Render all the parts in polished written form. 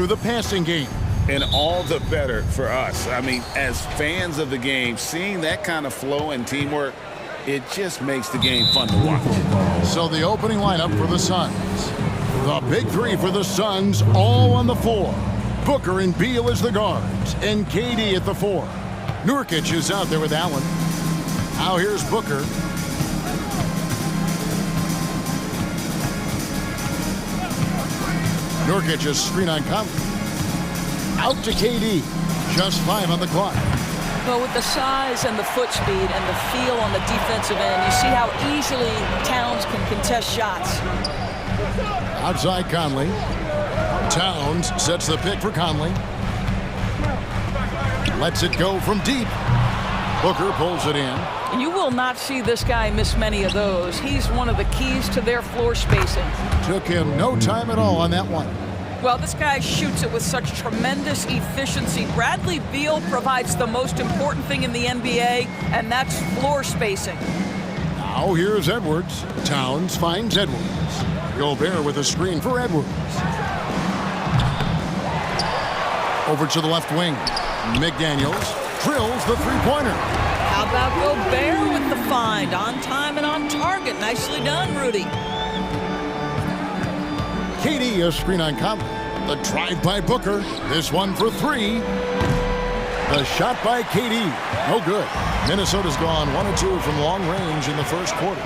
the passing game. And all the better for us. I mean, as fans of the game, seeing that kind of flow and teamwork, it just makes the game fun to watch. So the opening lineup for the Suns. The big three for the Suns, all on the floor. Booker and Beal as the guards, and KD at the 4. Nurkic is out there with Allen. Now here's Booker. Nurkic's screen on Conley. Out to KD. Just 5 on the clock. Well, with the size and the foot speed and the feel on the defensive end, you see how easily Towns can contest shots. Outside Conley. Towns sets the pick for Conley. Lets it go from deep. Booker pulls it in. You will not see this guy miss many of those. He's one of the keys to their floor spacing. Took him no time at all on that one. Well, this guy shoots it with such tremendous efficiency. Bradley Beal provides the most important thing in the NBA, and that's floor spacing. Now here's Edwards. Towns finds Edwards. Gobert with a screen for Edwards. Over to the left wing. McDaniels drills the three-pointer. How about Gobert with the find? On time and on target. Nicely done, Rudy. KD a screen on Conley. The drive by Booker. This one for 3. The shot by KD. No good. Minnesota's gone 1 of 2 from long range in the first quarter.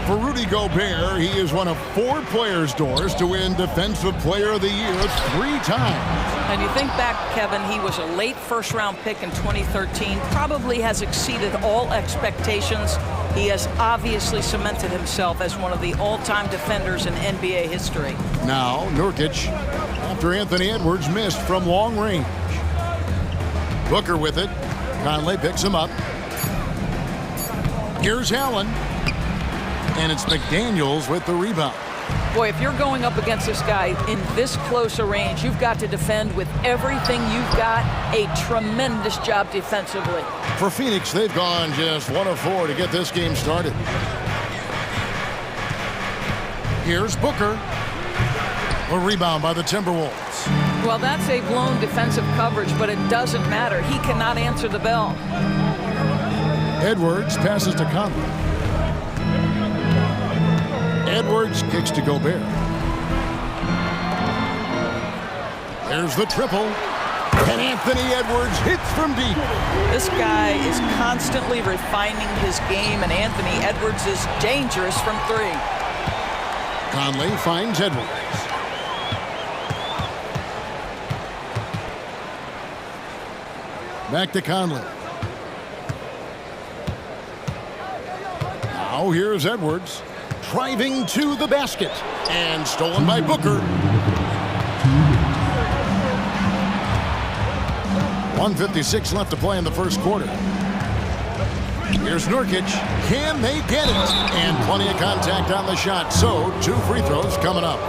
For Rudy Gobert, he is one of 4 players' doors to win Defensive Player of the Year 3 times. And you think back, Kevin, he was a late first-round pick in 2013. Probably has exceeded all expectations. He has obviously cemented himself as one of the all-time defenders in NBA history. Now, Nurkic, after Anthony Edwards missed from long range. Booker with it. Conley picks him up. Here's Allen. And it's McDaniels with the rebound. Boy, if you're going up against this guy in this close a range, you've got to defend with everything you've got. A tremendous job defensively. For Phoenix, they've gone just 1 of 4 to get this game started. Here's Booker. A rebound by the Timberwolves. Well, that's a blown defensive coverage, but it doesn't matter. He cannot answer the bell. Edwards passes to Conley. Edwards kicks to Gobert. There's the triple. And Anthony Edwards hits from deep. This guy is constantly refining his game, and Anthony Edwards is dangerous from 3. Conley finds Edwards. Back to Conley. Now here's Edwards. Driving to the basket. And stolen by Booker. 1:56 left to play in the first quarter. Here's Nurkic. Can they get it? And plenty of contact on the shot. So 2 free throws coming up.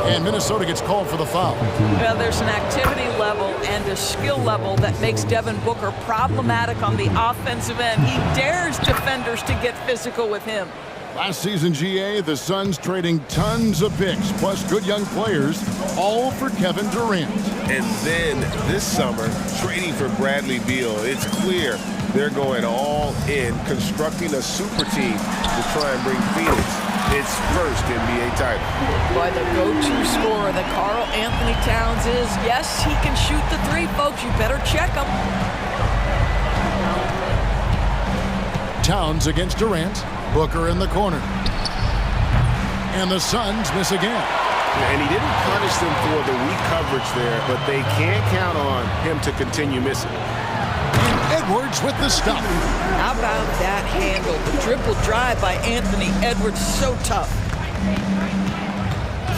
And Minnesota gets called for the foul. Well, there's an activity level and a skill level that makes Devin Booker problematic on the offensive end. He dares defenders to get physical with him. Last season, GA, the Suns trading tons of picks, plus good young players, all for Kevin Durant. And then this summer, trading for Bradley Beal. It's clear they're going all in, constructing a super team to try and bring Phoenix its first NBA title. Boy, the go-to scorer that Karl Anthony Towns is. Yes, he can shoot the 3, folks. You better check him. Towns against Durant. Booker in the corner. And the Suns miss again. And he didn't punish them for the weak coverage there, but they can't count on him to continue missing. And Edwards with the stop. How about that handle? The dribble drive by Anthony Edwards, so tough.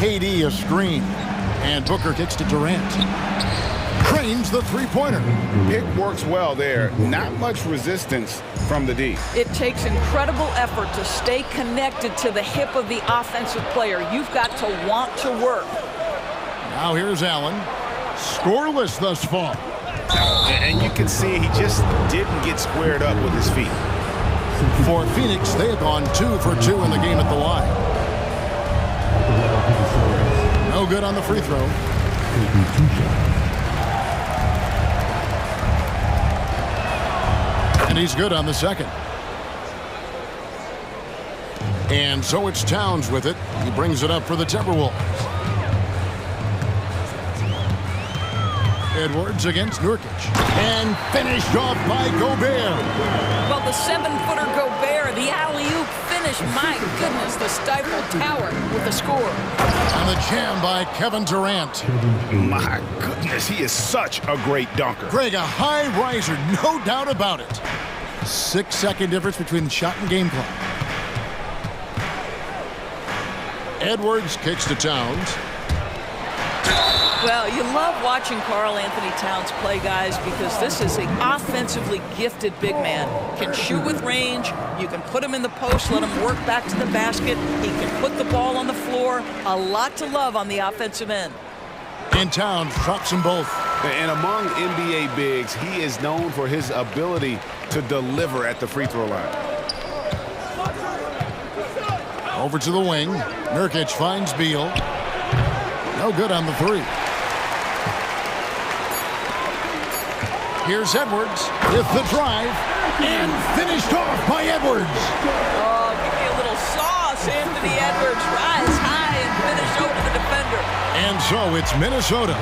KD a screen. And Booker kicks to Durant. Cranes the 3-pointer. Pick works well there. Not much resistance from the D. It takes incredible effort to stay connected to the hip of the offensive player. You've got to want to work. Now here's Allen. Scoreless thus far. And you can see he just didn't get squared up with his feet. For Phoenix, they have gone 2 for 2 in the game at the line. No good on the free throw. And he's good on the second. And so it's Towns with it. He brings it up for the Timberwolves. Edwards against Nurkic. And finished off by Gobert. Well, the 7-footer Gobert, the alley-oop finish. My goodness, the Stifle Tower with the score. And the jam by Kevin Durant. My goodness, he is such a great dunker. Greg, a high riser, no doubt about it. 6-second difference between the shot and game clock. Edwards kicks to Towns. Well, you love watching Karl Anthony Towns play, guys, because this is an offensively gifted big man. Can shoot with range. You can put him in the post, let him work back to the basket. He can put the ball on the floor. A lot to love on the offensive end. And Towns drops them both. And among NBA bigs, he is known for his ability to deliver at the free throw line. Over to the wing. Nurkic finds Beal. No good on the three. Here's Edwards with the drive. And finished off by Edwards. Oh, give me a little sauce. Anthony Edwards rise high and finish over the defender. And so it's Minnesota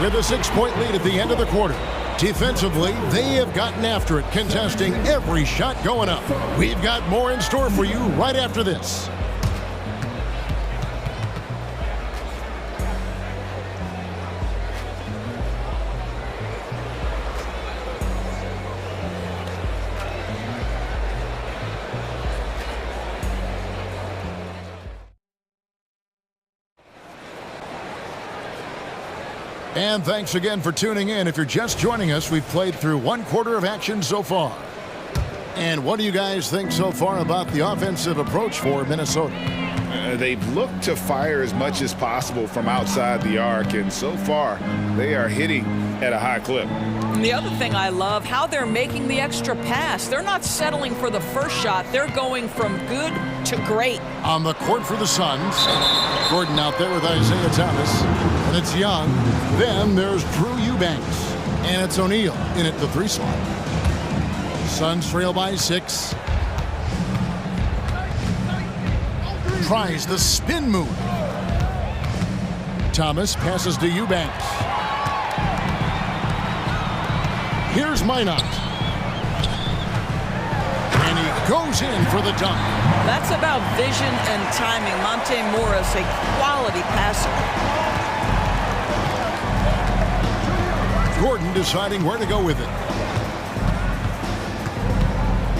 with a 6-point lead at the end of the quarter. Defensively, they have gotten after it, contesting every shot going up. We've got more in store for you right after this. And thanks again for tuning in. If you're just joining us, we've played through 1 quarter of action so far. And what do you guys think so far about the offensive approach for Minnesota? They've looked to fire as much as possible from outside the arc, and so far they are hitting at a high clip. And the other thing I love, how they're making the extra pass. They're not settling for the first shot. They're going from good to great. On the court for the Suns, Gordon out there with Isaiah Thomas. And it's Young. Then there's Drew Eubanks. And it's O'Neal in at the 3 slot. Suns trail by 6. Tries the spin move. Thomas passes to Eubanks. Here's Minot. And he goes in for the dunk. That's about vision and timing. Monte Morris, a quality passer. Gordon deciding where to go with it.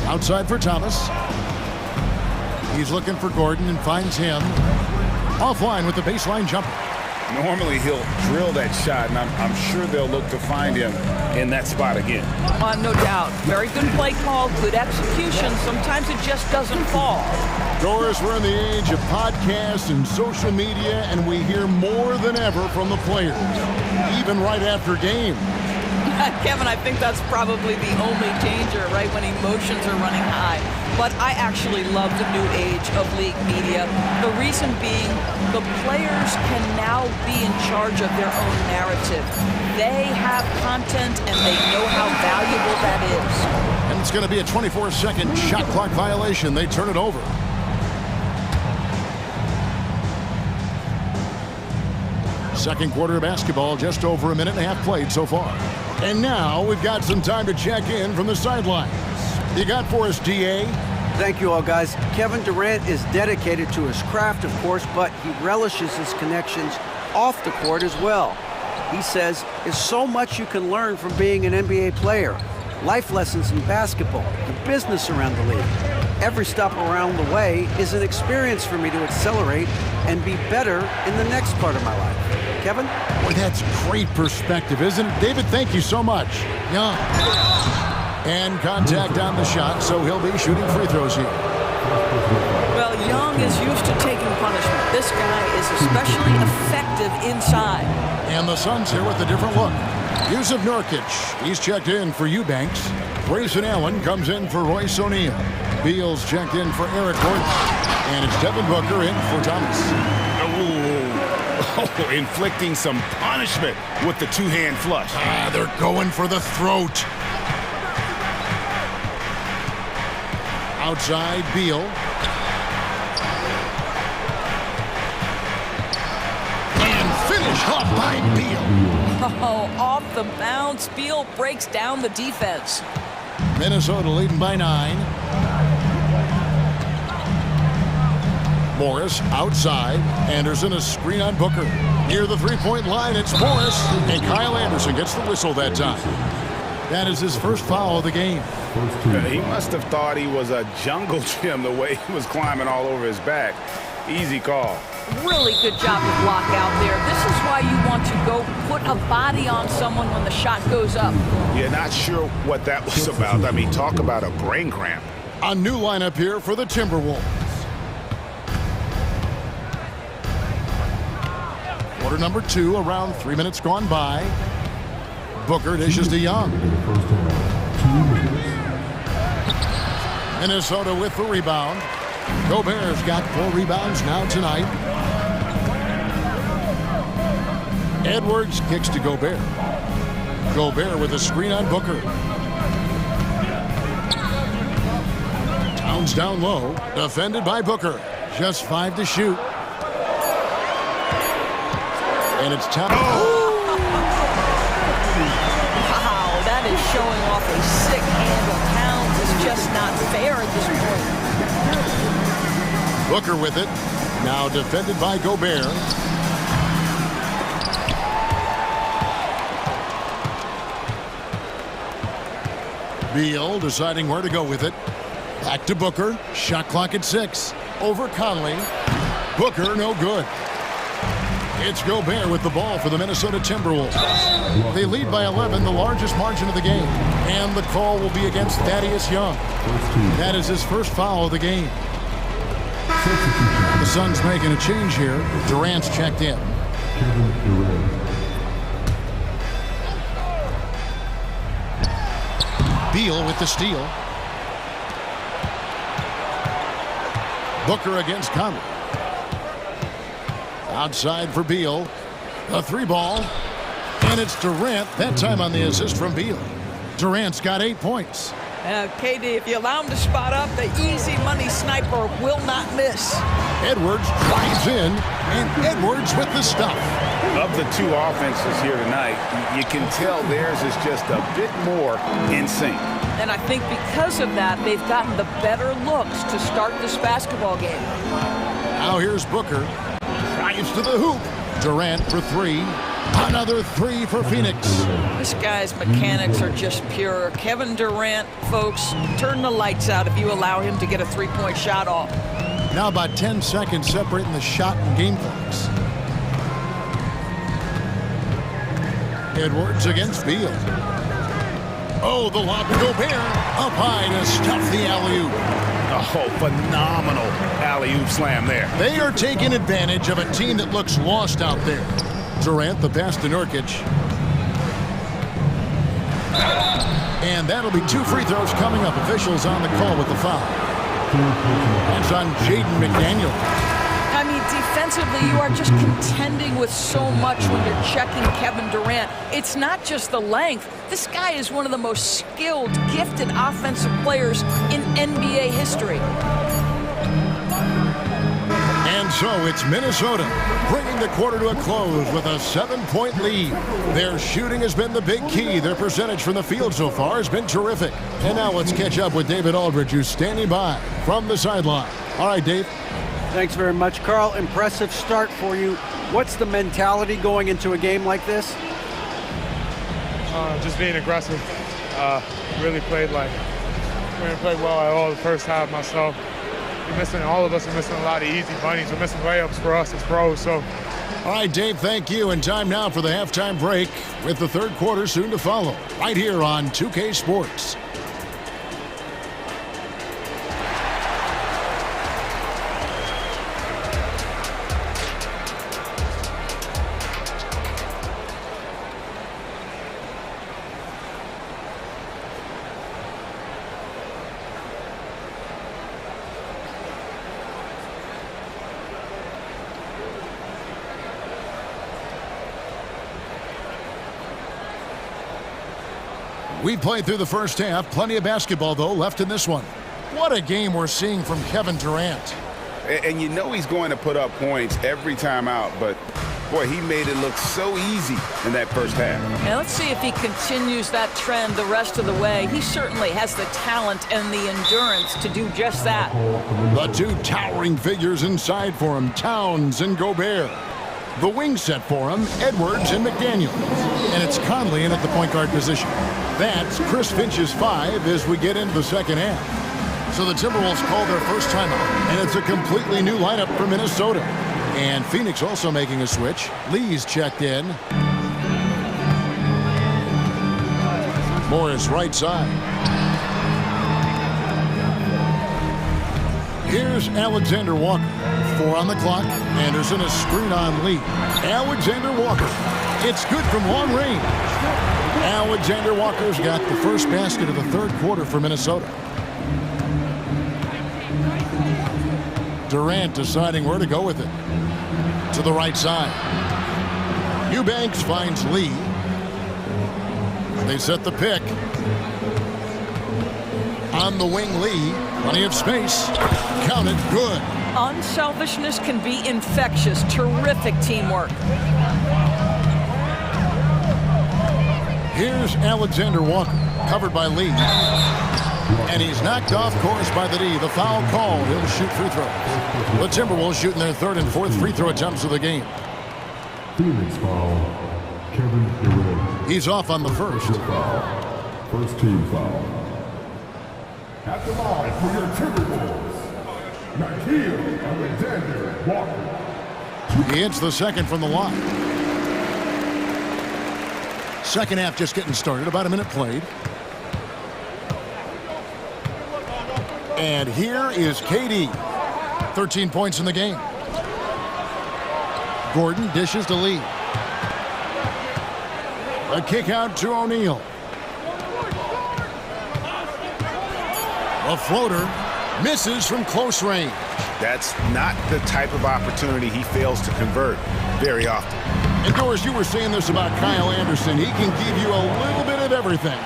Outside for Thomas. He's looking for Gordon and finds him. Offline with the baseline jumper. Normally he'll drill that shot, and I'm sure they'll look to find him in that spot again. No doubt. Very good play call, good execution. Sometimes it just doesn't fall. Doris, we're in the age of podcasts and social media, and we hear more than ever from the players, even right after games. Kevin, I think that's probably the only danger, right, when emotions are running high. But I actually love the new age of league media. The reason being, the players can now be in charge of their own narrative. They have content, and they know how valuable that is. And it's going to be a 24-second shot clock violation. They turn it over. Second quarter of basketball, just over a minute and a half played so far. And now we've got some time to check in from the sidelines. You got for us, DA? Thank you all, guys. Kevin Durant is dedicated to his craft, of course, but he relishes his connections off the court as well. He says, there's so much you can learn from being an NBA player. Life lessons in basketball, the business around the league. Every stop around the way is an experience for me to accelerate and be better in the next part of my life. Kevin? Boy, that's great perspective, isn't it? David, thank you so much. Young. And contact on the shot, so he'll be shooting free throws here. Well, Young is used to taking punishment. This guy is especially effective inside. And the Suns here with a different look. Yusuf Nurkic, he's checked in for Eubanks. Grayson Allen comes in for Royce O'Neal. Beal's checked in for Eric Gordon. And it's Devin Booker in for Thomas. Oh, inflicting some punishment with the two-hand flush. They're going for the throat. Outside, Beal. And finished off by Beal. Oh, off the bounce. Beal breaks down the defense. Minnesota leading by 9. Morris outside. Anderson a screen on Booker. Near the three-point line, it's Morris. And Kyle Anderson gets the whistle that time. That is his first foul of the game. He must have thought he was a jungle gym the way he was climbing all over his back. Easy call. Really good job to block out there. This is why you want to go put a body on someone when the shot goes up. Yeah, not sure what that was about. I mean, talk about a brain cramp. A new lineup here for the Timberwolves. Quarter number 2, around 3 minutes gone by. Booker dishes to Young. Minnesota with the rebound. Gobert's got 4 rebounds now tonight. Edwards kicks to Gobert. Gobert with a screen on Booker. Towns down low, defended by Booker. Just 5 to shoot. And it's Towns. Wow, that is showing off a sick handle. Towns is just not fair at this point. Booker with it. Now defended by Gobert. Beal deciding where to go with it. Back to Booker. Shot clock at 6. Over Conley. Booker no good. It's Gobert with the ball for the Minnesota Timberwolves. They lead by 11, the largest margin of the game. And the call will be against Thaddeus Young. That is his first foul of the game. The Suns making a change here. Durant's checked in. Beal with the steal. Booker against Conley. Outside for Beal. A 3-ball. And it's Durant, that time on the assist from Beal. Durant's got 8 points. KD, if you allow him to spot up, the easy money sniper will not miss. Edwards drives in, and Edwards with the stuff. Of the 2 offenses here tonight, you can tell theirs is just a bit more in sync. And I think because of that, they've gotten the better looks to start this basketball game. Now here's Booker. Drives to the hoop. Durant for 3. Another 3 for Phoenix. This guy's mechanics are just pure. Kevin Durant, folks, turn the lights out if you allow him to get a 3-point shot off. Now about 10 seconds separating the shot and game clocks. Edwards against Beal. Oh, the lob to Gobert. Up high to stuff the alley-oop. Oh, phenomenal alley-oop slam there. They are taking advantage of a team that looks lost out there. Durant, the pass to Nurkic. And that'll be 2 free throws coming up. Officials on the call with the foul. That's on Jaden McDaniel. I mean, defensively, you are just contending with so much when you're checking Kevin Durant. It's not just the length. This guy is one of the most skilled, gifted offensive players in NBA history. And so it's Minnesota bringing the quarter to a close with a 7-point lead. Their shooting has been the big key. Their percentage from the field so far has been terrific. And now let's catch up with David Aldridge, who's standing by from the sideline. All right, Dave. Thanks very much, Carl. Impressive start for you. What's the mentality going into a game like this? Just being aggressive. Really played well at all the first half myself. All of us are missing a lot of easy bunnies. We're missing layups for us as pros. So, all right, Dave, thank you. And time now for the halftime break with the third quarter soon to follow right here on 2K Sports. We played through the first half. Plenty of basketball, though, left in this one. What a game we're seeing from Kevin Durant. And you know he's going to put up points every time out, but boy, he made it look so easy in that first half. Now let's see if he continues that trend the rest of the way. He certainly has the talent and the endurance to do just that. The two towering figures inside for him, Towns and Gobert. The wing set for him, Edwards and McDaniel. And it's Conley in at the point guard position. That's Chris Finch's 5 as we get into the second half. So the Timberwolves call their first timeout, and it's a completely new lineup for Minnesota. And Phoenix also making a switch. Lee's checked in. Morris right side. Here's Alexander Walker. 4 on the clock. Anderson a screen on Lee. Alexander Walker. It's good from long range. Alexander Walker's got the first basket of the third quarter for Minnesota. Durant deciding where to go with it. To the right side. Eubanks finds Lee. They set the pick. On the wing, Lee. Plenty of space. Counted. Good. Unselfishness can be infectious. Terrific teamwork. Here's Alexander Walker. Covered by Lee. And he's knocked off course by the D. The foul call. He'll shoot free throws. The Timberwolves shooting their third and fourth free throw attempts of the game. Phoenix foul, Kevin Durant. He's off on the first. First team foul. At the line for your Timberwolves, Alexander Walker. He hits the second from the line. Second half just getting started. About a minute played. And here is KD. 13 points in the game. Gordon dishes to Lee. A kick out to O'Neal. A floater misses from close range. That's not the type of opportunity he fails to convert very often. And Doris, you were saying this about Kyle Anderson. He can give you a little bit of everything.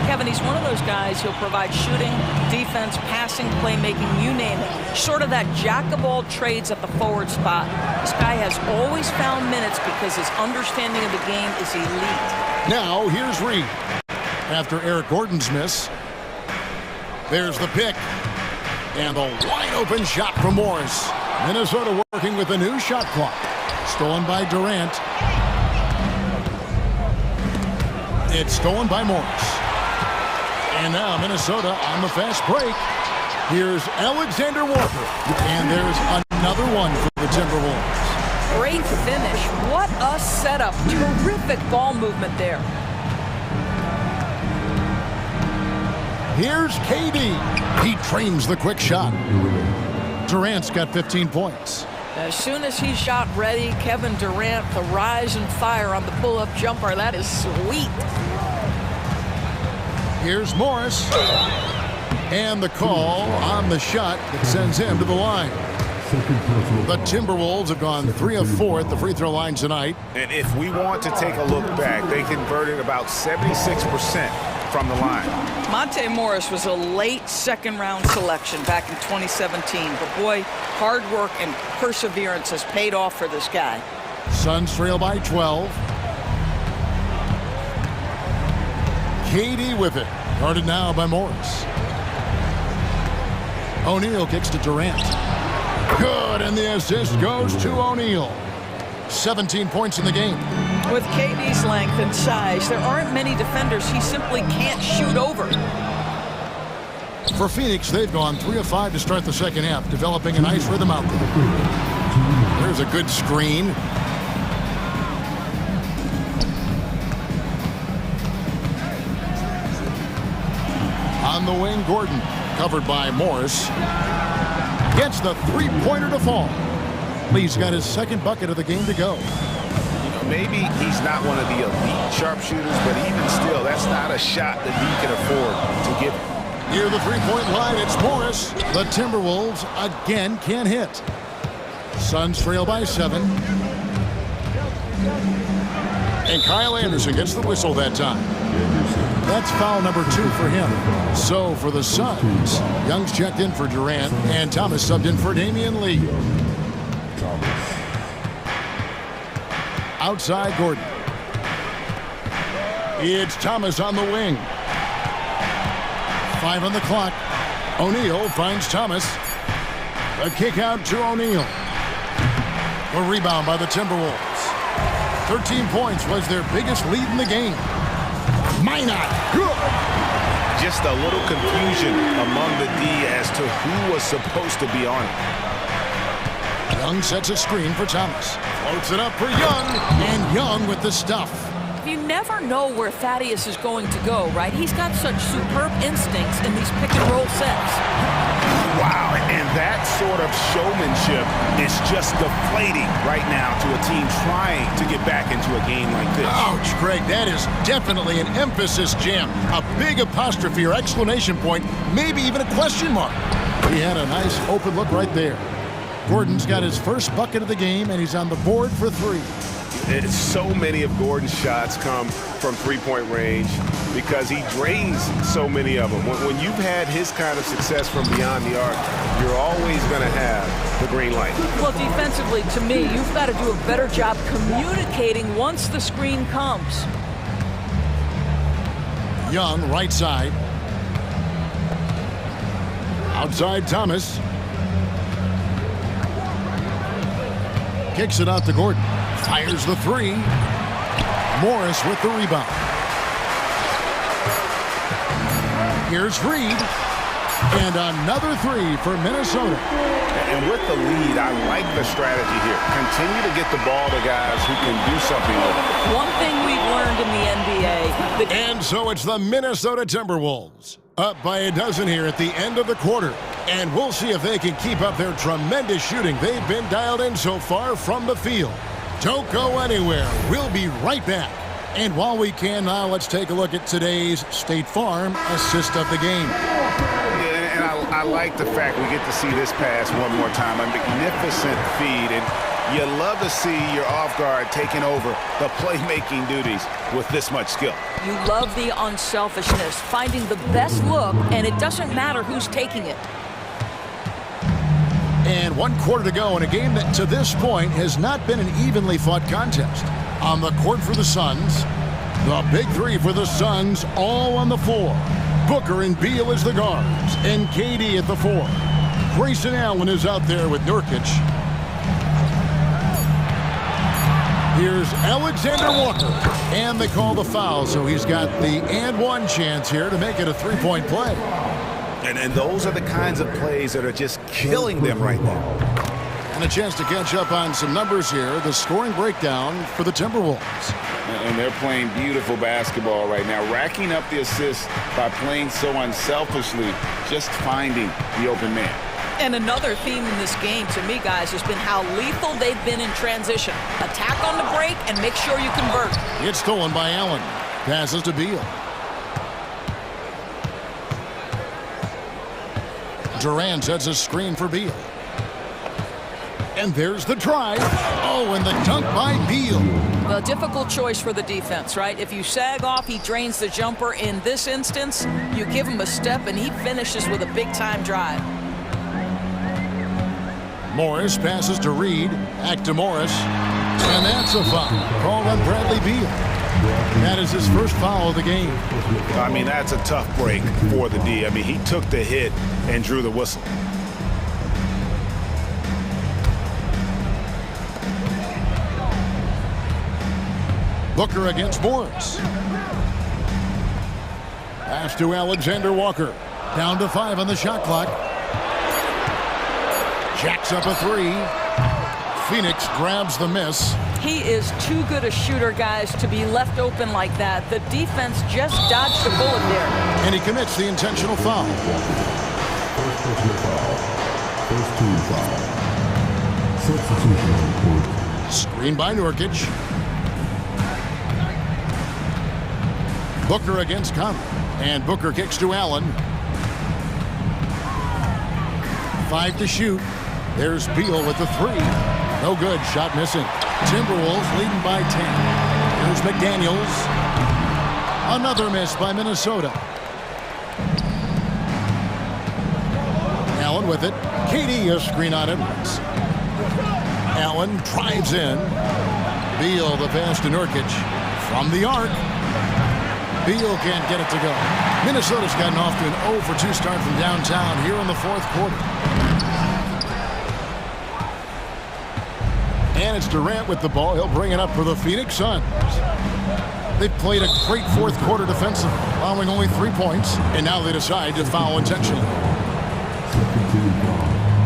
Kevin, he's one of those guys who'll provide shooting, defense, passing, playmaking, you name it. Sort of that jack of all trades at the forward spot. This guy has always found minutes because his understanding of the game is elite. Now, here's Reed. After Eric Gordon's miss, there's the pick. And the wide-open shot from Morris. Minnesota working with a new shot clock. Stolen by Durant. It's stolen by Morris. And now Minnesota on the fast break. Here's Alexander Walker. And there's another one for the Timberwolves. Great finish. What a setup. Terrific ball movement there. Here's KD. He trains the quick shot. Durant's got 15 points. As soon as he's shot ready, Kevin Durant, the rise and fire on the pull-up jumper. That is sweet. Here's Morris. And the call on the shot that sends him to the line. The Timberwolves have gone 3 of 4 at the free throw line tonight. And if we want to take a look back, they converted about 76% from the line. Monte Morris was a late second-round selection back in 2017. But, boy, hard work and perseverance has paid off for this guy. Suns trail by 12. KD with it. Guarded now by Morris. O'Neal kicks to Durant. Good, and the assist goes to O'Neal. 17 points in the game. With KD's length and size, there aren't many defenders he simply can't shoot over. For Phoenix, they've gone 3 of 5 to start the second half, developing a nice rhythm out there. There's a good screen. On the wing, Gordon, covered by Morris. Gets the three-pointer to fall. Lee's got his second bucket of the game to go. Maybe he's not one of the elite sharpshooters, but even still, that's not a shot that he can afford to give. Near the three-point line, it's Morris. The Timberwolves again can't hit. Suns trail by 7. And Kyle Anderson gets the whistle that time. That's foul number 2 for him. So for the Suns, Young's checked in for Durant, and Thomas subbed in for Damian Lee. Outside Gordon. It's Thomas on the wing. 5 on the clock. O'Neal finds Thomas. A kick out to O'Neal. A rebound by the Timberwolves. 13 points was their biggest lead in the game. Minot. Just a little confusion among the D as to who was supposed to be on it. Young sets a screen for Thomas. Floats it up for Young, and Young with the stuff. You never know where Thaddeus is going to go, right? He's got such superb instincts in these pick-and-roll sets. Wow, and that sort of showmanship is just deflating right now to a team trying to get back into a game like this. Ouch, Greg, that is definitely an emphasis jam. A big apostrophe or exclamation point, maybe even a question mark. He had a nice open look right there. Gordon's got his first bucket of the game, and he's on the board for 3. So many of Gordon's shots come from three-point range because he drains so many of them. When you've had his kind of success from beyond the arc, you're always going to have the green light. Well, defensively, to me, you've got to do a better job communicating once the screen comes. Young, right side. Outside Thomas. Kicks it out to Gordon. Fires the 3. Morris with the rebound. Here's Reed. And another 3 for Minnesota. And with the lead, I like the strategy here. Continue to get the ball to guys who can do something with it. One thing we've learned in the NBA. And so it's the Minnesota Timberwolves. Up by a dozen here at the end of the quarter. And we'll see if they can keep up their tremendous shooting they've been dialed in so far from the field. Don't go anywhere. We'll be right back. And while we can now, let's take a look at today's State Farm assist of the game. Yeah, and I like the fact we get to see this pass one more time. A magnificent feed, and you love to see your off guard taking over the playmaking duties with this much skill. You love the unselfishness, finding the best look, and it doesn't matter who's taking it. And 1 quarter to go in a game that to this point has not been an evenly fought contest. On the court for the Suns, the big 3 for the Suns all on the floor. Booker and Beal as the guards, and KD at the 4. Grayson Allen is out there with Nurkic. Here's Alexander Walker, and they call the foul, so he's got the and 1 chance here to make it a 3-point play. And those are the kinds of plays that are just killing them right now. And a chance to catch up on some numbers here. The scoring breakdown for the Timberwolves. And they're playing beautiful basketball right now, racking up the assists by playing so unselfishly, just finding the open man. And another theme in this game, to me, guys, has been how lethal they've been in transition. Attack on the break and make sure you convert. It's stolen by Allen. Passes to Beal. Durant sets a screen for Beal. And there's the drive. Oh, and the dunk by Beal. A difficult choice for the defense, right? If you sag off, he drains the jumper. In this instance, you give him a step, and he finishes with a big-time drive. Morris passes to Reed. Back to Morris. And that's a foul called on Bradley Beal. That is his first foul of the game. I mean, that's a tough break for the D. I mean, he took the hit and drew the whistle. Booker against Morris. Pass to Alexander Walker. Down to 5 on the shot clock. Jacks up a 3. Phoenix grabs the miss. He is too good a shooter, guys, to be left open like that. The defense just dodged a bullet there. And he commits the intentional foul. First personal foul. First team foul. Substitution on court. Screen by Nurkic. Booker against Conley. And Booker kicks to Allen. 5 to shoot. There's Beal with the 3. No good. Shot missing. Timberwolves leading by 10. Here's McDaniels. Another miss by Minnesota. Allen with it. KD a screen on Edwards. Allen drives in. Beal the pass to Nurkic. From the arc. Beal can't get it to go. Minnesota's gotten off to an 0-for-2 start from downtown here in the fourth quarter. And it's Durant with the ball. He'll bring it up for the Phoenix Suns. They've played a great fourth quarter defensively, allowing only 3 points, and now they decide to foul intentionally.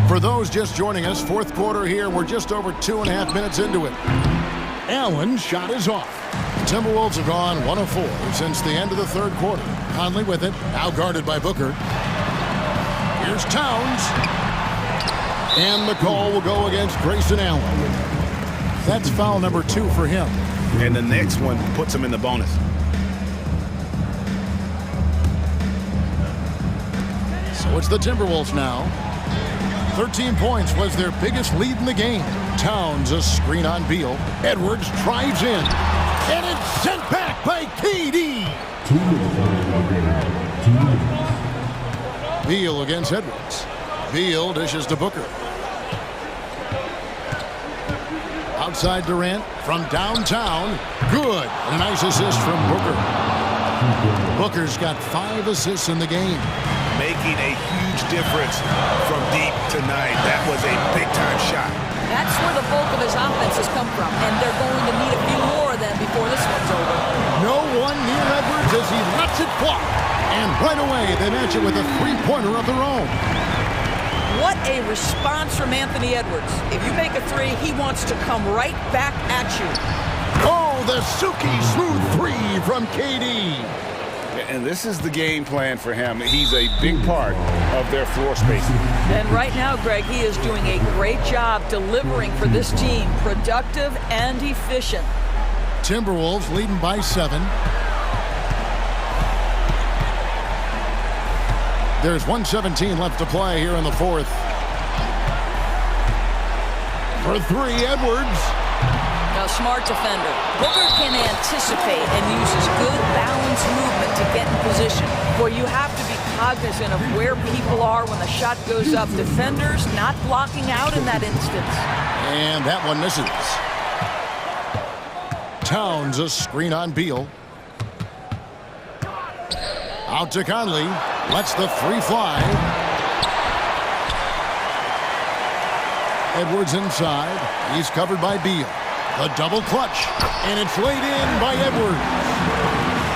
For those just joining us, fourth quarter here, we're just over 2.5 minutes into it. Allen's shot is off. The Timberwolves have gone 1 of 4 since the end of the third quarter. Conley with it, now guarded by Booker. Here's Towns. And the call will go against Grayson Allen. That's foul number 2 for him. And the next one puts him in the bonus. So it's the Timberwolves now. 13 points was their biggest lead in the game. Towns a screen on Beal. Edwards drives in. And it's sent back by KD. Beal against Edwards. Beal dishes to Booker. Outside Durant from downtown. Good. And a nice assist from Booker. Booker's got 5 assists in the game. Making a huge difference from deep tonight. That was a big-time shot. That's where the bulk of his offense has come from, and they're going to need a few more of them before this one's over. No one near Edwards as he lets it fly. And right away, they match it with a three-pointer of their own. What a response from Anthony Edwards. If you make a three, he wants to come right back at you. Oh, the silky smooth three from KD. And this is the game plan for him. He's a big part of their floor spacing. And right now, Greg, he is doing a great job delivering for this team. Productive and efficient. Timberwolves leading by 7. There's 1:17 left to play here in the fourth. For 3, Edwards. A smart defender. Booker can anticipate and uses good balanced movement to get in position. Well, you have to be cognizant of where people are when the shot goes up. Defenders not blocking out in that instance. And that one misses. Towns a screen on Beal. Out to Conley. Lets the 3 fly. Edwards inside. He's covered by Beal. The double clutch, and it's laid in by Edwards.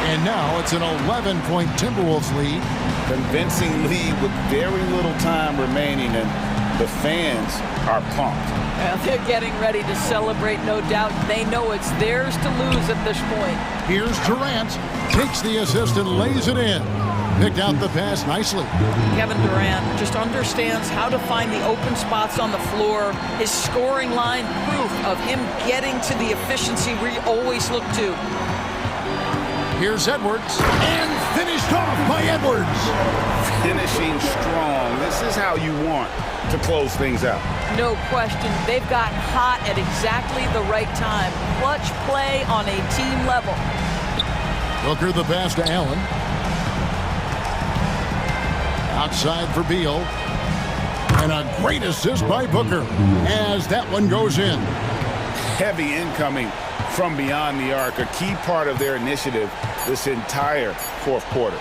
And now it's an 11-point Timberwolves lead. Convincing lead with very little time remaining, and the fans are pumped. Well, they're getting ready to celebrate, no doubt. They know it's theirs to lose at this point. Here's Durant. Takes the assist and lays it in. Picked out the pass nicely. Kevin Durant just understands how to find the open spots on the floor. His scoring line, proof of him getting to the efficiency we always look to. Here's Edwards, and finished off by Edwards. Finishing strong. This is how you want to close things out. No question. They've got hot at exactly the right time. Clutch play on a team level. Booker the pass to Allen. Outside for Beal. And a great assist by Booker as that one goes in. Heavy incoming from beyond the arc, a key part of their initiative this entire fourth quarter.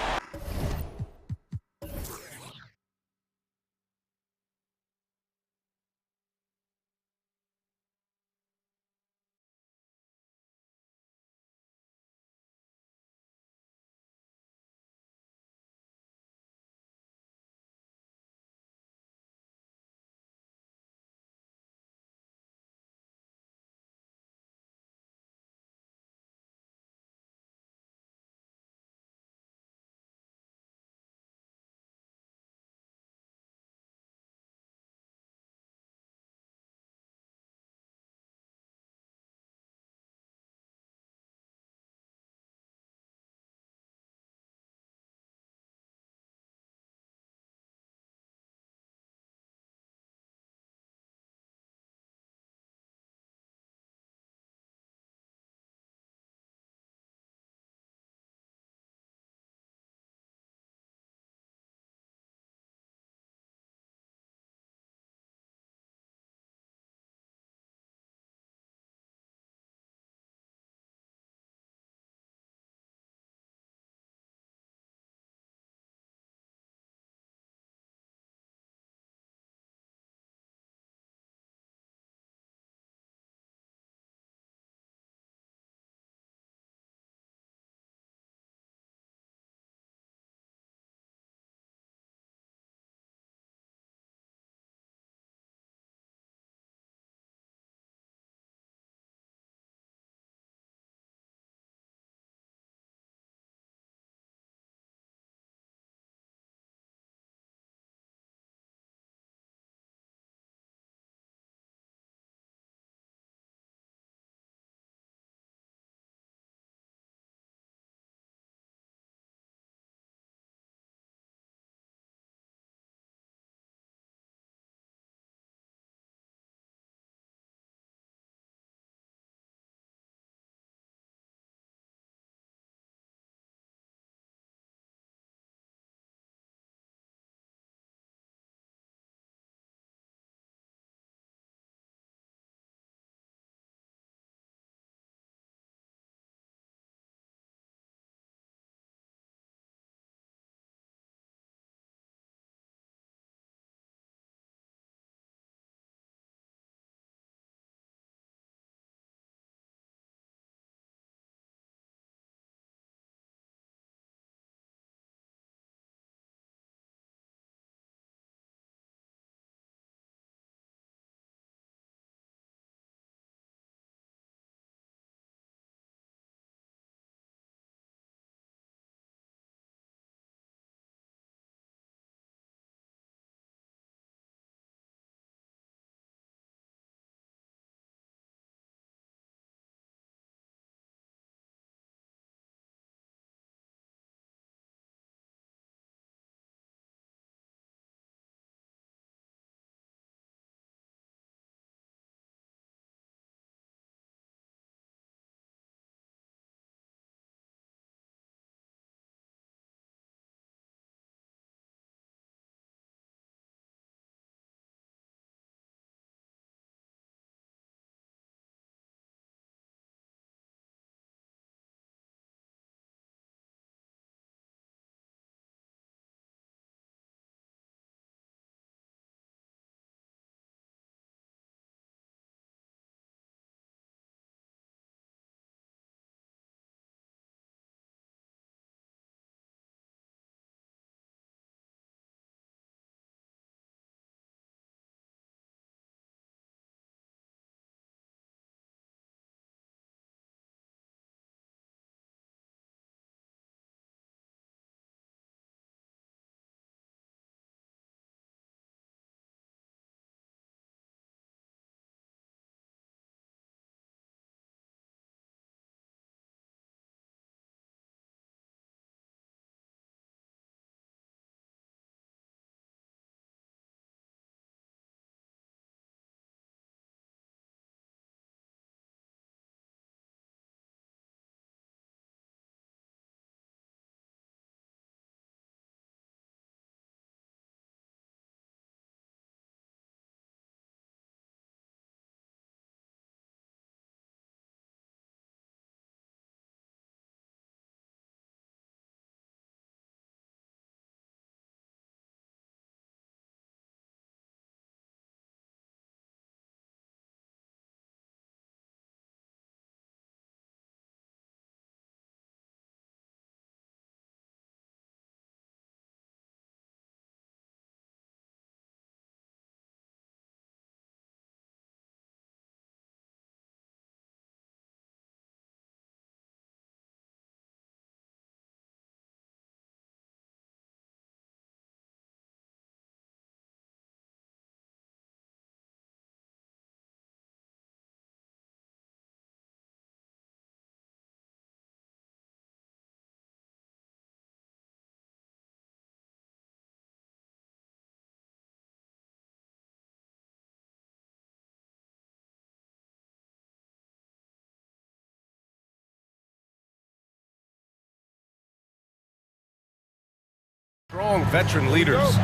Strong veteran leaders.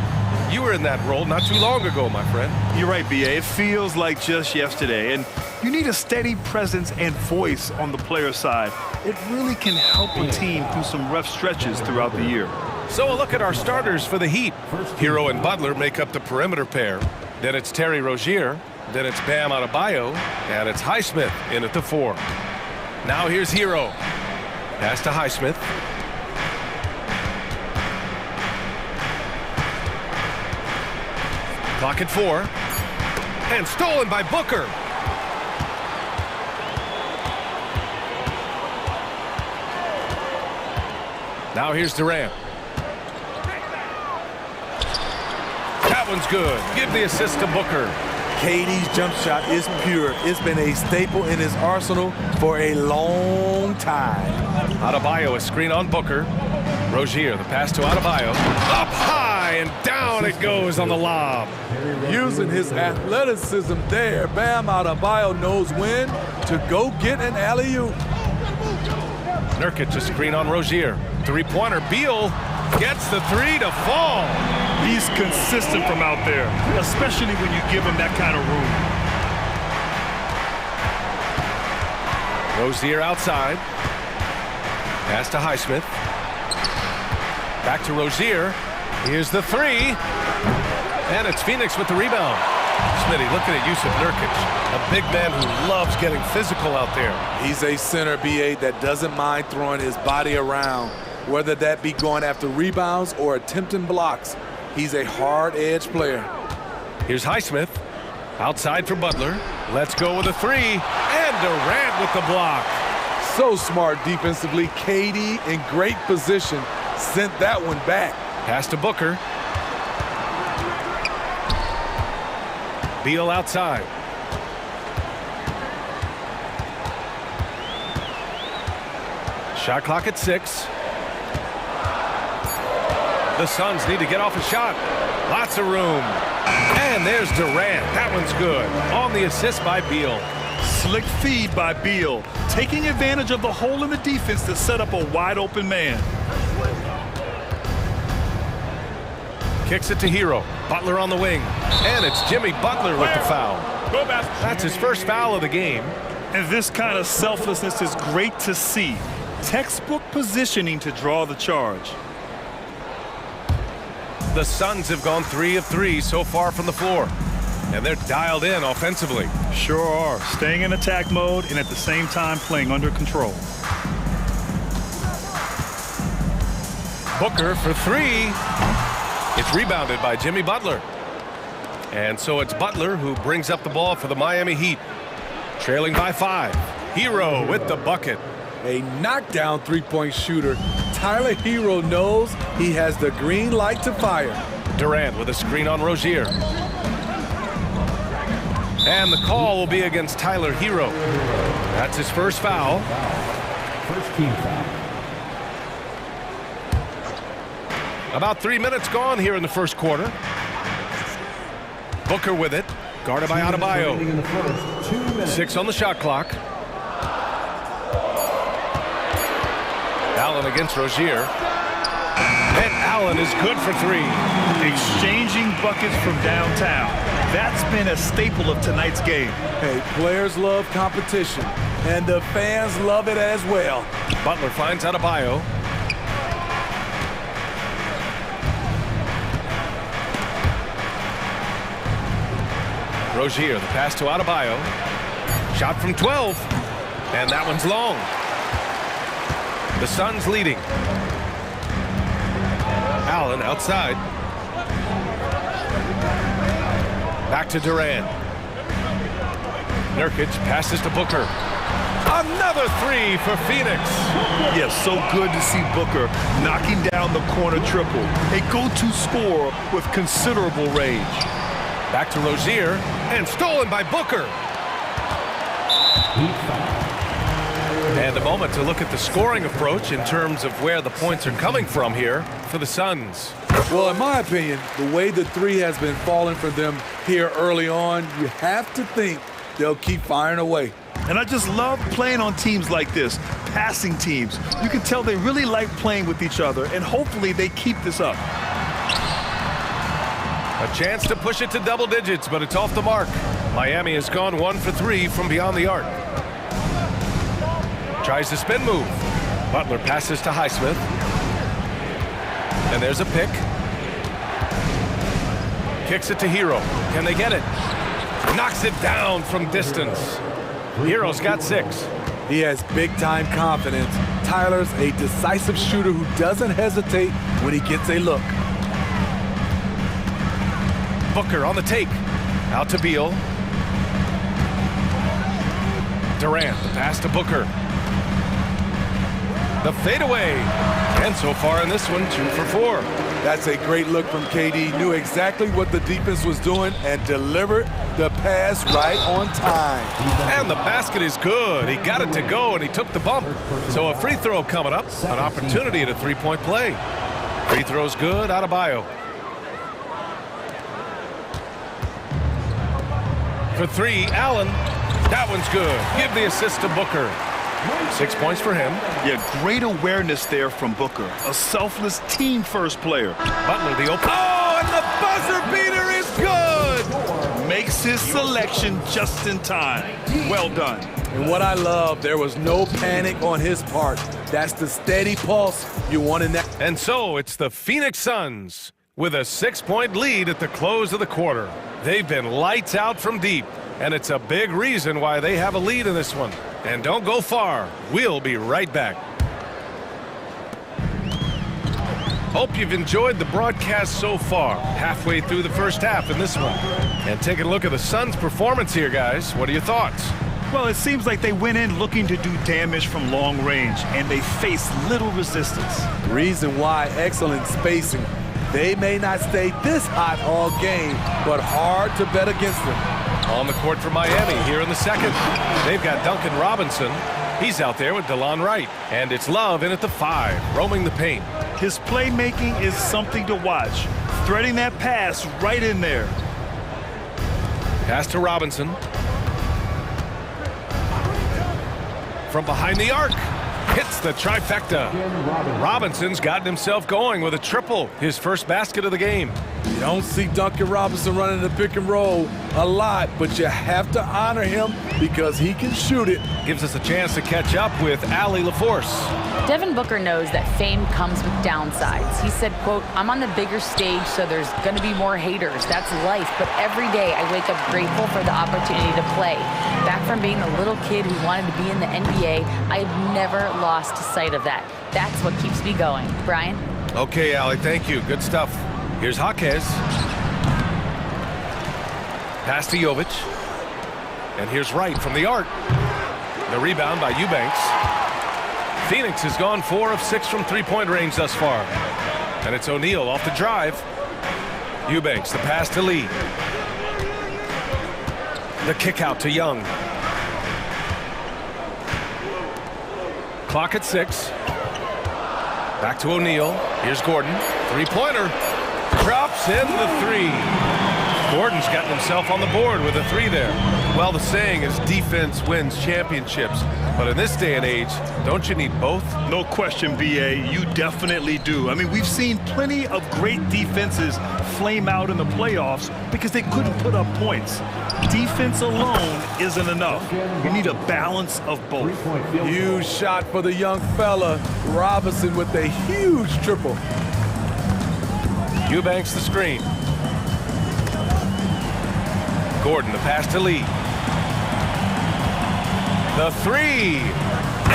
You were in that role not too long ago, my friend. You're right, B.A. It feels like just yesterday. And you need a steady presence and voice on the player side. It really can help a team through some rough stretches throughout the year. So a look at our starters for the Heat. Hero and Butler make up the perimeter pair. Then it's Terry Rozier. Then it's Bam Adebayo. And it's Highsmith in at the 4. Now here's Hero. Pass to Highsmith. Clock at 4. And stolen by Booker. Now here's Durant. That one's good. Give the assist to Booker. KD's jump shot is pure. It's been a staple in his arsenal for a long time. Adebayo, a screen on Booker. Rozier, the pass to Adebayo. Up high and down it goes on the lob. Using his athleticism there, Bam Adebayo knows when to go get an alley-oop. Nurkic, a screen on Rozier. Three-pointer. Beal gets the 3 to fall. He's consistent from out there, especially when you give him that kind of room. Rozier outside. Pass to Highsmith. Back to Rozier. Here's the 3. And it's Phoenix with the rebound. Smitty, look at the use of Nurkic. A big man who loves getting physical out there. He's a center, B.A., that doesn't mind throwing his body around, whether that be going after rebounds or attempting blocks. He's a hard-edge player. Here's Highsmith. Outside for Butler. Let's go with a 3. And Durant with the block. So smart defensively. KD in great position. Sent that one back. Pass to Booker. Beal outside. Shot clock at 6. The Suns need to get off a shot. Lots of room. And there's Durant. That one's good. On the assist by Beal. Slick feed by Beal, taking advantage of the hole in the defense to set up a wide-open man. Kicks it to Hero. Butler on the wing. And it's Jimmy Butler with the foul. That's his first foul of the game. And this kind of selflessness is great to see. Textbook positioning to draw the charge. The Suns have gone 3 of 3 so far from the floor. And they're dialed in offensively. Sure are. Staying in attack mode and at the same time playing under control. Booker for 3. It's rebounded by Jimmy Butler. And so it's Butler who brings up the ball for the Miami Heat. Trailing by 5. Hero with the bucket. A knockdown three-point shooter. Tyler Hero knows he has the green light to fire. Durant with a screen on Rozier. And the call will be against Tyler Hero. That's his first foul. First team foul. About 3 minutes gone here in the first quarter. Booker with it. Guarded by Adebayo. 6 on the shot clock. Allen against Rozier. And Allen is good for 3. Exchanging buckets from downtown. That's been a staple of tonight's game. Hey, players love competition, and the fans love it as well. Butler finds Adebayo. Rozier, the pass to Adebayo. Shot from 12. And that one's long. The Suns leading. Allen outside. Back to Durant. Nurkic passes to Booker. Another 3 for Phoenix. Yes, so good to see Booker knocking down the corner triple. A go-to scorer with considerable range. Back to Rozier, and stolen by Booker. And a moment to look at the scoring approach in terms of where the points are coming from here for the Suns. Well, in my opinion, the way the 3 has been falling for them here early on, you have to think they'll keep firing away. And I just love playing on teams like this, passing teams. You can tell they really like playing with each other, and hopefully they keep this up. A chance to push it to double digits, but it's off the mark. Miami has gone 1 for 3 from beyond the arc. Tries the spin move. Butler passes to Highsmith. And there's a pick. Kicks it to Hero. Can they get it? Knocks it down from distance. Hero's got 6. He has big-time confidence. Tyler's a decisive shooter who doesn't hesitate when he gets a look. Booker on the take. Out to Beal. Durant, the pass to Booker. The fadeaway. And so far in this one, 2 for 4. That's a great look from KD. Knew exactly what the defense was doing and delivered the pass right on time. And the basket is good. He got it to go, and he took the bump. So a free throw coming up. An opportunity at a three-point play. Free throw's good. Adebayo. For 3, Allen. That one's good. Give the assist to Booker. 6 points for him. Yeah, great awareness there from Booker. A selfless team-first player. Butler, the open. Oh, and the buzzer beater is good! Makes his selection just in time. Well done. And what I love, there was no panic on his part. That's the steady pulse you want in that. And so it's the Phoenix Suns with a 6-point lead at the close of the quarter. They've been lights out from deep, and it's a big reason why they have a lead in this one. And don't go far. We'll be right back. Hope you've enjoyed the broadcast so far. Halfway through the first half in this one. And taking a look at the Suns' performance here, guys. What are your thoughts? Well, it seems like they went in looking to do damage from long range, and they faced little resistance. Reason why, excellent spacing. They may not stay this hot all game, but hard to bet against them. On the court for Miami here in the second. They've got Duncan Robinson. He's out there with DeLon Wright. And it's Love in at the 5, roaming the paint. His playmaking is something to watch. Threading that pass right in there. Pass to Robinson. From behind the arc. Hits the trifecta. Robinson's gotten himself going with a triple. His first basket of the game. You don't see Duncan Robinson running the pick and roll a lot, but you have to honor him because he can shoot it. Gives us a chance to catch up with Allie LaForce. Devin Booker knows that fame comes with downsides. He said, quote, "I'm on the bigger stage, so there's going to be more haters. That's life. But every day I wake up grateful for the opportunity to play. Back from being a little kid who wanted to be in the NBA, I've never lost sight of that. That's what keeps me going." Brian? Okay, Allie, thank you. Good stuff. Here's Jaquez. Pass to Jovic. And here's Wright from the arc. The rebound by Eubanks. Phoenix has gone 4 of 6 from three-point range thus far. And it's O'Neal off the drive. Eubanks, the pass to Lee. The kick out to Young. Clock at 6. Back to O'Neal. Here's Gordon. Three-pointer. Drops in the 3. Gordon's gotten himself on the board with a 3 there. Well, the saying is defense wins championships. But in this day and age, don't you need both? No question, B.A. You definitely do. I mean, we've seen plenty of great defenses flame out in the playoffs because they couldn't put up points. Defense alone isn't enough. You need a balance of both. Huge shot for the young fella. Robinson with a huge triple. Eubanks the screen. Gordon, the pass to Lee. The 3.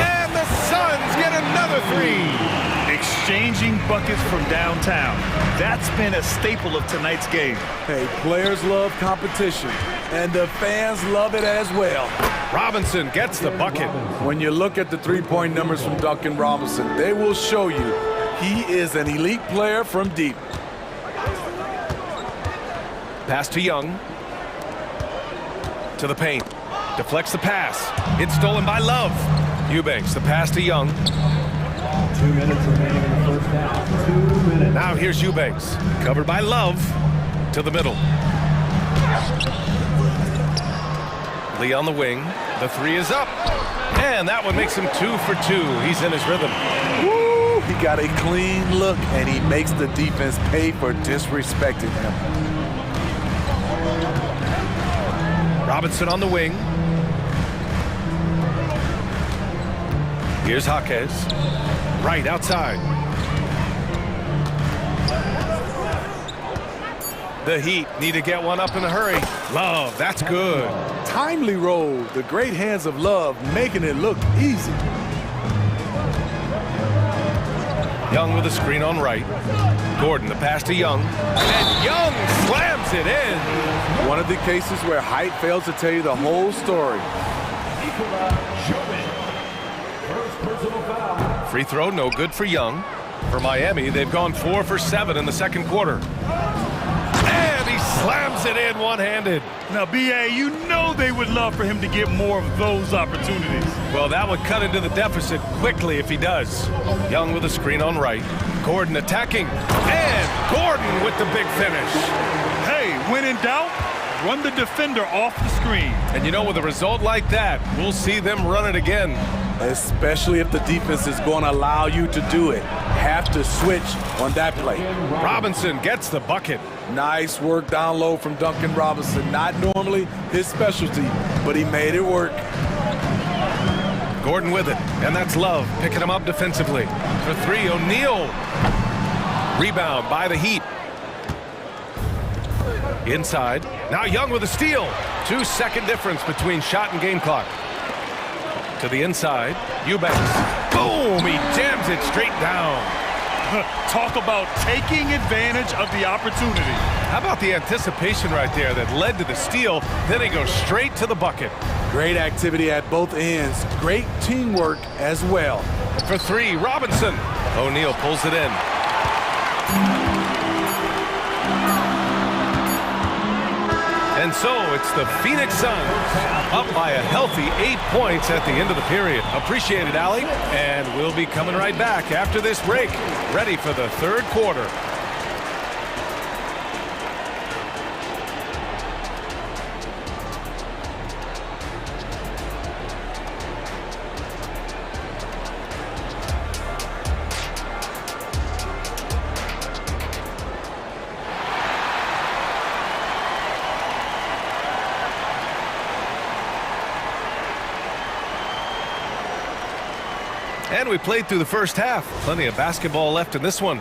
And the Suns get another 3. Exchanging buckets from downtown. That's been a staple of tonight's game. Hey, players love competition, and the fans love it as well. Robinson gets the bucket. When you look at the three-point numbers from Duncan Robinson, they will show you he is an elite player from deep. Pass to Young. To the paint. Deflects the pass. It's stolen by Love. Eubanks, the pass to Young. 2 minutes remaining in the first half. 2 minutes. Now here's Eubanks. Covered by Love. To the middle. Lee on the wing. The 3 is up. And that one makes him 2 for 2. He's in his rhythm. Woo! He got a clean look, and he makes the defense pay for disrespecting him. Robinson on the wing. Here's Jaquez. Right outside. The Heat need to get one up in a hurry. Love, that's good. Timely roll. The great hands of Love making it look easy. Young with a screen on right. Gordon, the pass to Young. And Young slams it in. One of the cases where height fails to tell you the whole story. Free throw, no good for Young. For Miami, they've gone 4 for 7 in the second quarter. And he slams it in one-handed. Now, B.A., you know they would love for him to get more of those opportunities. Well, that would cut into the deficit quickly if he does. Young with a screen on right. Gordon attacking. And Gordon with the big finish. Hey, when in doubt, run the defender off the screen. And you know, with a result like that, we'll see them run it again. Especially if the defense is going to allow you to do it. Have to switch on that play. Robinson gets the bucket. Nice work down low from Duncan Robinson. Not normally his specialty, but he made it work. Gordon with it, and that's Love picking him up defensively. For 3, O'Neal. Rebound by the Heat. Inside. Now Young with a steal. 2-second difference between shot and game clock. To the inside. Eubanks. Boom! He jams it straight down. Talk about taking advantage of the opportunity. How about the anticipation right there that led to the steal? Then he goes straight to the bucket. Great activity at both ends. Great teamwork as well. For 3, Robinson. O'Neal pulls it in. And so it's the Phoenix Suns up by a healthy 8 points at the end of the period. Appreciate it, Allie. And we'll be coming right back after this break, ready for the third quarter. And we played through the first half. Plenty of basketball left in this one.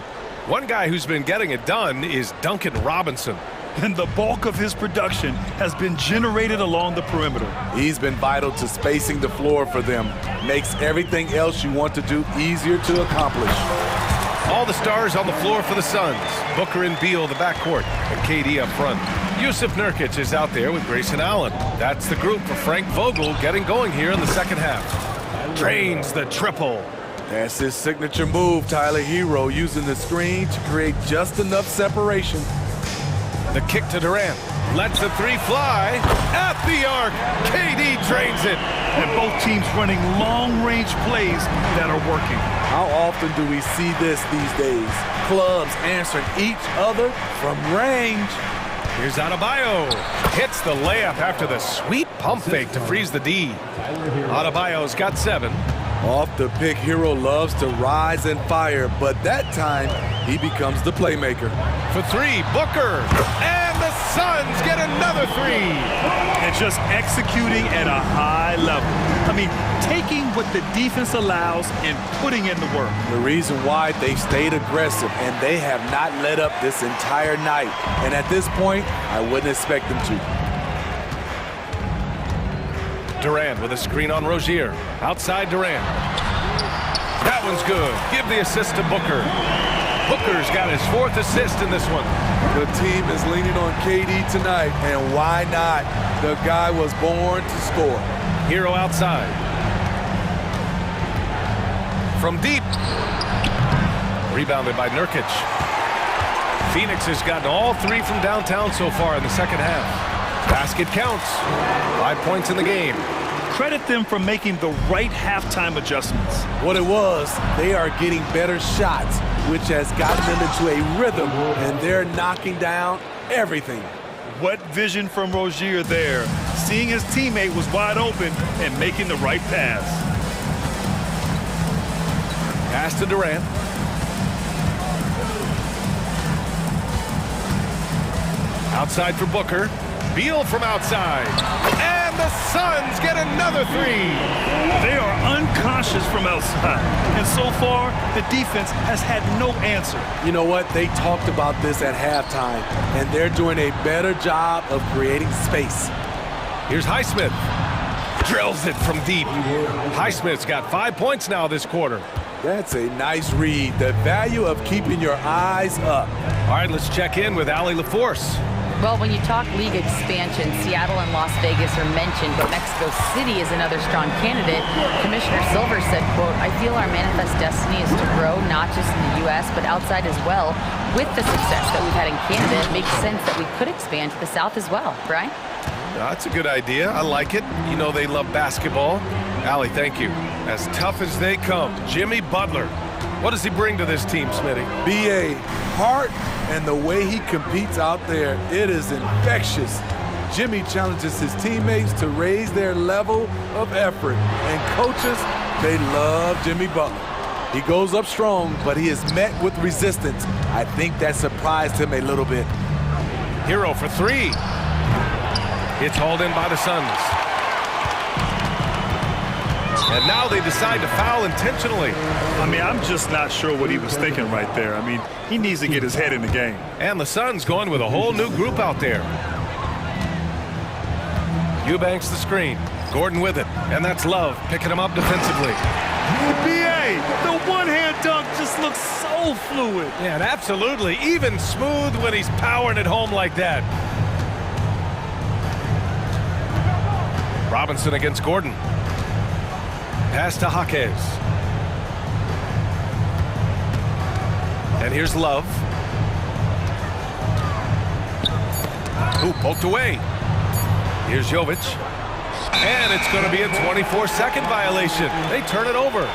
One guy who's been getting it done is Duncan Robinson. And the bulk of his production has been generated along the perimeter. He's been vital to spacing the floor for them. Makes everything else you want to do easier to accomplish. All the stars on the floor for the Suns. Booker and Beal, the backcourt, and KD up front. Yusuf Nurkic is out there with Grayson Allen. That's the group for Frank Vogel getting going here in the second half. Drains the triple. That's his signature move, Tyler Hero, using the screen to create just enough separation. The kick to Durant. Lets the 3 fly. At the arc. KD drains it. And both teams running long-range plays that are working. How often do we see this these days? Clubs answering each other from range. Here's Adebayo. Hits the layup after the sweet pump fake to freeze the D. Adebayo's got 7. Off the pick, Hero loves to rise and fire, but that time he becomes the playmaker. For 3, Booker. And the Suns get another 3. And just executing at a high level. I mean, taking what the defense allows and putting in the work. The reason why they stayed aggressive, and they have not let up this entire night. And at this point, I wouldn't expect them to. Durant with a screen on Rozier. Outside Durant. That one's good. Give the assist to Booker. Booker's got his 4th assist in this one. The team is leaning on KD tonight, and why not? The guy was born to score. Hero outside. From deep. Rebounded by Nurkic. Phoenix has gotten all 3 from downtown so far in the second half. Basket counts. 5 points in the game. Credit them for making the right halftime adjustments. What it was, they are getting better shots, which has gotten them into a rhythm, and they're knocking down everything. What vision from Rozier there. Seeing his teammate was wide open and making the right pass. Pass to Durant. Outside for Booker. Beal from outside. And the Suns get another three. They are unconscious from outside. And so far, the defense has had no answer. You know what? They talked about this at halftime, and they're doing a better job of creating space. Here's Highsmith. Drills it from deep. Highsmith's got 5 points now this quarter. That's a nice read. The value of keeping your eyes up. All right, let's check in with Allie LaForce. Well, when you talk league expansion, Seattle and Las Vegas are mentioned, but Mexico City is another strong candidate. Commissioner Silver said, quote, I feel our manifest destiny is to grow not just in the U.S., but outside as well. With the success that we've had in Canada, it makes sense that we could expand to the South as well. Brian? That's a good idea. I like it. You know they love basketball. Allie, thank you. As tough as they come, Jimmy Butler. What does he bring to this team, Smitty? B.A. heart and the way he competes out there, it is infectious. Jimmy challenges his teammates to raise their level of effort. And coaches, they love Jimmy Butler. He goes up strong, but he is met with resistance. I think that surprised him a little bit. Hero for three. It's hauled in by the Suns. And now they decide to foul intentionally. I mean, I'm just not sure what he was thinking right there. I mean, he needs to get his head in the game. And the Suns going with a whole new group out there. Eubanks the screen. Gordon with it. And that's Love picking him up defensively. B.A., the one-hand dunk just looks so fluid. Yeah, and absolutely. Even smooth when he's powering it home like that. Robinson against Gordon. Pass to Jaquez. And here's Love. Ooh, poked away. Here's Jovic. And it's going to be a 24-second violation. They turn it over.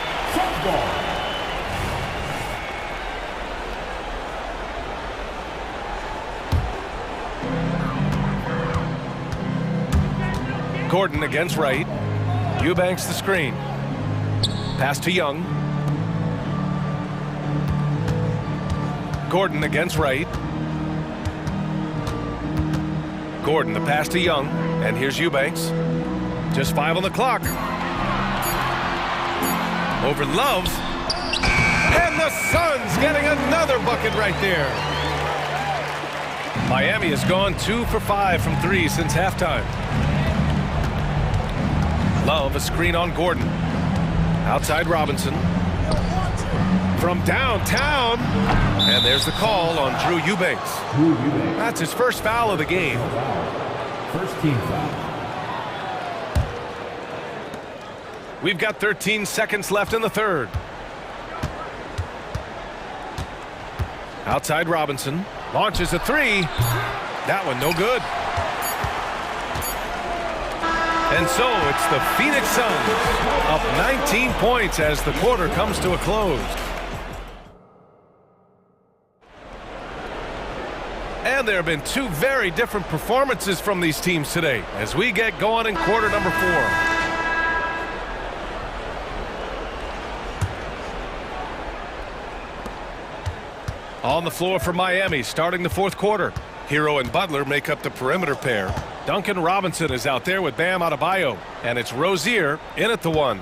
Gordon against Wright. Eubanks the screen. Pass to Young. Gordon against Wright. Gordon, the pass to Young. And here's Eubanks. Just 5 on the clock. Over Love. And the Suns getting another bucket right there. Miami has gone 2 for 5 from 3 since halftime. Love, a screen on Gordon. Outside Robinson. From downtown. And there's the call on Drew Eubanks. That's his first foul of the game. First team foul. We've got 13 seconds left in the third. Outside Robinson. Launches a three. That one no good. And so it's the Phoenix Suns up 19 points as the quarter comes to a close. And there have been two very different performances from these teams today as we get going in quarter number 4. On the floor for Miami starting the fourth quarter. Hero and Butler make up the perimeter pair. Duncan Robinson is out there with Bam Adebayo. And it's Rozier in at the 1.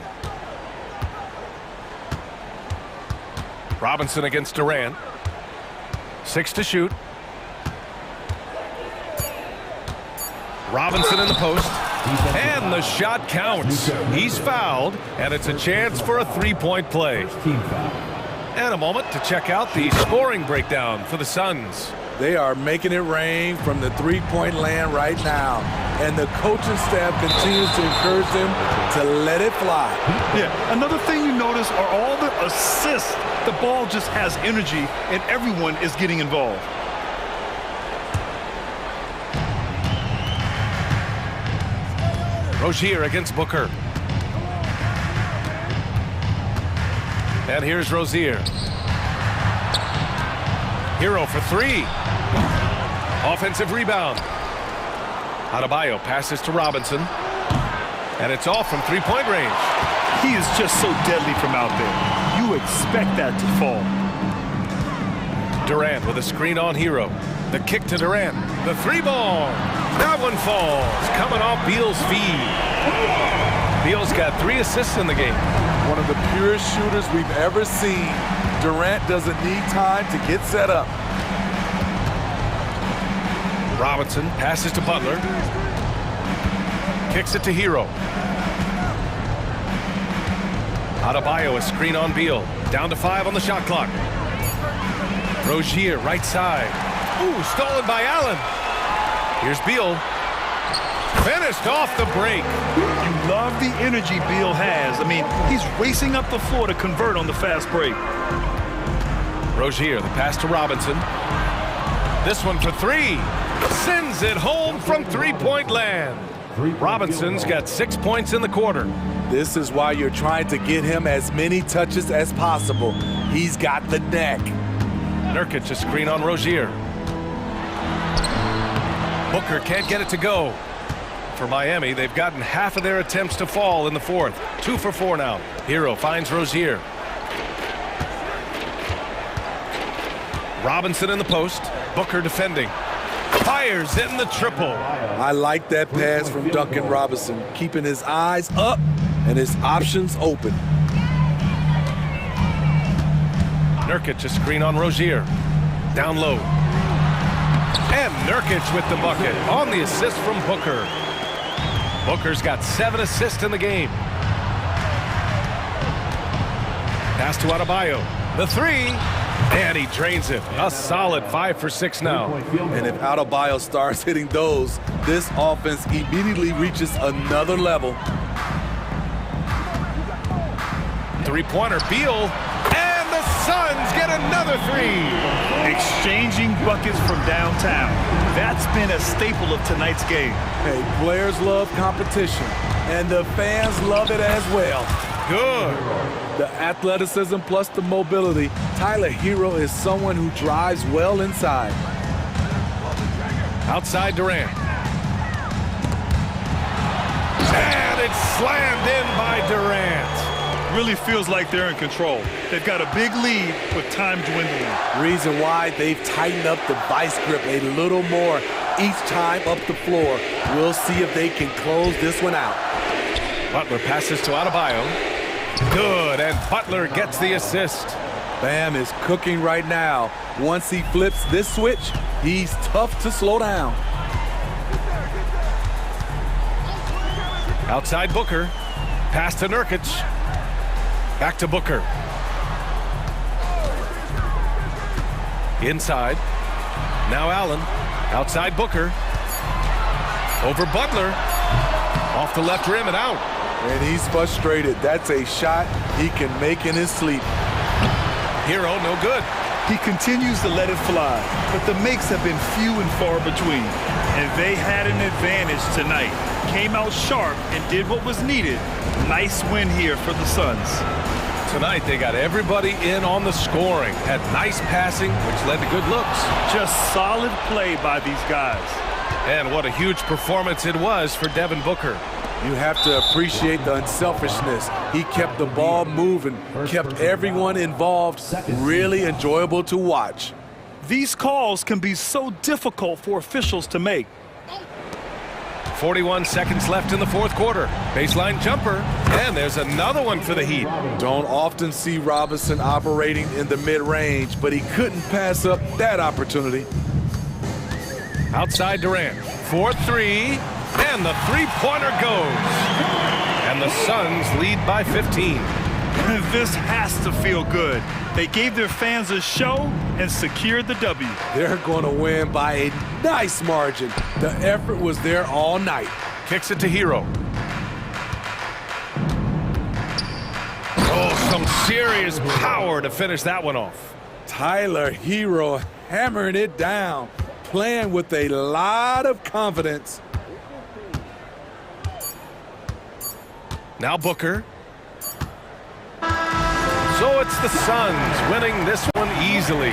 Robinson against Durant. 6 to shoot. Robinson in the post. And the shot counts. He's fouled. And it's a chance for a three-point play. And a moment to check out the scoring breakdown for the Suns. They are making it rain from the three-point land right now. And the coaching staff continues to encourage them to let it fly. Yeah, another thing you notice are all the assists. The ball just has energy, and everyone is getting involved. Rozier against Booker. And here's Rozier. Hero for 3. Offensive rebound. Adebayo passes to Robinson. And it's off from three-point range. He is just so deadly from out there. You expect that to fall. Durant with a screen on Hero. The kick to Durant. The three ball. That one falls, coming off Beal's feed. Beal's got 3 assists in the game. One of the purest shooters we've ever seen. Durant doesn't need time to get set up. Robinson passes to Butler. Kicks it to Hero. Adebayo, a screen on Beal. Down to 5 on the shot clock. Rozier, right side. Ooh, stolen by Allen. Here's Beal. Finished off the break. You love the energy Beal has. I mean, he's racing up the floor to convert on the fast break. Rozier, the pass to Robinson. This one for 3. Sends it home from three-point land. Robinson's got 6 points in the quarter. This is why you're trying to get him as many touches as possible. He's got the neck. Nurkic, a screen on Rozier. Booker can't get it to go. For Miami, they've gotten half of their attempts to fall in the fourth. 2 for 4 now. Hero finds Rozier. Robinson in the post. Booker defending. Fires in the triple. I like that pass from Duncan Robinson, keeping his eyes up and his options open. Nurkic, a screen on Rozier. Down low. And Nurkic with the bucket on the assist from Booker. Booker's got 7 assists in the game. Pass to Adebayo. The 3. And he drains it. A solid 5 for 6 now. And if Adebayo starts hitting those, this offense immediately reaches another level. Three-pointer, Beal. And the Suns get another 3. Exchanging buckets from downtown. That's been a staple of tonight's game. Hey, players love competition, and the fans love it as well. Good. The athleticism plus the mobility. Tyler Hero is someone who drives well inside. Outside Durant. And it's slammed in by Durant. Really feels like they're in control. They've got a big lead with time dwindling. Reason why they've tightened up the vice grip a little more each time up the floor. We'll see if they can close this one out. Butler passes to Adebayo. Good, and Butler gets the assist. Bam is cooking right now. Once he flips this switch, he's tough to slow down. Outside Booker. Pass to Nurkic. Back to Booker. Inside. Now Allen. Outside Booker. Over Butler. Off the left rim and out. And he's frustrated. That's a shot he can make in his sleep. Hero, no good. He continues to let it fly, but the makes have been few and far between. And they had an advantage tonight. Came out sharp and did what was needed. Nice win here for the Suns. Tonight they got everybody in on the scoring. Had nice passing, which led to good looks. Just solid play by these guys. And what a huge performance it was for Devin Booker. You have to appreciate the unselfishness. He kept the ball moving, kept everyone involved, really enjoyable to watch. These calls can be so difficult for officials to make. 41 seconds left in the fourth quarter. Baseline jumper, and there's another one for the Heat. Don't often see Robinson operating in the mid-range, but he couldn't pass up that opportunity. Outside Durant, 4-3, and the three-pointer goes. And the Suns lead by 15. This has to feel good. They gave their fans a show and secured the W. They're going to win by a nice margin. The effort was there all night. Kicks it to Hero. Oh, some serious power to finish that one off. Tyler Hero hammering it down, playing with a lot of confidence. Now Booker. So it's the Suns winning this one easily.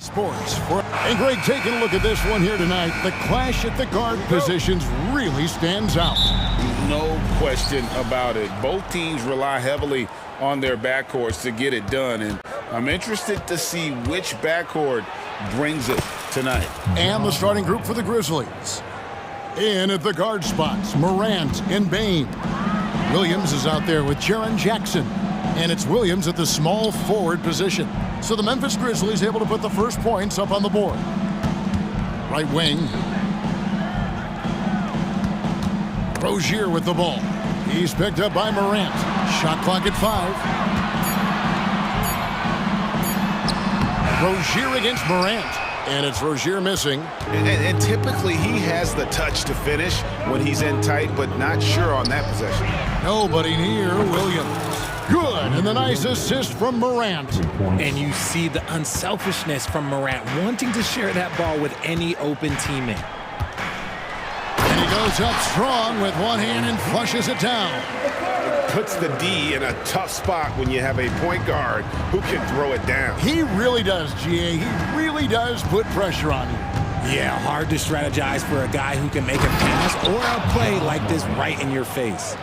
Sports. And Greg, taking a look at this one here tonight, the clash at the guard positions really stands out. No question about it. Both teams rely heavily on their backcourts to get it done, and I'm interested to see which backcourt brings it tonight. And the starting group for the Grizzlies. In at the guard spots, Morant and Bain. Williams is out there with Jaren Jackson. And it's Williams at the small forward position. So the Memphis Grizzlies able to put the first points up on the board. Right wing. Rozier with the ball. He's picked up by Morant. Shot clock at 5. Rozier against Morant. And it's Rozier missing. And typically he has the touch to finish when he's in tight, but not sure on that possession. Nobody near Williams. Good, and the nice assist from Morant. And you see the unselfishness from Morant, wanting to share that ball with any open teammate. And he goes up strong with one hand and flushes it down. Puts the D in a tough spot when you have a point guard who can throw it down. He really does, GA. He really does put pressure on you. Yeah, hard to strategize for a guy who can make a pass or a play like this right in your face.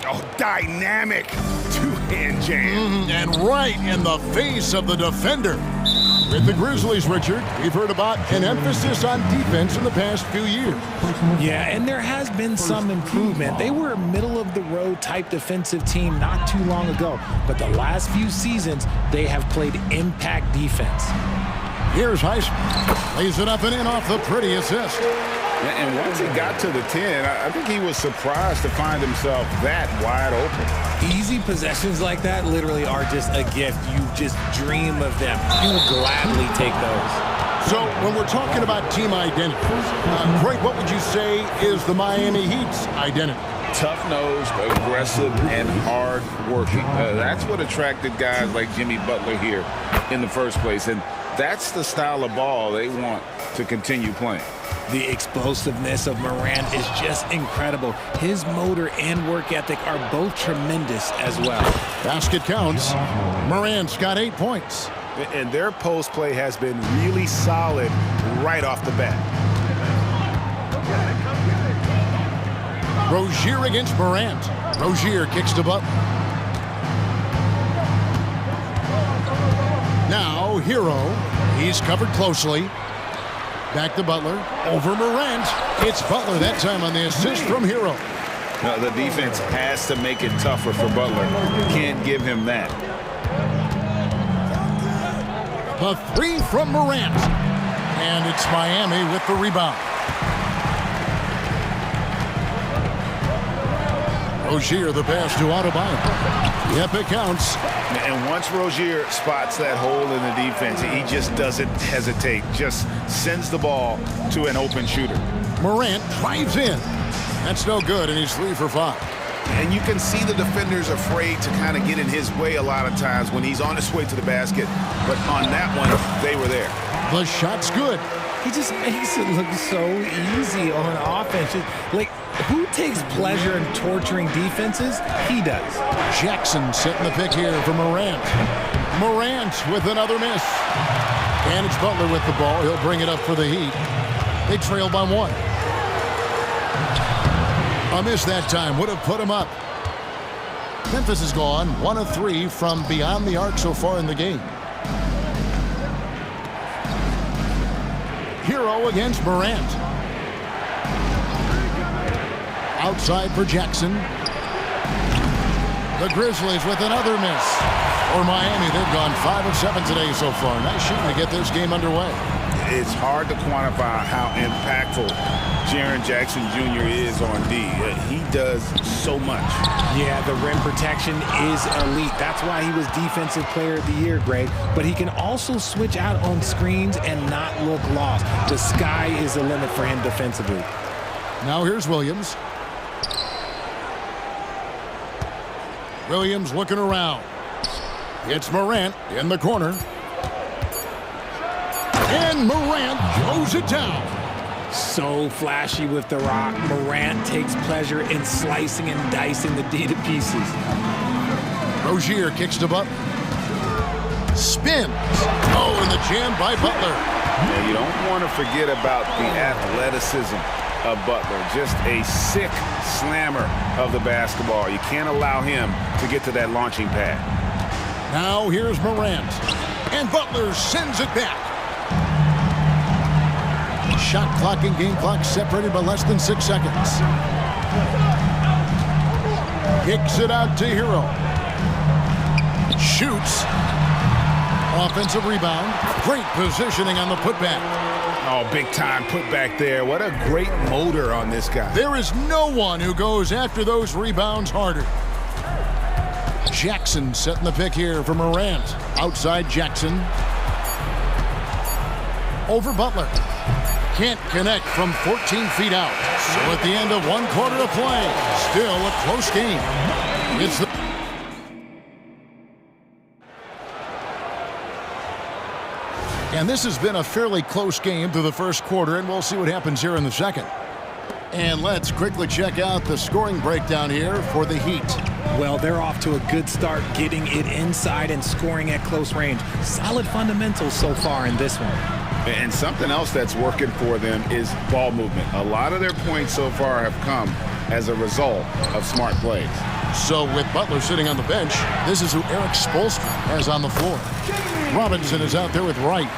Oh, dynamic two-hand jam. And right in the face of the defender. With the Grizzlies, Richard, we've heard about an emphasis on defense in the past few years. Yeah, and there has been some improvement. They were a middle-of-the-road type defensive team not too long ago, but the last few seasons, they have played impact defense. Here's Heisman. Lays it up and in off the pretty assist. And once he got to the 10, I think he was surprised to find himself that wide open. Easy possessions like that literally are just a gift. You just dream of them. You will gladly take those. So when we're talking about team identity, Greg, what would you say is the Miami Heat's identity? Tough-nosed, aggressive, and hard-working. That's what attracted guys like Jimmy Butler here in the first place. And that's the style of ball they want to continue playing. The explosiveness of Morant is just incredible. His motor and work ethic are both tremendous as well. Basket counts. Morant's got 8 points. And their post play has been really solid right off the bat. Rozier against Morant. Rozier kicks to Butler. Now, Hero. He's covered closely. Back to Butler. Over Morant. It's Butler that time on the assist from Hero. Now, the defense has to make it tougher for Butler. Can't give him that. The three from Morant. And it's Miami with the rebound. Rozier the pass to Adebayo. Yep, it counts. And once Rozier spots that hole in the defense, he just doesn't hesitate. Just sends the ball to an open shooter. Morant drives in. That's no good, and he's 3 for 5. And you can see the defenders afraid to kind of get in his way a lot of times when he's on his way to the basket. But on that one, they were there. The shot's good. He just makes it look so easy on offense. Like, who takes pleasure in torturing defenses? He does. Jackson setting the pick here for Morant. Morant with another miss. And it's Butler with the ball. He'll bring it up for the Heat. They trail by 1. A miss that time would have put him up. Memphis has gone 1 of 3 from beyond the arc so far in the game. Hero against Morant. Outside for Jackson. The Grizzlies with another miss. For Miami, they've gone 5 of 7 today so far. Nice shooting to get this game underway. It's hard to quantify how impactful Jaren Jackson Jr. is on D. He does so much. Yeah, the rim protection is elite. That's why he was Defensive Player of the Year, Greg. But he can also switch out on screens and not look lost. The sky is the limit for him defensively. Now here's Williams. Williams looking around. It's Morant in the corner. And Morant throws it down. So flashy with the rock. Morant takes pleasure in slicing and dicing the D to pieces. Rozier kicks to Butler. Spins. Oh, and the jam by Butler. Yeah, you don't want to forget about the athleticism of Butler. Just a sick slammer of the basketball. You can't allow him to get to that launching pad. Now here's Morant. And Butler sends it back. Shot clock and game clock separated by less than 6 seconds. Kicks it out to Hero. Shoots. Offensive rebound. Great positioning on the putback. Oh, big time putback there. What a great motor on this guy. There is no one who goes after those rebounds harder. Jackson setting the pick here for Morant. Outside Jackson. Over Butler. Can't connect from 14 feet out. So at the end of 1 quarter of play, still a close game. It's the And this has been a fairly close game through the first quarter, and we'll see what happens here in the second. And let's quickly check out the scoring breakdown here for the Heat. Well, they're off to a good start getting it inside and scoring at close range. Solid fundamentals so far in this one. And something else that's working for them is ball movement. A lot of their points so far have come as a result of smart plays. So with Butler sitting on the bench, this is who Eric Spoelstra has on the floor. Robinson is out there with Wright.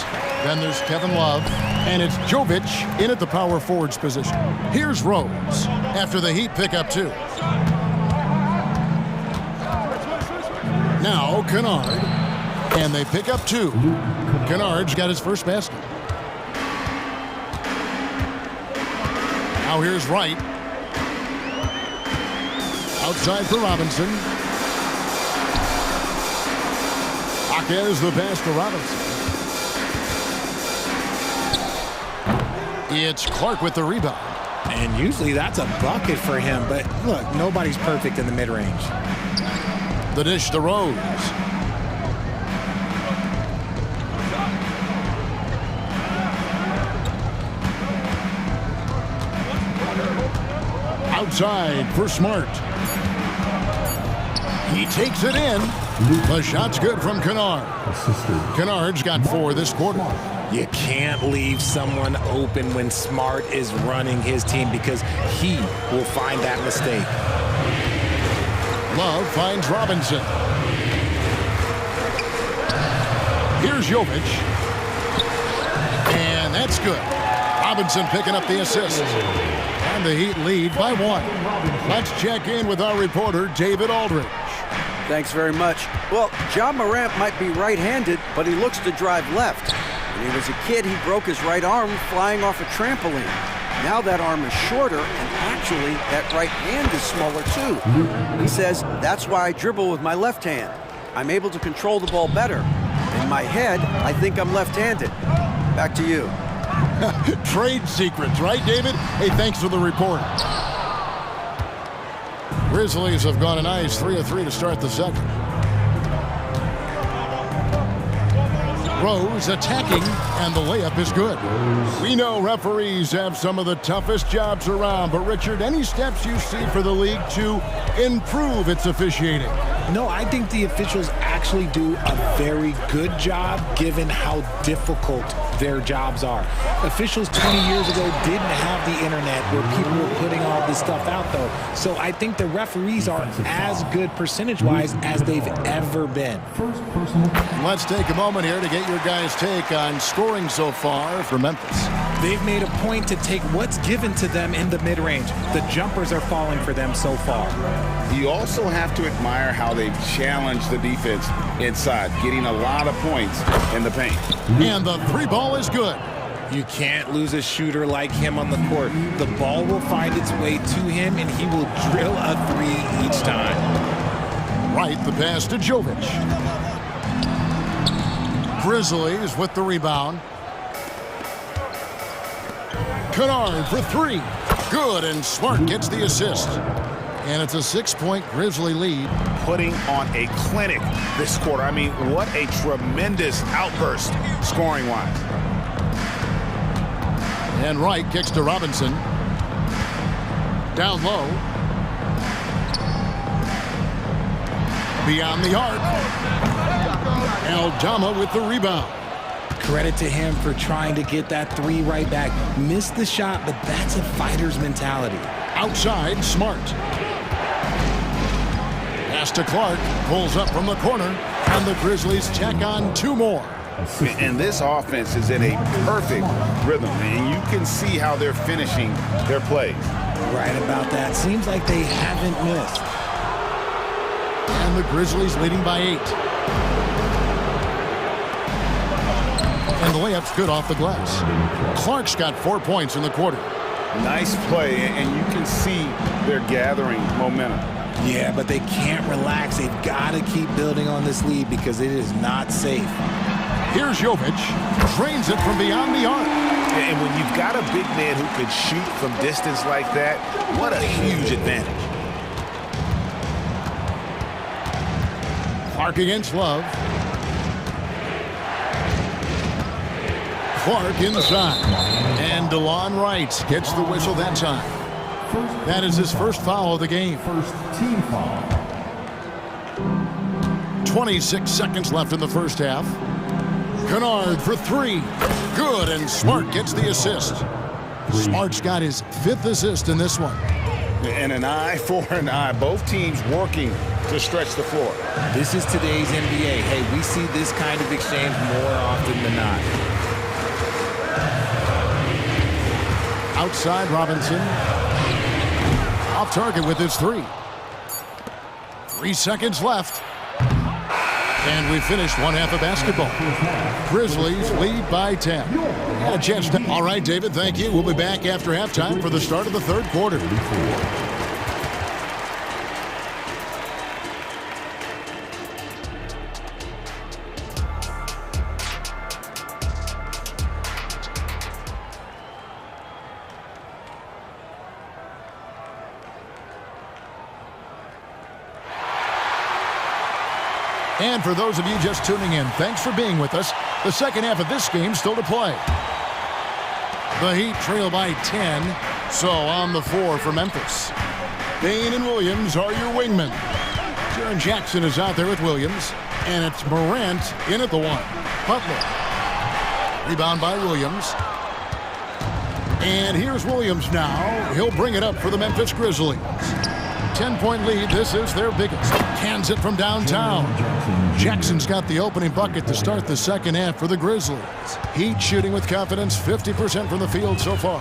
Then there's Kevin Love. And it's Jovic in at the power forwards position. Here's Rose after the Heat pick up 2. Now Kennard. And they pick up 2. Kennard's got his first basket. Now here's Wright. Outside for Robinson. Jaquez the pass to Robinson. It's Clark with the rebound. And usually that's a bucket for him, but look, nobody's perfect in the mid-range. The dish to Rose. Outside for Smart. He takes it in. The shot's good from Kennard. Kennard's got 4 this quarter. You can't leave someone open when Smart is running his team because he will find that mistake. Love finds Robinson. Here's Jovic. And that's good. Robinson picking up the assist. And the Heat lead by 1. Let's check in with our reporter, David Aldridge. Thanks very much. Well, John Morant might be right-handed, but he looks to drive left. When he was a kid, he broke his right arm flying off a trampoline. Now that arm is shorter, and actually, that right hand is smaller too. He says, that's why I dribble with my left hand. I'm able to control the ball better. In my head, I think I'm left-handed. Back to you. Trade secrets, right, David? Hey, thanks for the report. Grizzlies have gone a nice 3 of 3 to start the second. Rose attacking, and the layup is good. We know referees have some of the toughest jobs around, but Richard, any steps you see for the league to improve its officiating? No, I think the officials actually do a very good job given how difficult their jobs are. Officials 20 years ago didn't have the internet where people were putting all this stuff out, though. So I think the referees are as good percentage-wise as they've ever been. Let's take a moment here to get your guys' take on scoring so far for Memphis. They've made a point to take what's given to them in the mid-range. The jumpers are falling for them so far. You also have to admire how they've challenged the defense inside, getting a lot of points in the paint. And the 3 ball is good. You can't lose a shooter like him on the court. The ball will find its way to him, and he will drill a 3 each time. Right, the pass to Jovic. Grizzlies with the rebound. Kennard for 3. Good, and Smart gets the assist. And it's a 6-point Grizzly lead. Putting on a clinic this quarter. I mean, what a tremendous outburst scoring-wise. And Wright kicks to Robinson. Down low. Beyond the arc. Aldama with the rebound. Credit to him for trying to get that three right back. Missed the shot, but that's a fighter's mentality. Outside, Smart. Pass to Clark, pulls up from the corner, and the Grizzlies tack on 2 more. And this offense is in a perfect rhythm, and you can see how they're finishing their plays. Right about that. Seems like they haven't missed. And the Grizzlies leading by 8. And the layup's good off the glass. Clark's got 4 points in the quarter. Nice play, and you can see they're gathering momentum. Yeah, but they can't relax. They've got to keep building on this lead because it is not safe. Here's Jovic. Drains it from beyond the arc. And when you've got a big man who can shoot from distance like that, what a huge advantage. Clark against Love. Clark inside. And DeLon Wright gets the whistle that time. That is his first foul of the game. First team foul. 26 seconds left in the first half. Kennard for 3. Good, and Smart gets the assist. Smart's got his 5th assist in this one. And an eye for an eye. Both teams working to stretch the floor. This is today's NBA. Hey, we see this kind of exchange more often than not. Outside, Robinson. Off target with his 3. 3 seconds left. And we finished one half of basketball. Grizzlies lead by 10. Had a chance to... All right, David, thank you. We'll be back after halftime for the start of the third quarter. And for those of you just tuning in, thanks for being with us. The second half of this game still to play. The Heat trail by 10, so on the 4 for Memphis. Bain and Williams are your wingmen. Jaren Jackson is out there with Williams, and it's Morant in at the 1. Butler. Rebound by Williams. And here's Williams now. He'll bring it up for the Memphis Grizzlies. 10-point lead. This is their biggest. Cans it from downtown. Jackson's got the opening bucket to start the second half for the Grizzlies. Heat shooting with confidence, 50% from the field so far.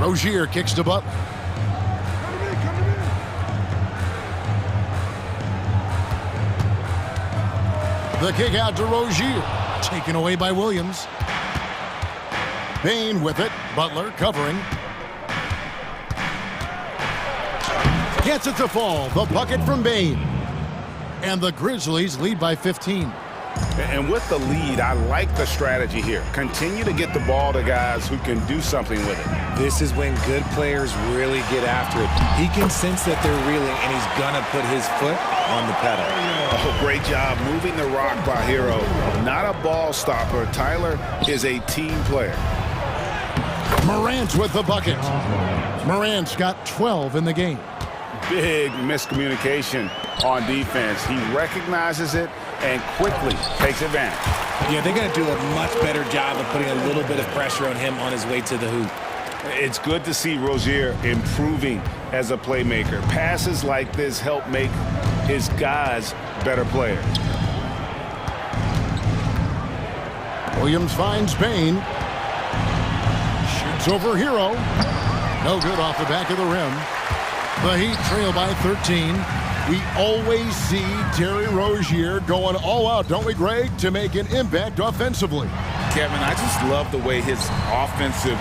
Rozier kicks to Butler. The kick out to Rozier. Taken away by Williams. Bain with it. Butler covering. Gets it to fall. The bucket from Bain. And the Grizzlies lead by 15. And with the lead, I like the strategy here. Continue to get the ball to guys who can do something with it. This is when good players really get after it. He can sense that they're reeling, and he's going to put his foot on the pedal. Oh, great job moving the rock by Hero. Not a ball stopper. Tyler is a team player. Morant with the bucket. Morant's got 12 in the game. Big miscommunication on defense. He recognizes it and quickly takes advantage. Yeah, they're going to do a much better job of putting a little bit of pressure on him on his way to the hoop. It's good to see Rozier improving as a playmaker. Passes like this help make his guys better players. Williams finds Bain. Shoots over Hero. No good off the back of the rim. The Heat trail by 13. We always see Terry Rozier going all out, don't we, Greg, to make an impact offensively. Kevin, I just love the way his offensive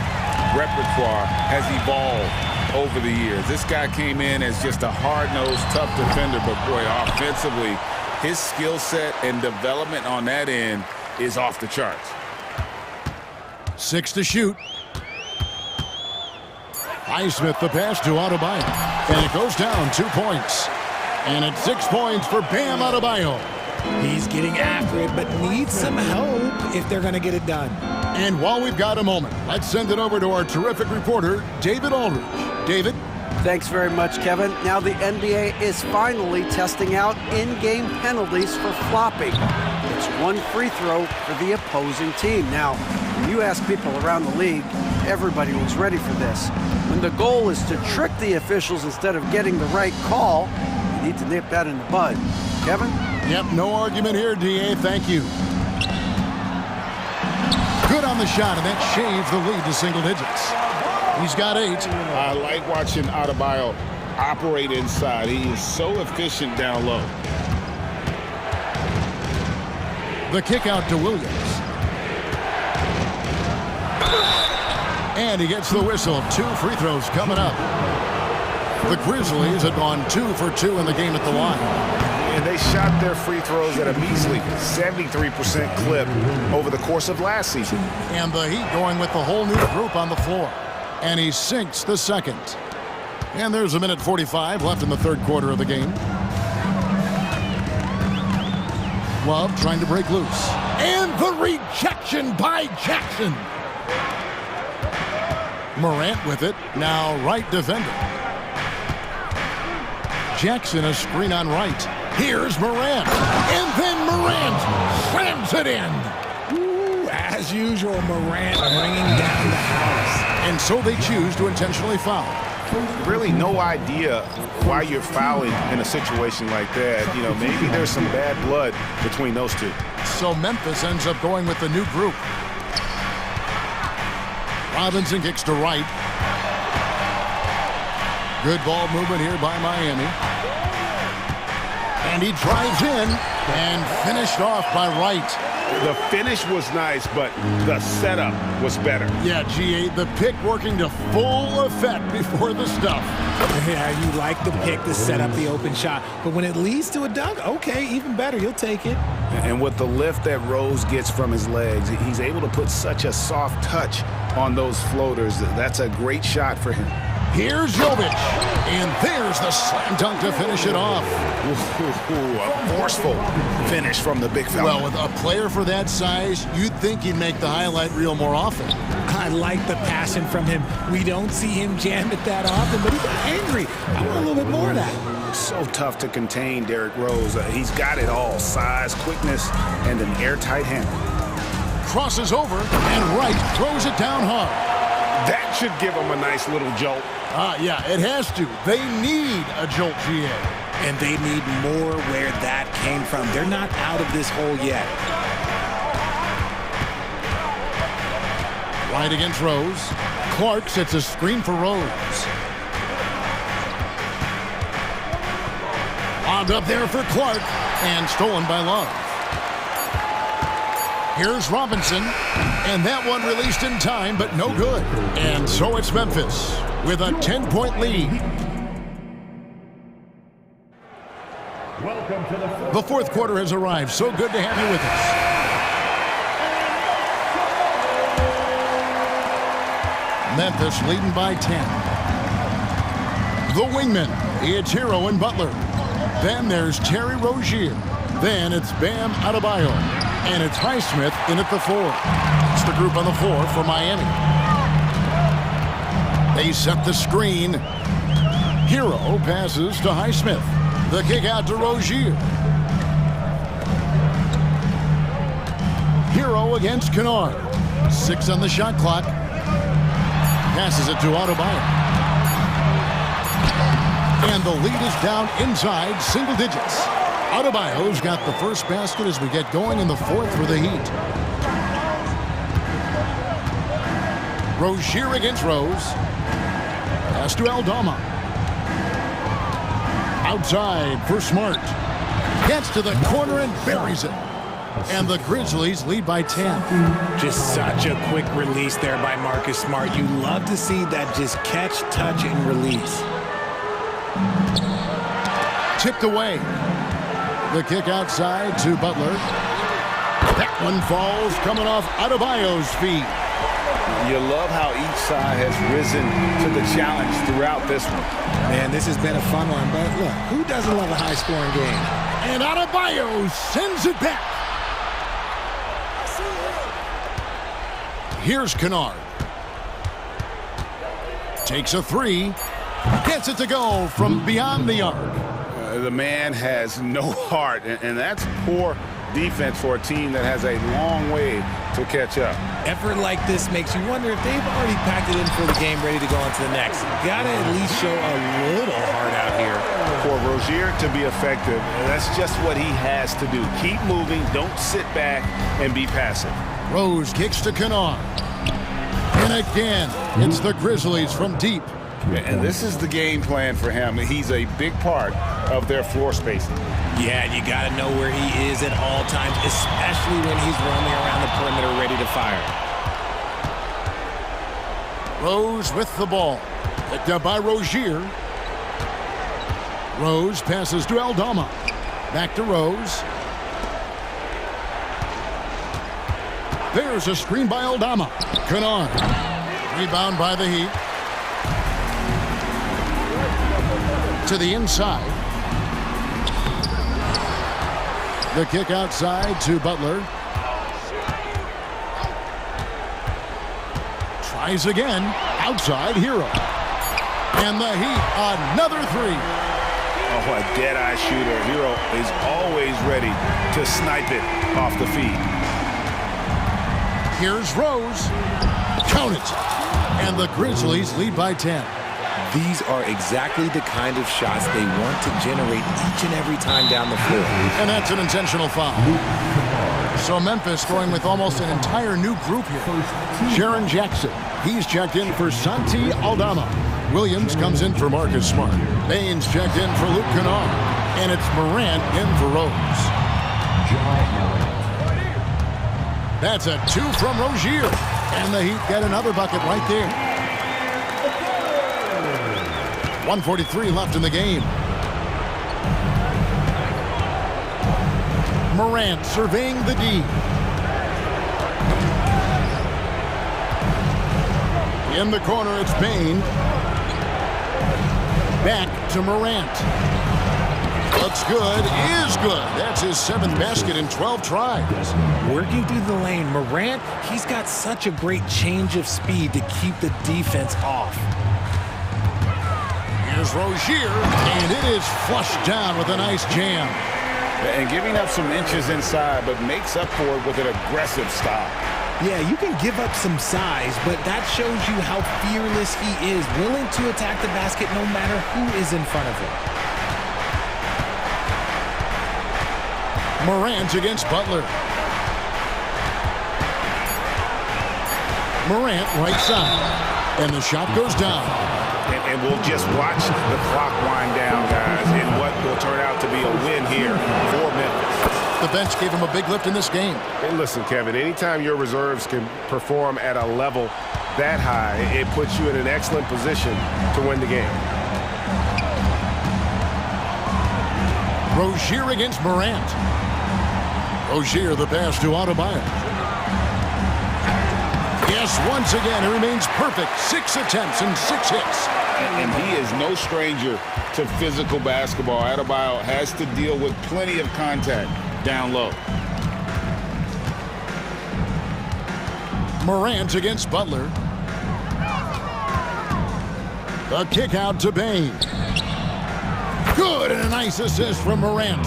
repertoire has evolved over the years. This guy came in as just a hard-nosed, tough defender, but boy, offensively, his skill set and development on that end is off the charts. 6 to shoot. Highsmith the pass to Adebayo, and it goes down 2 points. And it's 6 points for Bam Adebayo. He's getting after it, but needs some help if they're going to get it done. And while we've got a moment, let's send it over to our terrific reporter, David Aldridge. David? Thanks very much, Kevin. Now the NBA is finally testing out in-game penalties for flopping. It's one free throw for the opposing team. Now, when you ask people around the league, everybody was ready for this. When the goal is to trick the officials instead of getting the right call, you need to nip that in the bud. Kevin? Yep, no argument here, DA. Thank you. Good on the shot, and that shaves the lead to single digits. He's got 8. I like watching Adebayo operate inside. He is so efficient down low. The kick out to Williams. And he gets the whistle. 2 free throws coming up. The Grizzlies had gone 2 for 2 in the game at the line. And they shot their free throws at a measly 73% clip over the course of last season. And the Heat going with the whole new group on the floor. And he sinks the second. And there's a minute 45 left in the third quarter of the game. Love trying to break loose. And the rejection by Jackson. Morant with it. Now right defender. Jackson a screen on right. Here's Morant. And then Morant slams it in. Ooh, as usual, Morant bringing down the house. And so they choose to intentionally foul. Really no idea why you're fouling in a situation like that. You know, maybe there's some bad blood between those two. So Memphis ends up going with the new group. Robinson kicks to right. Good ball movement here by Miami. And he drives in and finished off by Wright. The finish was nice, but the setup was better. Yeah, GA, the pick working to full effect before the stuff. Yeah, you like the pick to set up the open shot. But when it leads to a dunk, okay, even better. You'll take it. And with the lift that Rose gets from his legs, he's able to put such a soft touch on those floaters. That's a great shot for him. Here's Jovic, and there's the slam dunk to finish it off. A forceful finish from the big fella. Well, with a player for that size, you'd think he'd make the highlight reel more often. I like the passion from him. We don't see him jam it that often, but he got angry. I want a little bit more of that. So tough to contain Derrick Rose. He's got it all. Size, quickness, and an airtight handle. Crosses over, and Wright throws it down hard. That should give him a nice little jolt. Yeah, it has to. They need a jolt, GA. And they need more where that came from. They're not out of this hole yet. Right against Rose. Clark sets a screen for Rose. Lobbed up there for Clark, and stolen by Love. Here's Robinson, and that one released in time, but no good. And so it's Memphis with a 10-point lead. Welcome to The fourth quarter has arrived. So good to have you with us. Memphis leading by 10. The wingmen, it's Hero and Butler. Then there's Terry Rozier. Then it's Bam Adebayo. And it's Highsmith in at the 4. It's the group on the floor for Miami. They set the screen. Hero passes to Highsmith. The kick out to Rozier. Hero against Kennard. 6 on the shot clock. Passes it to Adebayo. And the lead is down inside single digits. Adebayo's got the first basket as we get going in the fourth for the Heat. Rozier against Rose. Pass to Aldama. Outside for Smart. Gets to the corner and buries it. And the Grizzlies lead by 10. Just such a quick release there by Marcus Smart. You love to see that just catch, touch, and release. Tipped away. The kick outside to Butler. That one falls coming off Adebayo's feet. You love how each side has risen to the challenge throughout this one. Man, this has been a fun one, but look, who doesn't love a high-scoring game? And Adebayo sends it back. Here's Kennard. Takes a 3. Gets it to go from beyond the arc. The man has no heart, and that's poor defense for a team that has a long way to catch up. Effort like this makes you wonder if they've already packed it in for the game, ready to go on to the next. Gotta at least show a little heart out here. For Rozier to be effective, that's just what he has to do. Keep moving, don't sit back and be passive. Rose kicks to Kennard. And again, it's the Grizzlies from deep. And this is the game plan for him. He's a big part of their floor spacing. Yeah, you got to know where he is at all times, especially when he's roaming around the perimeter ready to fire. Rose with the ball. Picked up by Rozier. Rose passes to Aldama. Back to Rose. There's a screen by Aldama. Kennard. Rebound by the Heat. To the inside. The kick outside to Butler. Tries again. Outside, Hero. And the Heat, another three. Oh, a dead-eye shooter. Hero is always ready to snipe it off the feed. Here's Rose. Count it. And the Grizzlies lead by 10. These are exactly the kind of shots they want to generate each and every time down the floor. And that's an intentional foul. So Memphis going with almost an entire new group here. Jaren Jackson. He's checked in for Santi Aldama. Williams comes in for Marcus Smart. Baines checked in for Luke Kennard. And it's Morant in for Rose. That's a two from Rozier. And the Heat get another bucket right there. 1:43 left in the game. Morant surveying the D. In the corner, it's Bain. Back to Morant. Looks good, is good. That's his 7th basket in 12 tries. Working through the lane, Morant, he's got such a great change of speed to keep the defense off. Here's Rozier, and it is flushed down with a nice jam. And giving up some inches inside, but makes up for it with an aggressive stop. Yeah, you can give up some size, but that shows you how fearless he is, willing to attack the basket no matter who is in front of him. Morant against Butler. Morant right side, and the shot goes down. And we'll just watch the clock wind down, guys, in what will turn out to be a win here for Memphis. The bench gave him a big lift in this game. And listen, Kevin, anytime your reserves can perform at a level that high, it puts you in an excellent position to win the game. Rozier against Morant. Rozier, the pass to Adebayo. Yes, once again, he remains perfect. 6 attempts and 6 hits. And he is no stranger to physical basketball. Adebayo has to deal with plenty of contact down low. Morant against Butler. The kick out to Bain. Good, and a nice assist from Morant.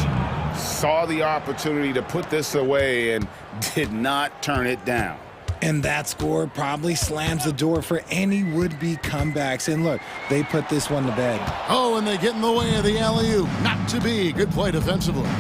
Saw the opportunity to put this away and did not turn it down. And that score probably slams the door for any would-be comebacks. And look, they put this one to bed. Oh, and they get in the way of the alley-oop. Not to be. Good play defensively.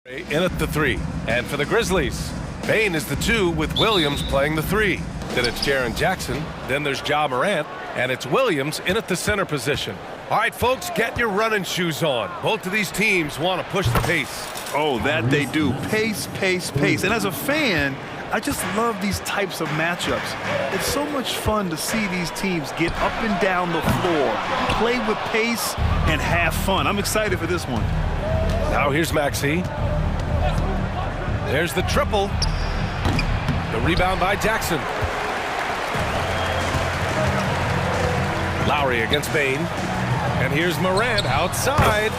In at the 3. And for the Grizzlies, Bain is the 2 with Williams playing the 3. Then it's Jaren Jackson. Then there's Ja Morant. And it's Williams in at the center position. All right, folks, get your running shoes on. Both of these teams want to push the pace. Oh, that they do. Pace, pace, pace. And as a fan, I just love these types of matchups. It's so much fun to see these teams get up and down the floor, play with pace, and have fun. I'm excited for this one. Now here's Maxey. There's the triple. The rebound by Jackson. Lowry against Bain. And here's Morant outside.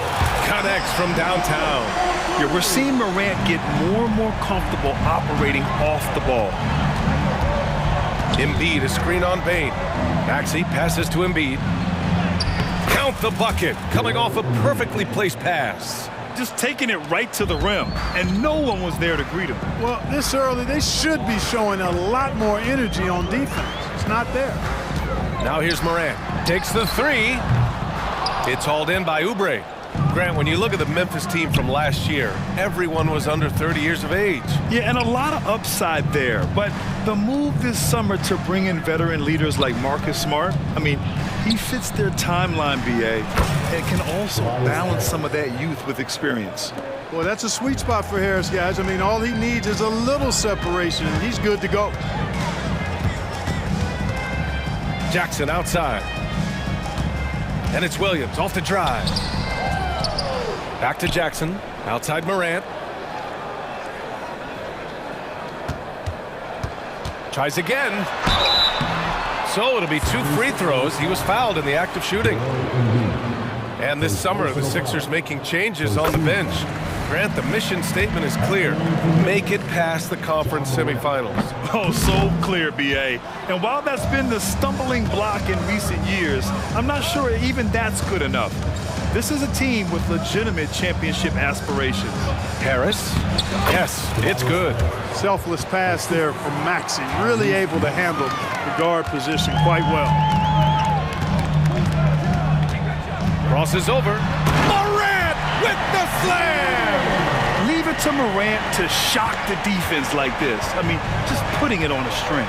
Connects from downtown. Yeah, we're seeing Morant get more and more comfortable operating off the ball. Embiid, a screen on Bain. Maxey passes to Embiid. Count the bucket, coming off a perfectly placed pass. Just taking it right to the rim, and no one was there to greet him. Well, this early, they should be showing a lot more energy on defense. It's not there. Now here's Morant. Takes the 3. It's hauled in by Oubre. Grant, when you look at the Memphis team from last year, everyone was under 30 years of age. Yeah, and a lot of upside there. But the move this summer to bring in veteran leaders like Marcus Smart, I mean, he fits their timeline, BA, and can also balance some of that youth with experience. Well, that's a sweet spot for Harris, guys. I mean, all he needs is a little separation, and he's good to go. Jackson outside. And it's Williams off the drive. Back to Jackson. Outside Morant. Tries again. So it'll be 2 free throws. He was fouled in the act of shooting. And this summer, the Sixers making changes on the bench. Grant, the mission statement is clear. Make it past the conference semifinals. Oh, so clear, BA. And while that's been the stumbling block in recent years, I'm not sure even that's good enough. This is a team with legitimate championship aspirations. Harris. Yes, it's good. Selfless pass there from Maxey. Really able to handle the guard position quite well. Crosses over. Morant with the slam! Leave it to Morant to shock the defense like this. I mean, just putting it on a string.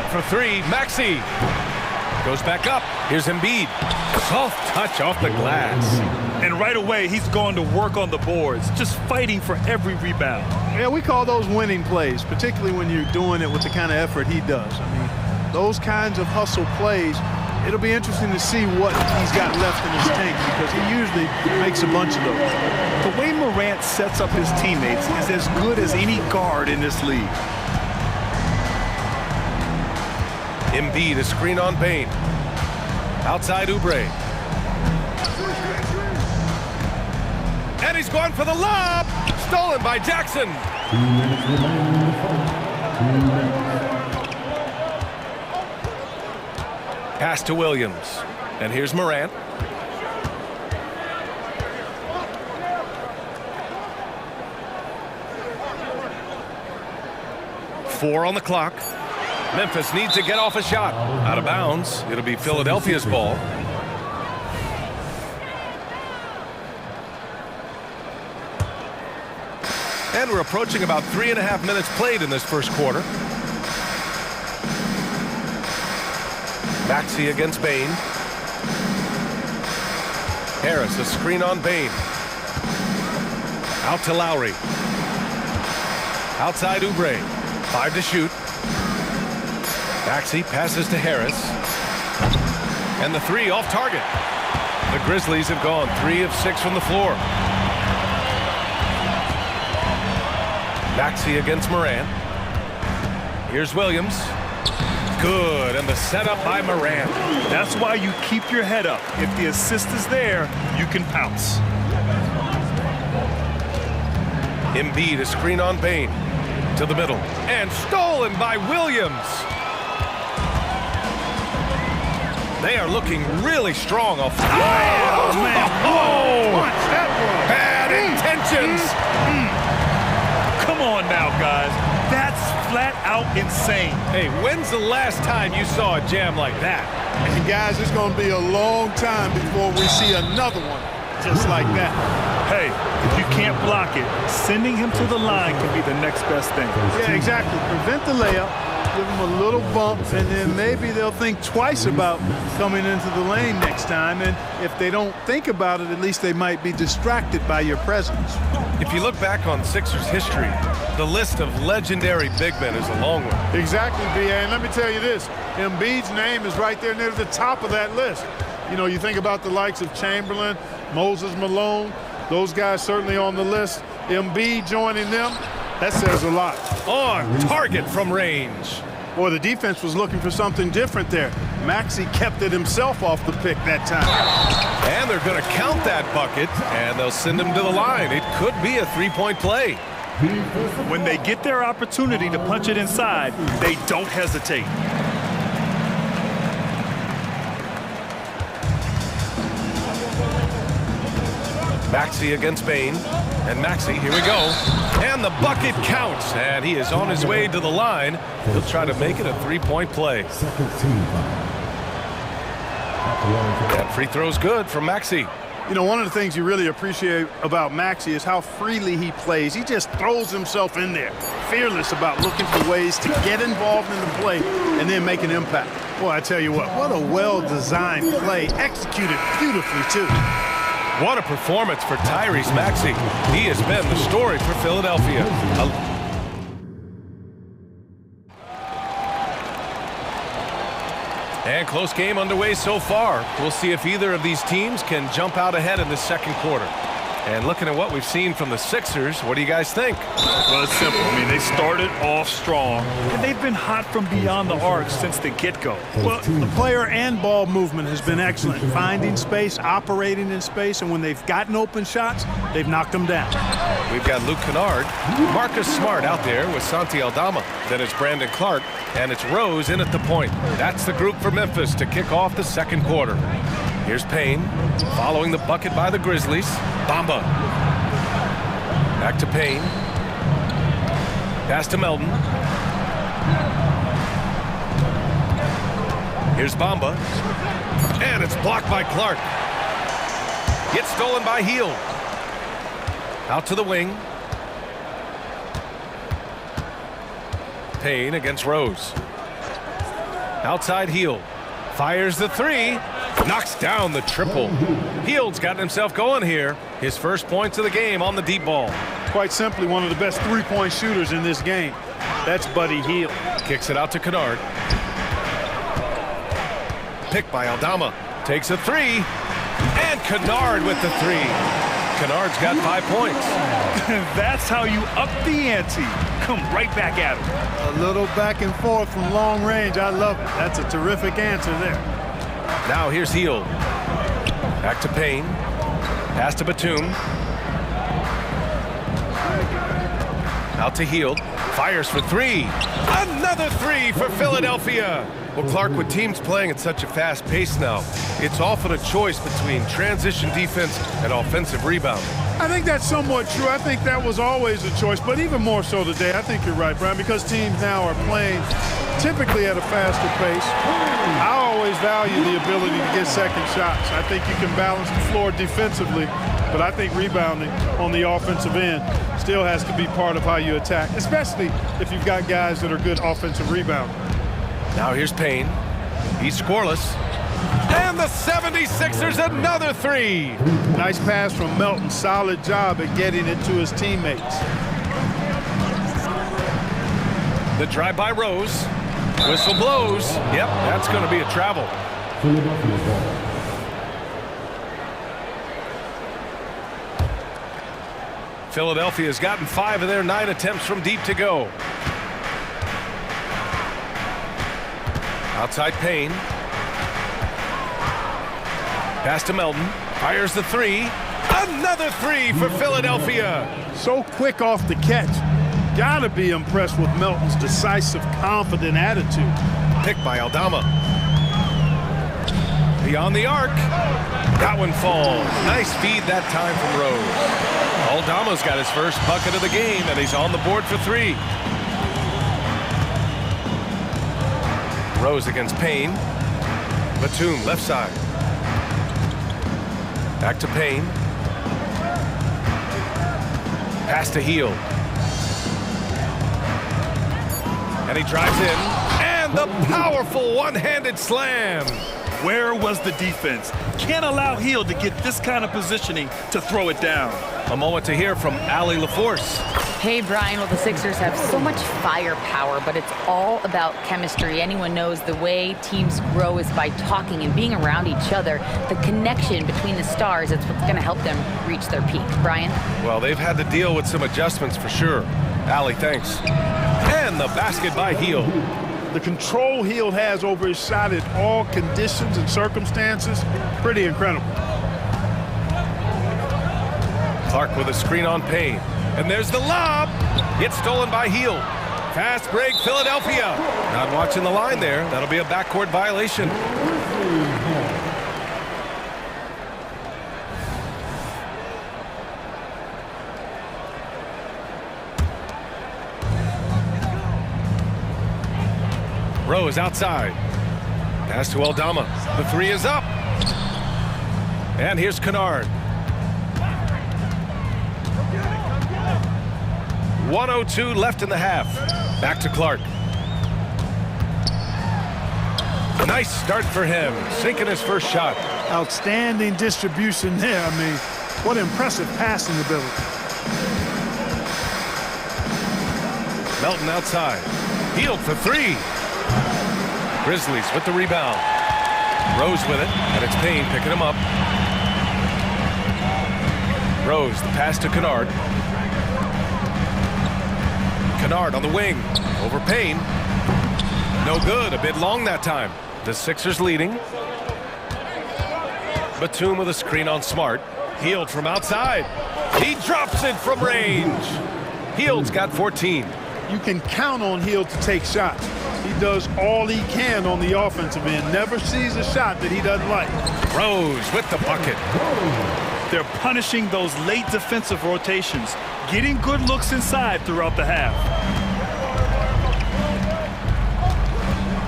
For 3, Maxey. Goes back up. Here's Embiid. Soft touch off the glass. And right away, he's going to work on the boards, just fighting for every rebound. Yeah, we call those winning plays, particularly when you're doing it with the kind of effort he does. I mean, those kinds of hustle plays, it'll be interesting to see what he's got left in his tank because he usually makes a bunch of those. The way Morant sets up his teammates is as good as any guard in this league. Embiid, a screen on Bain. Outside Oubre. And he's going for the lob. Stolen by Jackson. Pass to Williams. And here's Morant. Four on the clock. Memphis needs to get off a shot. Out of bounds. It'll be Philadelphia's ball. And we're approaching about 3.5 minutes played in this first quarter. Maxey against Bain. Harris, a screen on Bain. Out to Lowry. Outside Oubre. 5 to shoot. Maxey passes to Harris. And the 3 off target. The Grizzlies have gone 3 of 6 from the floor. Maxey against Morant. Here's Williams. Good, and the setup by Morant. That's why you keep your head up. If the assist is there, you can pounce. Embiid, a screen on Bain. To the middle. And stolen by Williams. They are looking really strong off. Oh, man. Oh, watch that one. Bad intentions. Come on now, guys. That's flat out insane. Hey, when's the last time you saw a jam like that? And guys, it's going to be a long time before we see another one just like that. Hey, if you can't block it, sending him to the line can be the next best thing. Yeah, exactly. Prevent the layup, give them a little bump, and then maybe they'll think twice about coming into the lane next time. And if they don't think about it, at least they might be distracted by your presence. If you look back on Sixers history, the list of legendary big men is a long one. Exactly, B.A. And let me tell you this, Embiid's name is right there near the top of that list. You know, you think about the likes of Chamberlain, Moses Malone, those guys certainly on the list. Embiid joining them, that says a lot. On target from range. Boy, the defense was looking for something different there. Maxey kept it himself off the pick that time. And they're going to count that bucket, and they'll send him to the line. It could be a three-point play. When they get their opportunity to punch it inside, they don't hesitate. Maxey against Bain. And Maxey, here we go. And the bucket counts. And he is on his way to the line. He'll try to make it a three-point play. That free throw's good from Maxey. You know, one of the things you really appreciate about Maxey is how freely he plays. He just throws himself in there, fearless about looking for ways to get involved in the play and then make an impact. Well, I tell you what a well-designed play, executed beautifully, too. What a performance for Tyrese Maxey. He has been the story for Philadelphia. And close game underway so far. We'll see if either of these teams can jump out ahead in the second quarter. And looking at what we've seen from the Sixers, what do you guys think? Well, it's simple. I mean, they started off strong, and they've been hot from beyond the arc since the get-go. Well, the player and ball movement has been excellent. Finding space, operating in space, and when they've gotten open shots, they've knocked them down. We've got Luke Kennard, Marcus Smart out there with Santi Aldama. Then it's Brandon Clark, and it's Rose in at the point. That's the group for Memphis to kick off the second quarter. Here's Payne, following the bucket by the Grizzlies. Bamba. Back to Payne. Pass to Melton. Here's Bamba. And it's blocked by Clark. Gets stolen by Heel. Out to the wing. Payne against Rose. Outside Heel. Fires the three. Knocks down the triple. Hield's gotten himself going here. His first points of the game on the deep ball. Quite simply, one of the best three-point shooters in this game. That's Buddy Hield. Kicks it out to Kennard. Picked by Aldama. Takes a three. And Kennard with the three. Kennard's got 5 points. That's how you up the ante. Come right back at him. A little back and forth from long range. I love it. That's a terrific answer there. Now here's Hield. Back to Payne. Pass to Batum. Out to Hield. Fires for three. Another three for Philadelphia. Well, Clark, with teams playing at such a fast pace now, it's often a choice between transition defense and offensive rebounding. I think that's somewhat true. I think that was always a choice, but even more so today. I think you're right, Brian, because teams now are playing typically at a faster pace. I always value the ability to get second shots. I think you can balance the floor defensively, but I think rebounding on the offensive end still has to be part of how you attack, especially if you've got guys that are good offensive rebounders. Now here's Payne. He's scoreless. And the 76ers another three. Nice pass from Melton. Solid job at getting it to his teammates. The drive by Rose. Whistle blows. Yep, that's going to be a travel. Philadelphia has gotten 5 of their 9 attempts from deep to go. Outside Payne. Pass to Melton. Fires the three. Another three for Philadelphia. So quick off the catch. Gotta be impressed with Melton's decisive, confident attitude. Picked by Aldama. Beyond the arc. That one falls. Nice feed that time from Rose. Aldama's got his first bucket of the game, and he's on the board for 3. Rose against Payne. Batum, left side. Back to Payne. Pass to Hield. And he drives in. And the powerful one-handed slam. Where was the defense? Can't allow Hield to get this kind of positioning to throw it down. A moment to hear from Allie LaForce. Hey, Brian, well, the Sixers have so much firepower, but it's all about chemistry. Anyone knows the way teams grow is by talking and being around each other. The connection between the stars, it's what's going to help them reach their peak. Brian? Well, they've had to deal with some adjustments for sure. Allie, thanks. And the basket by Hield. The control Hield has over his shot in all conditions and circumstances, pretty incredible. Clark with a screen on Payne. And there's the lob. It's stolen by Hield. Fast break, Philadelphia. Not watching the line there. That'll be a backcourt violation. Rose outside. Pass to Aldama. The three is up. And here's Kennard. 1:02 left in the half. Back to Clark. Nice start for him. Sinking his first shot. Outstanding distribution there. I mean, what impressive passing ability. Melton outside. Hield for three. Grizzlies with the rebound. Rose with it, and it's Payne picking him up. Rose, the pass to Kennard. Kennard on the wing. Over Payne. No good. A bit long that time. The Sixers leading. Batum with a screen on Smart. Hield from outside. He drops it from range. Hield's got 14. You can count on Hield to take shots. He does all he can on the offensive end. Never sees a shot that he doesn't like. Rose with the bucket. They're punishing those late defensive rotations, getting good looks inside throughout the half.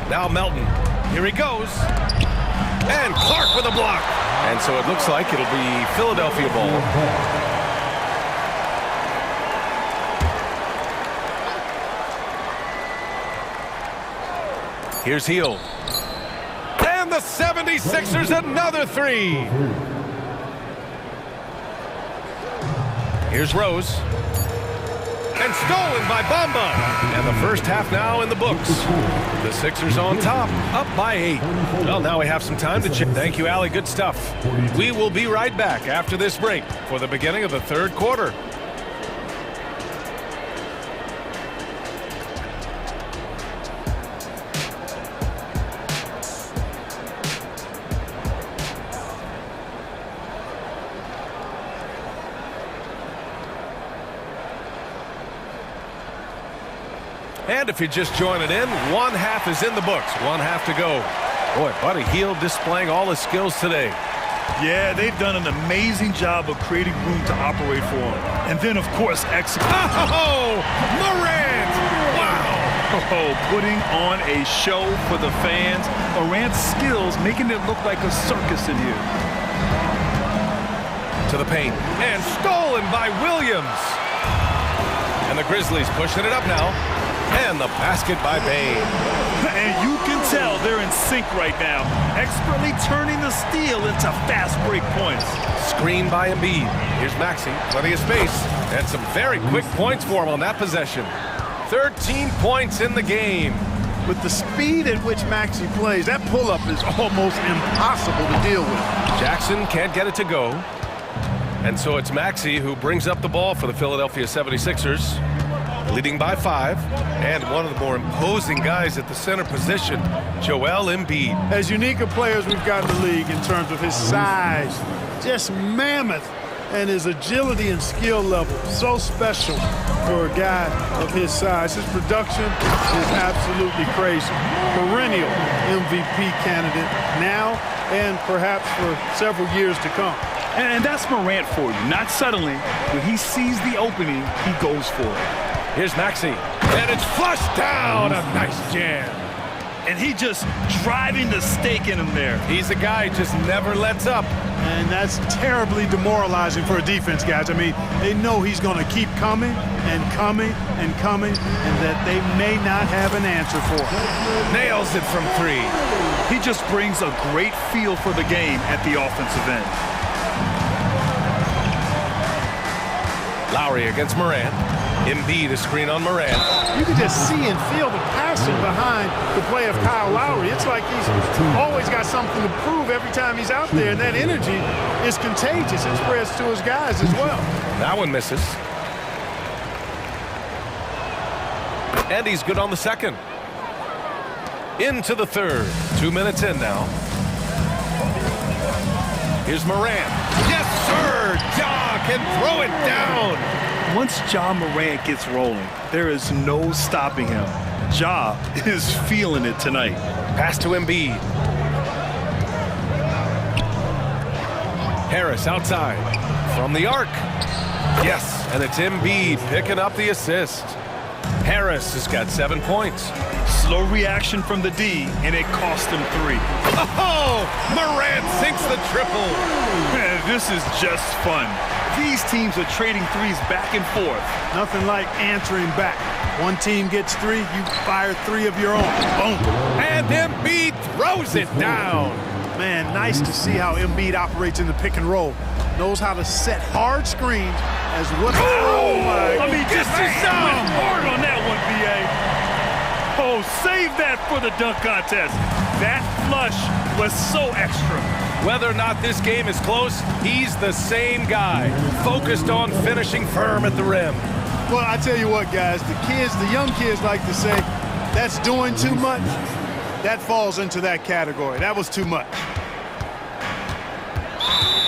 Now Melton. Here he goes. And Clark with a block. And so it looks like it'll be Philadelphia ball. Here's Hield. And the 76ers another three. Here's Rose. And stolen by Bamba. And the first half now in the books. The Sixers on top, up by 8. Well, now we have some time to check. Thank you, Allie. Good stuff. We will be right back after this break for the beginning of the third quarter. And if you're just joining in, one half is in the books. One half to go. Boy, Buddy Hield displaying all his skills today. Yeah, they've done an amazing job of creating room to operate for him. And then, of course, execute. Oh, Morant! Wow! Oh, putting on a show for the fans. Morant's skills making it look like a circus in here. To the paint. And stolen by Williams. And the Grizzlies pushing it up now. And the basket by Bane. And you can tell they're in sync right now. Expertly turning the steal into fast break points. Screen by Embiid. Here's Maxey. Plenty of space. And some very quick points for him on that possession. 13 points in the game. With the speed at which Maxey plays, that pull-up is almost impossible to deal with. Jackson can't get it to go. And so it's Maxey who brings up the ball for the Philadelphia 76ers. Leading by 5, and one of the more imposing guys at the center position, Joel Embiid. As unique a player as we've got in the league in terms of his size, just mammoth, and his agility and skill level, so special for a guy of his size. His production is absolutely crazy. Perennial MVP candidate now and perhaps for several years to come. And that's Morant for you. Not suddenly, when he sees the opening, he goes for it. Here's Maxey, and it's flushed down. A nice jam. and he just driving the stake in him there. He's a guy who just never lets up. And that's terribly demoralizing for a defense, guys. I mean, they know he's going to keep coming and coming and coming, and that they may not have an answer for it. Nails it from 3. He just brings a great feel for the game at the offensive end. Lowry against Morant. Embiid a screen on Morant. You can just see and feel the passion behind the play of Kyle Lowry. It's like he's always got something to prove every time he's out there, and that energy is contagious. It spreads to his guys as well. That one misses. And he's good on the second. Into the third. 2 minutes in now. Here's Morant. Yes, sir! Ja can throw it down. Once Ja Morant gets rolling, there is no stopping him. Ja is feeling it tonight. Pass to Embiid. Harris outside. From the arc. Yes, and it's Embiid picking up the assist. Harris has got 7 points. Slow reaction from the D, and it cost him 3. Oh, Morant sinks the triple. Man, this is just fun. These teams are trading threes back and forth. Nothing like answering back. One team gets 3, you fire 3 of your own. Boom. And Embiid throws it down. Man, nice to see how Embiid operates in the pick and roll. Knows how to set hard screens as well. Oh, my! I mean, just went hard on that one, B.A. Oh, save that for the dunk contest. That flush was so extra. Whether or not this game is close, he's the same guy, focused on finishing firm at the rim. Well, I tell you what, guys, the young kids like to say, that's doing too much. That falls into that category. That was too much.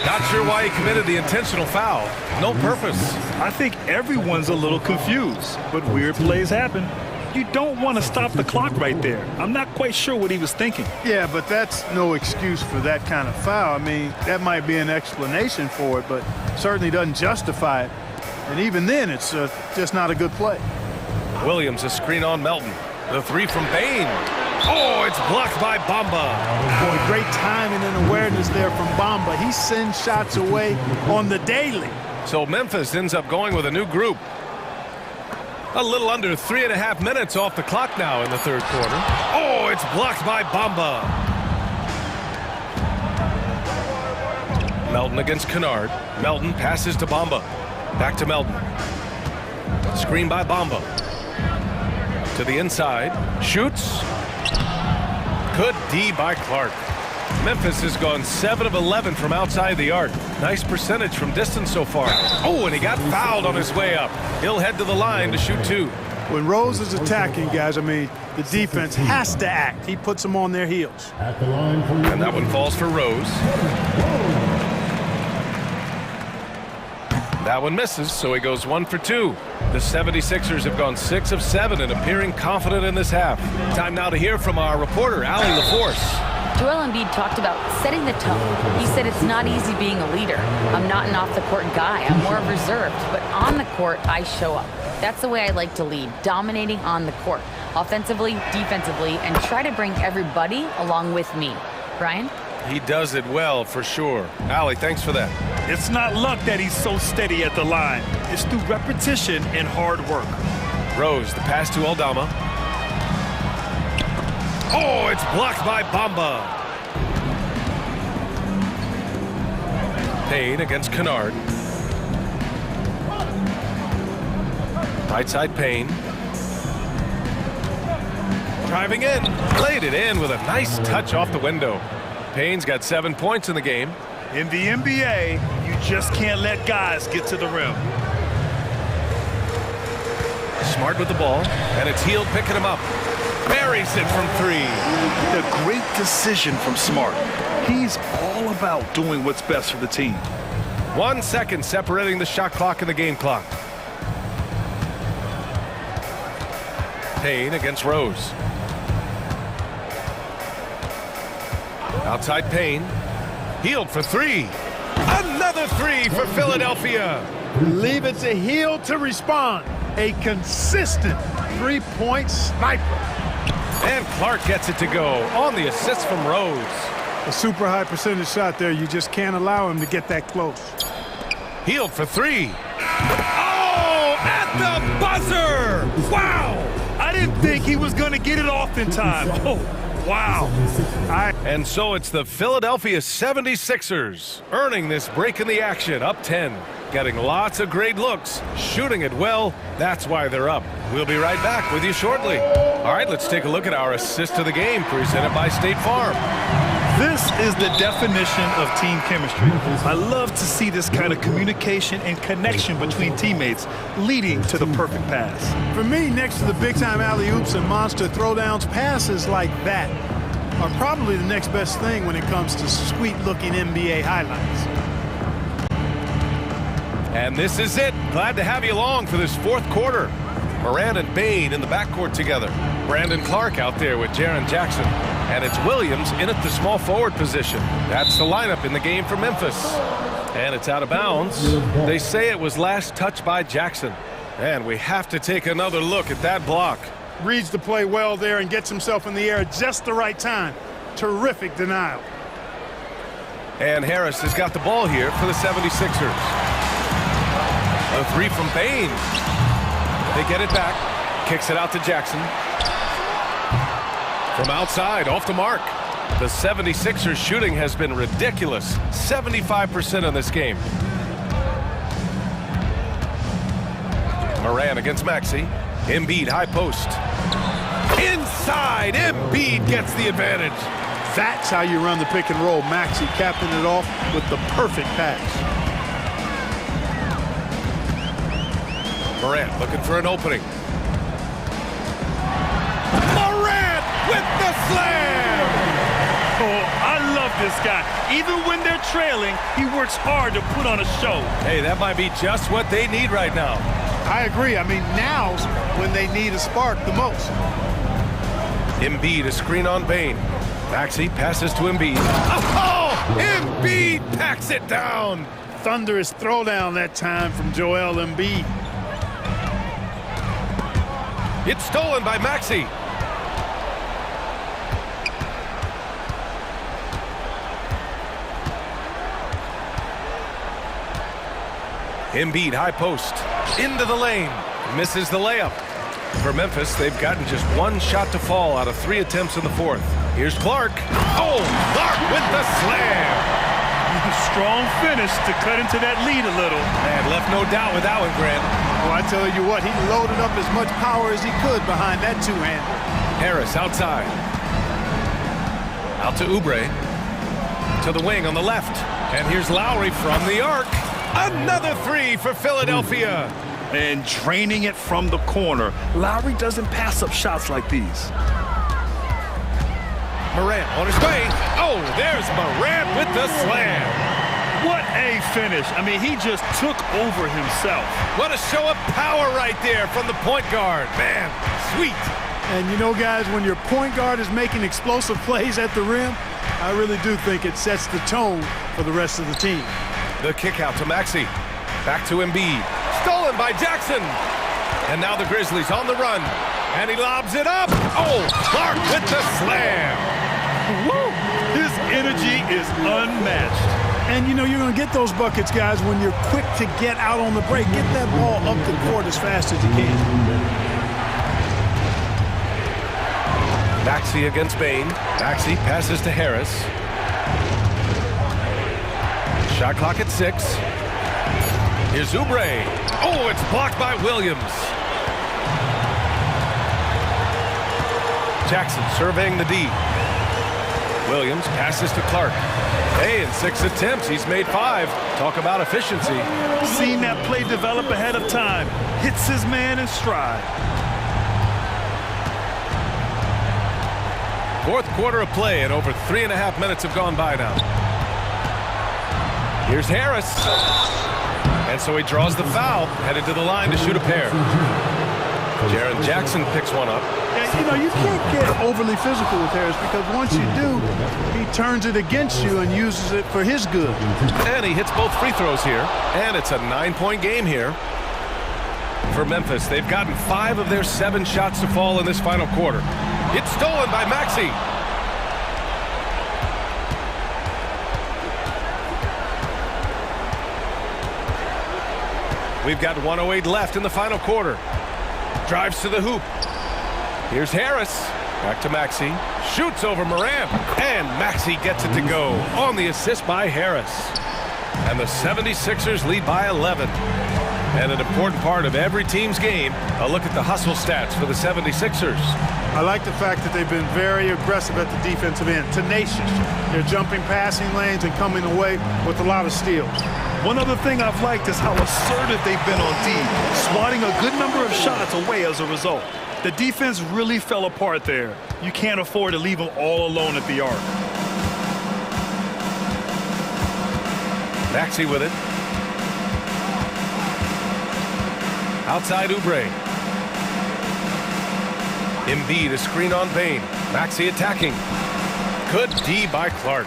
Not sure why he committed the intentional foul. No purpose. I think everyone's a little confused, but weird plays happen. You don't want to stop the clock right there. I'm not quite sure what he was thinking. Yeah, but that's no excuse for that kind of foul. I mean, that might be an explanation for it, but certainly doesn't justify it. And even then, it's just not a good play. Williams a screen on Melton. The 3 from Bain. Oh, it's blocked by Bamba. Boy, great timing and awareness there from Bamba. He sends shots away on the daily. So Memphis ends up going with a new group. A little under 3.5 minutes off the clock now in the third quarter. Oh, it's blocked by Bamba. Melton against Kennard. Melton passes to Bamba. Back to Melton. Screen by Bamba. To the inside. Shoots. Good D by Clark. Memphis has gone 7 of 11 from outside the arc. Nice percentage from distance so far. Oh, and he got fouled on his way up. He'll head to the line to shoot 2. When Rose is attacking, guys, I mean, the defense has to act. He puts them on their heels. And that one falls for Rose. That one misses, so he goes 1 for 2. The 76ers have gone 6 of 7 and appearing confident in this half. Time now to hear from our reporter, Allie LaForce. Joel Embiid talked about setting the tone. He said it's not easy being a leader. I'm not an off-the-court guy. I'm more reserved. But on the court, I show up. That's the way I like to lead, dominating on the court, offensively, defensively, and try to bring everybody along with me. Brian? He does it well, for sure. Allie, thanks for that. It's not luck that he's so steady at the line. It's through repetition and hard work. Rose, the pass to Aldama. Oh, it's blocked by Bamba. Payne against Kennard. Right side Payne. Driving in. Laid it in with a nice touch off the window. Payne's got 7 points in the game. In the NBA, you just can't let guys get to the rim. Smart with the ball, and it's Hield picking him up. Buries it from 3. A great decision from Smart. He's all about doing what's best for the team. 1 second separating the shot clock and the game clock. Payne against Rose. Outside Payne. Hield for 3. Another 3 for Philadelphia. Leave it to Hield to respond. A consistent three-point sniper. And Clark gets it to go on the assist from Rose. A super high percentage shot there. You just can't allow him to get that close. Healed for three. Oh, at the buzzer! Wow! I didn't think he was going to get it off in time. Oh, wow. And so it's the Philadelphia 76ers earning this break in the action, up 10. Getting lots of great looks, shooting it well. That's why they're up. We'll be right back with you shortly. All right, let's take a look at our assist of the game presented by State Farm. This is the definition of team chemistry. I love to see this kind of communication and connection between teammates leading to the perfect pass. For me, next to the big-time alley-oops and monster throwdowns, passes like that are probably the next best thing when it comes to sweet-looking NBA highlights. And this is it. Glad to have you along for this fourth quarter. Moran and Bain in the backcourt together. Brandon Clark out there with Jaren Jackson. And it's Williams in at the small forward position. That's the lineup in the game for Memphis. And it's out of bounds. They say it was last touched by Jackson. And we have to take another look at that block. Reads the play well there and gets himself in the air at just the right time. Terrific denial. And Harris has got the ball here for the 76ers. A three from Bain. They get it back. Kicks it out to Jackson. From outside, off the mark. The 76ers shooting has been ridiculous. 75% in this game. Moran against Maxey. Embiid, high post. Inside, Embiid gets the advantage. That's how you run the pick and roll. Maxey capping it off with the perfect pass. Morant looking for an opening. Morant with the slam! Oh, I love this guy. Even when they're trailing, he works hard to put on a show. Hey, that might be just what they need right now. I agree. I mean, now's when they need a spark the most. Embiid, a screen on Bain. Maxey passes to Embiid. Oh! Embiid packs it down! Thunderous throwdown that time from Joel Embiid. It's stolen by Maxey. Embiid, high post. Into the lane. Misses the layup. For Memphis, they've gotten just one shot to fall out of 3 attempts in the fourth. Here's Clark. Oh, Clark with the slam. Strong finish to cut into that lead a little. And left no doubt with that one, Grant. Well, I tell you what, he loaded up as much power as he could behind that two-hander. Harris outside. Out to Oubre. To the wing on the left. And here's Lowry from the arc. Another three for Philadelphia. And draining it from the corner. Lowry doesn't pass up shots like these. Morant on his way. Oh, there's Morant with the slam. What a finish. I mean, he just took over himself. What a show of power right there from the point guard. Man, sweet. And you know, guys, when your point guard is making explosive plays at the rim, I really do think it sets the tone for the rest of the team. The kick out to Maxey. Back to Embiid. Stolen by Jackson. And now the Grizzlies on the run. And he lobs it up. Oh, Clark with the slam. Woo! His energy is unmatched. And you know you're going to get those buckets, guys, when you're quick to get out on the break. Get that ball up the court as fast as you can. Maxey against Bain. Maxey passes to Harris. Shot clock at 6. Here's Oubre. Oh, it's blocked by Williams. Jackson surveying the D. Williams passes to Clark. Hey, in 6 attempts, he's made 5. Talk about efficiency. Seen that play develop ahead of time. Hits his man in stride. Fourth quarter of play, and over 3.5 minutes have gone by now. Here's Harris. And so he draws the foul, headed to the line to shoot a pair. Jaren Jackson picks one up. You know, you can't get overly physical with Harris because once you do, he turns it against you and uses it for his good. And he hits both free throws here. And it's a 9-point game here for Memphis. They've gotten 5 of their 7 shots to fall in this final quarter. It's stolen by Maxey. We've got 1:08 left in the final quarter. Drives to the hoop. Here's Harris. Back to Maxey. Shoots over Morant. And Maxey gets it to go on the assist by Harris. And the 76ers lead by 11. And an important part of every team's game, a look at the hustle stats for the 76ers. I like the fact that they've been very aggressive at the defensive end, tenacious. They're jumping passing lanes and coming away with a lot of steals. One other thing I've liked is how assertive they've been on D, swatting a good number of shots away as a result. The defense really fell apart there. You can't afford to leave them all alone at the arc. Maxey with it. Outside Oubre. Embiid, a screen on Bane. Maxey attacking. Good D by Clark.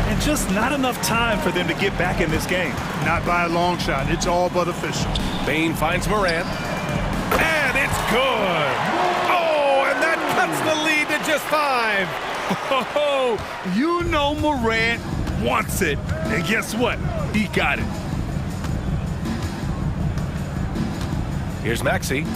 And just not enough time for them to get back in this game. Not by a long shot. It's all but official. Bane finds Morant. And it's good. Oh, and that cuts the lead to just 5. Oh, you know Morant wants it. And guess what? He got it. Here's Maxey.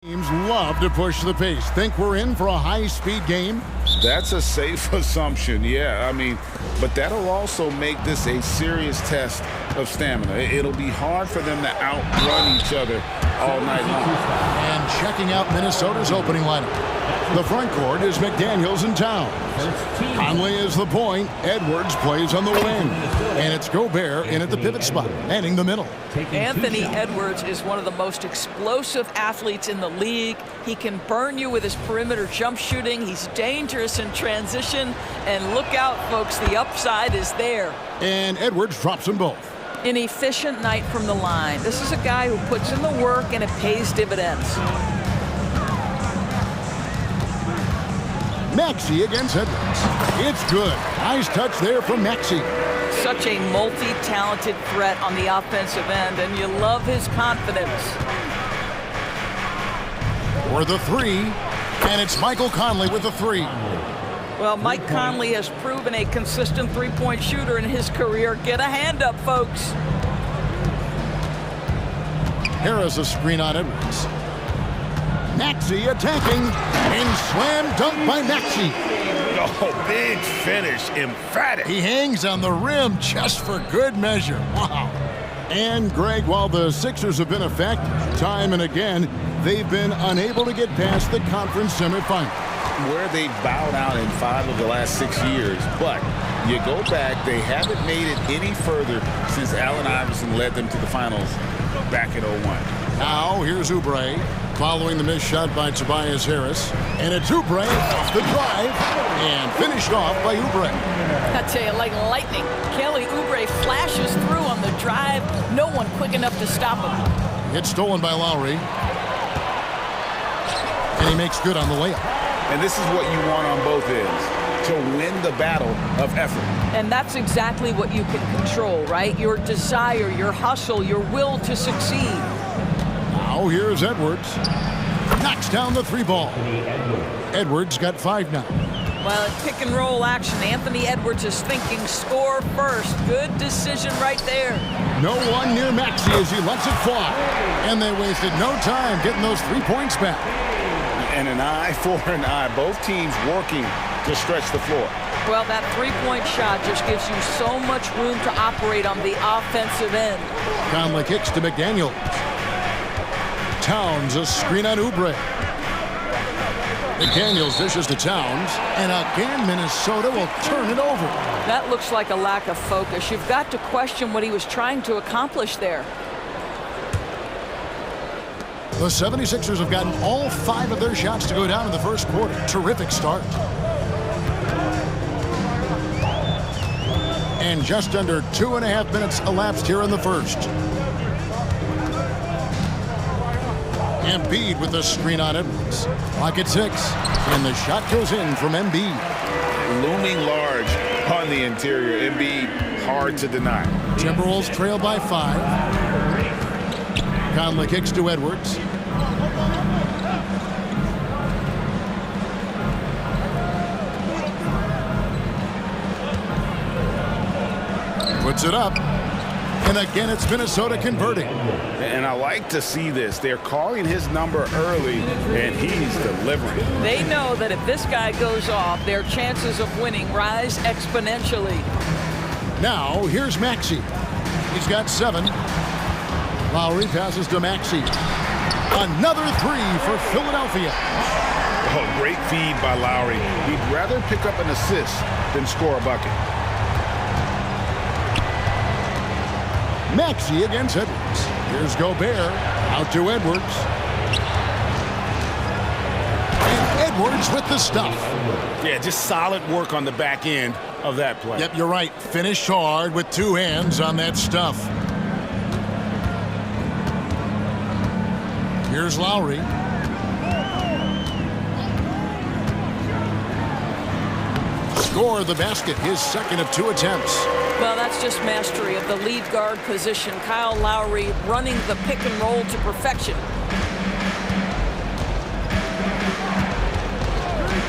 Teams love to push the pace. Think we're in for a high-speed game? That's a safe assumption, yeah. I mean, but that'll also make this a serious test of stamina. It'll be hard for them to outrun each other all night long. And checking out Minnesota's opening lineup. The front court is McDaniels and Towns. Conley is the point. Edwards plays on the wing. And it's Gobert in at the pivot spot, manning the middle. Anthony Edwards is one of the most explosive athletes in the league. He can burn you with his perimeter jump shooting. He's dangerous in transition. And look out, folks, the upside is there. And Edwards drops them both. An efficient night from the line. This is a guy who puts in the work and it pays dividends. Maxey against Edwards. It's good. Nice touch there from Maxey. Such a multi-talented threat on the offensive end, and you love his confidence. For the three, and it's Michael Conley with the three. Well, Mike Conley has proven a consistent three-point shooter in his career. Get a hand up, folks. Harris a screen on Edwards. Maxey attacking, and slam dunk by Maxey. Oh, big finish, emphatic. He hangs on the rim just for good measure. Wow. And Greg, while the Sixers have been effective time and again, they've been unable to get past the conference semifinal. Where they bowed out in 5 of the last 6 years, but you go back, they haven't made it any further since Allen Iverson led them to the finals back in 01. Now, here's Oubre, following the missed shot by Tobias Harris. And it's Oubre off the drive, and finished off by Oubre. I tell you, like lightning, Kelly Oubre flashes through on the drive. No one quick enough to stop him. It's stolen by Lowry. And he makes good on the layup. And this is what you want on both ends, to win the battle of effort. And that's exactly what you can control, right? Your desire, your hustle, your will to succeed. Now here's Edwards. Knocks down the three ball. Edwards got 5 now. Well, in pick and roll action, Anthony Edwards is thinking score first. Good decision right there. No one near Maxey as he lets it fly. And they wasted no time getting those 3 points back. And an eye for an eye. Both teams working to stretch the floor. Well, that three-point shot just gives you so much room to operate on the offensive end. Conley kicks to McDaniels. Towns a screen on Oubre. McDaniels dishes to Towns, and again Minnesota will turn it over. That looks like a lack of focus. You've got to question what he was trying to accomplish there. The 76ers have gotten all 5 of their shots to go down in the first quarter. Terrific start. And just under 2.5 minutes elapsed here in the first. Embiid with the screen on Edwards. Clock at 6, and the shot goes in from Embiid. Looming large on the interior. Embiid, hard to deny. Timberwolves trail by 5. Conley kicks to Edwards. Puts it up. And again, it's Minnesota converting. And I like to see this. They're calling his number early, and he's delivering. They know that if this guy goes off, their chances of winning rise exponentially. Now, here's Maxey. He's got 7. Lowry passes to Maxey. Another 3 for Philadelphia. Oh, great feed by Lowry. He'd rather pick up an assist than score a bucket. Maxey against Edwards. Here's Gobert. Out to Edwards. And Edwards with the stuff. Yeah, just solid work on the back end of that play. Yep, you're right. Finished hard with 2 hands on that stuff. Here's Lowry. Score the basket, his second of 2 attempts. Well, that's just mastery of the lead guard position. Kyle Lowry running the pick and roll to perfection.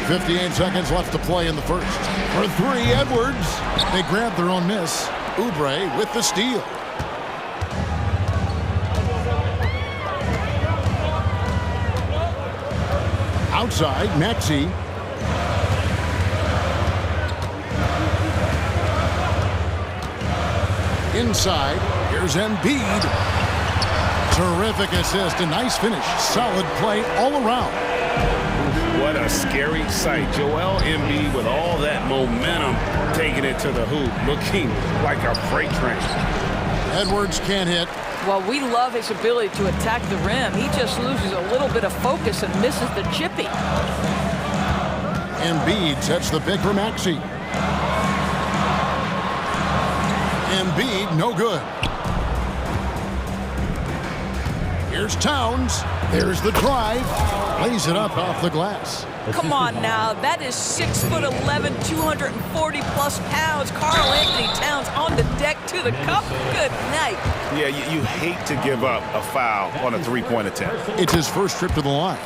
58 seconds left to play in the first. For 3, Edwards. They grab their own miss. Oubre with the steal. outside, Maxey. Inside, here's Embiid. Terrific assist, a nice finish. Solid play all around. What a scary sight. Joel Embiid with all that momentum taking it to the hoop, looking like a freight train. Edwards can't hit. Well, we love his ability to attack the rim. He just loses a little bit of focus and misses the chippy. Embiid sets the pick for Maxey. Embiid, no good. Here's Towns. There's the drive. Lays it up off the glass. Come on now, that is 6'11", 240-plus pounds. Karl Anthony Towns on the deck to the cup. Good night. Yeah, you hate to give up a foul on a three-point attempt. It's his first trip to the line,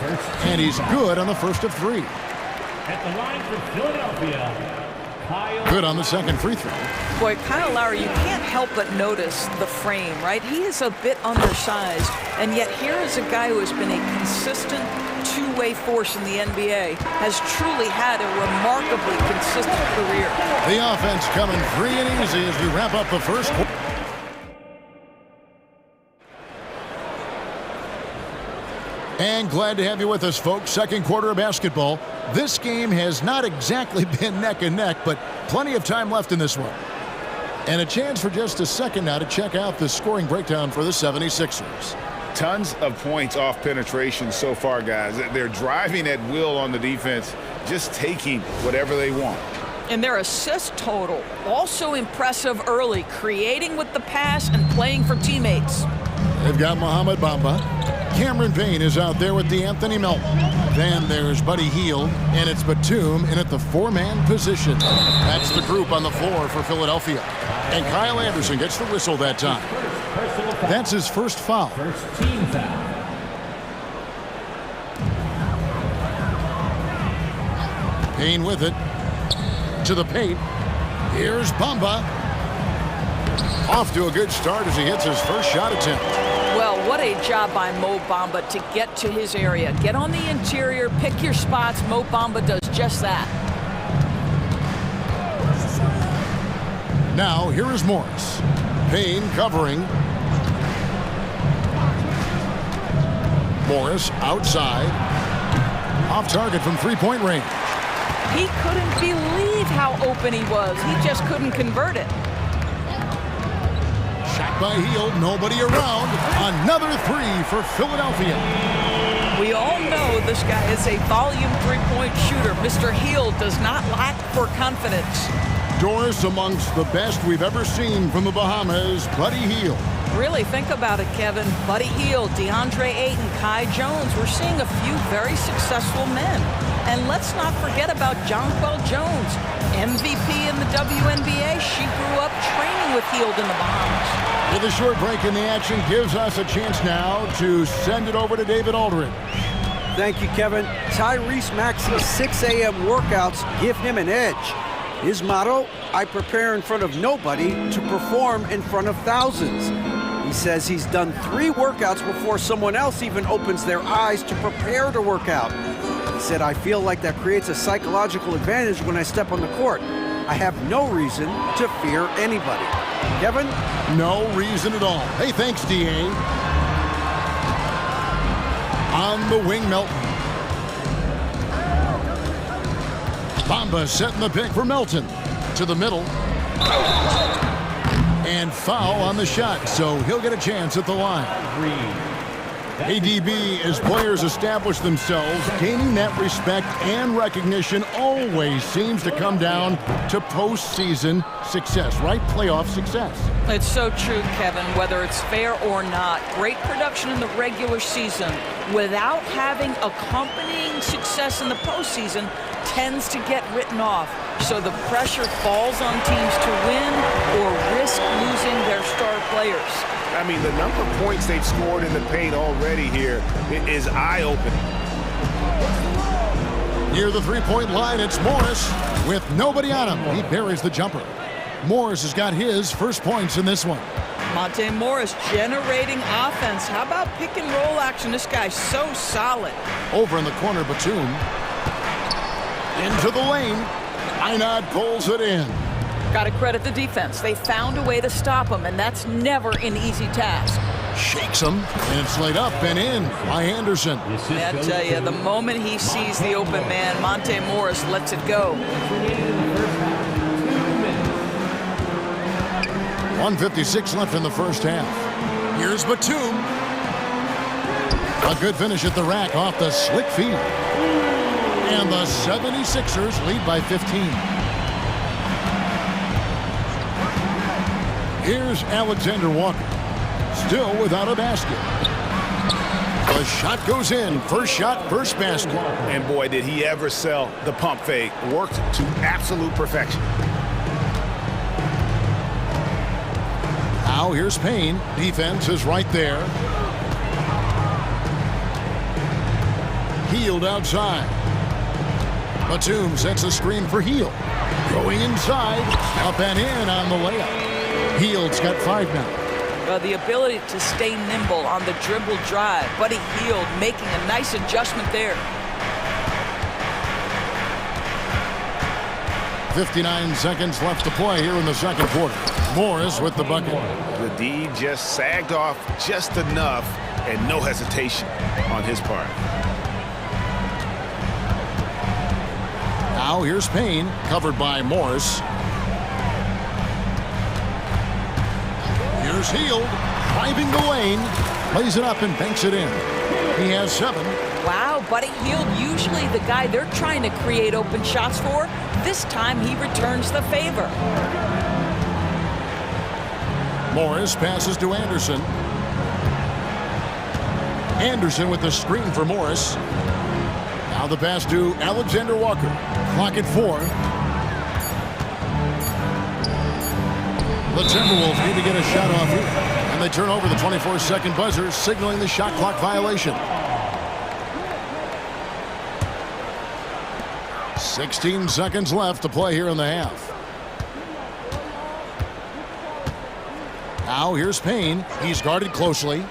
and he's good on the first of three. At the line for Philadelphia, good on the second free throw. Boy, Kyle Lowry, you can't help but notice the frame, right? He is a bit undersized, and yet here is a guy who has been a consistent two-way force in the NBA, has truly had a remarkably consistent career. The offense coming free and easy as we wrap up the first quarter. And glad to have you with us, folks. Second quarter of basketball. This game has not exactly been neck and neck, but plenty of time left in this one. And a chance for just a second now to check out the scoring breakdown for the 76ers. Tons of points off penetration so far, guys. They're driving at will on the defense, just taking whatever they want. And their assist total, also impressive early, creating with the pass and playing for teammates. They've got Mohamed Bamba. Cameron Payne is out there with DeAnthony Melton. Then there's Buddy Hield, and it's Batum in at the four-man position. That's the group on the floor for Philadelphia. And Kyle Anderson gets the whistle that time. That's his first foul. First team foul. Payne with it. To the paint. Here's Bamba. Off to a good start as he hits his first shot attempt. Well, what a job by Mo Bamba to get to his area. Get on the interior, pick your spots. Mo Bamba does just that. Now, here is Morris. Payne covering. Morris outside. Off target from three-point range. He couldn't believe how open he was. He just couldn't convert it. Shot by Hield, nobody around. Another three for Philadelphia. We all know this guy is a volume three-point shooter. Mr. Hield does not lack for confidence. Doris amongst the best we've ever seen from the Bahamas, Buddy Hield. Really think about it, Kevin. Buddy Hield, DeAndre Ayton, Kai Jones. We're seeing a few very successful men. And let's not forget about Jonquel Jones, MVP in the WNBA. She grew up training with Hield in the Bahamas. With a short break in the action, gives us a chance now to send it over to David Aldridge. Thank you, Kevin. Tyrese Maxey's 6 a.m. workouts give him an edge. His motto, I prepare in front of nobody to perform in front of thousands. He says he's done 3 workouts before someone else even opens their eyes to prepare to work out. He said, I feel like that creates a psychological advantage when I step on the court. I have no reason to fear anybody. Kevin? No reason at all. Hey, thanks, D.A. On the wing, Melton. Bamba setting the pick for Melton. To the middle. And foul on the shot, so he'll get a chance at the line. ADB, as players establish themselves, gaining that respect and recognition always seems to come down to postseason success, right? Playoff success. It's so true, Kevin, whether it's fair or not. Great production in the regular season without having accompanying success in the postseason tends to get written off. So the pressure falls on teams to win or risk losing their star players. I mean, the number of points they've scored in the paint already here is eye-opening. Near the three-point line, it's Morris with nobody on him. He buries the jumper. Morris has got his first points in this one. Monte Morris generating offense. How about pick and roll action? This guy's so solid. Over in the corner, Batum. Into the lane. Einad pulls it in. Got to credit the defense. They found a way to stop him, and that's never an easy task. Shakes him, and it's laid up and in by Anderson. I tell you, the moment he sees the open man, Monte Morris lets it go. 1:56 left in the first half. Here's Batum. A good finish at the rack off the slick feed. And the 76ers lead by 15. Here's Alexander Walker. Still without a basket. The shot goes in. First shot, first basket. And boy, did he ever sell the pump fake. Worked to absolute perfection. Now here's Payne. Defense is right there. Hield outside. Batum sets a screen for Hield. Going inside. Up and in on the layup. Hield's got 5 now. The ability to stay nimble on the dribble drive. Buddy Hield making a nice adjustment there. 59 seconds left to play here in the second quarter. Morris with the bucket. The D just sagged off just enough and no hesitation on his part. Now here's Payne, covered by Morris. Here's Hield, driving the lane, plays it up and banks it in. He has 7. Wow, Buddy Hield, usually the guy they're trying to create open shots for. This time he returns the favor. Morris passes to Anderson. Anderson with the screen for Morris. Now the pass to Alexander Walker. Clock at 4. The Timberwolves need to get a shot off here. And they turn over the 24-second buzzer, signaling the shot clock violation. 16 seconds left to play here in the half. Now here's Payne. He's guarded closely.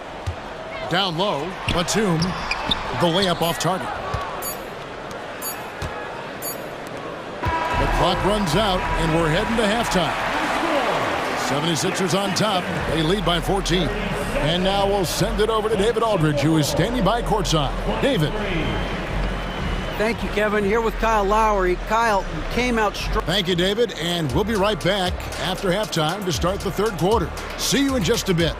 Down low. Batum. The layup off target. The clock runs out, and we're heading to halftime. 76ers on top. They lead by 14. And now we'll send it over to David Aldridge, who is standing by courtside. David. Thank you, Kevin. Here with Kyle Lowry. Kyle, you came out strong. Thank you, David. And we'll be right back after halftime to start the third quarter. See you in just a bit.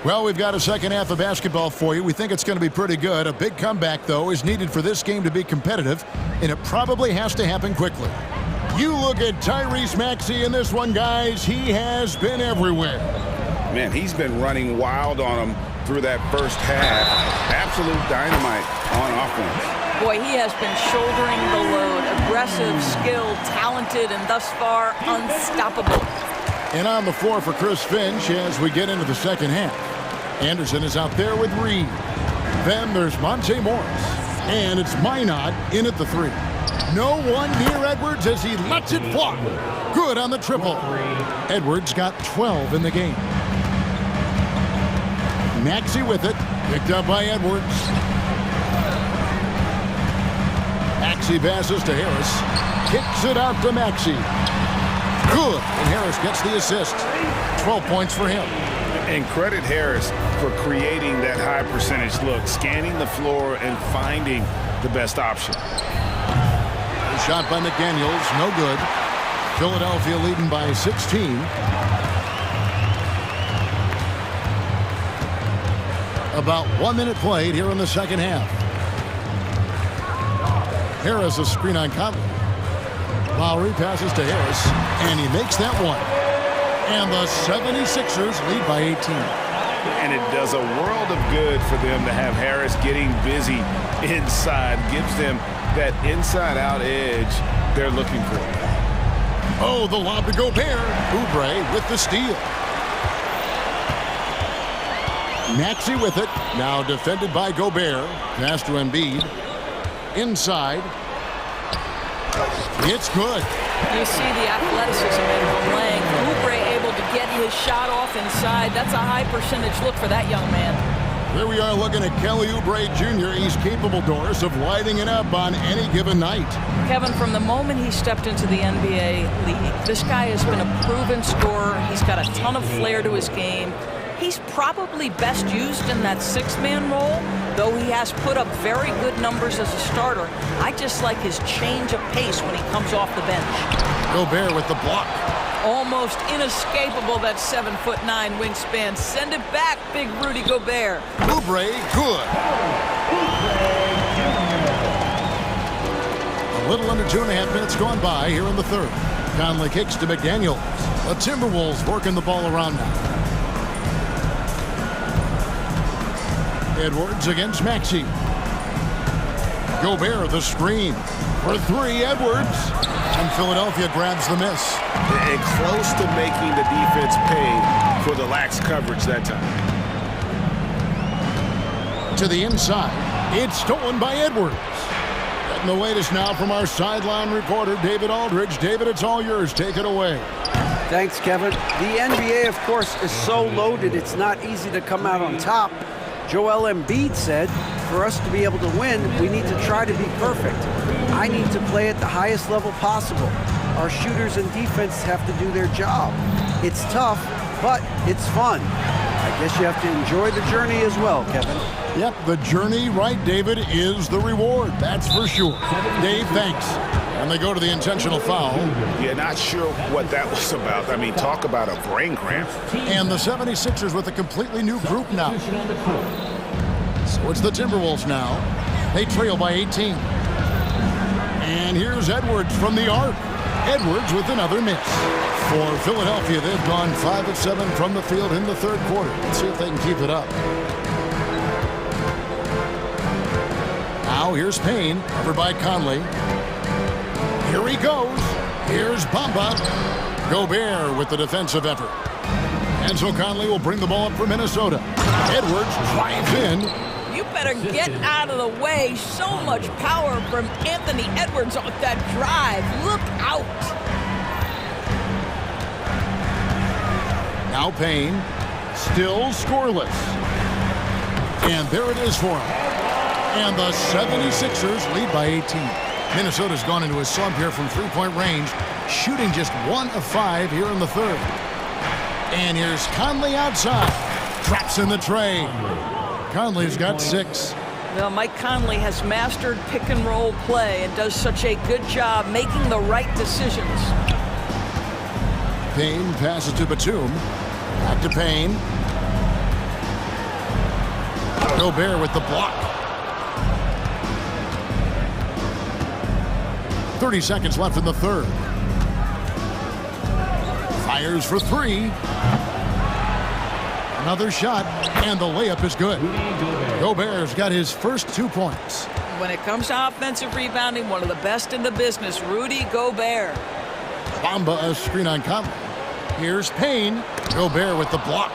Well, we've got a second half of basketball for you. We think it's going to be pretty good. A big comeback, though, is needed for this game to be competitive, and it probably has to happen quickly. You look at Tyrese Maxey in this one, guys. He has been everywhere. Man, he's been running wild on him through that first half. Absolute dynamite on offense. Boy, he has been shouldering the load. Aggressive, skilled, talented, and thus far, unstoppable. And on the floor for Chris Finch as we get into the second half. Anderson is out there with Reed. Then there's Monte Morris. And it's Minot in at the 3. No one near Edwards as he lets it fly. Good on the triple. Edwards got 12 in the game. Maxey with it. Picked up by Edwards. Maxey passes to Harris. Kicks it out to Maxey. Good. And Harris gets the assist. 12 points for him. And credit Harris for creating that high percentage look, scanning the floor and finding the best option. A shot by McDaniels, no good. Philadelphia leading by 16. About 1 minute played here in the second half. Harris a screen on Conley. Lowry passes to Harris, and he makes that one. And the 76ers lead by 18. And it does a world of good for them to have Harris getting busy inside. Gives them that inside-out edge they're looking for. Oh, the lob to Gobert. Oubre with the steal. Maxey with it. Now defended by Gobert. Pass to Embiid. Inside. It's good. You see the athleticism and the length. Oubre able to get his shot off inside. That's a high percentage look for that young man. Here we are looking at Kelly Oubre Jr. He's capable, Doris, of lighting it up on any given night. Kevin, from the moment he stepped into the NBA league, this guy has been a proven scorer. He's got a ton of flair to his game. He's probably best used in that six-man role, though he has put up very good numbers as a starter. I just like his change of pace when he comes off the bench. Gobert with the block. Almost inescapable, that 7'9" wingspan. Send it back, big Rudy Gobert. Oubre, good. A little under 2.5 minutes gone by here in the third. Conley kicks to McDaniels. The Timberwolves working the ball around now. Edwards against Maxey. Gobert the screen. For three, Edwards. And Philadelphia grabs the miss. And close to making the defense pay for the lax coverage that time. To the inside. It's stolen by Edwards. Getting the latest now from our sideline reporter, David Aldridge. David, it's all yours. Take it away. Thanks, Kevin. The NBA, of course, is so loaded, it's not easy to come out on top. Joel Embiid said, for us to be able to win, we need to try to be perfect. I need to play at the highest level possible. Our shooters and defense have to do their job. It's tough, but it's fun. I guess you have to enjoy the journey as well, Kevin. Yep, the journey, right, David, is the reward. That's for sure. Dave, thanks. And they go to the intentional foul. Yeah, not sure what that was about. I mean, talk about a brain cramp. And the 76ers with a completely new group now. So it's the Timberwolves now. They trail by 18. And here's Edwards from the arc. Edwards with another miss. For Philadelphia, they've gone 5 of 7 from the field in the third quarter. Let's see if they can keep it up. Now here's Payne, covered by Conley. Here he goes. Here's Bamba. Gobert with the defensive effort. And so Conley will bring the ball up for Minnesota. Edwards drives in. You better get out of the way. So much power from Anthony Edwards on that drive. Look out. Now Payne, still scoreless. And there it is for him. And the 76ers lead by 18. Minnesota's gone into a slump here from three-point range, shooting just 1 of 5 here in the third. And here's Conley outside. Traps in the tray. Conley's got 6. Well, Mike Conley has mastered pick-and-roll play and does such a good job making the right decisions. Payne passes to Batum. Back to Payne. Gobert with the block. 30 seconds left in the third. Fires for 3. Another shot, and the layup is good. Gobert's got his first 2 points. When it comes to offensive rebounding, one of the best in the business, Rudy Gobert. Bamba a screen on Conley. Here's Payne. Gobert with the block.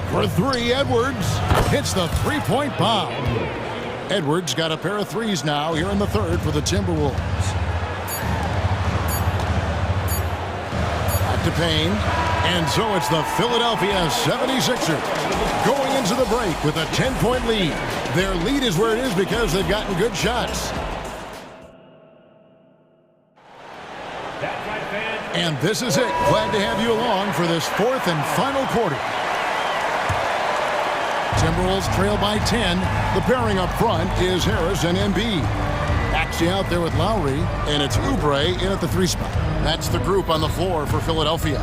For 3, Edwards hits the three-point bomb. Edwards got a pair of 3s now here in the third for the Timberwolves. Back to Payne. And so it's the Philadelphia 76ers going into the break with a 10-point lead. Their lead is where it is because they've gotten good shots. And this is it. Glad to have you along for this 4th and final quarter. Timberwolves trail by 10. The pairing up front is Harris and Embiid. Maxey out there with Lowry, and it's Oubre in at the 3 spot. That's the group on the floor for Philadelphia.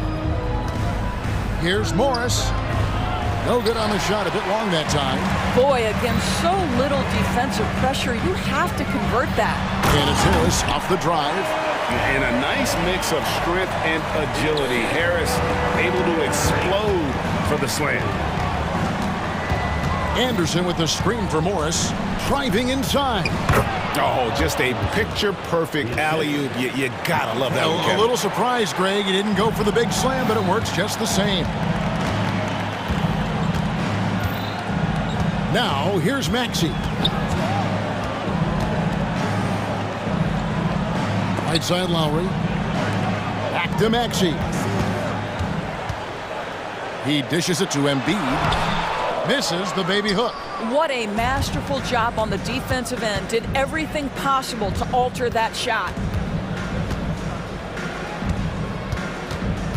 Here's Morris. No good on the shot, a bit long that time. Boy, against so little defensive pressure, you have to convert that. And it's Harris off the drive. And a nice mix of strength and agility. Harris able to explode for the slam. Anderson with the screen for Morris. Driving inside. Oh, just a picture-perfect alley-oop. You gotta love that one, A little surprised, Greg. He didn't go for the big slam, but it works just the same. Now, here's Maxey. Right side Lowry. Back to Maxey. He dishes it to Embiid. Misses the baby hook. What a masterful job on the defensive end. Did everything possible to alter that shot.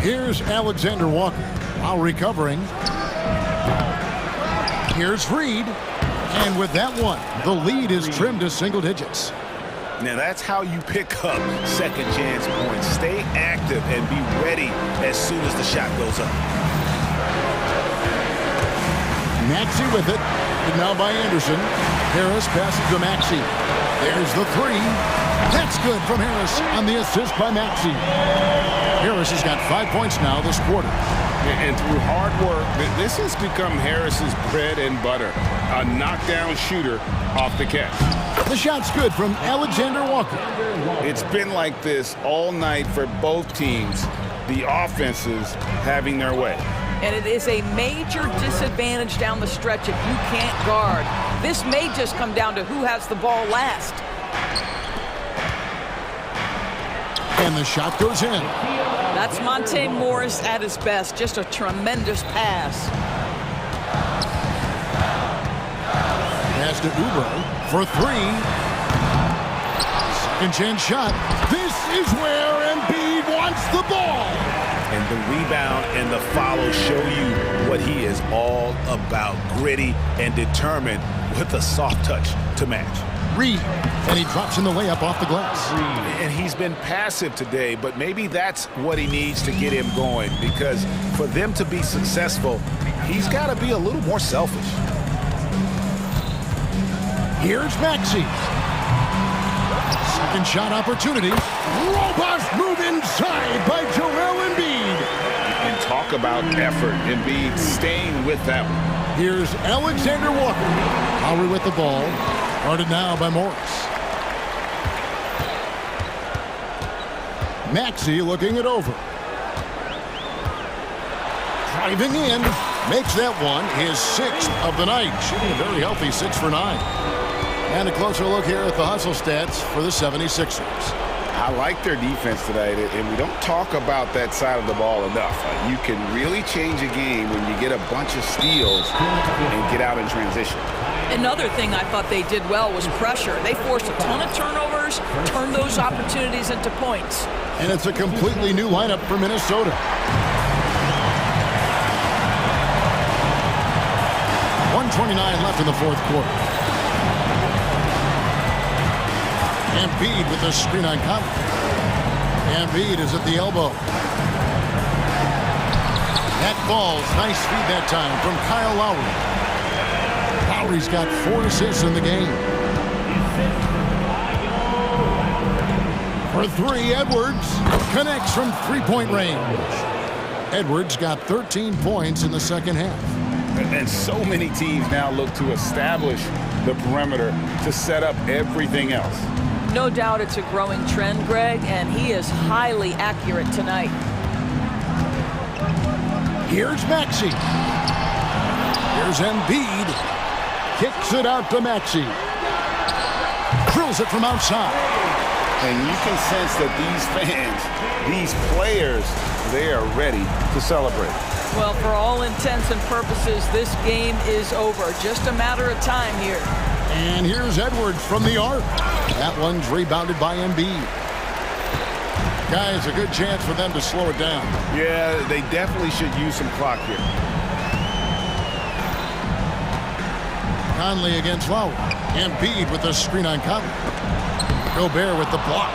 Here's Alexander Walker. While recovering. Here's Reed. And with that one, the lead is trimmed to single digits. Now that's how you pick up second chance points. Stay active and be ready as soon as the shot goes up. Maxey with it. And now by Anderson. Harris passes to Maxey. There's the three. That's good from Harris on the assist by Maxey. Harris has got 5 points now this quarter. And through hard work, this has become Harris's bread and butter. A knockdown shooter off the catch. The shot's good from Alexander Walker. It's been like this all night for both teams. The offenses having their way. And it is a major disadvantage down the stretch if you can't guard. This may just come down to who has the ball last. And the shot goes in. That's Monte Morris at his best. Just a tremendous pass. Pass to Oubre for three. Second chance shot. This is where Embiid wants the ball. And the rebound and the follow show you what he is all about. Gritty and determined with a soft touch to match. Reed, and he drops in the layup off the glass. And he's been passive today, but maybe that's what he needs to get him going, because for them to be successful, he's got to be a little more selfish. Here's Maxey. Second shot opportunity. Robust move inside by Joel Embiid. And talk about effort. Embiid staying with them. Here's Alexander Walker. Lowry with the ball. Guarded now by Morris. Maxey looking it over. Driving in. Makes that one his sixth of the night. Shooting a very healthy 6 for 9. And a closer look here at the hustle stats for the 76ers. I like their defense tonight, and we don't talk about that side of the ball enough. You can really change a game when you get a bunch of steals and get out in transition. Another thing I thought they did well was pressure. They forced a ton of turnovers, turned those opportunities into points. And it's a completely new lineup for Minnesota. .129 left in the fourth quarter. Embiid with the screen on Conley. Embiid is at the elbow. That ball's nice feed that time from Kyle Lowry. Lowry's got 4 assists in the game. For three, Edwards connects from three-point range. Edwards got 13 points in the second half. And so many teams now look to establish the perimeter to set up everything else. No doubt it's a growing trend, Greg, and he is highly accurate tonight. Here's Maxey. Here's Embiid. Kicks it out to Maxey. Drills it from outside. And you can sense that these fans, these players, they are ready to celebrate. Well, for all intents and purposes, this game is over. Just a matter of time here. And here's Edwards from the arc. That one's rebounded by Embiid. Guys, a good chance for them to slow it down. Yeah, they definitely should use some clock here. Conley against Lowry. Embiid with the screen on Conley. Gobert with the block.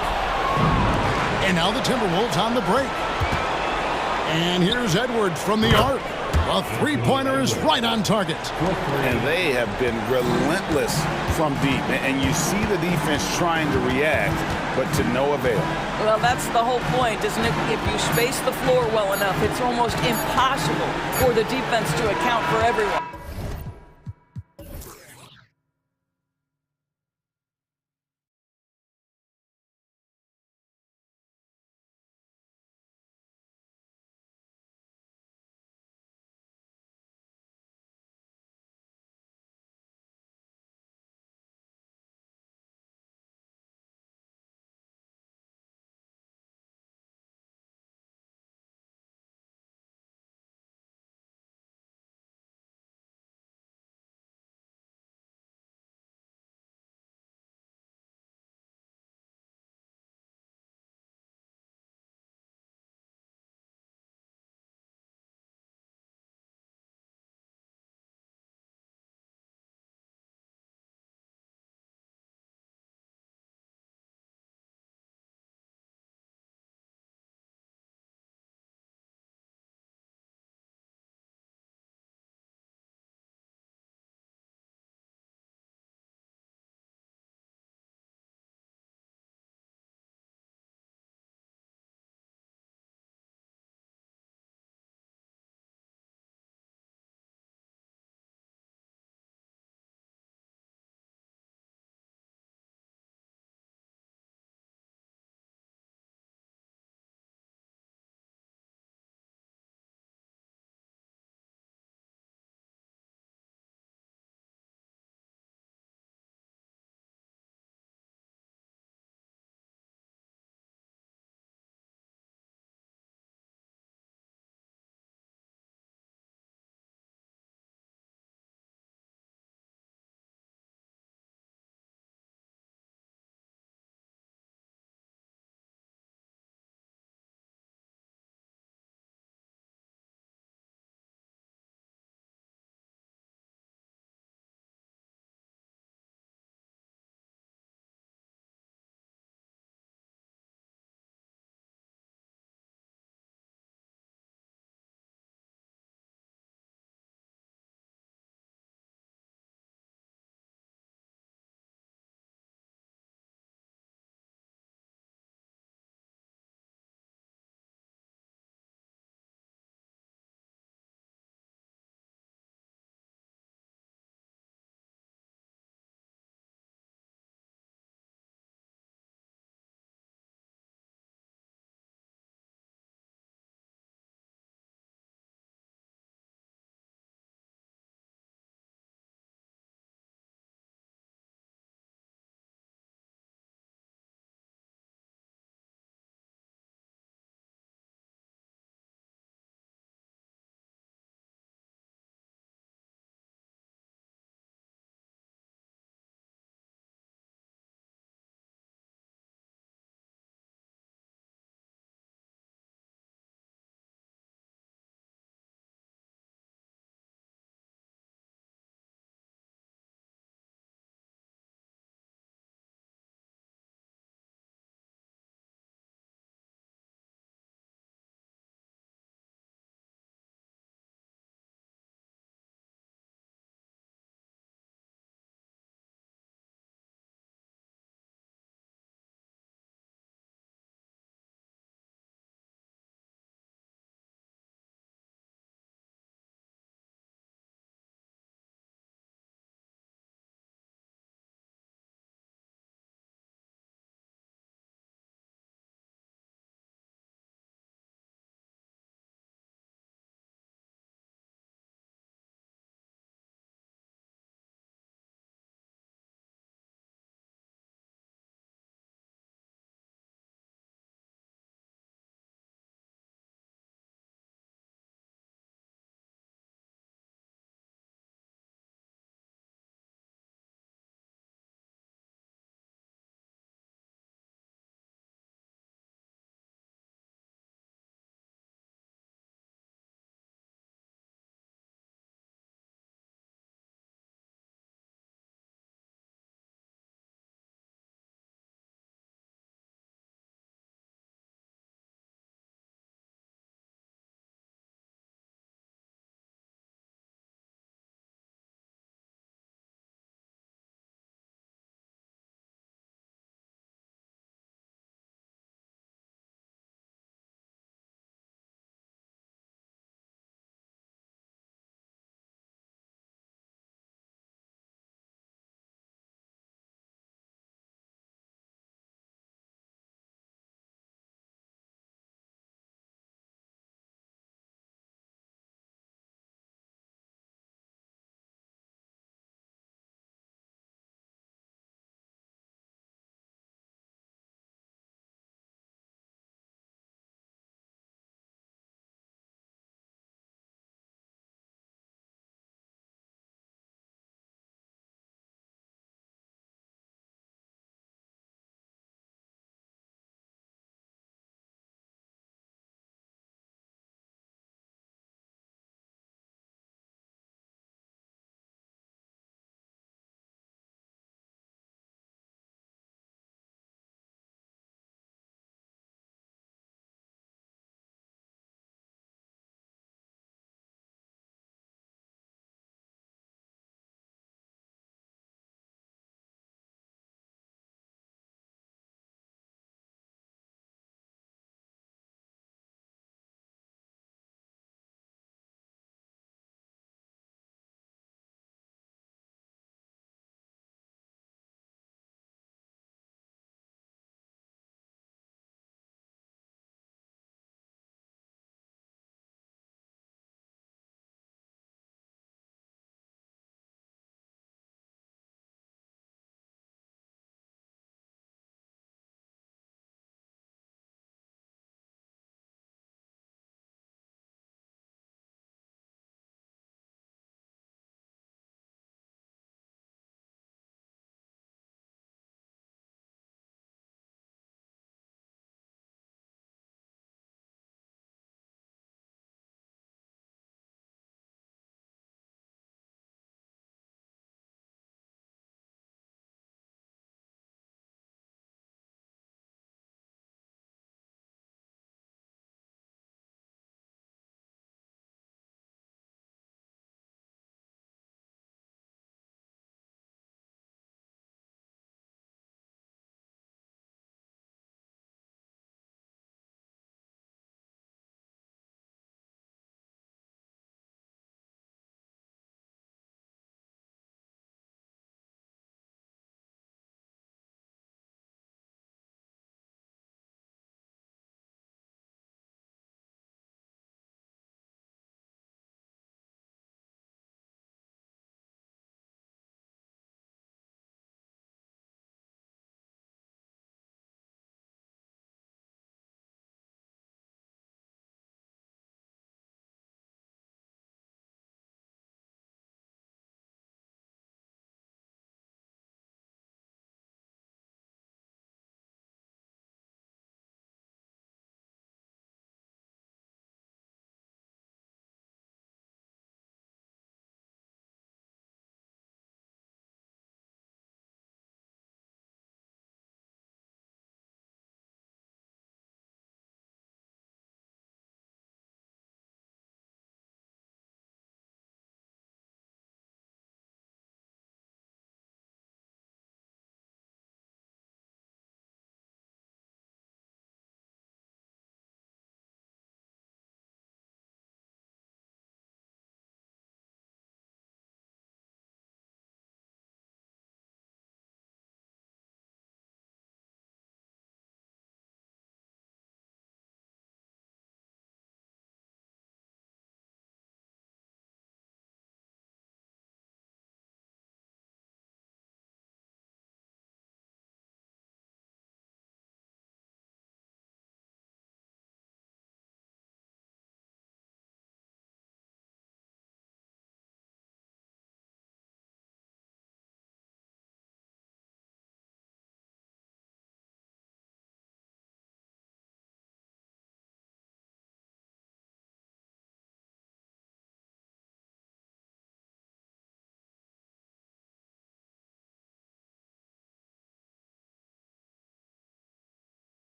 And now the Timberwolves on the break. And here's Edwards from the arc. The three-pointer is right on target. And they have been relentless from deep. And you see the defense trying to react, but to no avail. Well, that's the whole point, isn't it? If you space the floor well enough, it's almost impossible for the defense to account for everyone.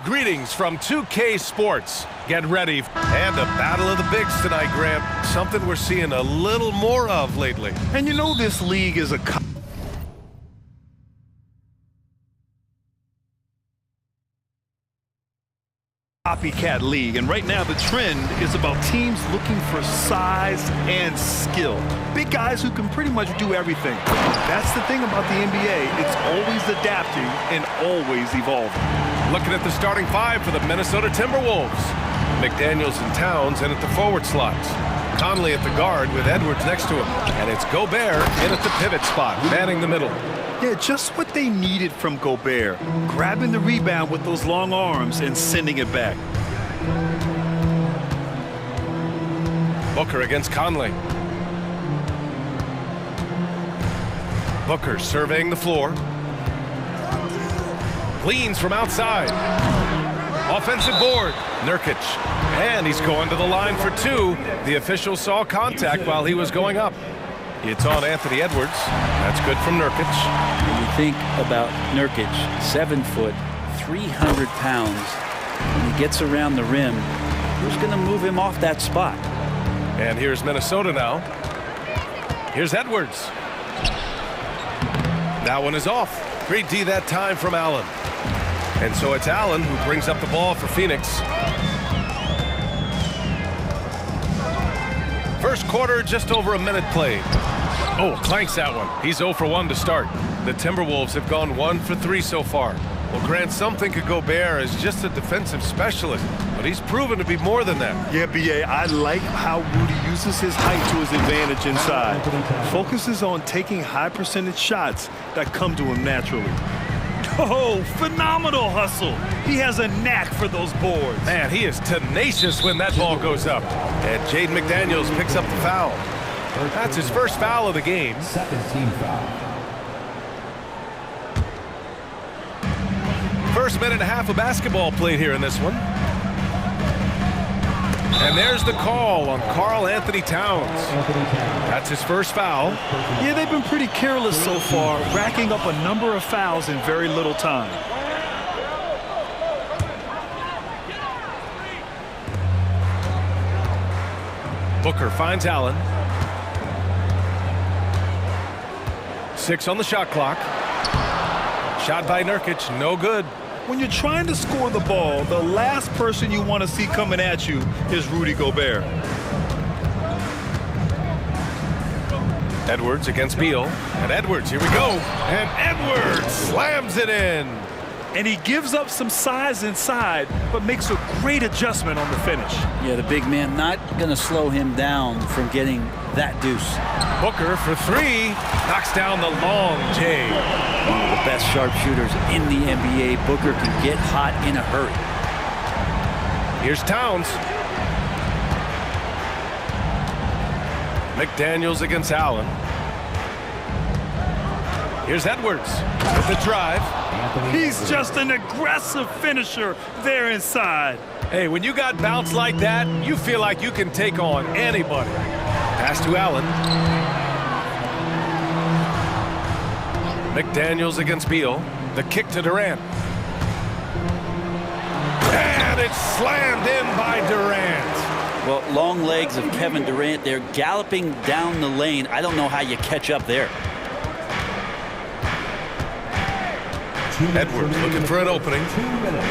Greetings from 2K Sports. Get ready. And a battle of the bigs tonight, Grant. Something we're seeing a little more of lately. And you know this league is a copycat league, and right now the trend is about teams looking for size and skill. Big guys who can pretty much do everything. That's the thing about the NBA. It's always adapting and always evolving. Looking at the starting five for the Minnesota Timberwolves. McDaniels and Towns in at the forward slots. Conley at the guard with Edwards next to him. And it's Gobert in at the pivot spot, manning the middle. Yeah, just what they needed from Gobert. Grabbing the rebound with those long arms and sending it back. Booker against Conley. Booker surveying the floor. Leans from outside. Offensive board. Nurkic. And he's going to the line for two. The official saw contact while he was going up. It's on Anthony Edwards. That's good from Nurkic. When you think about Nurkic, 7 foot, 300 pounds. When he gets around the rim, who's going to move him off that spot? And here's Minnesota now. Here's Edwards. That one is off. Great D that time from Allen. And so it's Allen who brings up the ball for Phoenix. First quarter, just over a minute played. Oh, clanks that one. He's 0 for 1 to start. The Timberwolves have gone 1 for 3 so far. Well, Grant, some think of Gobert as just a defensive specialist, but he's proven to be more than that. Yeah, B.A., I like how Rudy uses his height to his advantage inside. Focuses on taking high percentage shots that come to him naturally. Oh, phenomenal hustle. He has a knack for those boards. Man, he is tenacious when that ball goes up. And Jaden McDaniels picks up the foul. That's his first foul of the game. Second team foul. First minute and a half of basketball played here in this one. And there's the call on Karl Anthony Towns. That's his first foul. Yeah, they've been pretty careless so far, racking up a number of fouls in very little time. Booker finds Allen. 6 on the shot clock. Shot by Nurkic, no good. When you're trying to score the ball, the last person you want to see coming at you is Rudy Gobert. Edwards against Beal. And Edwards, here we go. And Edwards slams it in. And he gives up some size inside, but makes a great adjustment on the finish. Yeah, the big man not going to slow him down from getting that deuce. Booker for 3. Knocks down the long J. One of the best sharpshooters in the NBA. Booker can get hot in a hurry. Here's Towns. McDaniels against Allen. Here's Edwards with the drive. He's just an aggressive finisher there inside. Hey, when you got bounce like that, you feel like you can take on anybody. Pass to Allen. McDaniels against Beal. The kick to Durant. And it's slammed in by Durant. Well, long legs of Kevin Durant. They're galloping down the lane. I don't know how you catch up there. Edwards looking for an opening. 2 minutes.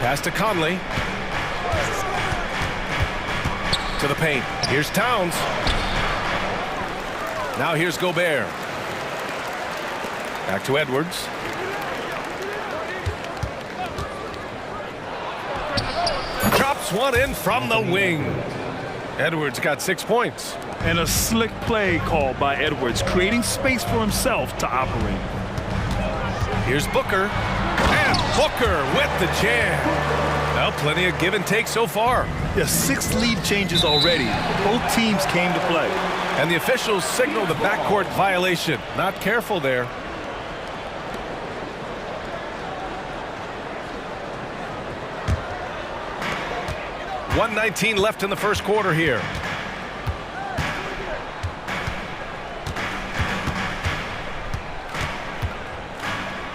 Pass to Conley. To the paint. Here's Towns. Now here's Gobert. Back to Edwards. Drops one in from the wing. Edwards got 6 points. And a slick play called by Edwards, creating space for himself to operate. Here's Booker. And Booker with the jam. Well, plenty of give and take so far. Yeah, 6 lead changes already. Both teams came to play. And the officials signal the backcourt violation. Not careful there. .119 left in the first quarter here.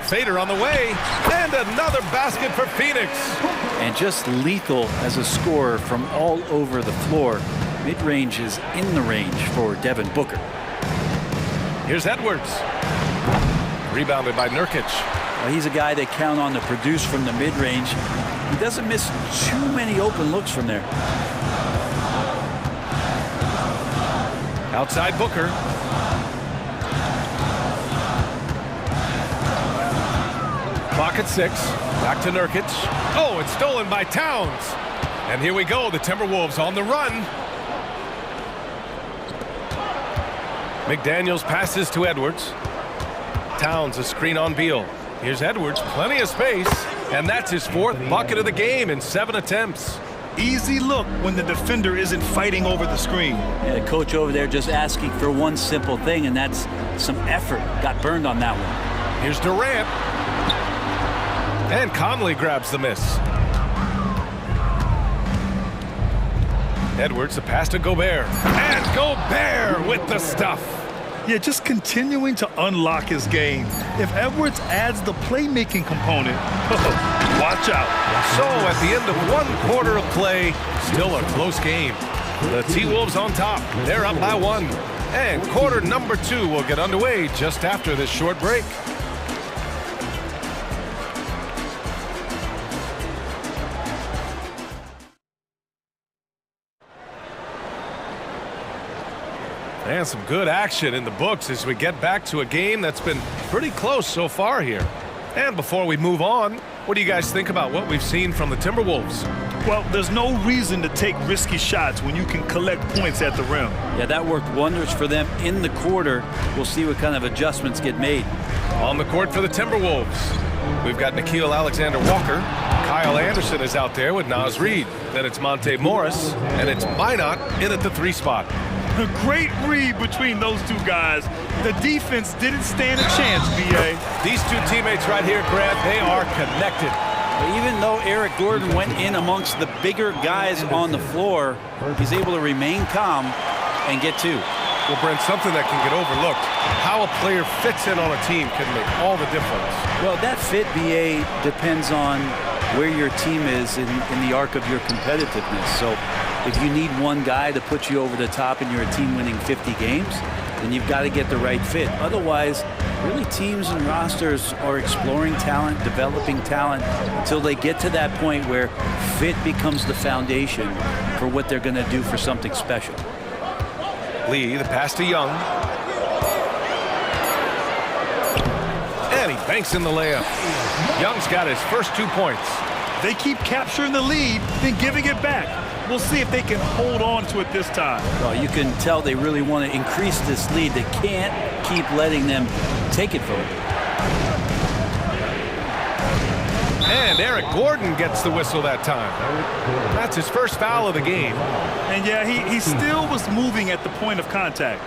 fader on the way, and another basket for Phoenix. And just lethal as a scorer from all over the floor. Mid-range is in the range for Devin Booker. Here's Edwards. Rebounded by Nurkic. Well, he's a guy they count on to produce from the mid-range. He doesn't miss too many open looks from there. Outside Booker. Clock at 6. Back to Nurkic. Oh, it's stolen by Towns. And here we go, the Timberwolves on the run. McDaniels passes to Edwards. Towns a screen on Beal. Here's Edwards, plenty of space, and that's his 4th bucket of the game in 7 attempts. Easy look when the defender isn't fighting over the screen. Yeah, the coach over there just asking for one simple thing, and that's some effort. Got burned on that one. Here's Durant. And Conley grabs the miss. Edwards, the pass to Gobert. And Gobert with the stuff. Yeah, just continuing to unlock his game. If Edwards adds the playmaking component, watch out. So at the end of 1 quarter of play, still a close game. The T-Wolves on top. They're up by 1. And quarter number 2 will get underway just after this short break. And some good action in the books as we get back to a game that's been pretty close so far here. And before we move on, what do you guys think about what we've seen from the Timberwolves? Well, there's no reason to take risky shots when you can collect points at the rim. Yeah, that worked wonders for them in the quarter. We'll see what kind of adjustments get made. On the court for the Timberwolves, we've got Nickeil Alexander-Walker. Kyle Anderson is out there with Naz Reid. Then it's Monte Morris, and it's Minot in at the 3 spot. A great read between those two guys. The defense didn't stand a chance, B.A. These two teammates right here, Grant, they are connected. Even though Eric Gordon went in amongst the bigger guys on the floor, he's able to remain calm and get 2. Well, Brent, something that can get overlooked. How a player fits in on a team can make all the difference. Well, that fit, BA, depends on where your team is in the arc of your competitiveness. So if you need one guy to put you over the top and you're a team winning 50 games, then you've got to get the right fit. Otherwise, really teams and rosters are exploring talent, developing talent until they get to that point where fit becomes the foundation for what they're going to do for something special. Lee, the pass to Young. And he banks in the layup. Young's got his first 2 points. They keep capturing the lead, then giving it back. We'll see if they can hold on to it this time. Well, you can tell they really want to increase this lead. They can't keep letting them take it from them. And Eric Gordon gets the whistle that time. That's his first foul of the game. And yeah, he still was moving at the point of contact.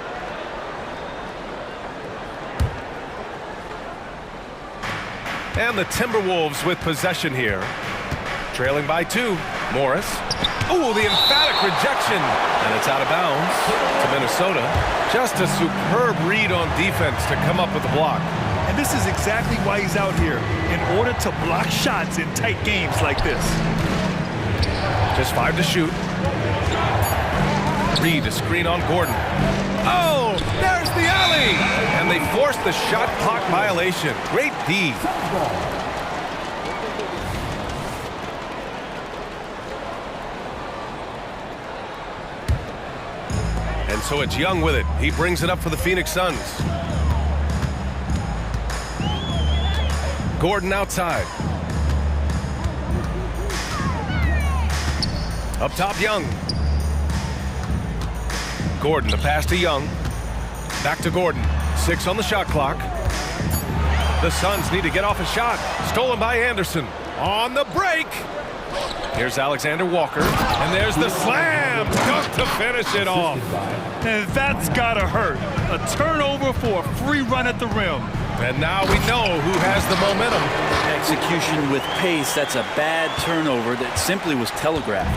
And the Timberwolves with possession here. Trailing by 2. Morris. Oh, the emphatic rejection. And it's out of bounds to Minnesota. Just a superb read on defense to come up with the block. And this is exactly why he's out here, in order to block shots in tight games like this. Just 5 to shoot. Reed a screen on Gordon. Oh, there's the alley! And they force the shot clock violation. Great D. And so it's Young with it. He brings it up for the Phoenix Suns. Gordon outside. Up top, Young. Gordon, the pass to Young. Back to Gordon. 6 on the shot clock. The Suns need to get off a shot. Stolen by Anderson. On the break. Here's Alexander Walker. And there's the slam. Dunk to finish it off. And that's gotta hurt. A turnover for a free run at the rim. And now we know who has the momentum. Execution with pace, that's a bad turnover that simply was telegraphed.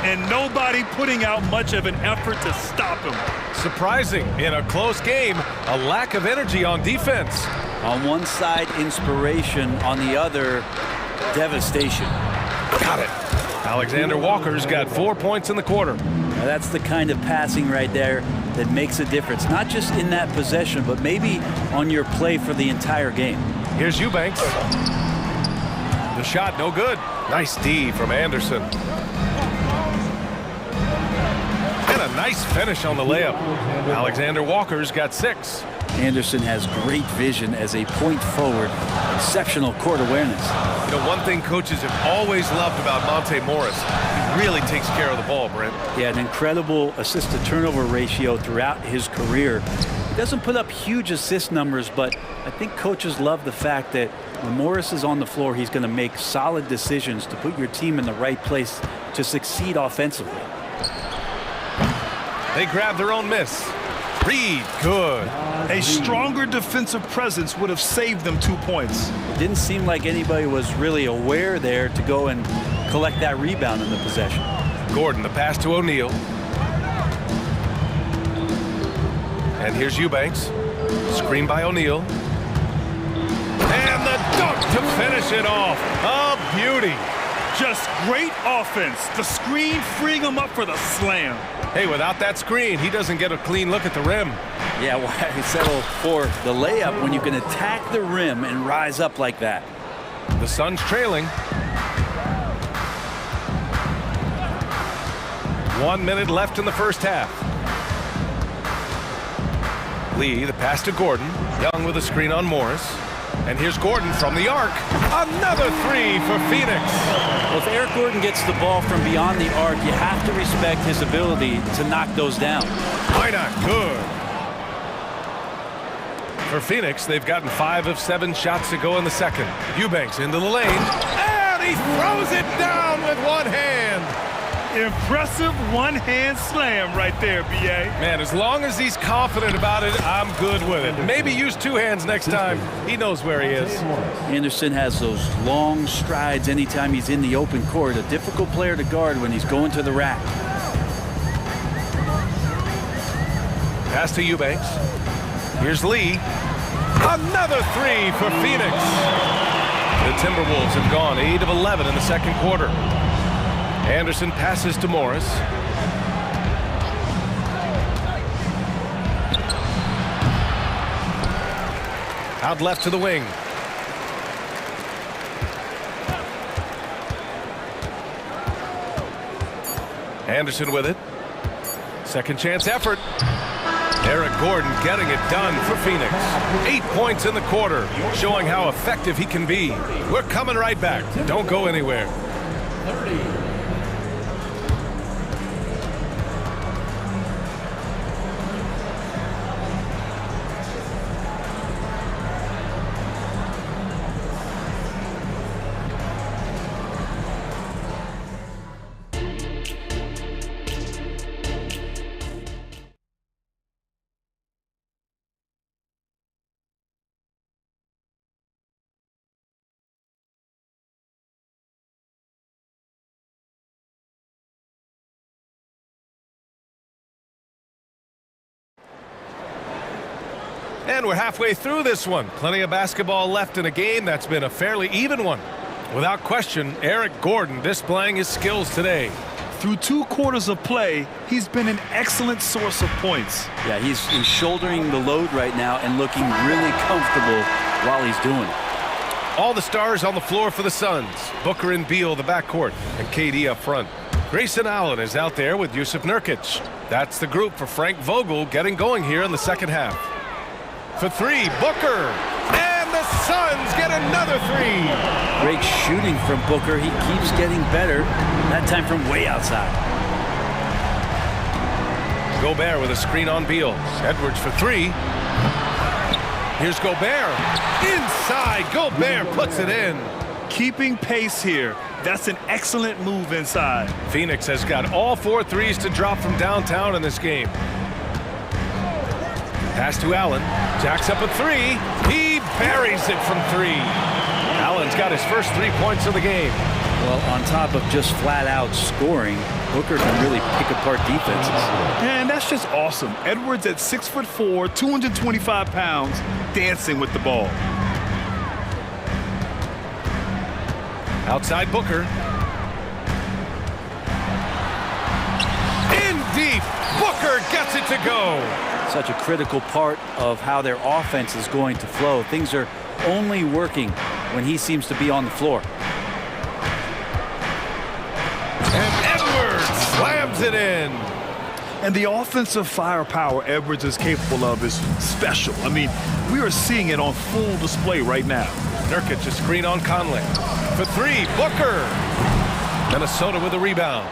And nobody putting out much of an effort to stop him. Surprising, in a close game, a lack of energy on defense. On one side, inspiration. On the other, devastation. Got it. Alexander Walker's got 4 points in the quarter. Now that's the kind of passing right there that makes a difference. Not just in that possession, but maybe on your play for the entire game. Here's Eubanks. The shot, no good. Nice D from Anderson. And a nice finish on the layup. Alexander Walker's got 6. Anderson has great vision as a point forward, exceptional court awareness. You know, one thing coaches have always loved about Monte Morris, he really takes care of the ball, Brent. He had an incredible assist-to-turnover ratio throughout his career. He doesn't put up huge assist numbers, but I think coaches love the fact that when Morris is on the floor, he's going to make solid decisions to put your team in the right place to succeed offensively. They grab their own miss. Reed, good. A stronger defensive presence would have saved them 2 points. It didn't seem like anybody was really aware there to go and collect that rebound in the possession. Gordon, the pass to O'Neal. And here's Eubanks. Screen by O'Neal. And the dunk to finish it off. A beauty. Just great offense. The screen freeing him up for the slam. Hey, without that screen, he doesn't get a clean look at the rim. Yeah, why settle for the layup when you can attack the rim and rise up like that? The Suns trailing. 1 minute left in the first half. Lee, the pass to Gordon. Young with a screen on Morris. And here's Gordon from the arc. Another 3 for Phoenix. Well, if Eric Gordon gets the ball from beyond the arc, you have to respect his ability to knock those down. Why not? Good. For Phoenix, they've gotten 5 of 7 shots to go in the second. Eubanks into the lane. And he throws it down with one hand. Impressive one-hand slam right there, B.A. Man, as long as he's confident about it, I'm good with it. Maybe use 2 hands next time. He knows where he is. Anderson has those long strides anytime he's in the open court. A difficult player to guard when he's going to the rack. Pass to Eubanks. Here's Lee. Another 3 for Phoenix. The Timberwolves have gone 8 of 11 in the second quarter. Anderson passes to Morris. Out left to the wing. Anderson with it. Second chance effort. Eric Gordon getting it done for Phoenix. 8 points in the quarter, showing how effective he can be. We're coming right back. Don't go anywhere. 30. And we're halfway through this one. Plenty of basketball left in a game that's been a fairly even one. Without question, Eric Gordon displaying his skills today. Through 2 quarters of play, he's been an excellent source of points. Yeah, he's shouldering the load right now and looking really comfortable while he's doing it. All the stars on the floor for the Suns. Booker and Beal, the backcourt, and KD up front. Grayson Allen is out there with Yusuf Nurkic. That's the group for Frank Vogel getting going here in the second half. For 3, Booker. And the Suns get another 3. Great shooting from Booker. He keeps getting better, that time from way outside. Gobert with a screen on Beal. Edwards for 3. Here's Gobert. Inside, Gobert puts it in. Keeping pace here. That's an excellent move inside. Phoenix has got all 4 threes to drop from downtown in this game. Pass to Allen. Jacks up a 3. He buries it from 3. Allen's got his first 3 points of the game. Well, on top of just flat out scoring, Booker can really pick apart defenses. And that's just awesome. Edwards at 6'4", 225 pounds, dancing with the ball. Outside Booker. In deep. Booker gets it to go. Such a critical part of how their offense is going to flow. Things are only working when he seems to be on the floor. And Edwards slams it in. And the offensive firepower Edwards is capable of is special. I mean, we are seeing it on full display right now. Nurkic a screen on Conley. For three, Booker. Minnesota with a rebound.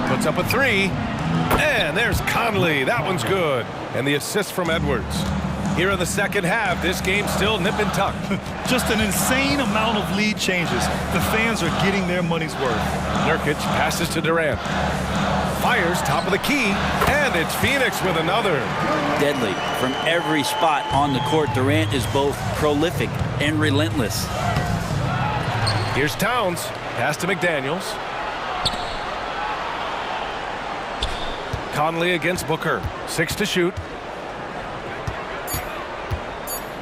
Puts up a three. And there's Conley. That one's good. And the assist from Edwards. Here in the second half, this game still nip and tuck. Just an insane amount of lead changes. The fans are getting their money's worth. Nurkic passes to Durant. Fires top of the key. And it's Phoenix with another. Deadly. From every spot on the court, Durant is both prolific and relentless. Here's Towns. Pass to McDaniels. Conley against Booker. 6 to shoot.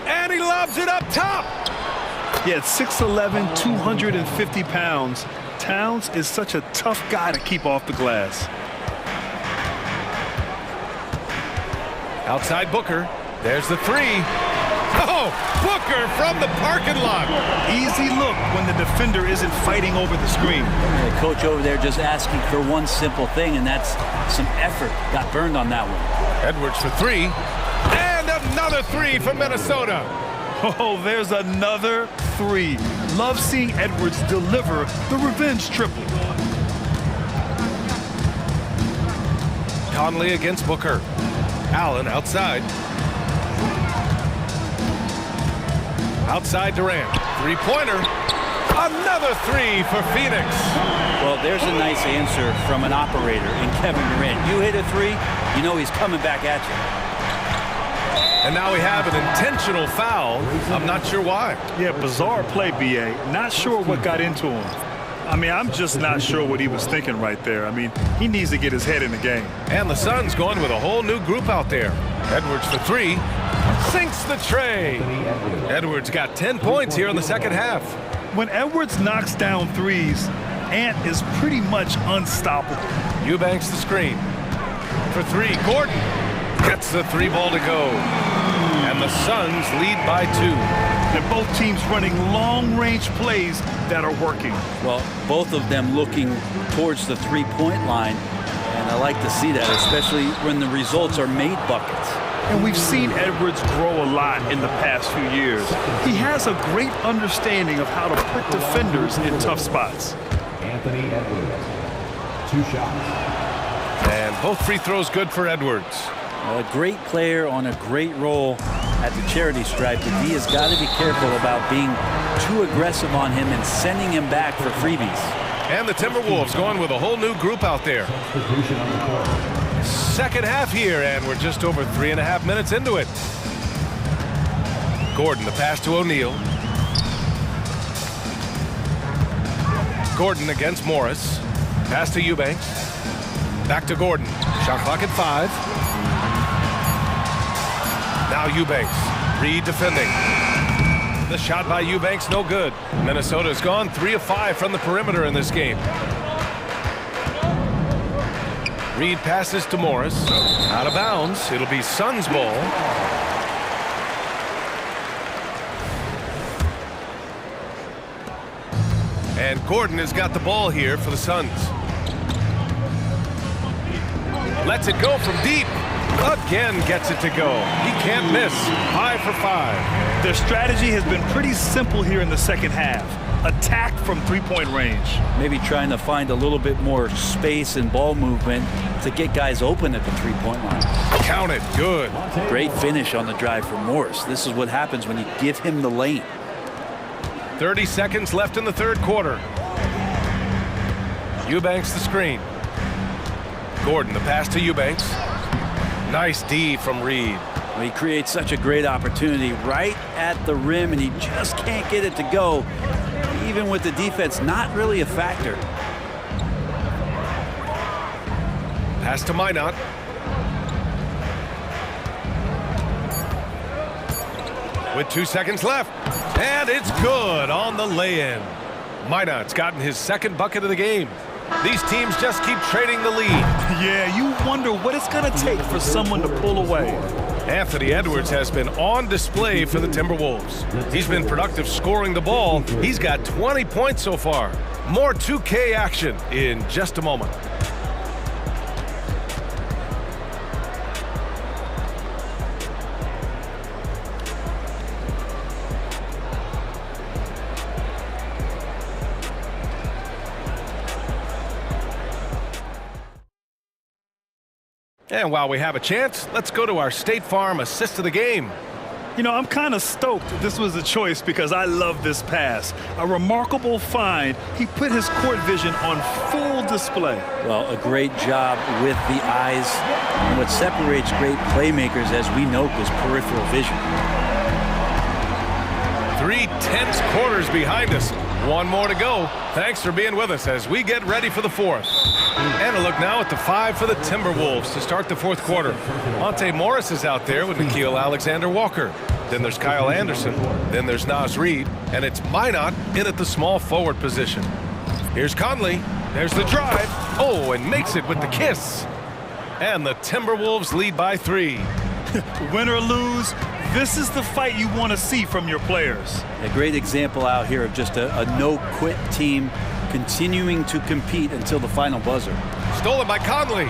And he lobs it up top. Yeah, at 6'11", 250 pounds, Towns is such a tough guy to keep off the glass. Outside Booker. There's the three. Oh, Booker from the parking lot. Easy look when the defender isn't fighting over the screen. The coach over there just asking for one simple thing, and that's some effort. Got burned on that one. Edwards for three. And another three from Minnesota. Oh, there's another three. Love seeing Edwards deliver the revenge triple. Conley against Booker. Allen outside. Outside Durant. Three-pointer. Another three for Phoenix. Well, there's a nice answer from an operator in Kevin Durant. You hit a three, you know he's coming back at you. And now we have an intentional foul. I'm not sure why. Yeah, bizarre play, B.A. Not sure what got into him. I mean, I'm just not sure what he was thinking right there. I mean, he needs to get his head in the game. And the Suns going with a whole new group out there. Edwards for three. Sinks the tray. Edwards got 10 points here in the second half. When Edwards knocks down threes, Ant is pretty much unstoppable. Eubanks the screen. For three, Gordon gets the three ball to go. And the Suns lead by 2. And both teams running long-range plays that are working. Well, both of them looking towards the three-point line. And I like to see that, especially when the results are made buckets. And we've seen Edwards grow a lot in the past few years. He has a great understanding of how to put defenders in tough spots. Anthony Edwards. 2 shots. And both free throws good for Edwards. A great player on a great role at the charity stripe, but he has got to be careful about being too aggressive on him and sending him back for freebies. And the Timberwolves going with a whole new group out there. Second half here, and we're just over 3.5 minutes into it. Gordon, the pass to O'Neal. Gordon against Morris. Pass to Eubanks. Back to Gordon. Shot clock at 5. Now Eubanks. Reed defending. The shot by Eubanks, no good. Minnesota's gone 3 of 5 from the perimeter in this game. Reed passes to Morris. Out of bounds. It'll be Suns ball. And Gordon has got the ball here for the Suns. Lets it go from deep. Again gets it to go. He can't miss. 5 for 5. Their strategy has been pretty simple here in the second half. Attack from three-point range. Maybe trying to find a little bit more space and ball movement to get guys open at the three-point line. Count it. Good. Great finish on the drive from Morris. This is what happens when you give him the lane. 30 seconds left in the third quarter. Eubanks the screen. Gordon the pass to Eubanks. Nice D from Reed. Well, he creates such a great opportunity right at the rim, and he just can't get it to go. Even with the defense not really a factor. Pass to Minot. With 2 seconds left. And it's good on the lay-in. Minot's gotten his second bucket of the game. These teams just keep trading the lead. Yeah, you wonder what it's going to take for someone to pull away. Anthony Edwards has been on display for the Timberwolves. He's been productive scoring the ball. He's got 20 points so far. More 2K action in just a moment. And while we have a chance, let's go to our State Farm assist of the game. You know, I'm kind of stoked this was a choice because I love this pass. A remarkable find. He put his court vision on full display. Well, a great job with the eyes. And what separates great playmakers, as we note, is peripheral vision. 3 tense quarters behind us. One more to go. Thanks for being with us as we get ready for the fourth. And a look now at the 5 for the Timberwolves to start the fourth quarter. Monte Morris is out there with Nickeil Alexander-Walker. Then there's Kyle Anderson. Then there's Naz Reid. And it's Minot in at the small forward position. Here's Conley. There's the drive. Oh, and makes it with the kiss. And the Timberwolves lead by 3. Win or lose, this is the fight you want to see from your players. A great example out here of just a no-quit team continuing to compete until the final buzzer. Stolen by Conley.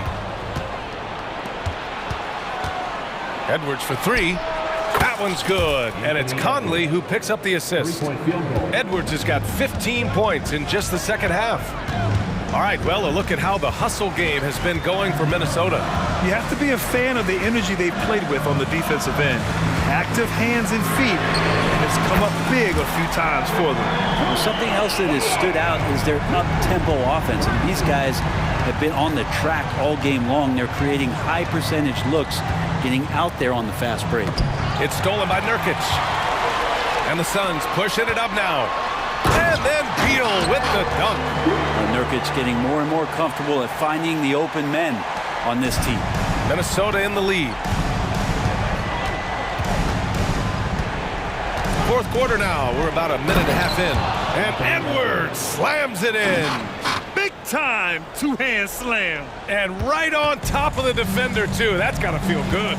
Edwards for 3. That one's good. And it's Conley who picks up the assist. Edwards has got 15 points in just the second half. All right, well, a look at how the hustle game has been going for Minnesota. You have to be a fan of the energy they've played with on the defensive end. Active hands and feet, and it's come up big a few times for them. Well, something else that has stood out is their up-tempo offense. And these guys have been on the track all game long. They're creating high-percentage looks, getting out there on the fast break. It's stolen by Nurkic. And the Suns pushing it up now. And then Beal with the dunk. Nurkic getting more and more comfortable at finding the open men on this team. Minnesota in the lead. Fourth quarter now. We're about a minute and a half in. And Edwards slams it in. Big time two-hand slam. And right on top of the defender, too. That's got to feel good.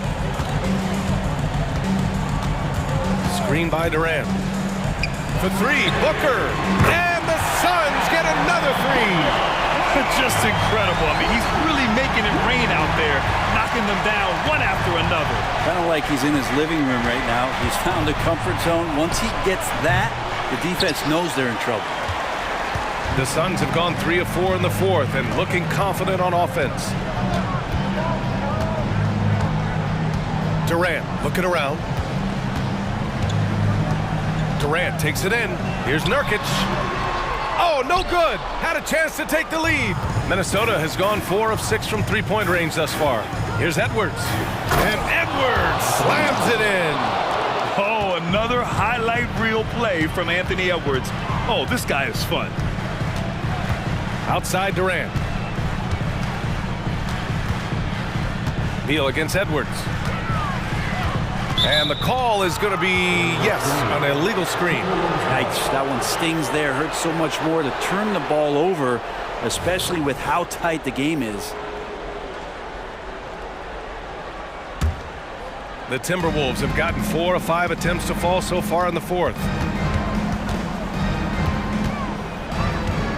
Screen by Durant. For 3, Booker. And the Suns get another 3. Just incredible. I mean, he's really making it rain out there, knocking them down one after another. Kind of like he's in his living room right now. He's found a comfort zone. Once he gets that, the defense knows they're in trouble. The Suns have gone 3 of 4 in the fourth and looking confident on offense. Durant looking around. Durant takes it in. Here's Nurkic. Oh, no good. Had a chance to take the lead. Minnesota has gone 4 of 6 from three-point range thus far. Here's Edwards. And Edwards slams it in. Oh, another highlight reel play from Anthony Edwards. Oh, this guy is fun. Outside Durant. Beal against Edwards. And the call is going to be, yes, an illegal screen. Yikes, that one stings there. Hurts so much more to turn the ball over, especially with how tight the game is. The Timberwolves have gotten 4 of 5 attempts to fall so far in the fourth.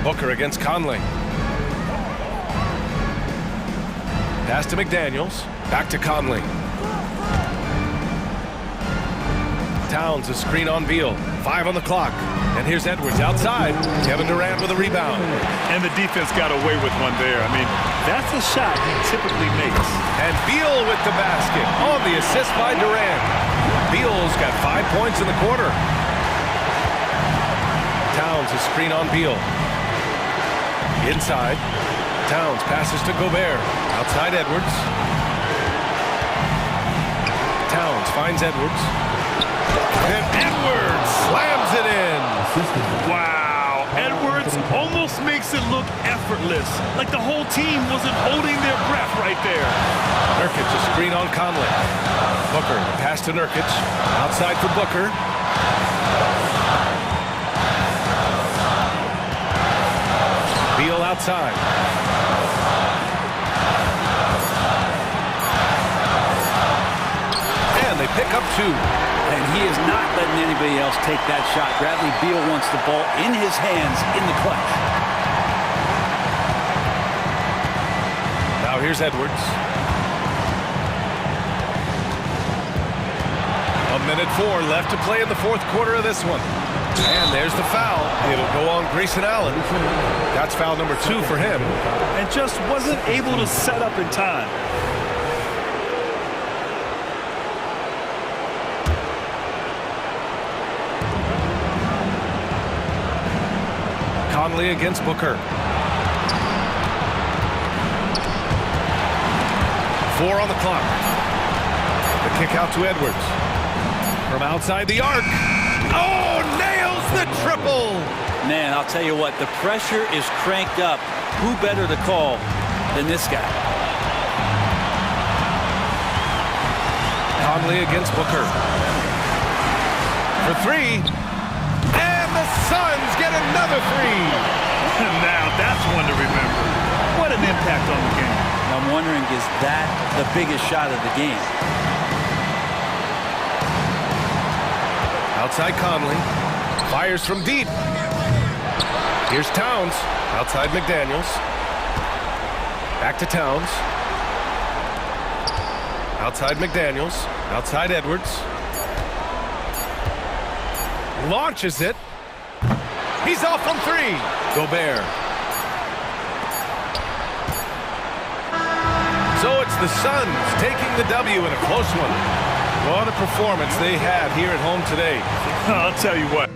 Booker against Conley. Pass to McDaniels. Back to Conley. Towns a screen on Beal. 5 on the clock. And here's Edwards outside. Kevin Durant with a rebound. And the defense got away with one there. I mean, that's a shot he typically makes. And Beal with the basket on the assist by Durant. Beal's got 5 points in the quarter. Towns a screen on Beal. Inside. Towns passes to Gobert. Outside Edwards. Towns finds Edwards. And Edwards slams it in. Wow. Edwards almost makes it look effortless. effortless, like the whole team wasn't holding their breath right there. Nurkic, a screen on Conley. Booker, pass to Nurkic. Outside for Booker. Beal outside. And they pick up 2. And he is not letting anybody else take that shot. Bradley Beal wants the ball in his hands in the clutch. Now here's Edwards. 1:04 left to play in the fourth quarter of this one. And there's the foul. It'll go on Grayson Allen. That's foul number 2 for him. And just wasn't able to set up in time. Conley against Booker. 4 on the clock. The kick out to Edwards. From outside the arc. Oh, nails the triple! Man, I'll tell you what, the pressure is cranked up. Who better to call than this guy? Conley against Booker. For 3. And the Suns get another 3. Now that's one to remember. What an impact on the game. I'm wondering, is that the biggest shot of the game? Outside Conley. Fires from deep. Here's Towns. Outside McDaniels. Back to Towns. Outside McDaniels. Outside Edwards. Launches it. He's off from 3. Gobert. So it's the Suns taking the W in a close one. What a performance they had here at home today. I'll tell you what.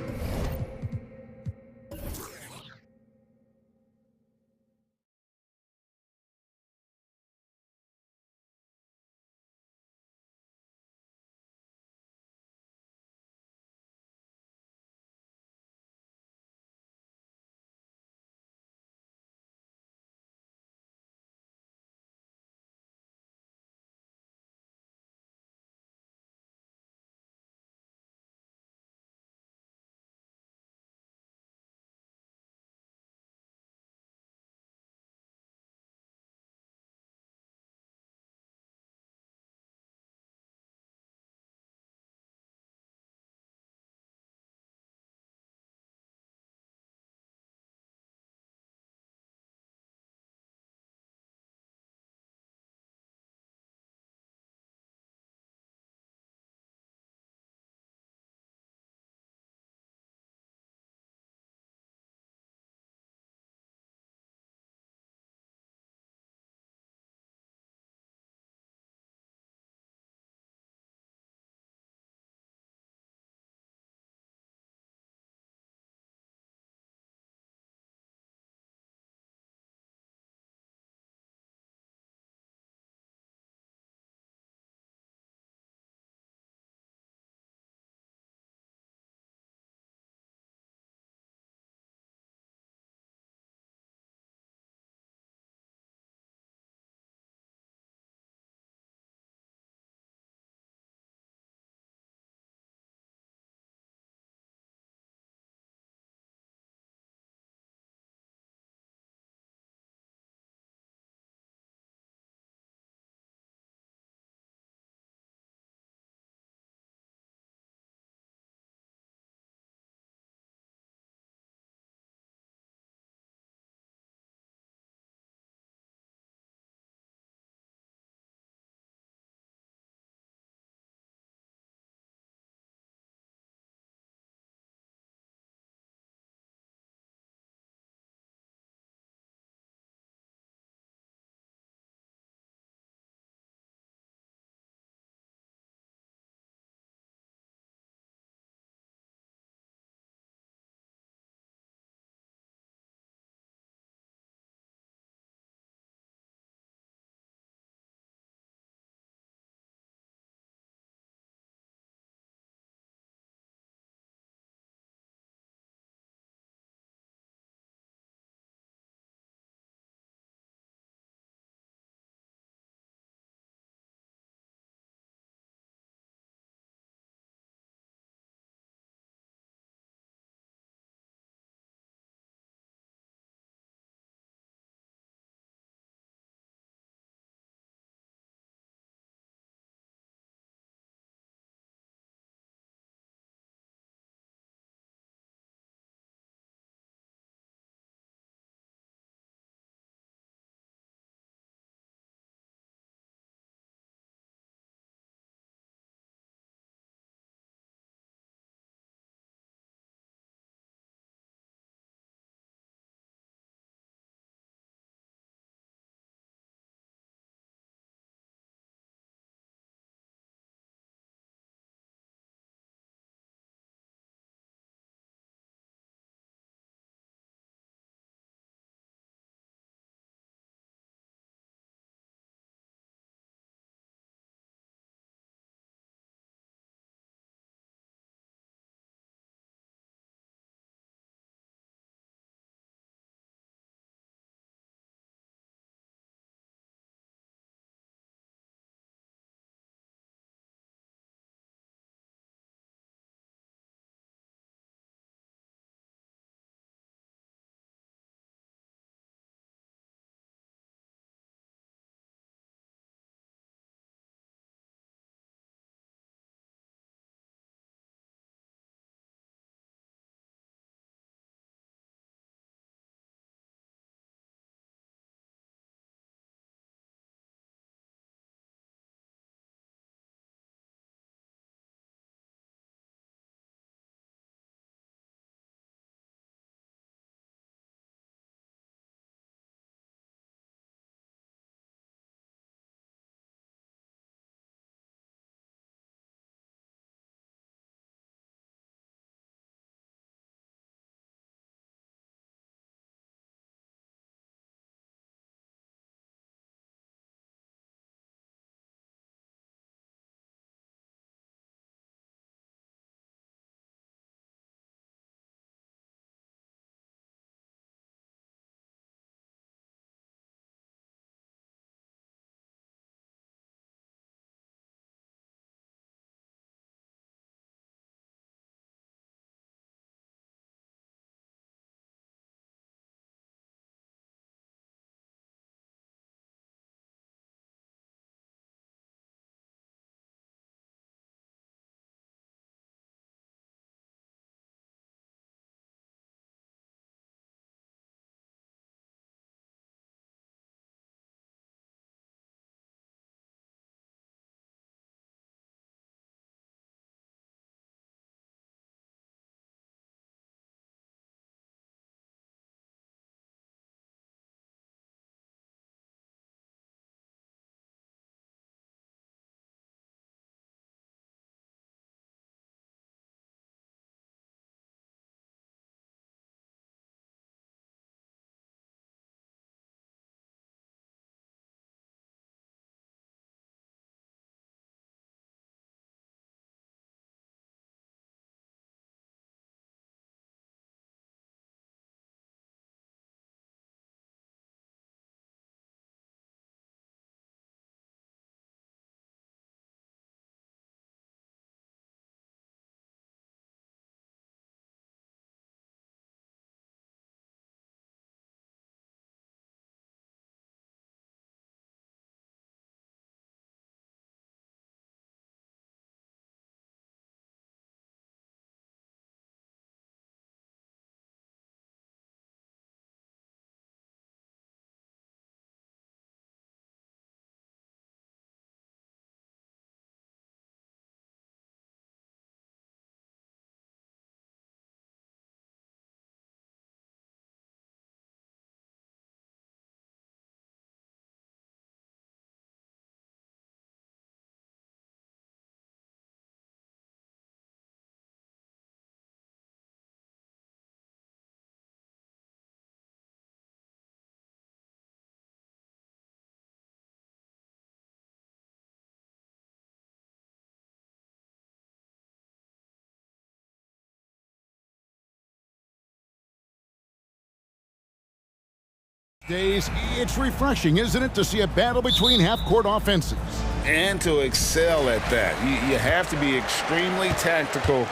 Days, it's refreshing, isn't it, to see a battle between half-court offenses? And to excel at that. You have to be extremely tactical,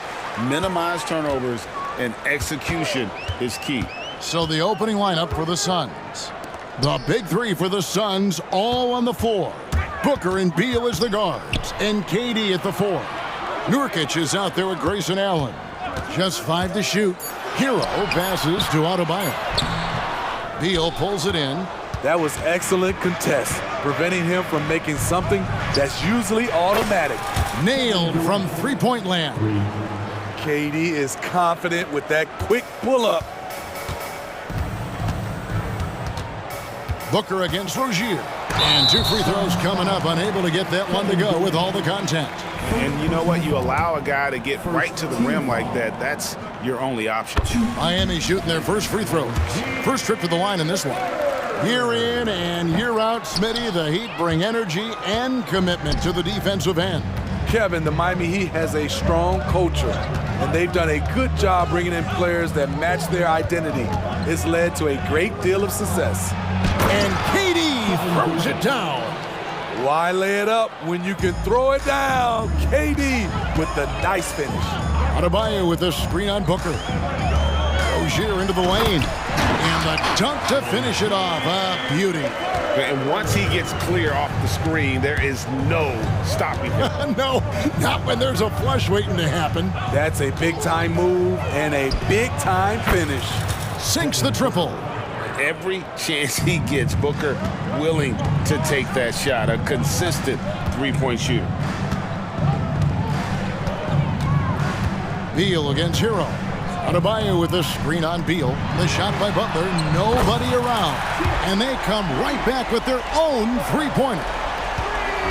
minimize turnovers, and execution is key. So the opening lineup for the Suns. The big three for the Suns, all on the floor. Booker and Beal as the guards, and KD at the four. Nurkic is out there with Grayson Allen. Just 5 to shoot. Hero passes to Adebayo. Beal pulls it in. That was excellent contest, preventing him from making something that's usually automatic. Nailed from three-point land. KD is confident with that quick pull-up. Booker against Rozier. And 2 free throws coming up, unable to get that one to go with all the contact. And you know what? You allow a guy to get right to the rim like that, that's your only option. Miami shooting their first free throws. First trip to the line in this one. Year in and year out, Smitty, the Heat bring energy and commitment to the defensive end. Kevin, the Miami Heat has a strong culture, and they've done a good job bringing in players that match their identity. It's led to a great deal of success. And KD throws it down. Why lay it up when you can throw it down? KD with the nice finish. Adebayo with a screen on Booker. Rozier into the lane. And the dunk to finish it off. A beauty. And once he gets clear off the screen, there is no stopping him. No, not when there's a flush waiting to happen. That's a big-time move and a big-time finish. Sinks the triple. Every chance he gets, Booker willing to take that shot. A consistent three-point shooter. Beal against Hero. Adebayo with the screen on Beal. The shot by Butler, nobody around. And they come right back with their own three-pointer.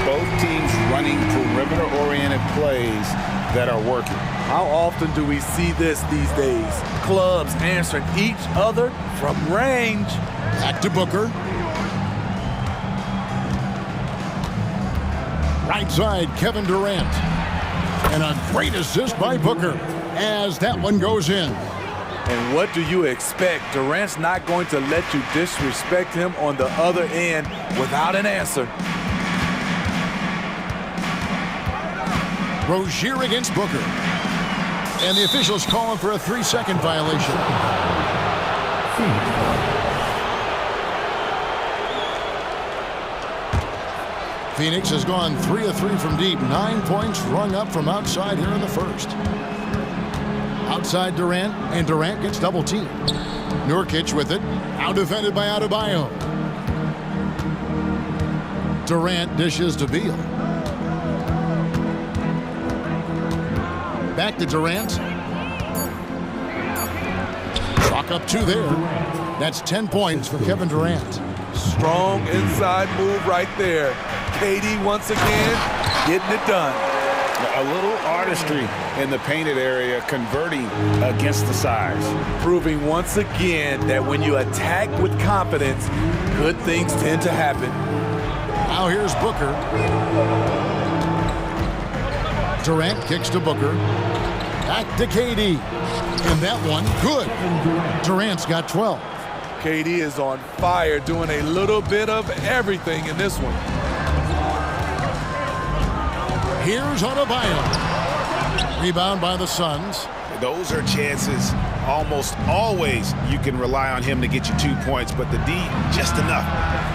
Both teams running perimeter-oriented plays that are working. How often do we see this these days? Clubs answering each other from range. Back to Booker. Right side, Kevin Durant. And a great assist by Booker as that one goes in. And what do you expect? Durant's not going to let you disrespect him on the other end without an answer. Rozier against Booker. And the officials calling for a 3-second violation. Phoenix has gone 3 of 3 from deep. 9 points rung up from outside here in the first. Outside Durant, and Durant gets double teamed. Nurkic with it, out defended by Adebayo. Durant dishes to Beal. Back to Durant. Chalk up 2 there. That's 10 points for Kevin Durant. Strong inside move right there. KD once again getting it done. A little artistry in the painted area, converting against the size. Proving once again that when you attack with confidence, good things tend to happen. Now here's Booker. Durant kicks to Booker. Back to KD. And that one, good. Durant's got 12. KD is on fire, doing a little bit of everything in this one. Here's Adebayo. Rebound by the Suns. Those are chances almost always you can rely on him to get you 2 points, but the D just enough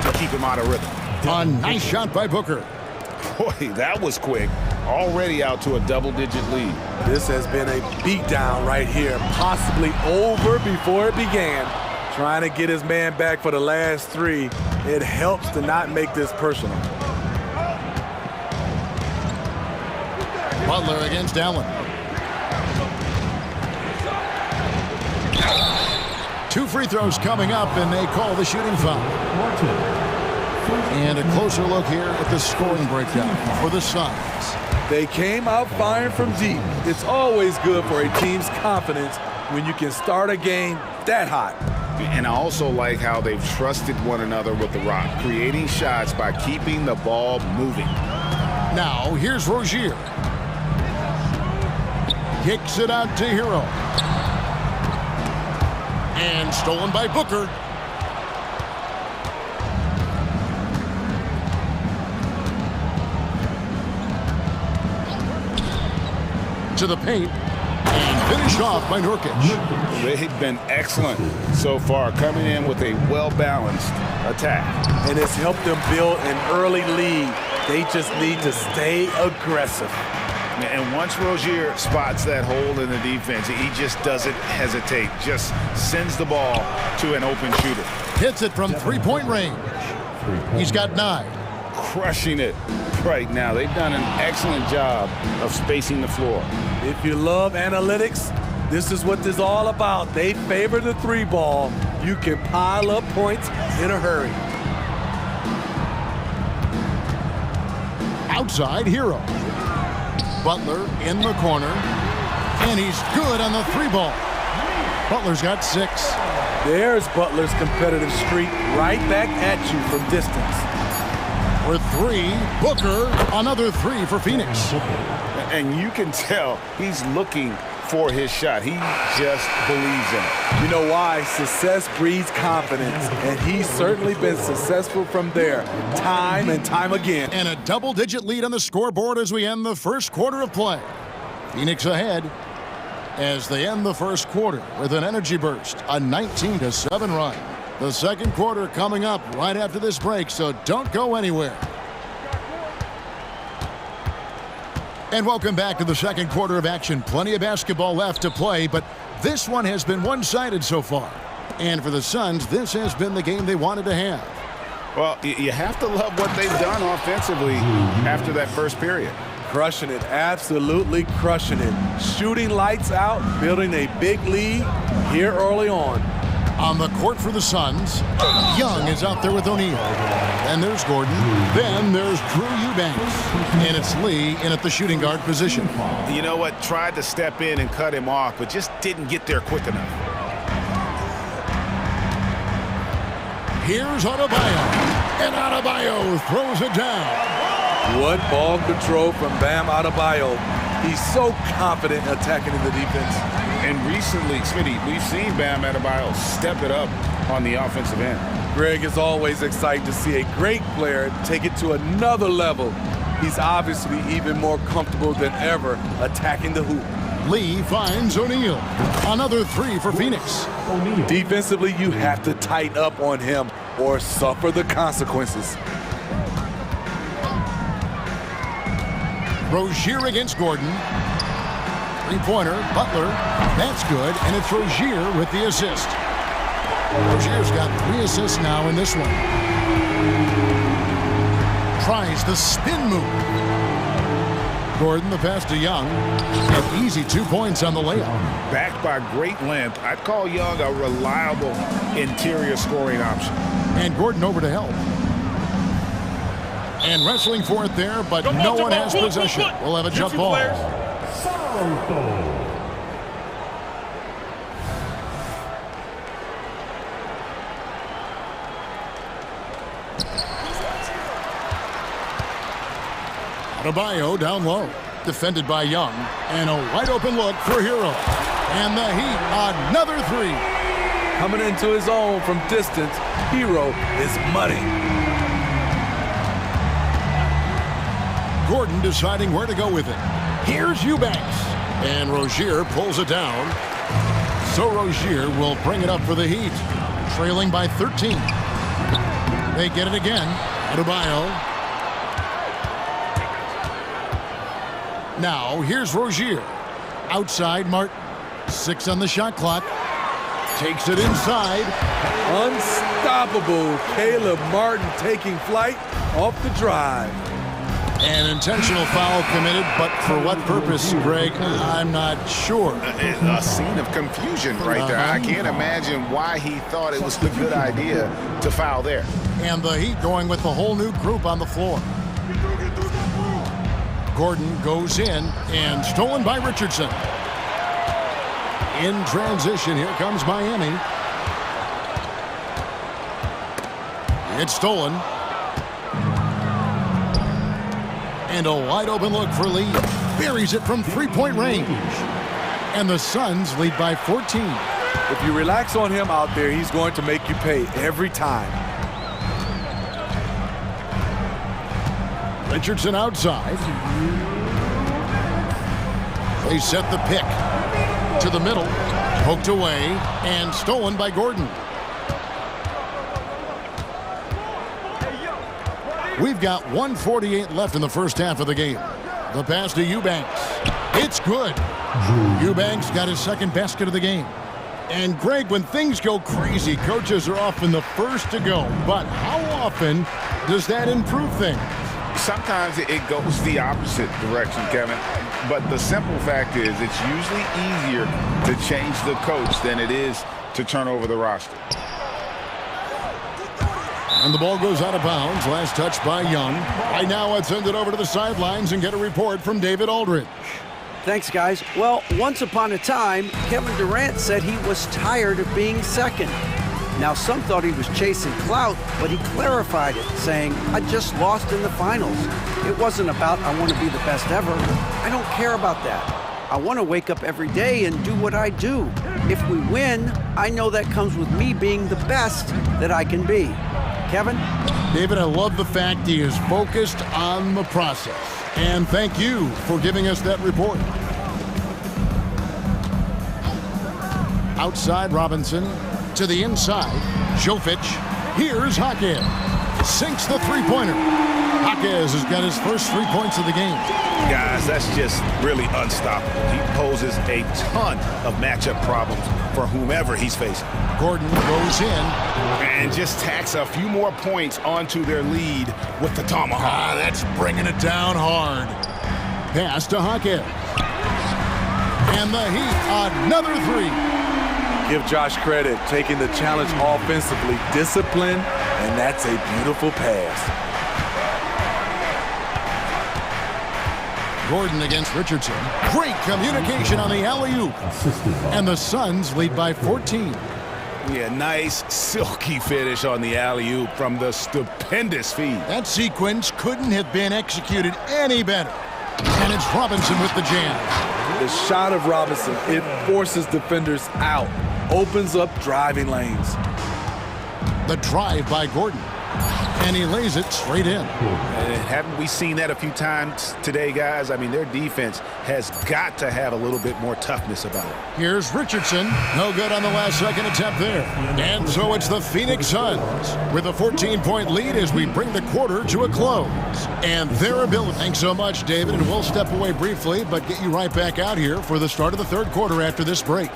to keep him out of rhythm. A nice shot by Booker. Boy, that was quick. Already out to a double-digit lead. This has been a beatdown right here, possibly over before it began. Trying to get his man back for the last 3. It helps to not make this personal. Butler against Allen. 2 free throws coming up, and they call the shooting foul. And a closer look here at the scoring breakdown for the Suns. They came out firing from deep. It's always good for a team's confidence when you can start a game that hot. And I also like how they've trusted one another with the rock, creating shots by keeping the ball moving. Now, here's Rozier. Kicks it out to Hero. And stolen by Booker. into the paint and finished off by Nurkic. They've been excellent so far, coming in with a well-balanced attack. And it's helped them build an early lead. They just need to stay aggressive. And once Rozier spots that hole in the defense, he just doesn't hesitate, just sends the ball to an open shooter. Hits it from three-point range. He's got 9. Crushing it right now. They've done an excellent job of spacing the floor. If you love analytics, this is what this is all about. They favor the 3-ball. You can pile up points in a hurry. Outside Hero. Butler in the corner, and he's good on the 3-ball. Butler's got 6. There's Butler's competitive streak right back at you from distance. For 3, Booker, another 3 for Phoenix. And you can tell he's looking for his shot. He just believes in it. You know why? Success breeds confidence, and he's certainly been successful from there, time and time again. And a double-digit lead on the scoreboard as we end the first quarter of play. Phoenix ahead as they end the first quarter with an energy burst, a 19-7 run. The second quarter coming up right after this break, so don't go anywhere. And welcome back to the second quarter of action. Plenty of basketball left to play, but this one has been one-sided so far. And for the Suns, this has been the game they wanted to have. Well, you have to love what they've done offensively after that first period. Crushing it, absolutely crushing it. Shooting lights out, building a big lead here early on. On the court for the Suns, Young is out there with O'Neal. Then there's Gordon. Then there's Drew Eubanks. And it's Lee in at the shooting guard position. You know what? Tried to step in and cut him off, but just didn't get there quick enough. Here's Adebayo. And Adebayo throws it down. What ball control from Bam Adebayo. He's so confident attacking in the defense. And recently, Smitty, we've seen Bam Adebayo step it up on the offensive end. Greg is always excited to see a great player take it to another level. He's obviously even more comfortable than ever attacking the hoop. Lee finds O'Neal. Another 3 for Phoenix. Defensively, you have to tighten up on him or suffer the consequences. Rozier against Gordon. 3-pointer, Butler. That's good, and it's Rozier with the assist. Rozier's got 3 assists now in this one. Tries the spin move. Gordon, the pass to Young. An easy 2 points on the layup. Backed by great length, I'd call Young a reliable interior scoring option. And Gordon over to help. And wrestling for it there, but no one has possession. We'll have a jump ball. Adebayo down low, defended by Young, and a wide open look for Hero. And the Heat, another 3. Coming into his own from distance, Hero is money. Gordon deciding where to go with it. Here's Eubanks. And Rozier pulls it down. So Rozier will bring it up for the Heat, trailing by 13. They get it again. Adebayo. Now, here's Rozier. Outside Martin. 6 on the shot clock. Takes it inside. Unstoppable. Caleb Martin taking flight off the drive. An intentional foul committed, but for what purpose, Greg, I'm not sure. A scene of confusion right there. I can't imagine why he thought it was a good idea to foul there. And the Heat going with the whole new group on the floor. Gordon goes in and stolen by Richardson. In transition, here comes Miami. It's stolen. And a wide open look for Lee. Buries it from 3-point range. And the Suns lead by 14. If you relax on him out there, he's going to make you pay every time. Richardson outside. They set the pick to the middle, poked away, and stolen by Gordon. We've got 1:48 left in the first half of the game. The pass to Eubanks. It's good. Eubanks got his second basket of the game. And Greg, when things go crazy, coaches are often the first to go. But how often does that improve things? Sometimes it goes the opposite direction, Kevin. But the simple fact is it's usually easier to change the coach than it is to turn over the roster. And the ball goes out of bounds. Last touch by Young. Right now, let's send it over to the sidelines and get a report from David Aldridge. Thanks, guys. Well, once upon a time, Kevin Durant said he was tired of being second. Now, some thought he was chasing clout, but he clarified it, saying, I just lost in the finals. It wasn't about I want to be the best ever. I don't care about that. I want to wake up every day and do what I do. If we win, I know that comes with me being the best that I can be. Kevin? David, I love the fact he is focused on the process. And thank you for giving us that report. Outside Robinson, to the inside, Jovic. Here's Jaquez. Sinks the three-pointer. Jaquez has got his first 3 points of the game. Guys, that's just really unstoppable. He poses a ton of matchup problems for whomever he's facing. Gordon goes in. And just tacks a few more points onto their lead with the tomahawk. That's bringing it down hard. Pass to Jaquez. And the Heat, another three. Give Josh credit, taking the challenge offensively, discipline, and that's a beautiful pass. Gordon against Richardson. Great communication on the alley-oop. And the Suns lead by 14. Yeah, nice, silky finish on the alley-oop from the stupendous feed. That sequence couldn't have been executed any better. And it's Robinson with the jam. The shot of Robinson, it forces defenders out, opens up driving lanes. The drive by Gordon. And he lays it straight in. Haven't we seen that a few times today, guys? I mean, their defense has got to have a little bit more toughness about it. Here's Richardson. No good on the last second attempt there. And so it's the Phoenix Suns with a 14-point lead as we bring the quarter to a close. And their ability. Thanks so much, David. And we'll step away briefly, but get you right back out here for the start of the third quarter after this break.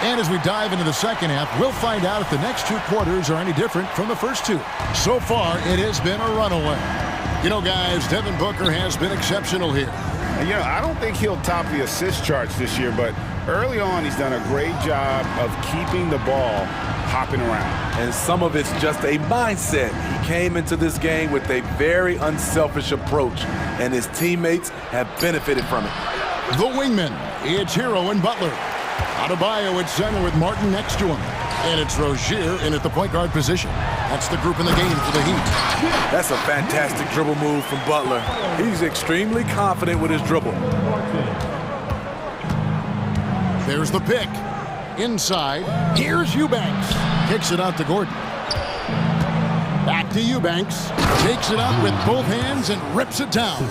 And as we dive into the second half, we'll find out if the next two quarters are any different from the first two. So far, it has been a runaway. You know, guys, Devin Booker has been exceptional here. And, you know, I don't think he'll top the assist charts this year, but early on, he's done a great job of keeping the ball hopping around. And some of it's just a mindset. He came into this game with a very unselfish approach, and his teammates have benefited from it. The wingman, it's Hero and Butler. Adebayo at center with Martin next to him. And it's Rozier in at the point guard position. That's the group in the game for the Heat. That's a fantastic dribble move from Butler. He's extremely confident with his dribble. There's the pick. Inside, here's Eubanks. Kicks it out to Gordon. Back to Eubanks. Takes it out with both hands and rips it down.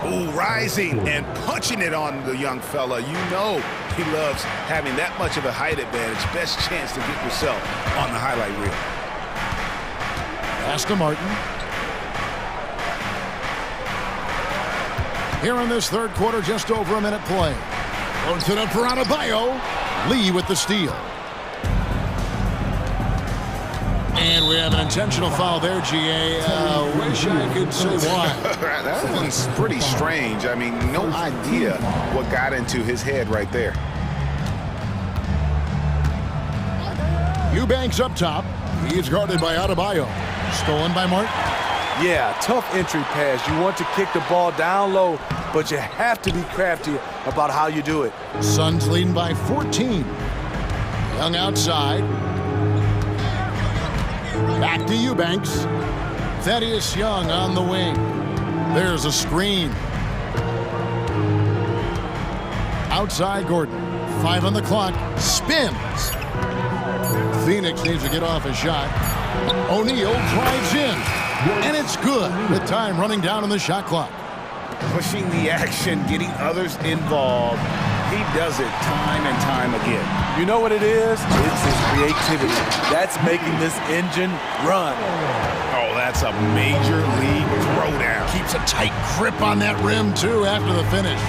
Ooh, rising and punching it on the young fella. You know he loves having that much of a height advantage. Best chance to get yourself on the highlight reel. Pass to Martin. Here in this third quarter, just over a minute play. Loads it up for Adebayo. Lee with the steal. And we have an intentional foul there, GA. Wish I could say why. That one's pretty strange. I mean, no idea what got into his head right there. Eubanks up top. He is guarded by Adebayo. Stolen by Martin. Yeah, tough entry pass. You want to kick the ball down low, but you have to be crafty about how you do it. Suns leading by 14. Young outside. Back to Eubanks. Thaddeus Young on the wing. There's a screen. Outside Gordon. 5 on the clock. Spins. Phoenix needs to get off a shot. O'Neal drives in. And it's good with time running down on the shot clock. Pushing the action, getting others involved. He does it time and time again. You know what it is? It's his creativity. That's making this engine run. Oh, that's a major league throwdown. Keeps a tight grip on that rim, too, after the finish.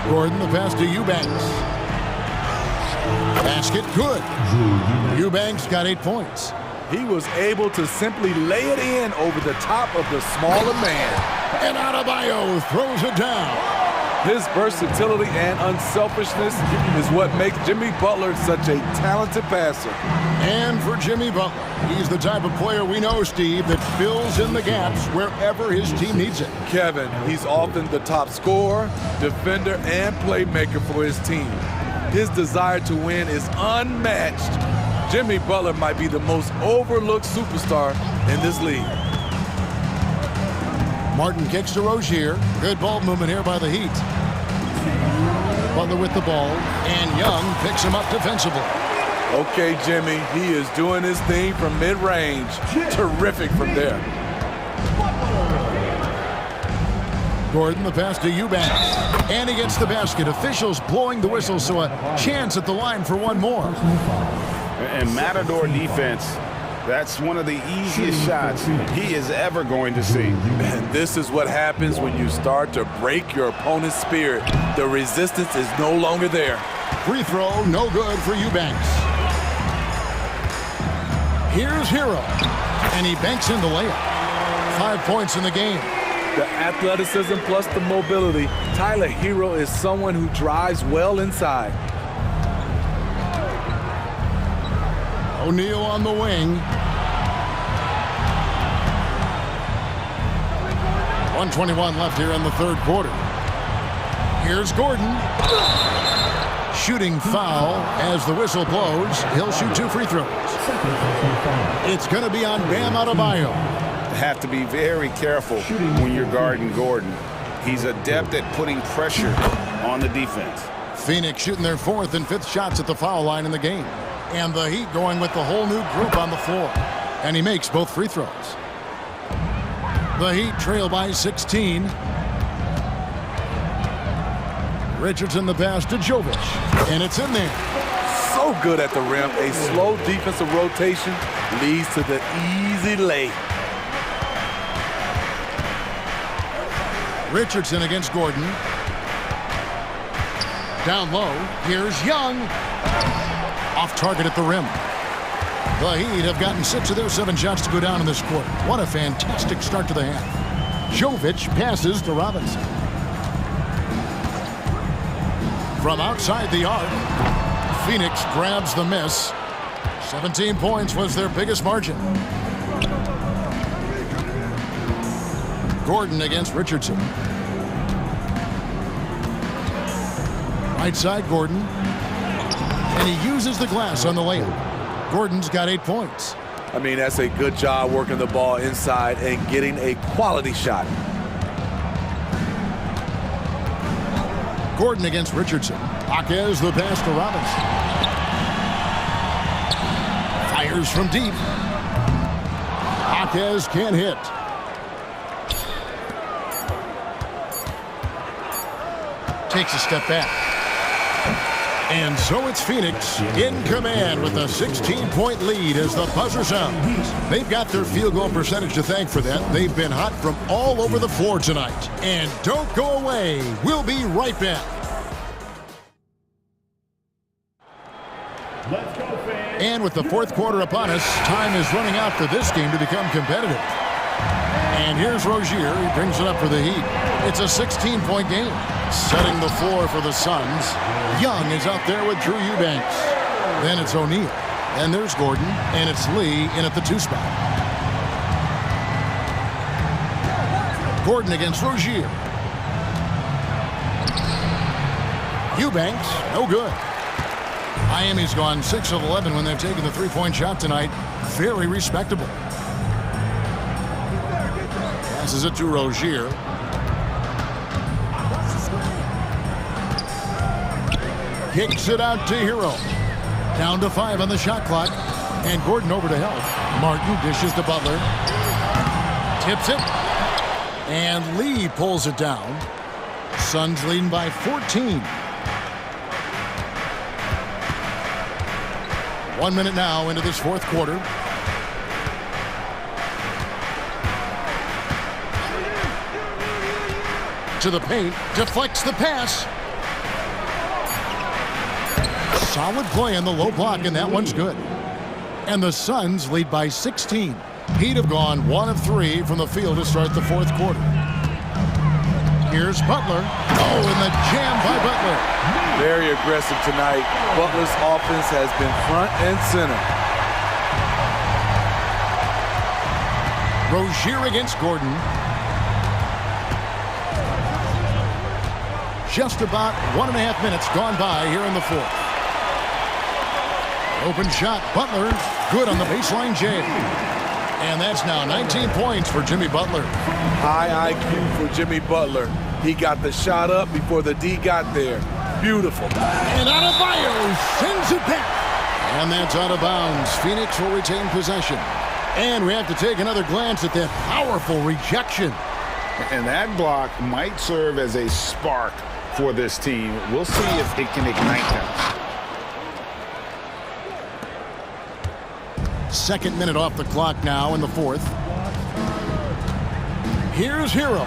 Gordon, the pass to Eubanks. Basket, good. Eubanks got 8 points. He was able to simply lay it in over the top of the smaller man. And Adebayo throws it down. His versatility and unselfishness is what makes Jimmy Butler such a talented passer. And for Jimmy Butler, he's the type of player we know, Steve, that fills in the gaps wherever his team needs it. Kevin, he's often the top scorer, defender, and playmaker for his team. His desire to win is unmatched. Jimmy Butler might be the most overlooked superstar in this league. Martin kicks to Rozier. Good ball movement here by the Heat. Butler with the ball, and Young picks him up defensively. Okay, Jimmy, he is doing his thing from mid-range. Terrific from there. Gordon, the pass to Eubanks. And he gets the basket. Officials blowing the whistle, so a chance at the line for one more. And Matador defense, that's one of the easiest shots he is ever going to see. And this is what happens when you start to break your opponent's spirit. The resistance is no longer there. Free throw, no good for Eubanks. Here's Hero, and he banks in the layup. 5 points in the game. The athleticism plus the mobility. Tyler Hero is someone who drives well inside. O'Neal on the wing. 1:21 left here in the third quarter. Here's Gordon. Shooting foul as the whistle blows. He'll shoot 2 free throws. It's going to be on Bam Adebayo. Have to be very careful when you're guarding Gordon. He's adept at putting pressure on the defense. Phoenix shooting their 4th and 5th shots at the foul line in the game. And the Heat going with the whole new group on the floor. And he makes both free throws. The Heat trail by 16. Richardson the pass to Jovic. And it's in there. So good at the rim. A slow defensive rotation leads to the easy lay. Richardson against Gordon. Down low. Here's Young. Off target at the rim. The Heat have gotten 6 of their 7 shots to go down in this quarter. What a fantastic start to the half. Jovic passes to Robinson. From outside the arc, Phoenix grabs the miss. 17 points was their biggest margin. Gordon against Richardson. Right side Gordon. And he uses the glass on the layup. Gordon's got 8 points. I mean, that's a good job working the ball inside and getting a quality shot. Gordon against Richardson. Jaquez the pass to Robinson. Fires from deep. Jaquez can't hit. Takes a step back. And so it's Phoenix in command with a 16-point lead as the buzzer sounds. They've got their field goal percentage to thank for that. They've been hot from all over the floor tonight. And don't go away. We'll be right back. And with the fourth quarter upon us, time is running out for this game to become competitive. And here's Rozier. He brings it up for the Heat. It's a 16-point game. Setting the floor for the Suns. Young is out there with Drew Eubanks. Then it's O'Neal. And there's Gordon. And it's Lee in at the 2 spot. Gordon against Rozier. Eubanks, no good. Miami's gone 6 of 11 when they've taken the three-point shot tonight. Very respectable. Passes it to Rozier. Kicks it out to Hero. Down to 5 on the shot clock. And Gordon over to help. Martin dishes to Butler. Tips it. And Lee pulls it down. Suns leading by 14. 1 minute now into this fourth quarter. To the paint, deflects the pass. Solid play on the low block, and that one's good. And the Suns lead by 16. Heat have gone 1 of 3 from the field to start the fourth quarter. Here's Butler. Oh, and the jam by Butler. Very aggressive tonight. Butler's offense has been front and center. Rozier against Gordon. Just about 1.5 minutes gone by here in the fourth. Open shot, Butler, good on the baseline jam. And that's now 19 points for Jimmy Butler. High IQ for Jimmy Butler. He got the shot up before the D got there. Beautiful. And Adebayo sends it back. And that's out of bounds. Phoenix will retain possession. And we have to take another glance at that powerful rejection. And that block might serve as a spark for this team. We'll see if it can ignite them. Second minute off the clock now in the fourth. Here's Hero.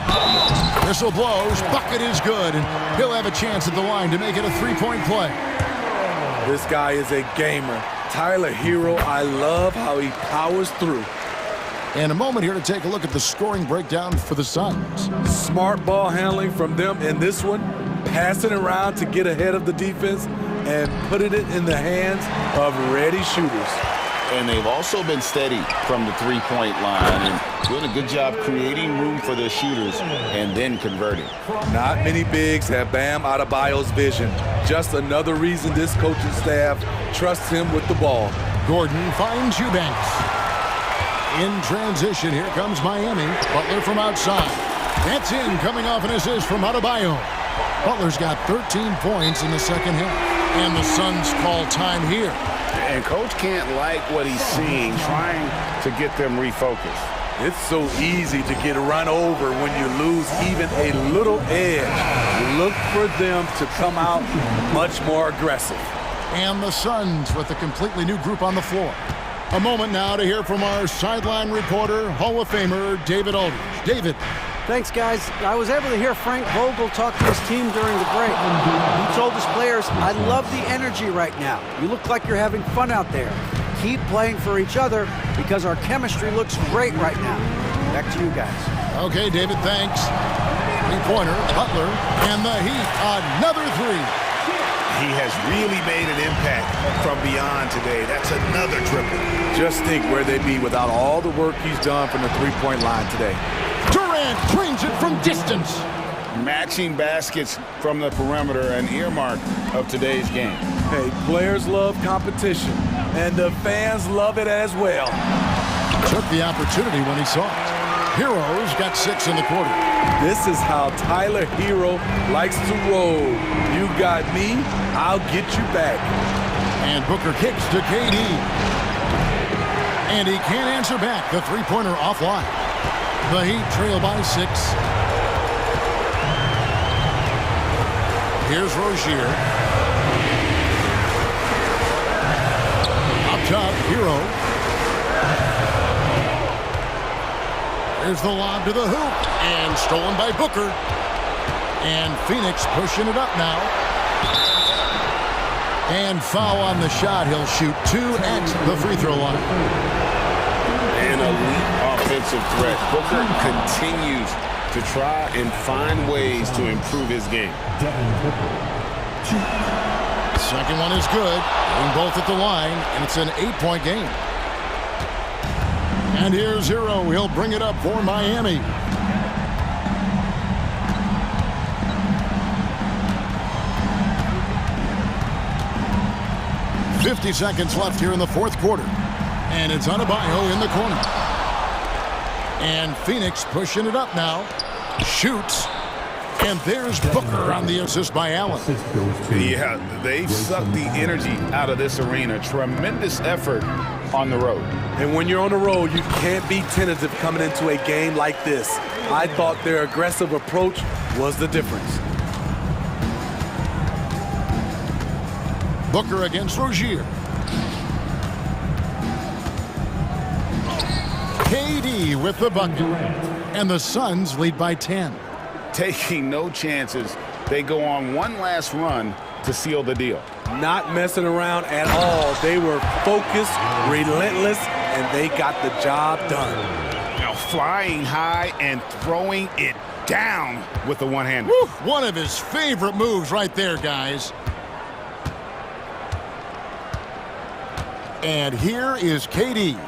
Whistle blows. Bucket is good. And he'll have a chance at the line to make it a three-point play. This guy is a gamer. Tyler Hero, I love how he powers through. And a moment here to take a look at the scoring breakdown for the Suns. Smart ball handling from them in this one. Passing around to get ahead of the defense and putting it in the hands of ready shooters. And they've also been steady from the three-point line and doing a good job creating room for their shooters and then converting. Not many bigs have Bam Adebayo's vision. Just another reason this coaching staff trusts him with the ball. Gordon finds Eubanks. In transition, here comes Miami. Butler from outside. That's in, coming off an assist from Adebayo. Butler's got 13 points in the second half. And the Suns call time here. And Coach can't like what he's seeing, trying to get them refocused. It's so easy to get run over when you lose even a little edge. Look for them to come out much more aggressive. And the Suns with a completely new group on the floor. A moment now to hear from our sideline reporter, Hall of Famer David Aldridge. David. Thanks, guys. I was able to hear Frank Vogel talk to his team during the break. He told his players, I love the energy right now. You look like you're having fun out there. Keep playing for each other because our chemistry looks great right now. Back to you guys. Okay, David, thanks. Three-pointer, Butler, and the Heat, another three. He has really made an impact from beyond today. That's another triple. Just think where they'd be without all the work he's done from the three-point line today. Durant drains it from distance. Matching baskets from the perimeter, an earmark of today's game. Hey, players love competition, and the fans love it as well. Took the opportunity when he saw it. Hero's got 6 in the quarter. This is how Tyler Hero likes to roll. You got me, I'll get you back. And Booker kicks to KD. And he can't answer back. The three-pointer offline. The Heat trail by 6. Here's Rozier. Up top, Hero. There's the lob to the hoop. And stolen by Booker. And Phoenix pushing it up now. And foul on the shot. He'll shoot 2 at the free throw line. An elite offensive threat. Booker continues to try and find ways to improve his game. Second one is good. Getting both at the line, and it's an 8-point game. And here's Hero. He'll bring it up for Miami. .50 seconds left here in the fourth quarter. And it's Adebayo in the corner. And Phoenix pushing it up now. Shoots. And there's Booker on the assist by Allen. Yeah, they've sucked the energy out of this arena. Tremendous effort on the road. And when you're on the road, you can't be tentative coming into a game like this. I thought their aggressive approach was the difference. Booker against Rozier. KD with the bucket. And the Suns lead by 10. Taking no chances. They go on one last run to seal the deal. Not messing around at all. They were focused, relentless, and they got the job done. Now flying high and throwing it down with the one-hander. One of his favorite moves right there, guys. And here is KD.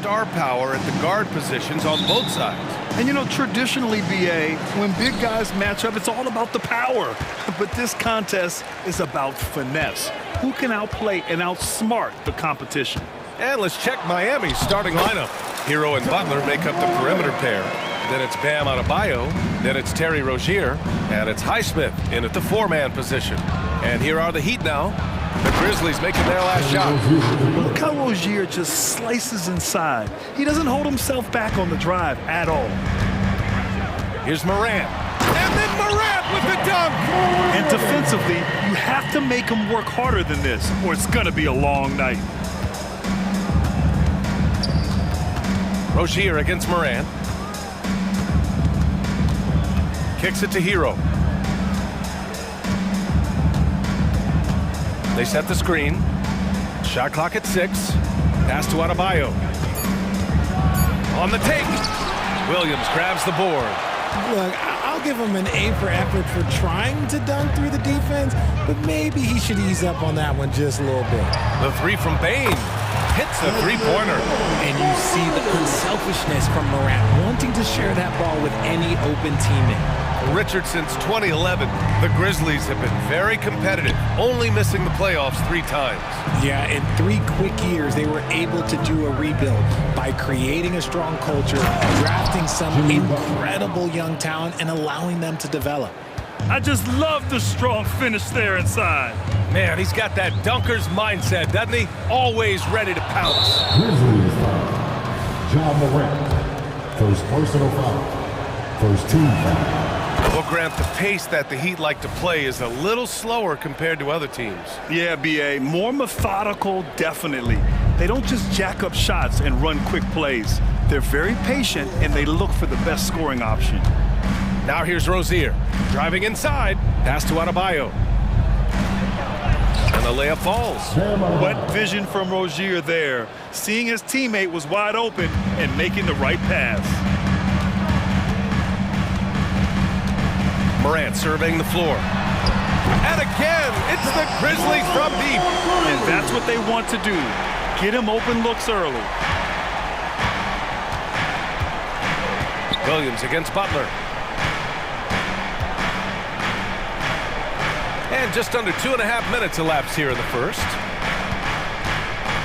star power at the guard positions on both sides. And you know, traditionally, BA, when big guys match up, it's all about the power. But this contest is about finesse. Who can outplay and outsmart the competition? And let's check Miami's starting lineup. Hero and Butler make up the perimeter pair. Then it's Bam Adebayo. Then it's Terry Rozier. And it's Highsmith in at the four-man position. And here are the Heat now. The Grizzlies making their last shot. Look how Rozier just slices inside. He doesn't hold himself back on the drive at all. Here's Morant. And then Morant with the dunk! And defensively, you have to make him work harder than this, or it's going to be a long night. Rozier against Morant. Kicks it to Hero. They set the screen. Shot clock at 6. Pass to Adebayo. On the take. Williams grabs the board. Look, I'll give him an A for effort for trying to dunk through the defense, but maybe he should ease up on that one just a little bit. The three from Bane. Hits the three-pointer. And you see the unselfishness from Morant, wanting to share that ball with any open teammate. Richard, since 2011, the Grizzlies have been very competitive, only missing the playoffs 3 times. Yeah, in 3 quick years, they were able to do a rebuild by creating a strong culture, drafting some incredible young talent, and allowing them to develop. I just love the strong finish there inside. Man, he's got that dunker's mindset, doesn't he? Always ready to pounce. Grizzlies foul. John Morant. First personal foul. First team foul. Well, Grant, the pace that the Heat like to play is a little slower compared to other teams. Yeah, BA, more methodical, definitely. They don't just jack up shots and run quick plays. They're very patient, and they look for the best scoring option. Now here's Rozier, driving inside, pass to Adebayo. And the layup falls. What vision from Rozier there, seeing his teammate was wide open and making the right pass. Morant surveying the floor. And again, it's the Grizzlies from deep. And that's what they want to do. Get him open looks early. Williams against Butler. And just under 2.5 minutes elapsed here in the first.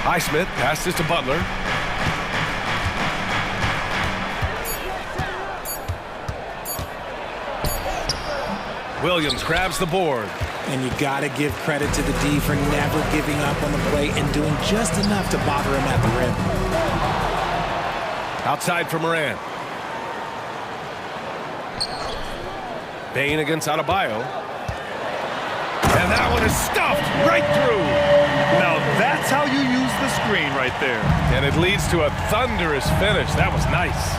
Highsmith passes to Butler. Williams grabs the board. And you got to give credit to the D for never giving up on the play and doing just enough to bother him at the rim. Outside for Morant. Bane against Adebayo. And that one is stuffed right through. Now that's how you use the screen right there. And it leads to a thunderous finish. That was nice.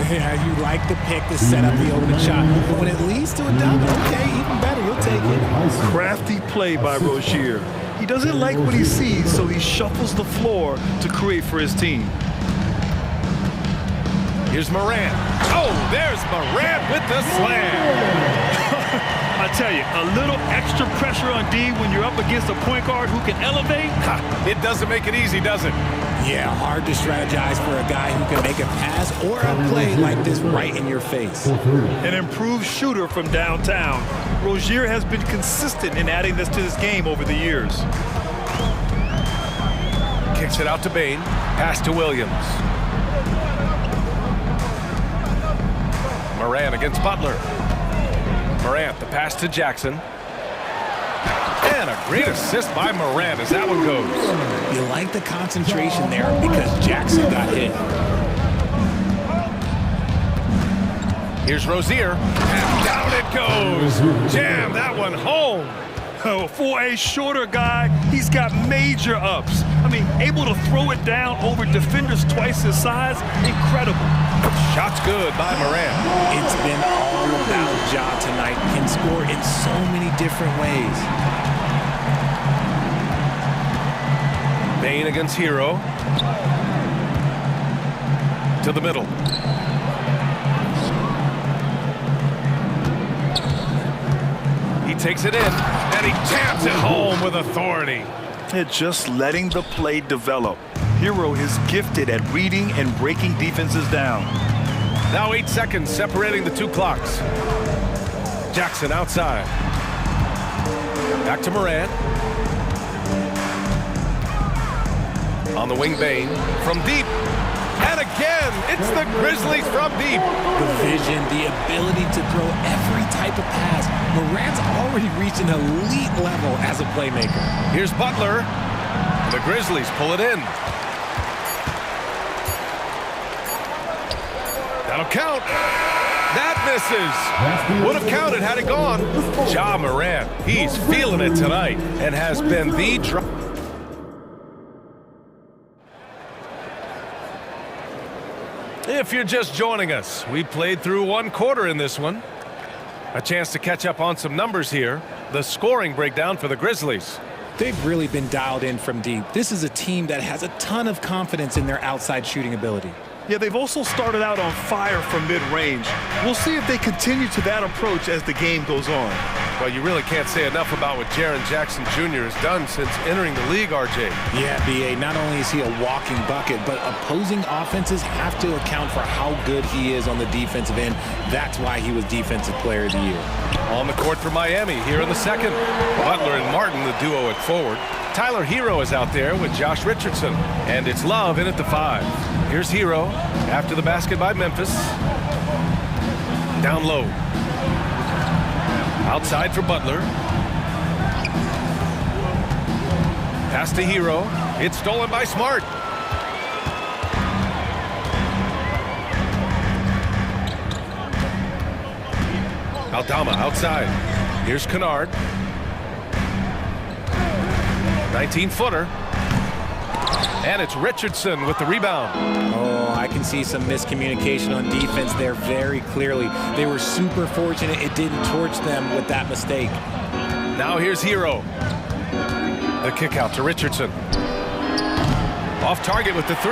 Yeah, you like the pick to set up the open shot. But when it leads to a dunk, okay, even better, you'll take it. Crafty play by Rozier. He doesn't like what he sees, so he shuffles the floor to create for his team. Here's Morant. Oh, there's Morant with the slam. I tell you, a little extra pressure on D when you're up against a point guard who can elevate. It doesn't make it easy, does it? Yeah, hard to strategize for a guy who can make a pass or a play like this right in your face. An improved shooter from downtown. Rozier has been consistent in adding this to his game over the years. Kicks it out to Bane. Pass to Williams. Morant against Butler. Morant, the pass to Jackson. And a great assist by Morant as that one goes. You like the concentration there because Jackson got hit. Here's Rozier. And down it goes. Jam that one home. Oh, for a shorter guy, he's got major ups. I mean, able to throw it down over defenders twice his size, incredible. Shot's good by Morant. It's been all about Ja tonight. Can score in so many different ways. Bane against Hero. To the middle. He takes it in, and he taps it home with authority. Just letting the play develop. Hero is gifted at reading and breaking defenses down. Now 8 seconds separating the two clocks. Jackson outside. Back to Morant. On the wing, Bain from deep. And again, it's the Grizzlies from deep. The vision, the ability to throw every type of pass. Morant's already reached an elite level as a playmaker. Here's Butler. The Grizzlies pull it in. That'll count. That misses. Would have counted had it gone. Ja Morant, he's feeling it tonight and has been the drop. If you're just joining us, we played through one quarter in this one. A chance to catch up on some numbers here. The scoring breakdown for the Grizzlies. They've really been dialed in from deep. This is a team that has a ton of confidence in their outside shooting ability. Yeah, they've also started out on fire from mid-range. We'll see if they continue to that approach as the game goes on. Well, you really can't say enough about what Jaren Jackson Jr. has done since entering the league, RJ. Yeah, B.A., not only is he a walking bucket, but opposing offenses have to account for how good he is on the defensive end. That's why he was Defensive Player of the Year. On the court for Miami here in the second. Butler and Martin, the duo at forward. Tyler Hero is out there with Josh Richardson. And it's Love in at the 5. Here's Hero after the basket by Memphis. Down low. Outside for Butler. Pass to Hero. It's stolen by Smart. Aldama outside. Here's Kennard. 19-footer. And it's Richardson with the rebound. Oh, I can see some miscommunication on defense there very clearly. They were super fortunate it didn't torch them with that mistake. Now here's Hero. The kick out to Richardson. Off target with the 3.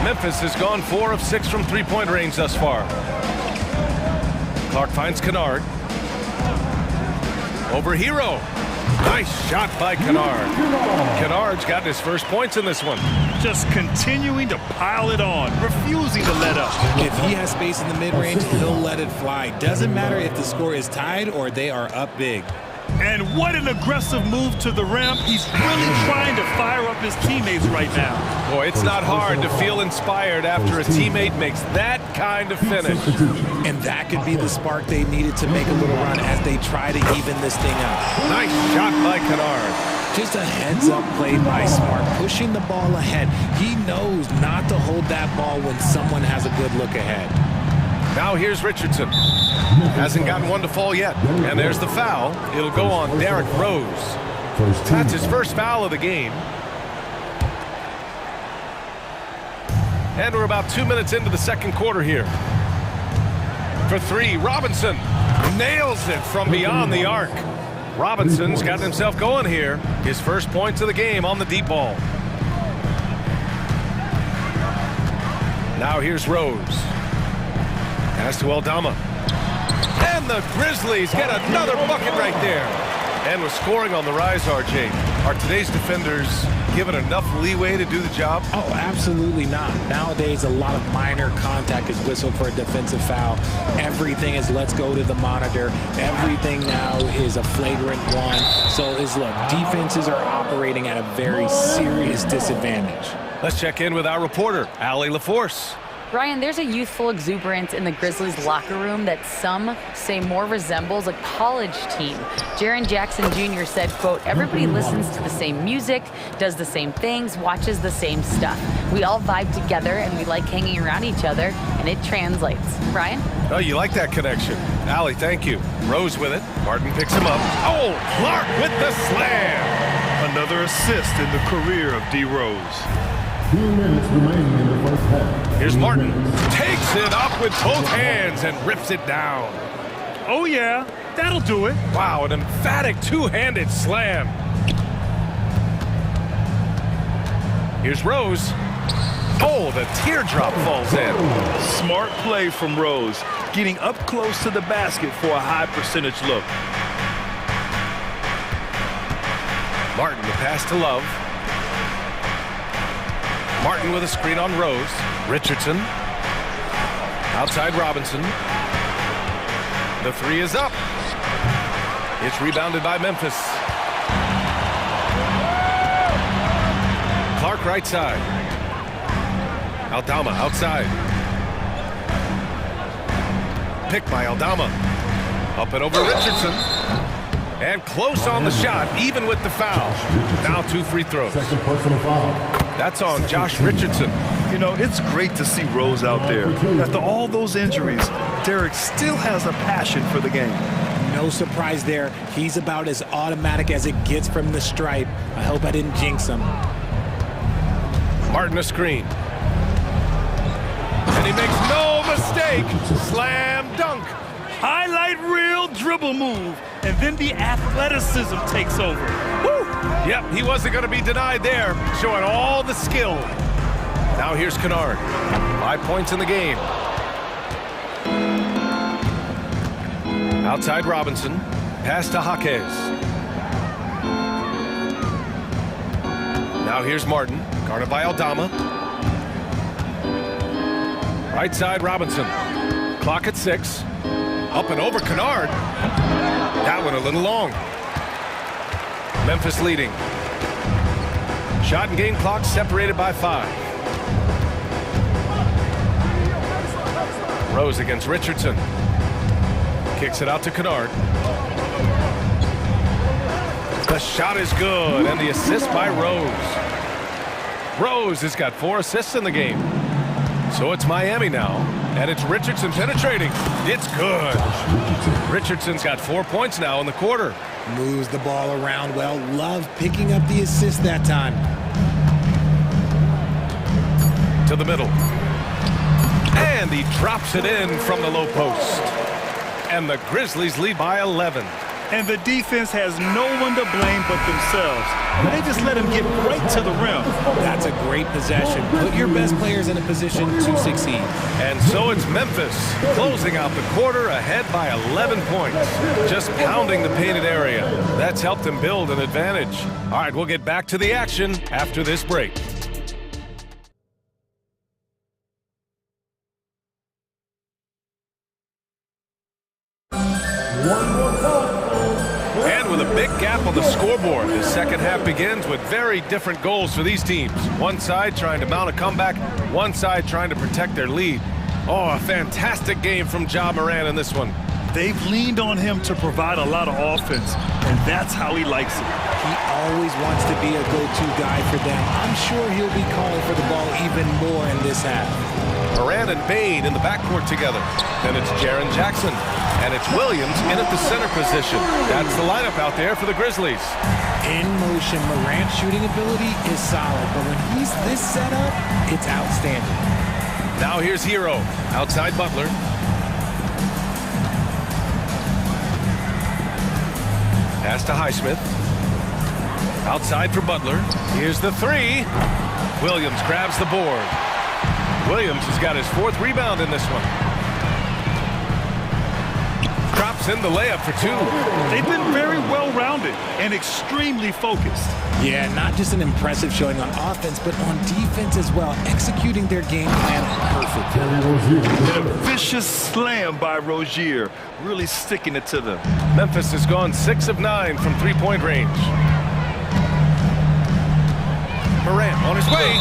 Memphis has gone 4 of 6 from three-point range thus far. Clark finds Kennard. Over Hero. Nice shot by Kennard. Kennard's gotten his first points in this one. Just continuing to pile it on, refusing to let up. If he has space in the mid-range, he'll let it fly. Doesn't matter if the score is tied or they are up big. And what an aggressive move to the rim. He's really trying to fire up his teammates right now. Boy, it's not hard to feel inspired after a teammate makes that kind of finish. And that could be the spark they needed to make a little run as they try to even this thing out. Nice shot by Kennard. Just a heads-up play by Smart, pushing the ball ahead. He knows not to hold that ball when someone has a good look ahead. Now here's Richardson. Hasn't gotten one to fall yet. And there's the foul. It'll go on Derrick Rose. That's his first foul of the game. And we're about 2 minutes into the second quarter here. For 3, Robinson nails it from beyond the arc. Robinson's got himself going here. His first points of the game on the deep ball. Now here's Rose. Pass to Aldama. And the Grizzlies get another bucket right there. And with scoring on the rise, RJ, are today's defenders given enough leeway to do the job? Oh, absolutely not. Nowadays, a lot of minor contact is whistled for a defensive foul. Everything is let's go to the monitor. Everything now is a flagrant one. So look, defenses are operating at a very serious disadvantage. Let's check in with our reporter, Allie LaForce. Ryan, there's a youthful exuberance in the Grizzlies locker room that some say more resembles a college team. Jaren Jackson Jr. said, quote, everybody listens to the same music, does the same things, watches the same stuff. We all vibe together and we like hanging around each other, and it translates. Ryan? Oh, you like that connection. Allie, thank you. Rose with it. Martin picks him up. Oh, Clark with the slam. Another assist in the career of D. Rose. 2 minutes remaining in the first half. Here's Martin. Takes it up with both hands and rips it down. Oh, yeah. That'll do it. Wow, an emphatic two-handed slam. Here's Rose. Oh, the teardrop falls in. Smart play from Rose, getting up close to the basket for a high percentage look. Martin, the pass to Love. Martin with a screen on Rose. Richardson. Outside Robinson. The three is up. It's rebounded by Memphis. Clark right side. Aldama outside. Picked by Aldama. Up and over Richardson. And close on the shot, even with the foul. Now 2 free throws. Second personal foul. That's on Josh Richardson. You know, it's great to see Rose out there. After all those injuries, Derek still has a passion for the game. No surprise there. He's about as automatic as it gets from the stripe. I hope I didn't jinx him. Martin a screen. And he makes no mistake. Slam dunk. Highlight reel dribble move, and then the athleticism takes over. Woo! Yep, he wasn't going to be denied there, showing all the skill. Now here's Kennard. 5 points in the game. Outside Robinson. Pass to Jaquez. Now here's Martin. Guarded by Aldama. Right side Robinson. Clock at 6. Up and over Kennard. That one a little long. Memphis leading. Shot and game clock separated by 5. Rose against Richardson. Kicks it out to Kennard. The shot is good, and the assist by Rose. Rose has got 4 assists in the game. So it's Miami now, and it's Richardson penetrating. It's good. Richardson's got 4 points now in the quarter. Moves the ball around well. Love picking up the assist that time. To the middle. And he drops it in from the low post. And the Grizzlies lead by 11. And the defense has no one to blame but themselves. They just let him get right to the rim. That's a great possession. Put your best players in a position to succeed. And so it's Memphis closing out the quarter ahead by 11 points. Just pounding the painted area. That's helped them build an advantage. All right, we'll get back to the action after this break. And with a big gap on the scoreboard, the second half begins with very different goals for these teams. One side trying to mount a comeback, one side trying to protect their lead. Oh, a fantastic game from Ja Morant in this one. They've leaned on him to provide a lot of offense, and that's how he likes it. He always wants to be a go-to guy for them. I'm sure he'll be calling for the ball even more in this half. Morant and Bain in the backcourt together. Then it's Jaren Jackson. And it's Williams in at the center position. That's the lineup out there for the Grizzlies. In motion, Morant's shooting ability is solid, but when he's this set up, it's outstanding. Now here's Hero. Outside Butler. Pass to Highsmith. Outside for Butler. Here's the 3. Williams grabs the board. Williams has got his 4th rebound in this one. Drops in the layup for 2. They've been very well-rounded and extremely focused. Yeah, not just an impressive showing on offense, but on defense as well, executing their game plan perfectly. And a vicious slam by Rozier, really sticking it to them. Memphis has gone 6 of 9 from three-point range. Morant on his way.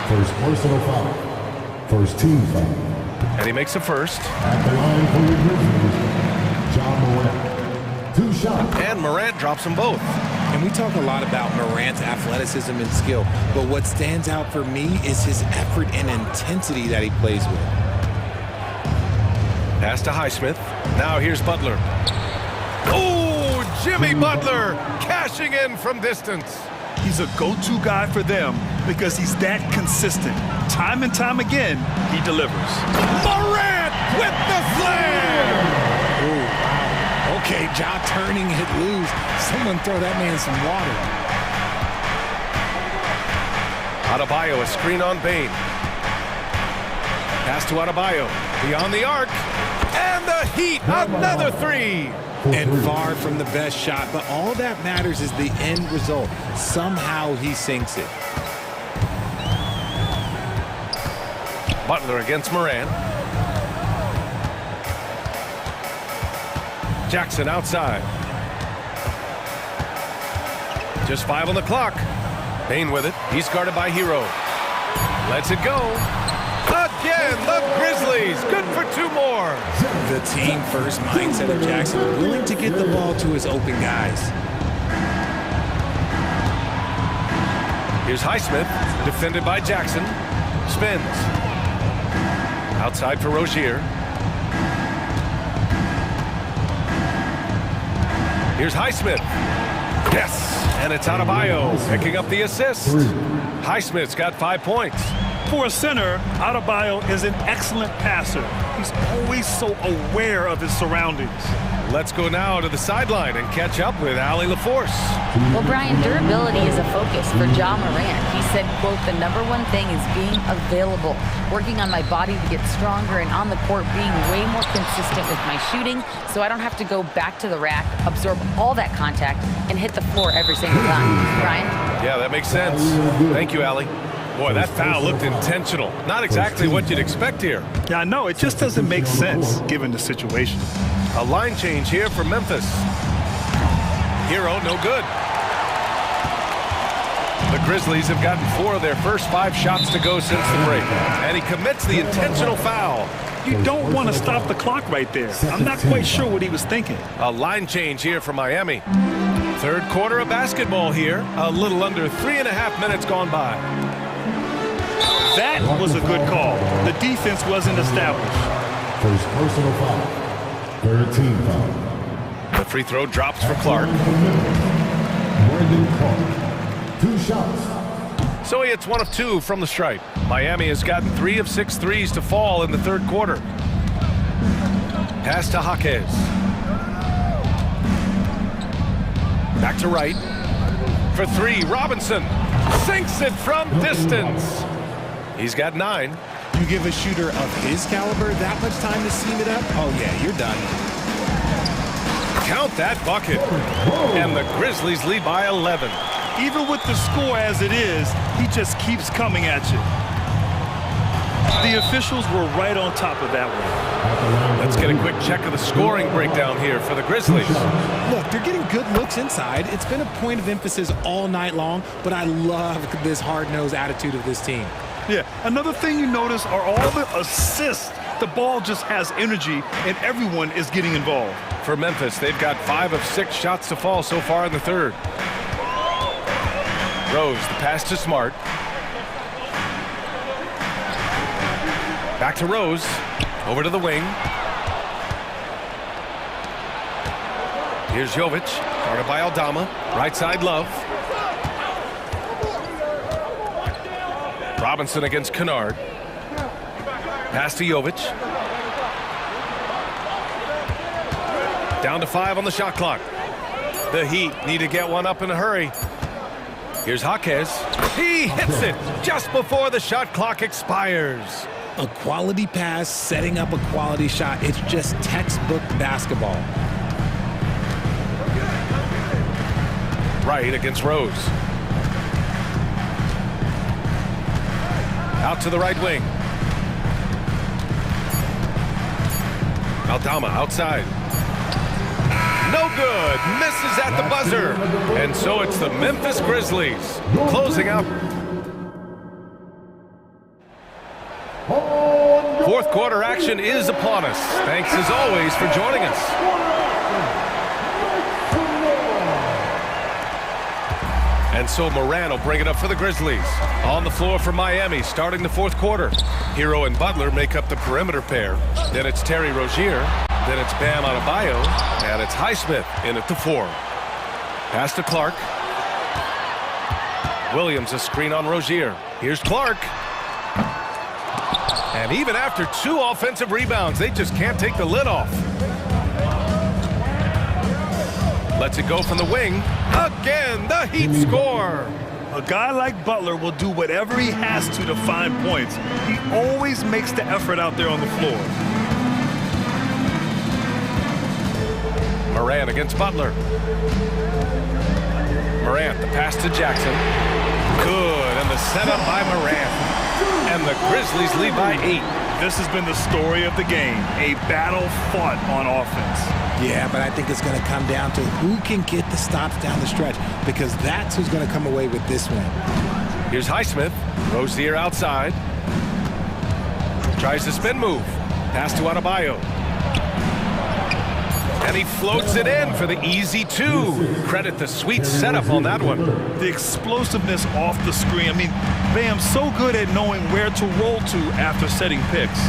First personal foul. First team foul. And he makes a first. At the line for the Grizzlies, Ja Morant. 2 shots. And Morant drops them both. And we talk a lot about Morant's athleticism and skill, but what stands out for me is his effort and intensity that he plays with. Pass to Highsmith. Now here's Butler. Oh, Jimmy Butler cashing in from distance. He's a go-to guy for them because he's that consistent. Time and time again, he delivers. Morant with the slam! Oh, wow. Okay, Ja turning it loose. Someone throw that man some water. Adebayo, a screen on Bain. Pass to Adebayo. Beyond the arc. And the Heat, another three. And far from the best shot, but all that matters is the end result. Somehow he sinks it. Butler against Moran. Jackson outside. Just 5 on the clock. Payne with it. He's guarded by Hero. Lets it go. Again, the Grizzlies. Good for 2 more. The team-first mindset of Jackson, willing to get the ball to his open guys. Here's Highsmith, defended by Jackson. Spins. Outside for Rozier. Here's Highsmith. Yes, and it's Adebayo picking up the assist. Highsmith's got 5 points. For a center, Adebayo is an excellent passer. He's always so aware of his surroundings. Let's go now to the sideline and catch up with Allie LaForce. Well, Brian, durability is a focus for Ja Morant. He said, quote, the #1 thing is being available, working on my body to get stronger, and on the court being way more consistent with my shooting so I don't have to go back to the rack, absorb all that contact, and hit the floor every single time. Brian? Yeah, that makes sense. Thank you, Allie. Boy, that foul looked intentional. Not exactly what you'd expect here. Yeah, I know. It just doesn't make sense given the situation. A line change here for Memphis. Hero, no good. The Grizzlies have gotten 4 of their first 5 shots to go since the break. And he commits the intentional foul. You don't want to stop the clock right there. I'm not quite sure what he was thinking. A line change here for Miami. Third quarter of basketball here. A little under 3.5 minutes gone by. That was a good call. The defense wasn't established. First personal foul. Third team foul. The free throw drops for Clark. Brandon Clark. 2 shots. So he hits 1 of 2 from the stripe. Miami has gotten 3 of 6 threes to fall in the third quarter. Pass to Jaquez. Back to Wright. For 3, Robinson sinks it from distance. He's got 9. You give a shooter of his caliber that much time to seam it up? Oh, yeah, you're done. Count that bucket. And the Grizzlies lead by 11. Even with the score as it is, he just keeps coming at you. The officials were right on top of that one. Let's get a quick check of the scoring breakdown here for the Grizzlies. Look, they're getting good looks inside. It's been a point of emphasis all night long, but I love this hard-nosed attitude of this team. Yeah, another thing you notice are all the assists. The ball just has energy, and everyone is getting involved. For Memphis, they've got 5 of 6 shots to fall so far in the third. Rose, the pass to Smart. Back to Rose. Over to the wing. Here's Jovic. Guarded by Aldama. Right side, Love. Robinson against Kennard. Pass to Jovic. Down to 5 on the shot clock. The Heat need to get one up in a hurry. Here's Jaquez. He hits it just before the shot clock expires. A quality pass, setting up a quality shot. It's just textbook basketball. Right against Rose. Out to the right wing. Aldama outside. No good. Misses at the buzzer. And so it's the Memphis Grizzlies closing out. Fourth quarter action is upon us. Thanks as always for joining us. And so Moran will bring it up for the Grizzlies. On the floor for Miami, starting the fourth quarter. Hero and Butler make up the perimeter pair. Then it's Terry Rozier. Then it's Bam Adebayo. And it's Highsmith in at the 4. Pass to Clark. Williams a screen on Rozier. Here's Clark. And even after 2 offensive rebounds, they just can't take the lid off. Lets it go from the wing. Again, the Heat score. A guy like Butler will do whatever he has to find points. He always makes the effort out there on the floor. Morant against Butler. Morant, the pass to Jackson. Good, and the setup by Morant. And the Grizzlies lead by 8. This has been the story of the game, a battle fought on offense. Yeah, but I think it's going to come down to who can get the stops down the stretch, because that's who's going to come away with this one. Here's Highsmith. Rozier outside. Tries the spin move. Pass to Adebayo. And he floats it in for the easy 2. Credit the sweet setup on that one. The explosiveness off the screen. I mean, Bam's so good at knowing where to roll to after setting picks.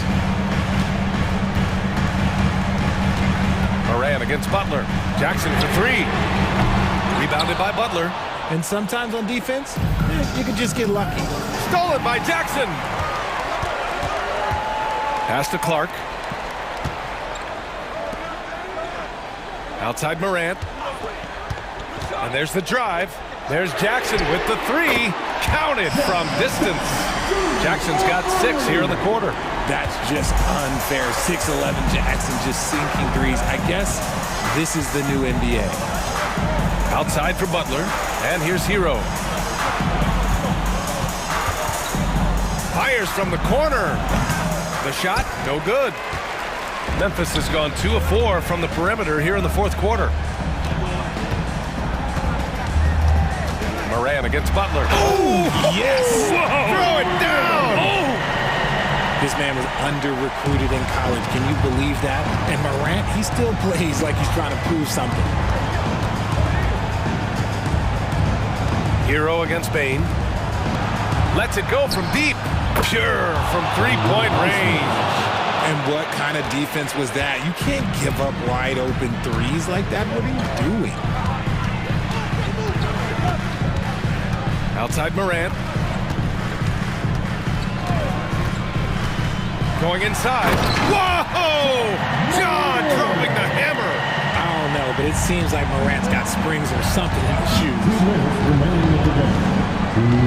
Morant against Butler. Jackson for 3. Rebounded by Butler. And sometimes on defense, you can just get lucky. Stolen by Jackson. Pass to Clark. Outside Morant. And there's the drive. There's Jackson with the 3. Counted from distance. Jackson's got 6 here in the quarter. That's just unfair. 6'11" Jackson just sinking threes. I guess this is the new NBA. Outside for Butler. And here's Hero. Fires from the corner. The shot, no good. Memphis has gone 2 of 4 from the perimeter here in the fourth quarter. Morant against Butler. Oh, yes! Whoa. Throw it down! Oh. This man was under-recruited in college. Can you believe that? And Morant, he still plays like he's trying to prove something. Hero against Bane. Lets it go from deep. Pure from three-point range. And what kind of defense was that? You can't give up wide open threes like that. What are you doing? Outside Morant. Going inside. Whoa! John dropping the hammer. I don't know, but it seems like Morant's got springs or something in his shoes.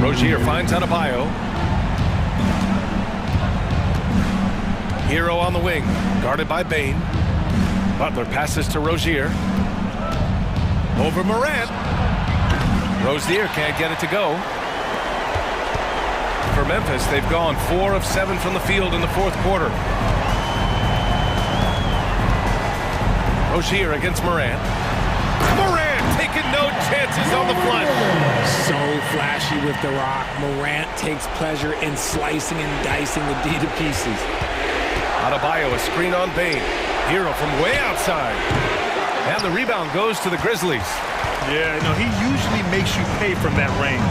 Rozier finds Adebayo. Hero on the wing, guarded by Bane. Butler passes to Rozier. Over Morant. Rozier can't get it to go. For Memphis, they've gone 4 of 7 from the field in the fourth quarter. Rozier against Morant. Morant taking no chances on the flush. So flashy with the rock. Morant takes pleasure in slicing and dicing the D to pieces. Adebayo, a screen on Bane. Hero from way outside. And the rebound goes to the Grizzlies. Yeah, no, he usually makes you pay from that range.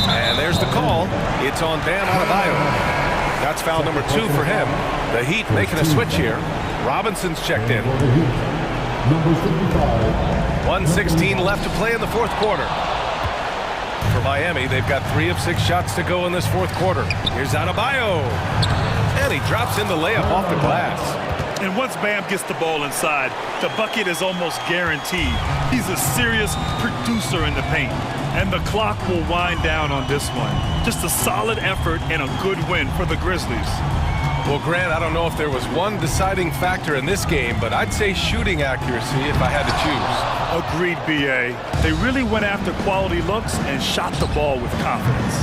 And there's the call. It's on Bam Adebayo. That's foul number 2 for him. The Heat making a switch here. Robinson's checked in. 1:16 left to play in the fourth quarter. For Miami, they've got 3 of 6 shots to go in this fourth quarter. Here's Adebayo. And he drops in the layup off the glass. And once Bam gets the ball inside, the bucket is almost guaranteed. He's a serious producer in the paint. And the clock will wind down on this one. Just a solid effort and a good win for the Grizzlies. Well, Grant, I don't know if there was one deciding factor in this game, but I'd say shooting accuracy if I had to choose. Agreed, B.A. They really went after quality looks and shot the ball with confidence.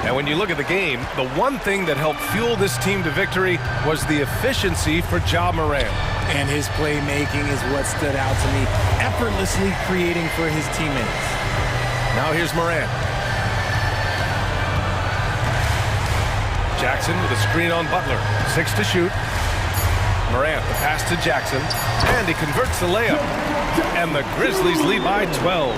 And when you look at the game, the one thing that helped fuel this team to victory was the efficiency for Ja Morant. And his playmaking is what stood out to me, effortlessly creating for his teammates. Now here's Morant. Jackson with a screen on Butler. 6 to shoot. Morant, the pass to Jackson. And he converts the layup. And the Grizzlies lead by 12.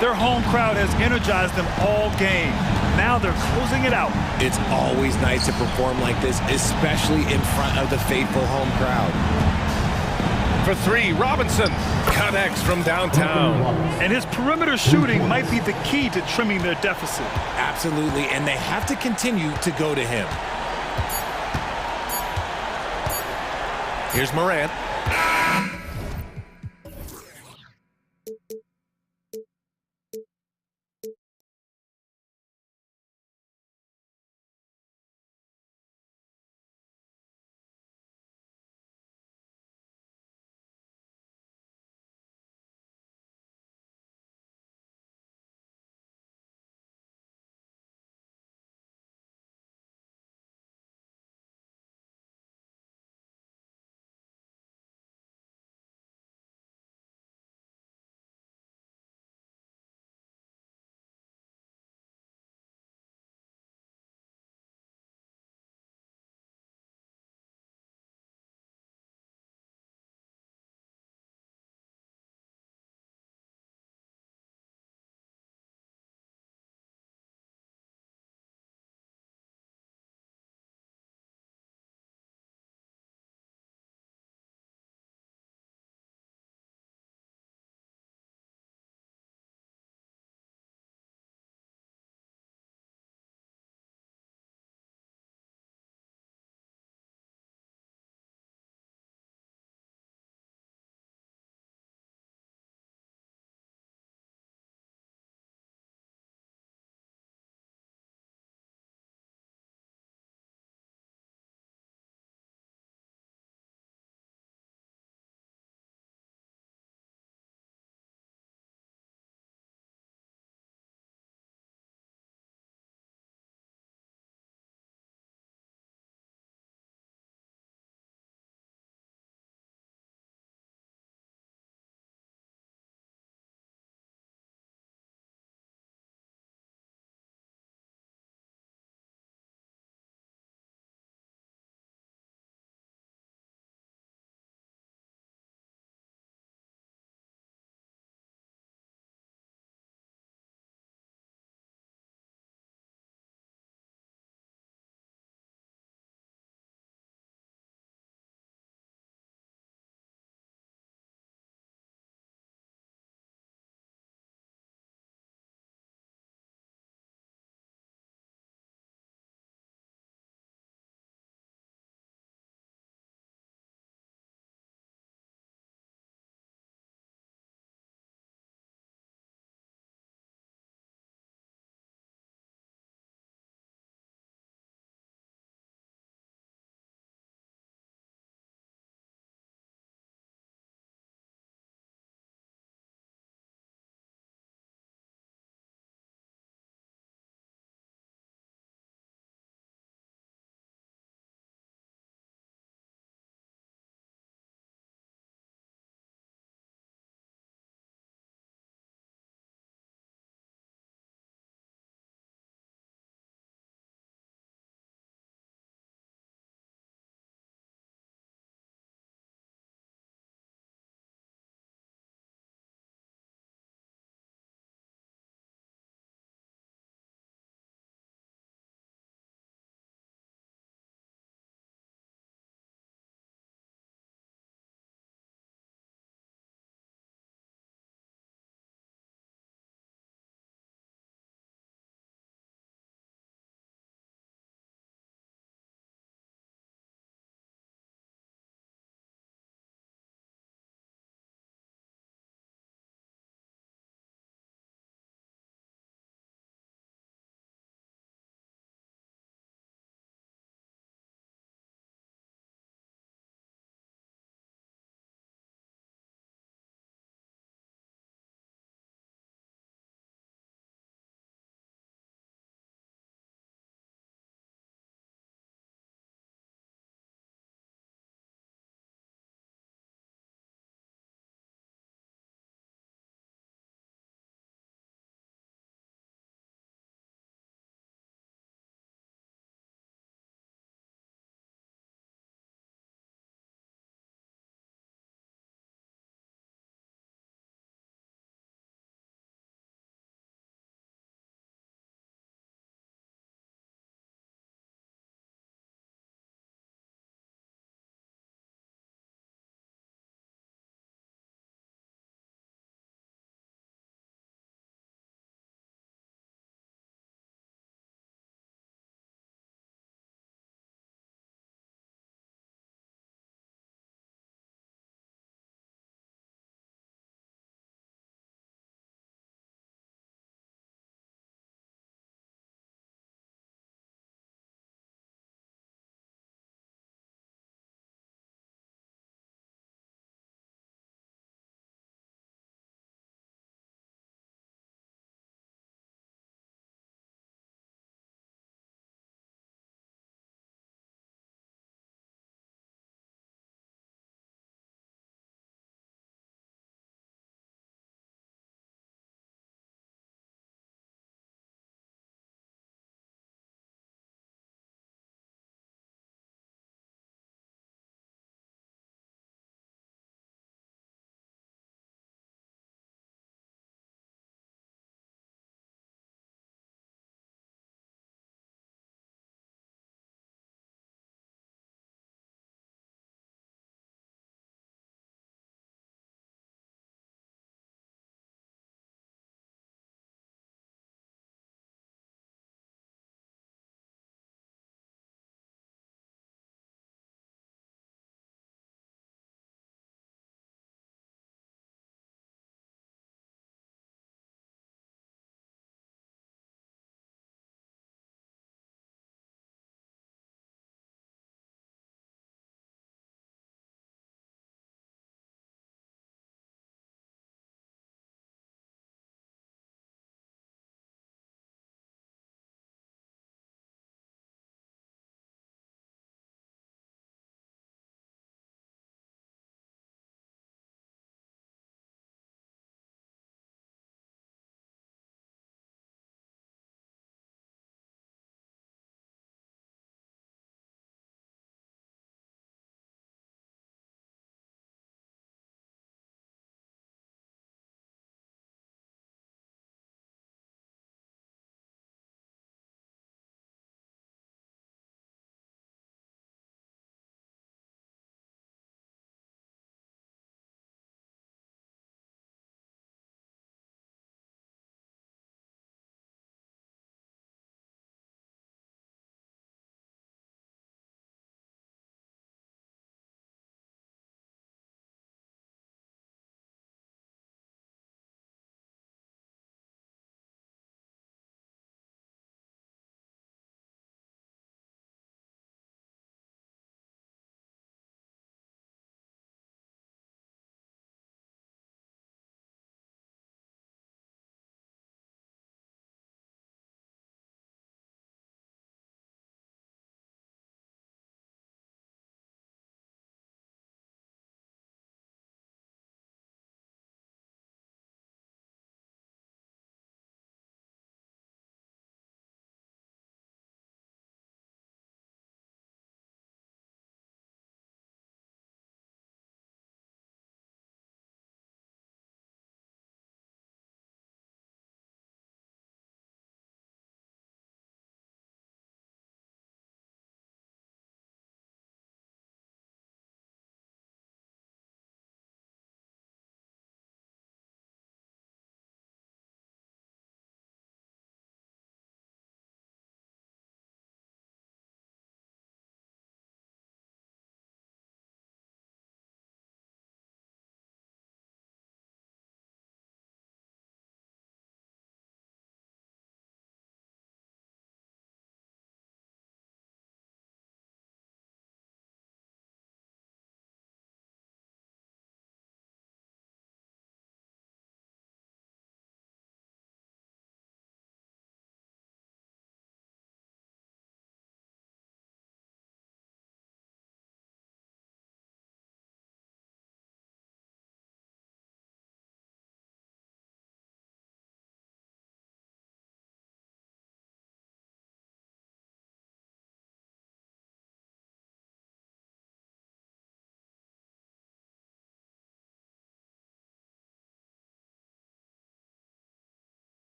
Their home crowd has energized them all game. Now they're closing it out. It's always nice to perform like this, especially in front of the faithful home crowd. For 3, Robinson connects from downtown. And his perimeter shooting might be the key to trimming their deficit. Absolutely, and they have to continue to go to him. Here's Morant.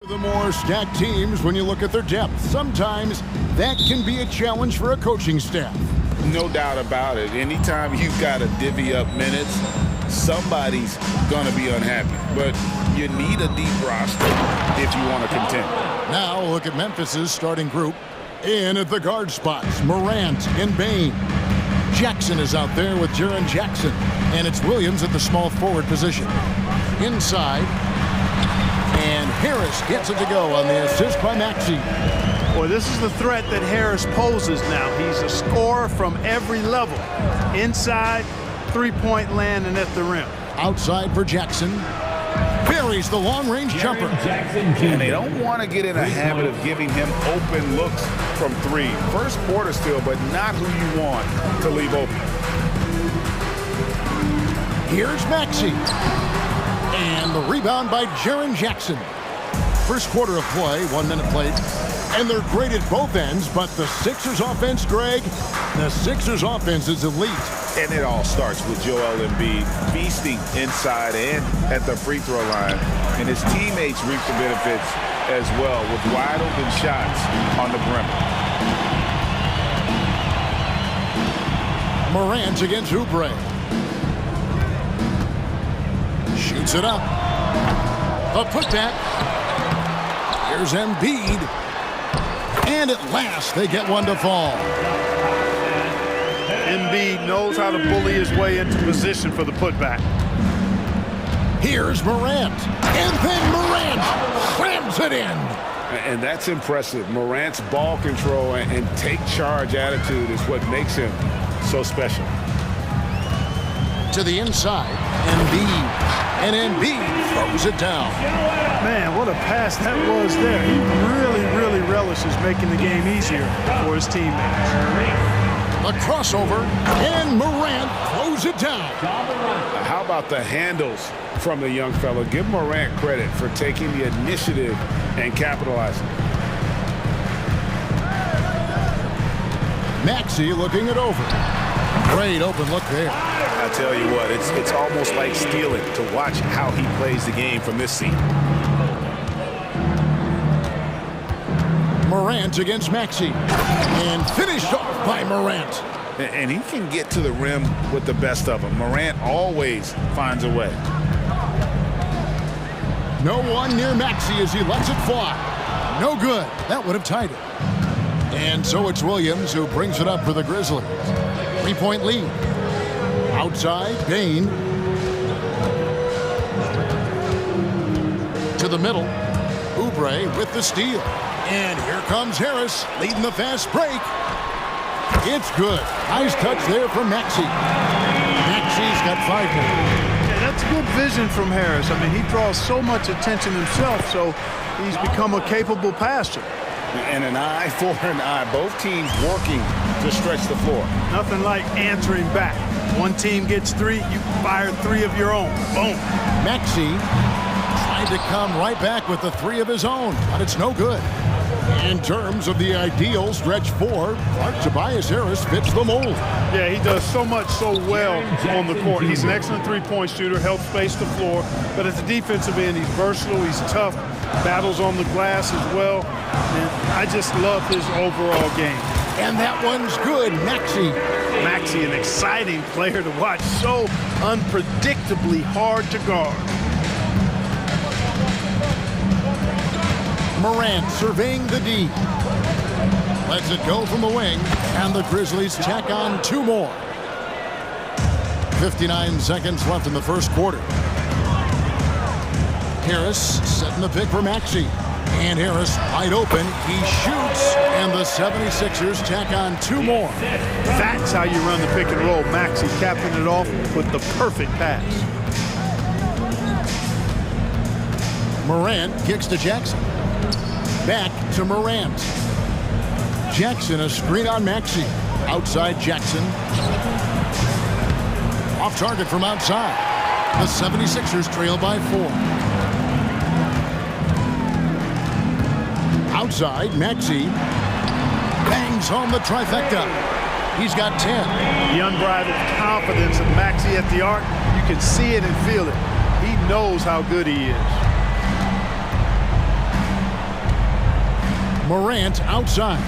The more stacked teams, when you look at their depth, sometimes that can be a challenge for a coaching staff. No doubt about it. Anytime you've got to divvy up minutes, somebody's going to be unhappy. But you need a deep roster if you want to contend. Now look at Memphis's starting group. In at the guard spots, Morant and Bain. Jackson is out there with Jaren Jackson. And it's Williams at the small forward position. Inside. And Harris gets it to go on the assist by Maxey. Boy, this is the threat that Harris poses now. He's a scorer from every level. Inside, three-point land, and at the rim. Outside for Jackson. Buries the long-range jumper. And they don't want to get in a habit of giving him open looks from three. First quarter still, but not who you want to leave open. Here's Maxey. And the rebound by Jaren Jackson. First quarter of play, 1 minute played. And they're great at both ends, but the Sixers offense, Greg, the Sixers offense is elite. And it all starts with Joel Embiid feasting inside and at the free throw line. And his teammates reap the benefits as well with wide open shots on the perimeter. Morant against Oubre. Shoots it up. The putback. Here's Embiid. And at last, they get one to fall. Embiid knows how to bully his way into position for the putback. Here's Morant. And then Morant slams it in. And that's impressive. Morant's ball control and take charge attitude is what makes him so special. To the inside, Embiid. And Embiid throws it down. Man, what a pass that was there. He really relishes making the game easier for his teammates. The crossover, and Morant throws it down. How about the handles from the young fella? Give Morant credit for taking the initiative and capitalizing. Maxey looking it over. Great open look there. I tell you what, it's almost like stealing to watch how he plays the game from this seat. Morant against Maxey. And finished off by Morant. And he can get to the rim with the best of them. Morant always finds a way. No one near Maxey as he lets it fly. No good. That would have tied it. And so it's Williams who brings it up for the Grizzlies. 3-point lead. Outside, Bain. To the middle. Oubre with the steal. And here comes Harris leading the fast break. It's good. Nice touch there from Maxey. Maxey's got 5 more. Yeah, that's good vision from Harris. I mean, he draws so much attention himself, so he's become a capable passer. And an eye for an eye. Both teams working to stretch the floor. Nothing like answering back. One team gets 3, you fire 3 of your own. Boom. Maxey tried to come right back with the 3 of his own, but it's no good. In terms of the ideal stretch 4, Tobias Harris fits the mold. Yeah, he does so much so well on the court. He's an excellent three-point shooter, helps space the floor. But at the defensive end, he's versatile, he's tough, battles on the glass as well. And I just love his overall game. And that one's good, Maxey. Maxey, an exciting player to watch, so unpredictably hard to guard. Morant surveying the D. Lets it go from the wing, and the Grizzlies tack on 2 more. 59 seconds left in the first quarter. Harris setting the pick for Maxey. And Harris wide open. He shoots, and the 76ers tack on 2 more. That's how you run the pick and roll. Maxey capping it off with the perfect pass. Morant kicks to Jackson. Back to Morant. Jackson, a screen on Maxey. Outside Jackson. Off target from outside. The 76ers trail by 4. Outside, Maxey bangs home the trifecta. He's got 10. The unbridled confidence of Maxey at the arc, you can see it and feel it. He knows how good he is. Morant outside.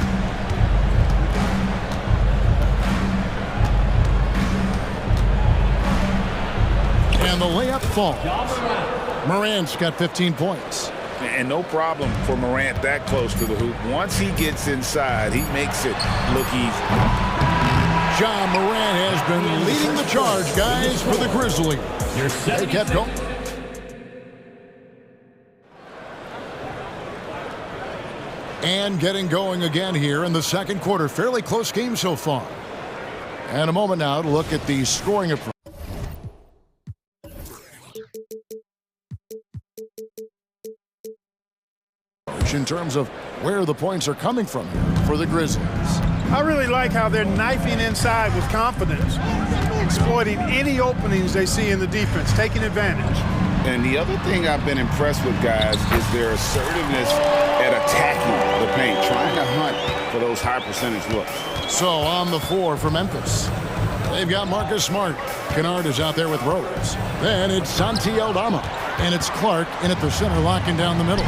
And the layup falls. Morant's got 15 points. And no problem for Morant that close to the hoop. Once he gets inside, he makes it look easy. Ja Morant has been leading the charge, guys, for the Grizzlies. They kept going. And getting going again here in the second quarter. Fairly close game so far. And a moment now to look at the scoring approach. In terms of where the points are coming from here for the Grizzlies. I really like how they're knifing inside with confidence, exploiting any openings they see in the defense, taking advantage. And the other thing I've been impressed with, guys, is their assertiveness at attacking the paint, trying to hunt for those high percentage looks. So on the floor for Memphis, they've got Marcus Smart. Kennard is out there with Rose. Then it's Santi Aldama. And it's Clark in at the center, locking down the middle.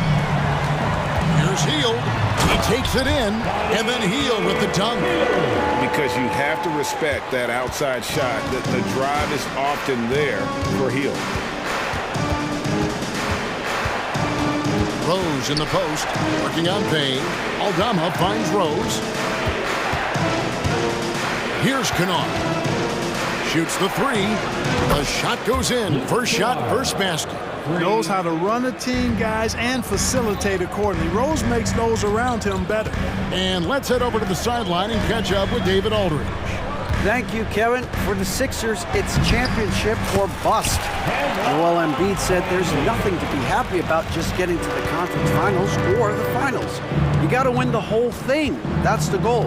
Here's Hield. He takes it in, and then Hield with the dunk. Because you have to respect that outside shot. The drive is often there for Hield. Rose in the post, working on Payne. Aldama finds Rose. Here's Kennard. Shoots the three. The shot goes in. First shot, first basket. Knows how to run a team, guys, and facilitate accordingly. Rose makes those around him better. And let's head over to the sideline and catch up with David Aldridge. Thank you, Kevin. For the Sixers, it's championship or bust. Joel Embiid said there's nothing to be happy about just getting to the conference finals or the finals. You got to win the whole thing. That's the goal.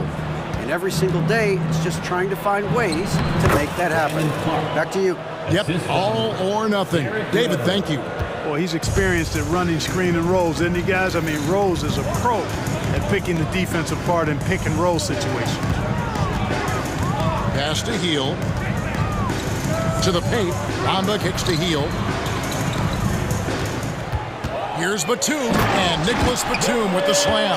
And every single day, it's just trying to find ways to make that happen. Back to you. Yep, all or nothing. David, thank you. Well, he's experienced at running screen and rolls, isn't he, guys? I mean, Rose is a pro at picking the defense apart in pick and roll situations. Pass to Hield. To the paint. Bamba kicks to Hield. Here's Batum, and Nicholas Batum with the slam.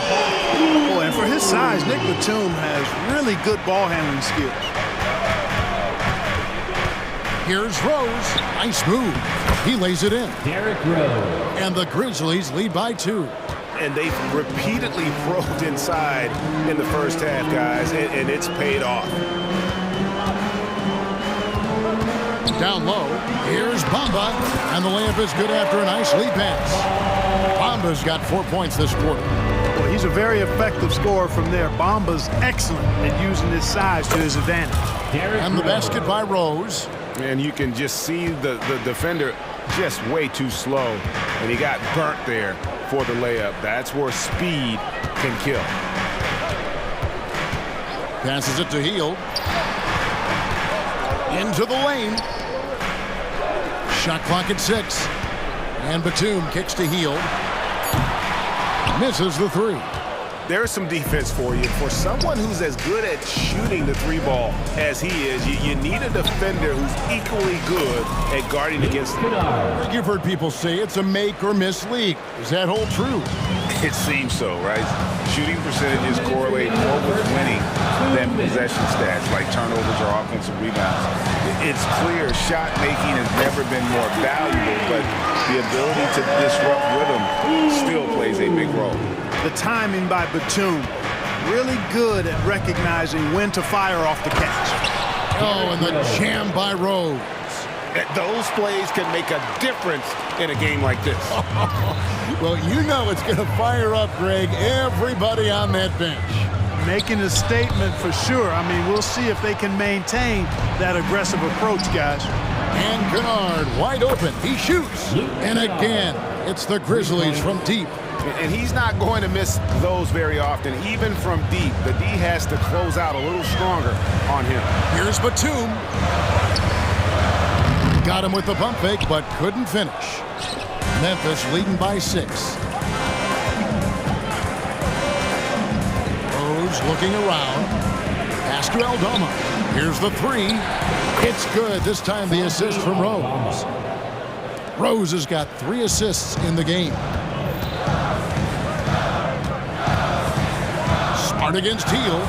Boy, and for his size, Nick Batum has really good ball handling skills. Here's Rose. Nice move. He lays it in. Derrick Rose. And the Grizzlies lead by 2. And they've repeatedly probed inside in the first half, guys, and it's paid off. Down low. Here's Bamba. And the layup is good after a nice lead pass. Bamba's got 4 points this quarter. Well, he's a very effective scorer from there. Bamba's excellent at using his size to his advantage. And the basket by Rose. And you can just see the defender just way too slow. And he got burnt there for the layup. That's where speed can kill. Passes it to Hield. Into the lane. Shot clock at 6. And Batum kicks to Hield. Misses the 3. There's some defense for you. For someone who's as good at shooting the 3-ball as he is, you need a defender who's equally good at guarding against him. You've heard people say it's a make or miss league. Does that hold true? It seems so, right? Shooting percentages correlate more with winning than possession stats like turnovers or offensive rebounds. It's clear shot making has never been more valuable, but the ability to disrupt rhythm still plays a big role. The timing by Batum, really good at recognizing when to fire off the catch. Oh, and the jam by Rose. Those plays can make a difference in a game like this. Well, you know it's going to fire up, Greg, everybody on that bench. Making a statement for sure. I mean, we'll see if they can maintain that aggressive approach, guys. And Kennard wide open. He shoots. And again, it's the Grizzlies from deep. And he's not going to miss those very often, even from deep. The D has to close out a little stronger on him. Here's Batum. Got him with the pump fake, but couldn't finish. Memphis leading by 6. Rose looking around. Pass to Aldama. Here's the 3. It's good. This time the assist from Rose. Rose has got 3 assists in the game. Hard against Teal.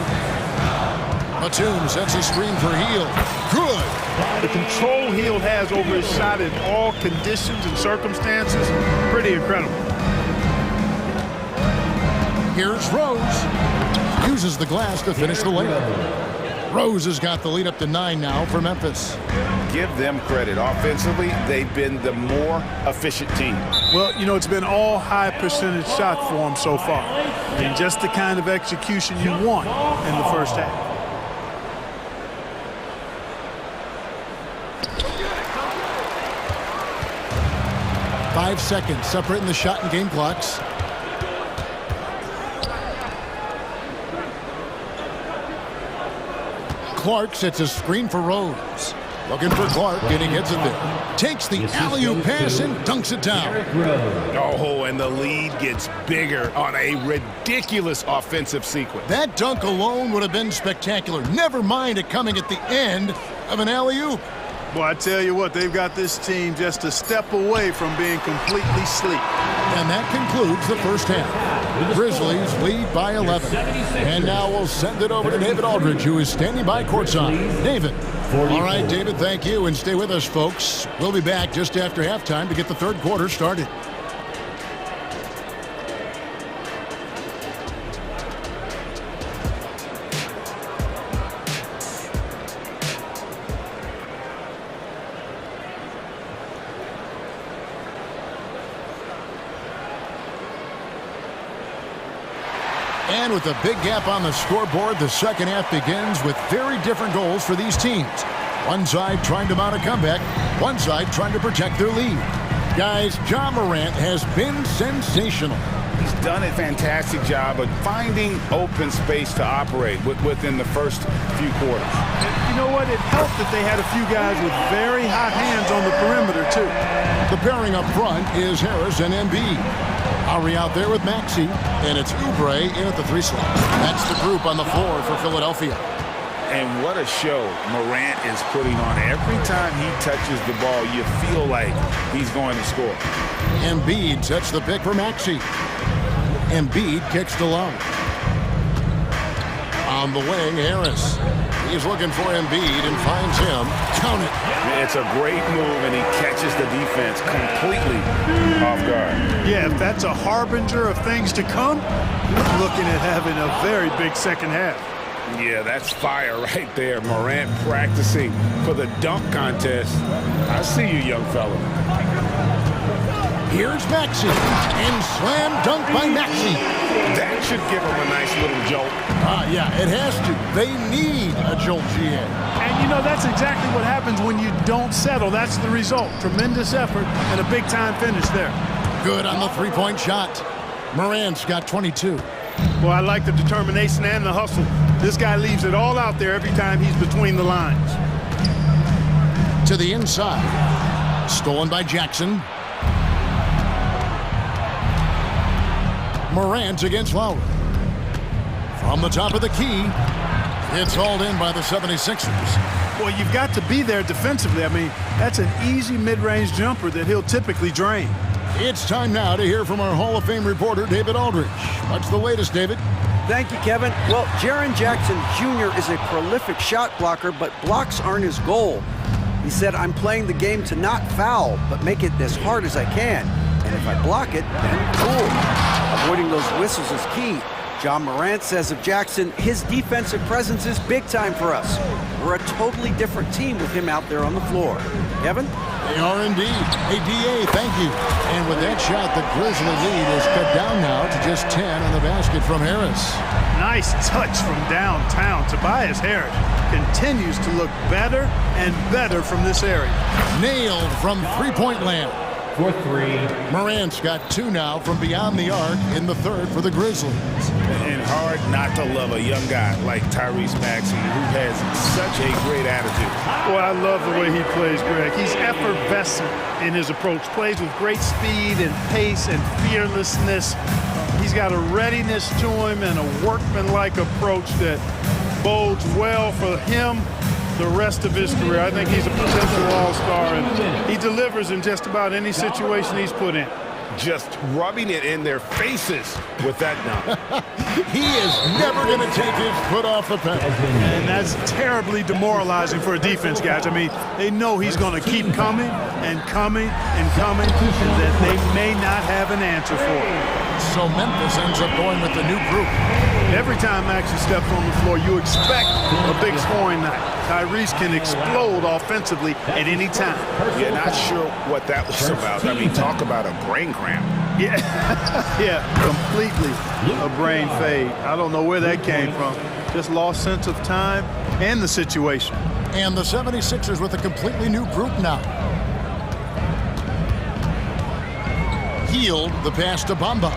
Batum sets a screen for Heel. Good. The control Heel has over his shot in all conditions and circumstances, pretty incredible. Here's Rose. Uses the glass to finish the layup. Rose has got the lead up to 9 now for Memphis. Give them credit. Offensively, they've been the more efficient team. Well, you know, it's been all high percentage shot for them so far. And just the kind of execution you want in the first half. 5 seconds separating the shot and game clocks. Clark sets a screen for Rose. Looking for Clark, and he gets it there. Takes the alley-oop pass and dunks it down. Oh, and the lead gets bigger on a ridiculous offensive sequence. That dunk alone would have been spectacular. Never mind it coming at the end of an alley-oop. Boy, I tell you what, they've got this team just a step away from being completely asleep. And that concludes the first half. Grizzlies lead by 11. And now we'll send it over to David Aldridge, who is standing by courtside. David. All right, David, thank you. And stay with us, folks. We'll be back just after halftime to get the third quarter started. And with a big gap on the scoreboard, the second half begins with very different goals for these teams. One side trying to mount a comeback, one side trying to protect their lead. Guys, Ja Morant has been sensational. He's done a fantastic job of finding open space to operate within the first few quarters. And you know what? It helped that they had a few guys with very hot hands on the perimeter, too. The pairing up front is Harris and Embiid. Ari out there with Maxey, and it's Oubre in at the 3 slot. That's the group on the floor for Philadelphia. And what a show Morant is putting on. Every time he touches the ball, you feel like he's going to score. Embiid sets the pick for Maxey. Embiid kicks to Love. On the wing, Harris. He's looking for Embiid and finds him. Count it. It's a great move, and he catches the defense completely off guard. Yeah, if that's a harbinger of things to come, we're looking at having a very big second half. Yeah, that's fire right there. Morant practicing for the dunk contest. I see you, young fella. Here's Maxey, and slam dunk by Maxey. That should give him a nice little jolt. Yeah, it has to. They need a jolt, GA. And you know, that's exactly what happens when you don't settle. That's the result. Tremendous effort and a big-time finish there. Good on the three-point shot. Morant's got 22. Well, I like the determination and the hustle. This guy leaves it all out there every time he's between the lines. To the inside. Stolen by Jackson. Morant against Lowry. From the top of the key, it's hauled in by the 76ers. Well, you've got to be there defensively. I mean, that's an easy mid-range jumper that he'll typically drain. It's time now to hear from our Hall of Fame reporter, David Aldridge. What's the latest, David? Thank you, Kevin. Well, Jaren Jackson Jr. is a prolific shot blocker, but blocks aren't his goal. He said, I'm playing the game to not foul, but make it as hard as I can. And if I block it, then cool. Avoiding those whistles is key. Ja Morant says of Jackson, his defensive presence is big time for us. We're a totally different team with him out there on the floor. Kevin? They are indeed. Hey, DA, thank you. And with that shot, the Grizzly lead is cut down now to just 10 on the basket from Harris. Nice touch from downtown. Tobias Harris continues to look better and better from this area. Nailed from three-point land. For 3. Morant's got 2 now from beyond the arc in the third for the Grizzlies. And hard not to love a young guy like Tyrese Maxey, who has such a great attitude. Boy, I love the way he plays, Greg. He's effervescent in his approach. Plays with great speed and pace and fearlessness. He's got a readiness to him and a workmanlike approach that bodes well for him the rest of his career. I think he's a potential all-star, and he delivers in just about any situation he's put in. Just rubbing it in their faces with that dunk. He is never going to take his foot off the pedal. And that's terribly demoralizing for a defense, guys. I mean, they know he's going to keep coming and coming and coming, and that they may not have an answer for it. So Memphis ends up going with the new group. Every time Maxey steps on the floor, you expect a big scoring night. Tyrese can explode offensively at any time. Yeah, not sure what that was about. I mean, talk about a brain cramp. Yeah, yeah, completely a brain fade. I don't know where that came from. Just lost sense of time and the situation. And the 76ers with a completely new group now. Healed the pass to Bamba.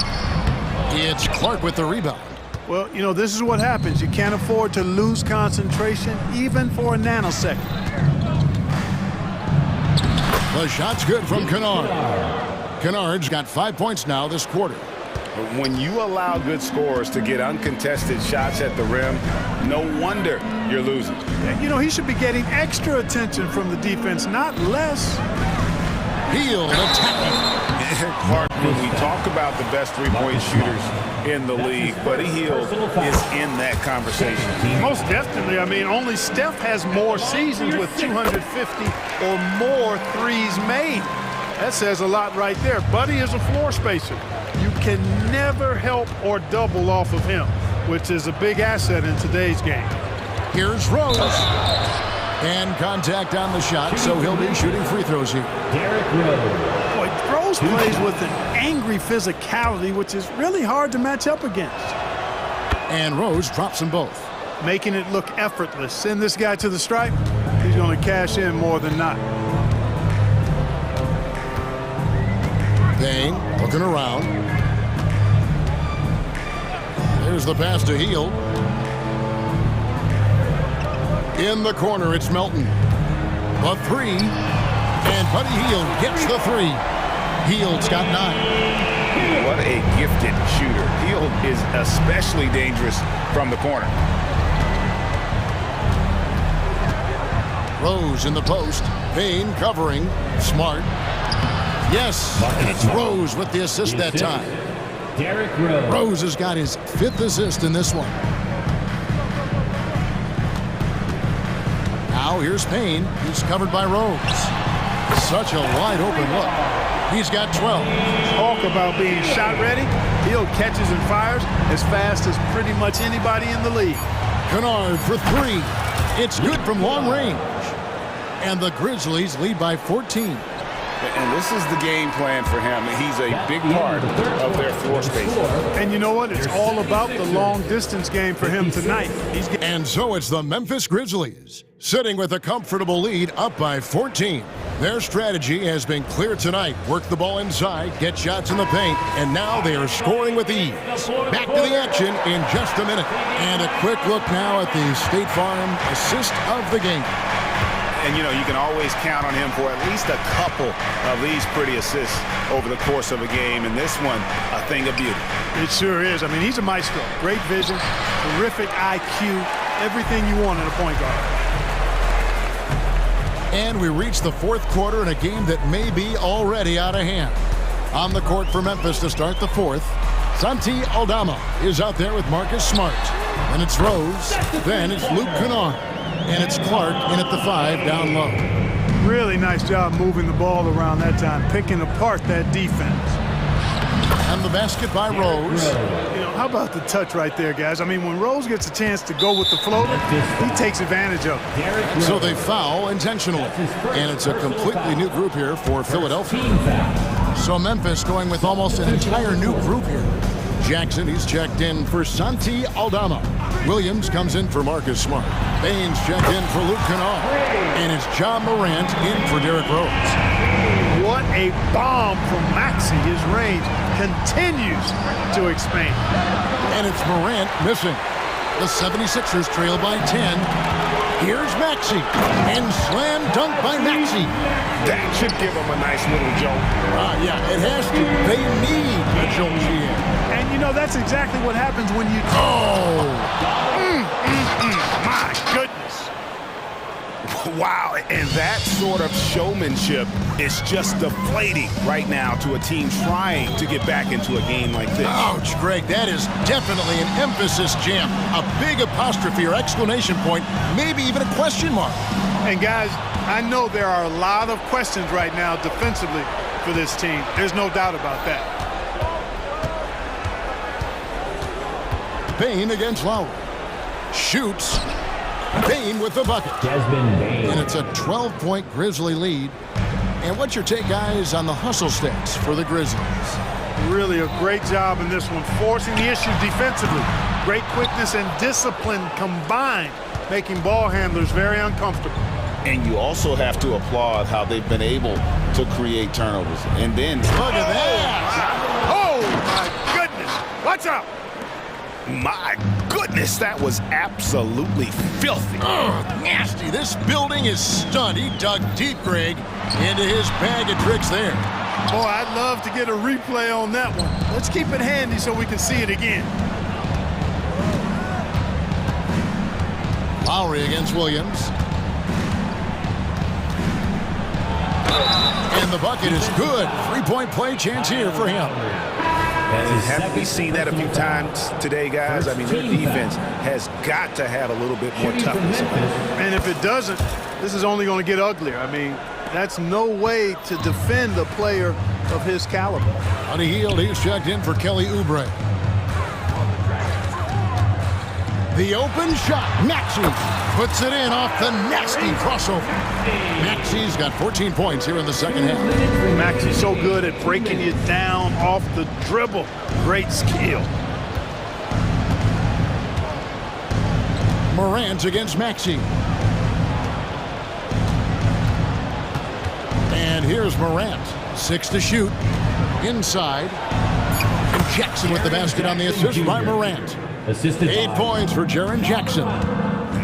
It's Clark with the rebound. Well, you know, this is what happens. You can't afford to lose concentration even for a nanosecond. The shot's good from Kennard. Kennard's got 5 points now this quarter. When you allow good scorers to get uncontested shots at the rim, no wonder you're losing. You know, he should be getting extra attention from the defense, not less. Hield attacking. Clark, when we talk about the best three-point shooters in the league, Buddy Hield is in that conversation. Most definitely. I mean, only Steph has more seasons with 250 or more threes made. That says a lot right there. Buddy is a floor spacer. You can never help or double off of him, which is a big asset in today's game. Here's Rose. And contact on the shot, so he'll be shooting free throws here. Boy, Rose plays with an angry physicality, which is really hard to match up against. And Rose drops them both. Making it look effortless. Send this guy to the stripe, he's going to cash in more than not. Payne looking around. There's the pass to Hield. In the corner, it's Melton. The three, and Buddy Hield gets the three. Hield's got 9. What a gifted shooter. Hield is especially dangerous from the corner. Rose in the post. Payne covering. Smart. Yes, and it's Rose with the assist that time. Rose has got his 5th assist in this one. Now here's Payne. He's covered by Rose. Such a wide open look. He's got 12. Talk about being shot ready. Hield catches and fires as fast as pretty much anybody in the league. Kennard for 3. It's good from long range. And the Grizzlies lead by 14. And this is the game plan for him. He's a big part of their floor space. And you know what? It's all about the long-distance game for him tonight. And so it's the Memphis Grizzlies, sitting with a comfortable lead up by 14. Their strategy has been clear tonight. Work the ball inside, get shots in the paint, and now they are scoring with ease. Back to the action in just a minute. And a quick look now at the State Farm assist of the game. And, you know, you can always count on him for at least a couple of these pretty assists over the course of a game. And this one, a thing of beauty. It sure is. I mean, he's a maestro. Great vision, terrific IQ, everything you want in a point guard. And we reach the 4th quarter in a game that may be already out of hand. On the court for Memphis to start the 4th, Santi Aldama is out there with Marcus Smart. And it's Rose. Then it's Luke Kennard. And it's Clark in at the 5 down low. Really nice job moving the ball around that time, picking apart that defense. And the basket by Rose. You know, how about the touch right there, guys? I mean, when Rose gets a chance to go with the floater, he takes advantage of it. So they foul intentionally. And it's a completely new group here for Philadelphia. So Memphis going with almost an entire new group here. Jackson, he's checked in for Santi Aldama. Williams comes in for Marcus Smart. Baines checked in for Luke Kennard. And it's John Morant in for Derrick Rose. What a bomb from Maxey. His range continues to expand. And it's Morant missing. The 76ers trail by 10. Here's Maxey. And slam dunk by Maxey. That should give him a nice little jolt. Yeah, it has to. They need a jolt here. And you know, that's exactly what happens when you... Oh! My goodness. Wow, and that sort of showmanship is just deflating right now to a team trying to get back into a game like this. Ouch, Greg, that is definitely an emphasis jam. A big apostrophe or exclamation point, maybe even a question mark. And guys, I know there are a lot of questions right now defensively for this team. There's no doubt about that. Bain against Lowry. Shoots. Bain with the bucket. And it's a 12-point Grizzly lead. And what's your take, guys, on the hustle stats for the Grizzlies? Really a great job in this one, forcing the issues defensively. Great quickness and discipline combined, making ball handlers very uncomfortable. And you also have to applaud how they've been able to create turnovers. And then... Look at that! Oh, my goodness! Watch out! My goodness, that was absolutely filthy. Nasty. This building is stunned. He dug deep, Greg, into his bag of tricks there. Boy, I'd love to get a replay on that one. Let's keep it handy so we can see it again. Lowry against Williams. And the bucket is good. Three-point play chance here for him. Haven't we seen that a few times today, guys? I mean, their defense has got to have a little bit more toughness. And if it doesn't, this is only going to get uglier. I mean, that's no way to defend a player of his caliber. On a heel, he's checked in for Kelly Oubre. The open shot. Maxey puts it in off the nasty crossover. Maxey's got 14 points here in the second half. Maxey's so good at breaking you down off the dribble. Great skill. Morant against Maxey. And here's Morant. 6 to shoot. Inside. And Jackson with the basket on the assist by Morant. 8 points for Jaren Jackson.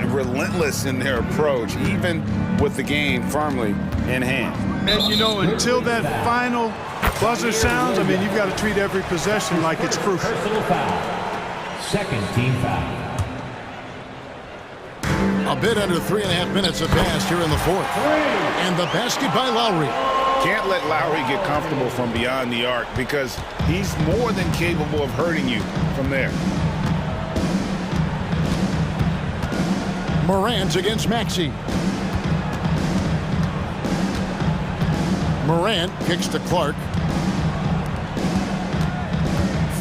Relentless in their approach, even with the game firmly in hand. And, you know, until that final buzzer sounds, I mean, you've got to treat every possession like it's crucial. Personal foul. Second team foul. A bit under 3.5 minutes have passed here in the fourth. And the basket by Lowry. Can't let Lowry get comfortable from beyond the arc because he's more than capable of hurting you from there. Morant against Maxey. Morant kicks to Clark.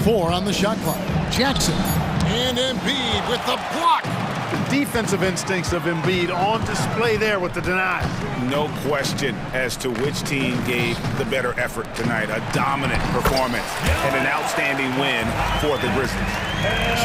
4 on the shot clock. Jackson and Embiid with the block. The defensive instincts of Embiid on display there with the deny. No question as to which team gave the better effort tonight. A dominant performance and an outstanding win for the Grizzlies.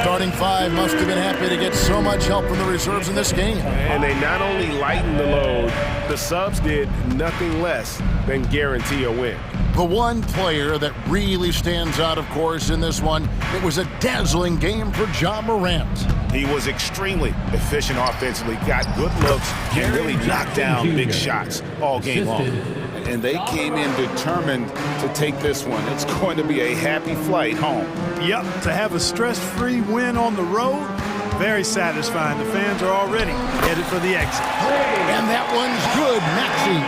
Starting 5 must have been happy to get so much help from the reserves in this game. And they not only lightened the load, the subs did nothing less than guarantee a win. The one player that really stands out, of course, in this one, it was a dazzling game for Ja Morant. He was extremely efficient offensively, got good looks, and really knocked down big shots all game long. And they came in determined to take this one. It's going to be a happy flight home. Yep, to have a stress-free win on the road, very satisfying. The fans are already headed for the exit. And that one's good, Maxey.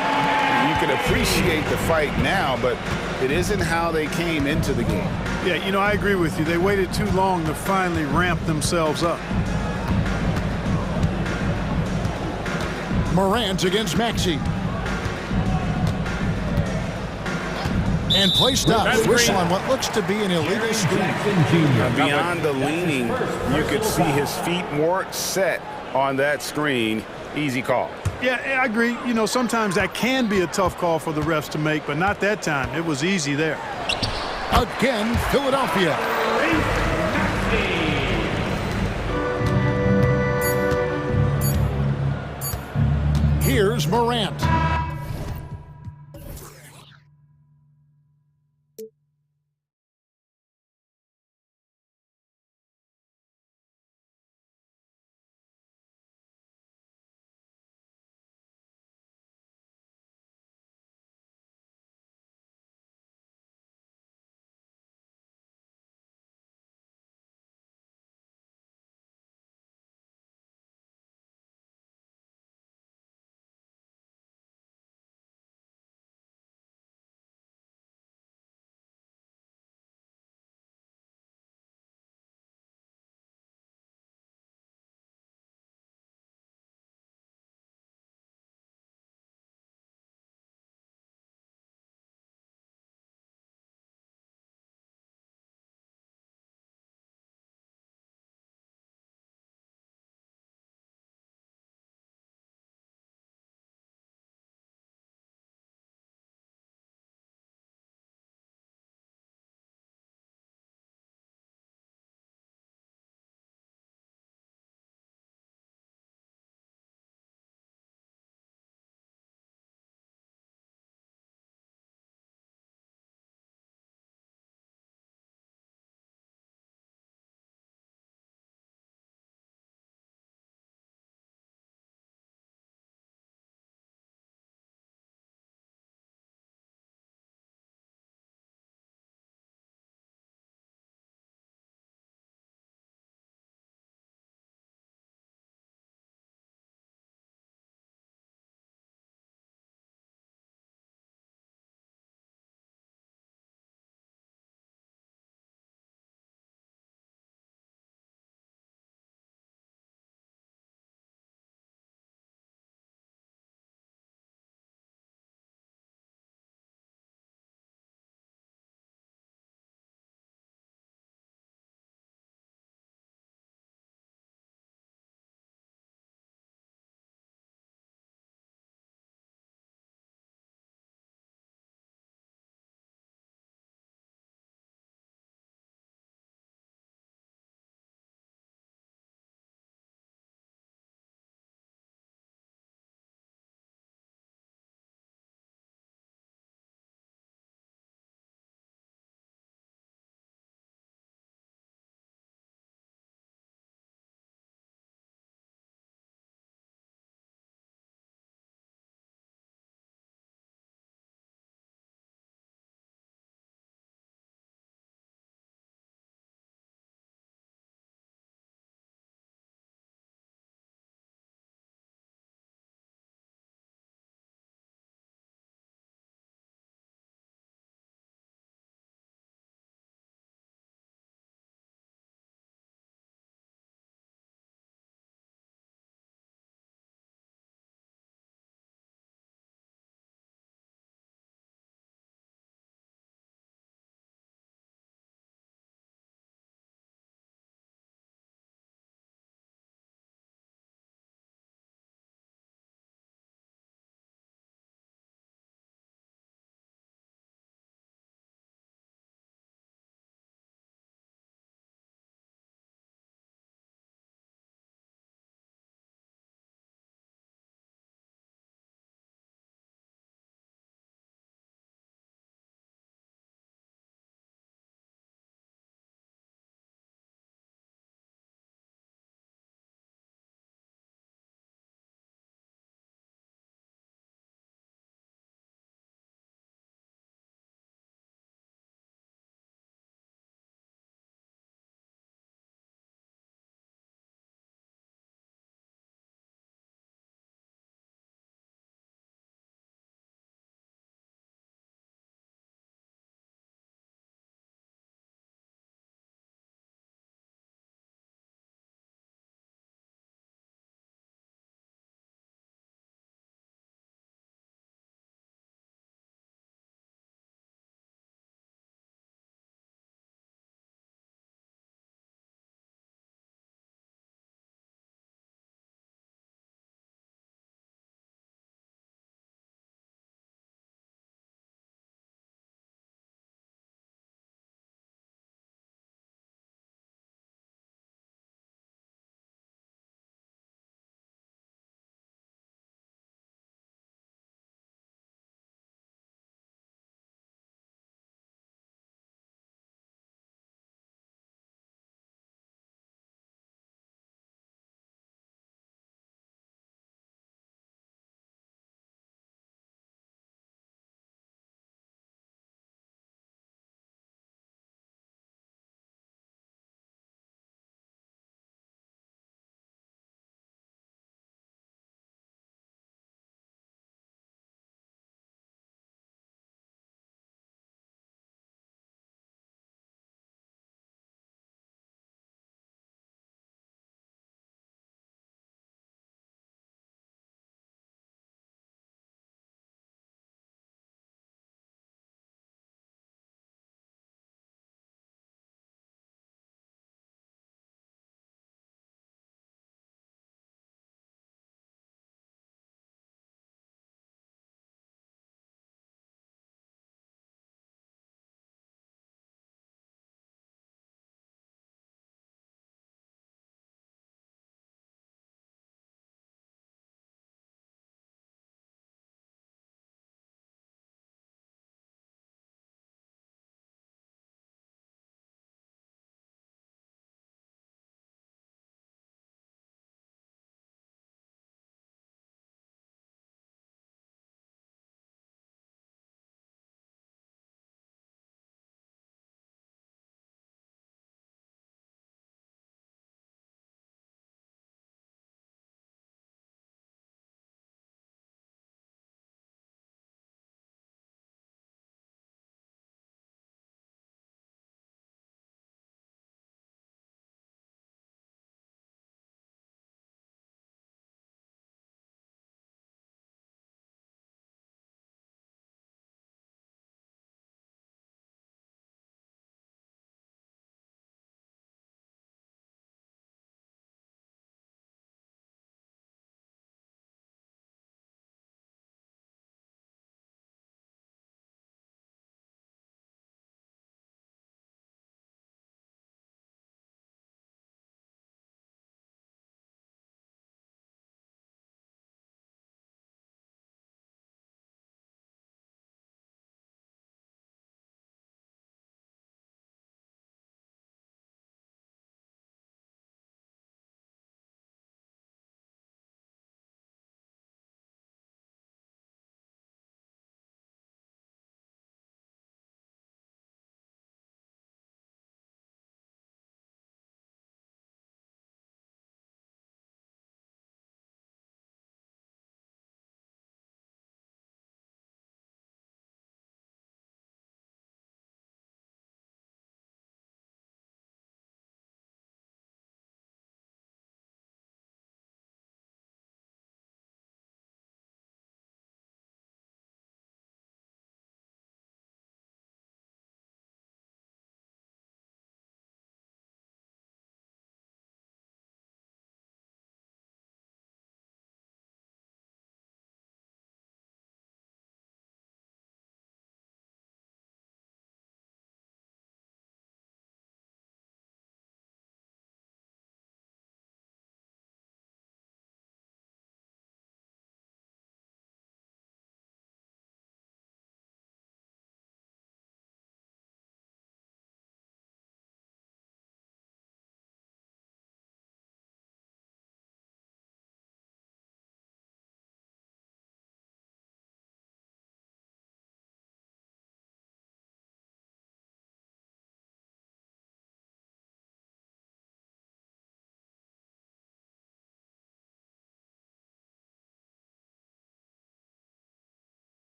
You can appreciate the fight now, but it isn't how they came into the game. Yeah, you know, I agree with you. They waited too long to finally ramp themselves up. Morant against Maxey. And play stops. Whistle on what looks to be an illegal screen. Beyond the leaning, you could see his feet weren't set on that screen. Easy call. Yeah, I agree. You know, sometimes that can be a tough call for the refs to make, but not that time. It was easy there. Again, Philadelphia. Here's Morant.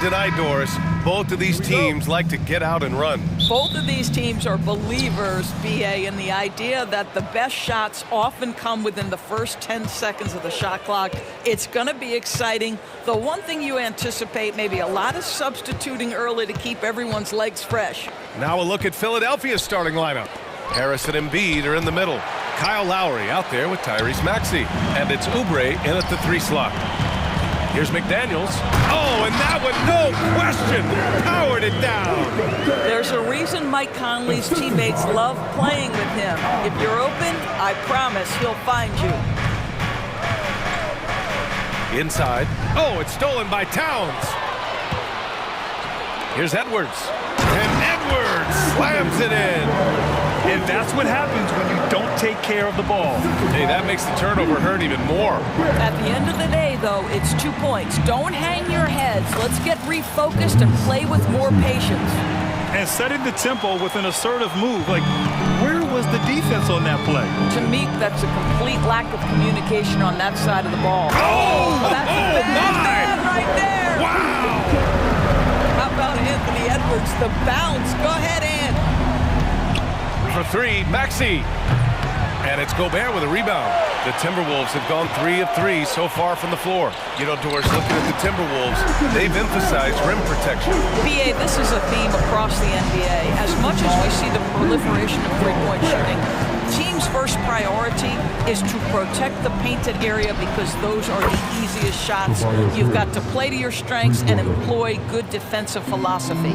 deny, Doris. Both of these teams like to get out and run. Both of these teams are believers, BA, in the idea that the best shots often come within the first 10 seconds of the shot clock. It's going to be exciting. The one thing you anticipate, maybe a lot of substituting early to keep everyone's legs fresh. Now a look at Philadelphia's starting lineup. Harris and Embiid are in the middle. Kyle Lowry out there with Tyrese Maxey. And it's Oubre in at the 3 slot. Here's McDaniels. Oh, and that one, no question, powered it down. There's a reason Mike Conley's teammates love playing with him. If you're open, I promise he'll find you. Inside. Oh, it's stolen by Towns. Here's Edwards. And Edwards slams it in. And that's what happens when you don't take care of the ball. Hey, that makes the turnover hurt even more. At the end of the day, though, it's 2 points. Don't hang your heads. Let's get refocused and play with more patience. And setting the tempo with an assertive move. Like, where was the defense on that play? To me, that's a complete lack of communication on that side of the ball. Oh, that's a bad man right there. Wow. How about Anthony Edwards, the bounce? Go ahead, Ant. For 3, Maxey. And it's Gobert with a rebound. The Timberwolves have gone 3 of 3 so far from the floor. You know, Doris, looking at the Timberwolves, they've emphasized rim protection. BA, this is a theme across the NBA. As much as we see the proliferation of three-point shooting, team's first priority is to protect the painted area because those are the easiest shots. You've got to play to your strengths and employ good defensive philosophy.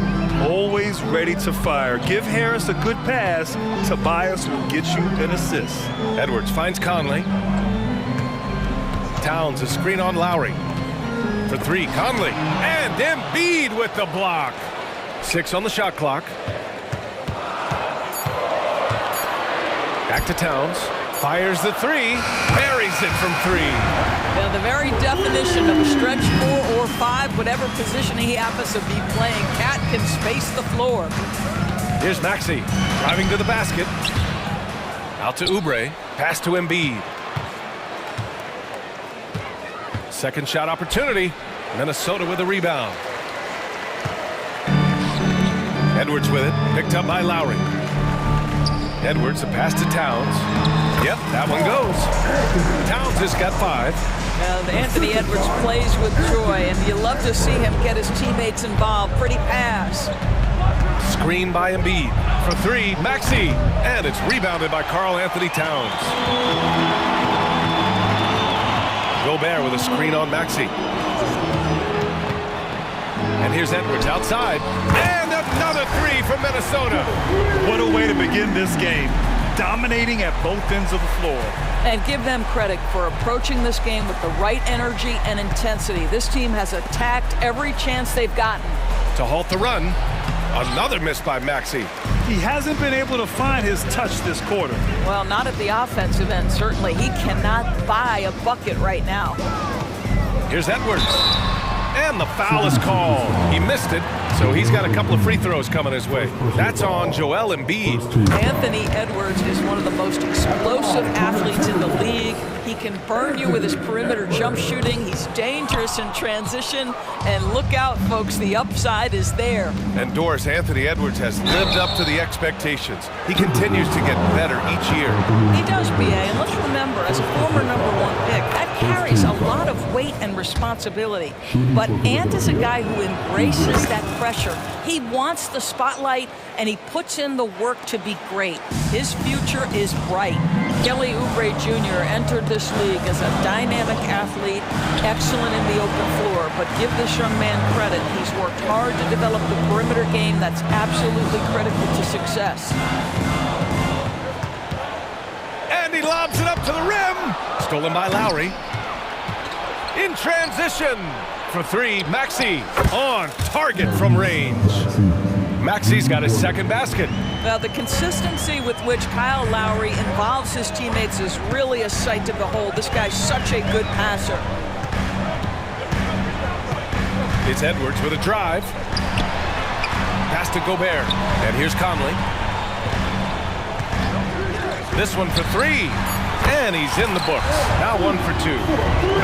Always ready to fire. Give Harris a good pass. Tobias will get you an assist. Edwards finds Conley. Towns, a screen on Lowry. For 3, Conley. And Embiid with the block. 6 on the shot clock. Back to Towns. Fires the 3. Buries it from 3. Now, the very definition of a stretch 4 or 5, whatever position he happens to be playing, Cat can space the floor. Here's Maxey driving to the basket. Out to Oubre. Pass to Embiid. Second shot opportunity. Minnesota with a rebound. Edwards with it. Picked up by Lowry. Edwards, a pass to Towns. Yep, that one goes. Towns has got 5. Anthony Edwards plays with joy, and you love to see him get his teammates involved. Pretty pass. Screen by Embiid. For 3, Maxey. And it's rebounded by Karl Anthony Towns. Gobert with a screen on Maxey. And here's Edwards outside. And another 3 from Minnesota. What a way to begin this game. Dominating at both ends of the floor. And give them credit for approaching this game with the right energy and intensity. This team has attacked every chance they've gotten. To halt the run, another miss by Maxey. He hasn't been able to find his touch this quarter. Well, not at the offensive end, certainly. He cannot buy a bucket right now. Here's Edwards. And the foul is called. He missed it, so he's got a couple of free throws coming his way. That's on Joel Embiid. Anthony Edwards is one of the most explosive athletes in the league. He can burn you with his perimeter jump shooting. He's dangerous in transition. And look out, folks, the upside is there. And Doris, Anthony Edwards has lived up to the expectations. He continues to get better each year. He does, BA. And let's remember, as a former #1 pick, that carries a lot of weight and responsibility. But Ant is a guy who embraces that pressure. He wants the spotlight, and he puts in the work to be great. His future is bright. Kelly Oubre Jr. entered this league as a dynamic athlete, excellent in the open floor, but give this young man credit. He's worked hard to develop the perimeter game that's absolutely critical to success. And he lobs it up to the rim. Stolen by Lowry. In transition. For 3, Maxey on target from range. Maxey's got his second basket. Now, the consistency with which Kyle Lowry involves his teammates is really a sight to behold. This guy's such a good passer. It's Edwards with a drive. Pass to Gobert. And here's Conley. This one for 3. And he's in the books. Now 1 for 2.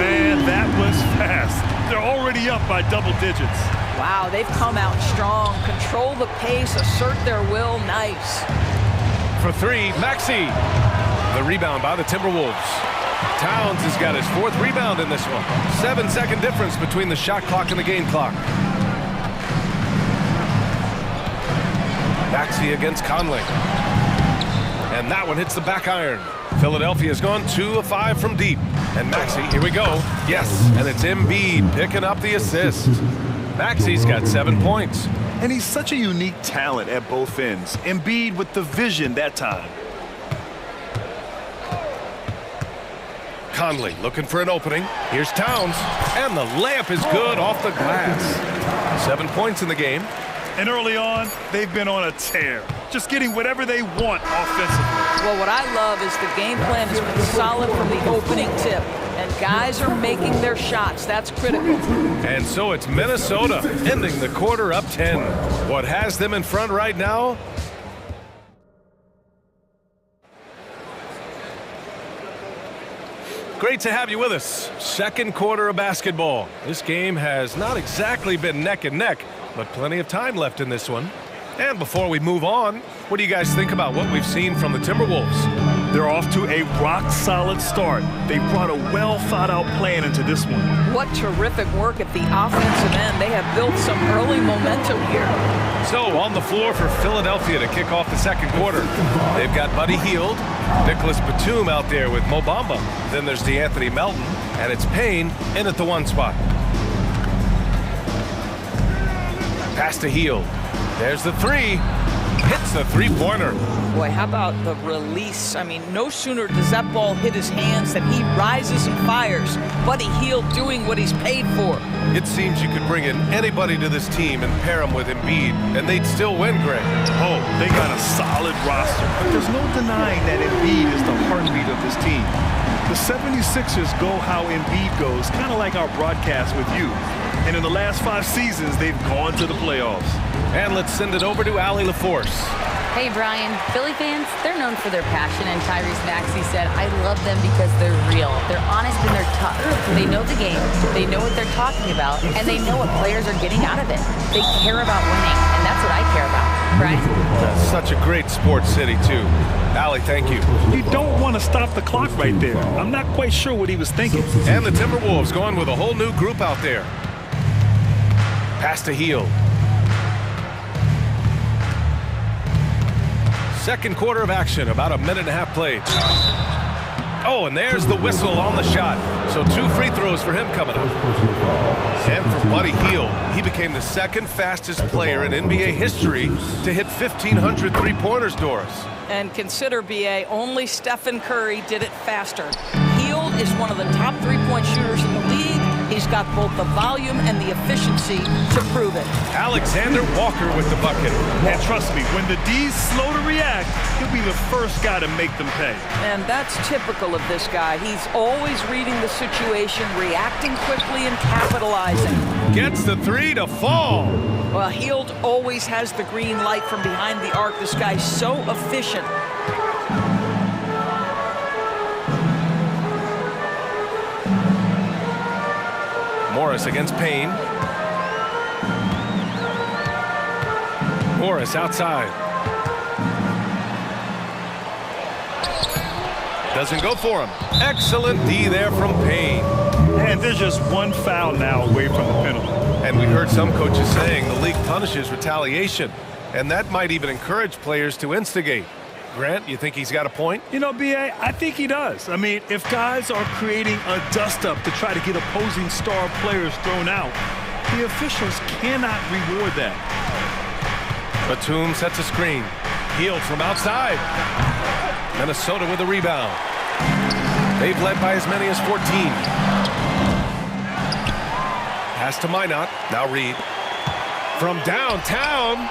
Man, that was fast. They're already up by double digits. Wow, they've come out strong. Control the pace, assert their will. Nice. For three, Maxey. The rebound by the Timberwolves. Towns has got his 4th rebound in this one. 7-second difference between the shot clock and the game clock. Maxey against Conley. And that one hits the back iron. Philadelphia's gone 2 of 5 from deep. And Maxey, here we go. Yes, and it's Embiid picking up the assist. Maxey's got 7 points. And he's such a unique talent at both ends. Embiid with the vision that time. Conley looking for an opening. Here's Towns. And the layup is good off the glass. 7 points in the game. And early on, they've been on a tear. Just getting whatever they want offensively. Well, what I love is the game plan has been solid from the opening tip. And guys are making their shots. That's critical. And so it's Minnesota ending the quarter up 10. What has them in front right now? Great to have you with us. Second quarter of basketball. This game has not exactly been neck and neck, but plenty of time left in this one. And before we move on, what do you guys think about what we've seen from the Timberwolves? They're off to a rock-solid start. They brought a well-thought-out plan into this one. What terrific work at the offensive end. They have built some early momentum here. So on the floor for Philadelphia to kick off the second quarter. They've got Buddy Hield, Nicholas Batum out there with Mo Bamba. Then there's DeAnthony Melton, and it's Payne in at the 1 spot. Pass to Hield. There's the 3. Hits the 3-pointer. Boy, how about the release? I mean, no sooner does that ball hit his hands than he rises and fires. Buddy Hield doing what he's paid for. It seems you could bring in anybody to this team and pair them with Embiid, and they'd still win, Greg. Oh, they got a solid roster. But there's no denying that Embiid is the heartbeat of this team. The 76ers go how Embiid goes, kind of like our broadcast with you. And in the last 5 seasons, they've gone to the playoffs. And let's send it over to Allie LaForce. Hey, Brian. Philly fans, they're known for their passion, and Tyrese Maxey said, I love them because they're real. They're honest and they're tough. They know the game, they know what they're talking about, and they know what players are getting out of it. They care about winning, and that's what I care about. Brian? That's such a great sports city, too. Allie, thank you. You don't want to stop the clock right there. I'm not quite sure what he was thinking. And the Timberwolves going with a whole new group out there. Pass to Hield. Second quarter of action, about a minute and a half played. Oh, and there's the whistle on the shot. So 2 free throws for him coming up. And for Buddy Hield, he became the 2nd fastest player in NBA history to hit 1,500 three-pointers, Doris. And consider, BA, only Stephen Curry did it faster. Hield is one of the top 3-point shooters in the league. He's got both the volume and the efficiency to prove it. Alexander Walker with the bucket. And trust me, when the D's slow to react, he'll be the first guy to make them pay. And that's typical of this guy. He's always reading the situation, reacting quickly and capitalizing. Gets the 3 to fall. Well, Hield always has the green light from behind the arc. This guy's so efficient. Morris against Payne. Morris outside. Doesn't go for him. Excellent D there from Payne. And there's just 1 foul now away from the penalty. And we heard some coaches saying the league punishes retaliation. And that might even encourage players to instigate. Grant, you think he's got a point? You know, B.A., I think he does. I mean, if guys are creating a dust-up to try to get opposing star players thrown out, the officials cannot reward that. Batum sets a screen. Hield from outside. Minnesota with a rebound. They've led by as many as 14. Pass to Minot. Now Reed. From downtown.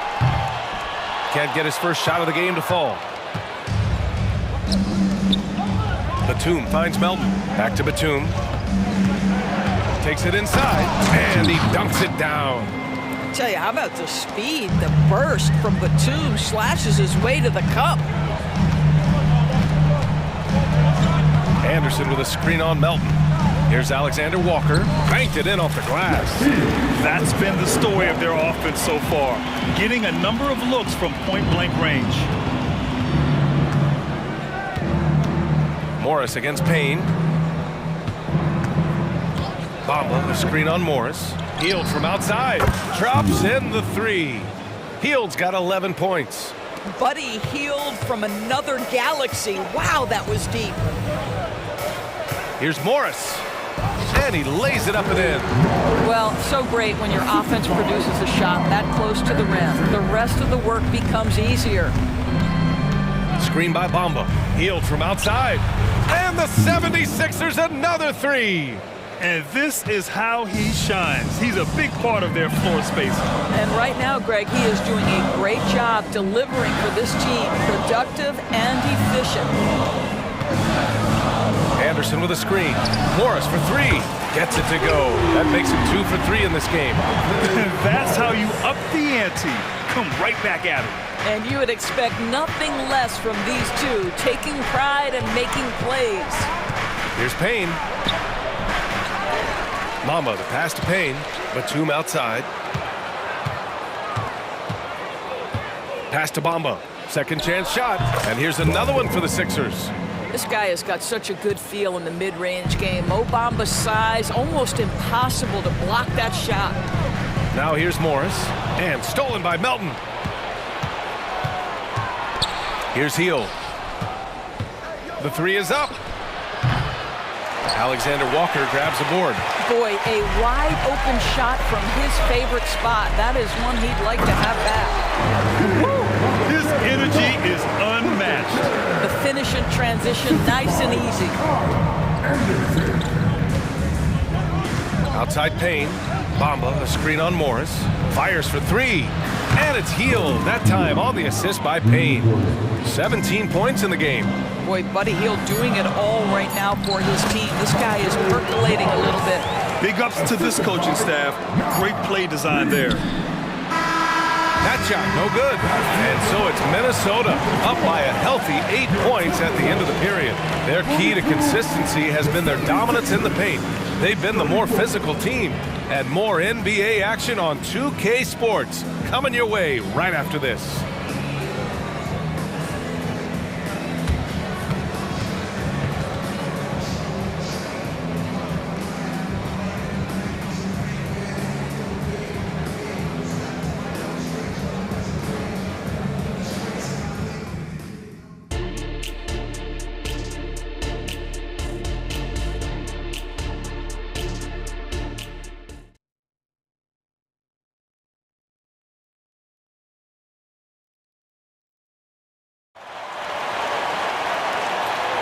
Can't get his first shot of the game to fall. Batum finds Melton. Back to Batum. Takes it inside. And he dunks it down. I tell you, how about the speed, the burst from Batum, slashes his way to the cup. Anderson with a screen on Melton. Here's Alexander Walker. Banked it in off the glass. That's been the story of their offense so far. Getting a number of looks from point-blank range. Morris against Payne. Bamba, a screen on Morris. Hield from outside. Drops in the three. Hield's got 11 points. Buddy Hield from another galaxy. Wow, that was deep. Here's Morris. And he lays it up and in. Well, so great when your offense produces a shot that close to the rim. The rest of the work becomes easier. Screen by Bamba. Hield from outside. And the 76ers another three. And this is how he shines. He's a big part of their floor spacing. And right now, Greg, he is doing a great job delivering for this team. Productive and efficient. Anderson with a screen. Morris for three. Gets it to go. That makes him 2 for 3 in this game. That's how you up the ante. Come right back at it. And you would expect nothing less from these two, taking pride and making plays. Here's Payne. Mamba, the pass to Payne. Batum outside. Pass to Bamba. Second chance shot. And here's another one for the Sixers. This guy has got such a good feel in the mid-range game. Mo Bamba's size, almost impossible to block that shot. Now here's Morris. And stolen by Melton. Here's Hield. The three is up. Alexander Walker grabs the board. Boy, a wide open shot from his favorite spot. That is one he'd like to have back. Woo! His energy is unmatched. The finish and transition, nice and easy. Outside Payne. Bamba, a screen on Morris. Fires for three. And it's Hield. That time on the assist by Payne. 17 points in the game. Boy, Buddy Hield doing it all right now for his team. This guy is percolating a little bit. Big ups to this coaching staff. Great play design there. That shot, no good. And so it's Minnesota up by a healthy 8 points at the end of the period. Their key to consistency has been their dominance in the paint. They've been the more physical team. And more NBA action on 2K Sports coming your way right after this.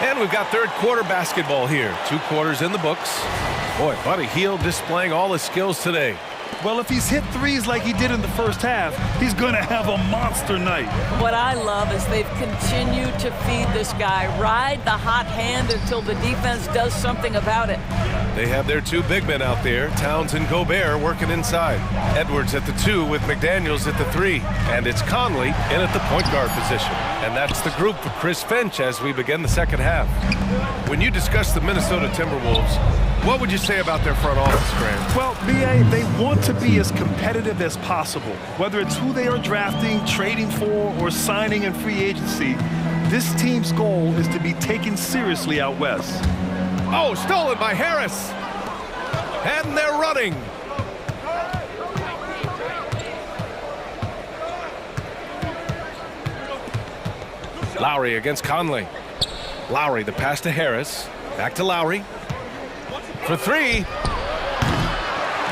And we've got third quarter basketball here. 2 quarters in the books. Boy, Buddy Hield displaying all his skills today. Well, if he's hit threes like he did in the first half, he's going to have a monster night. What I love is they've continued to feed this guy. Ride the hot hand until the defense does something about it. They have their 2 big men out there, Towns and Gobert, working inside. Edwards at the 2 with McDaniels at the 3. And it's Conley in at the point guard position. And that's the group for Chris Finch as we begin the second half. When you discuss the Minnesota Timberwolves, what would you say about their front office, Grant? Well, BA, they want to be as competitive as possible. Whether it's who they are drafting, trading for, or signing in free agency, this team's goal is to be taken seriously out west. Oh, stolen by Harris. And they're running. Lowry against Conley. Lowry, the pass to Harris. Back to Lowry. For 3.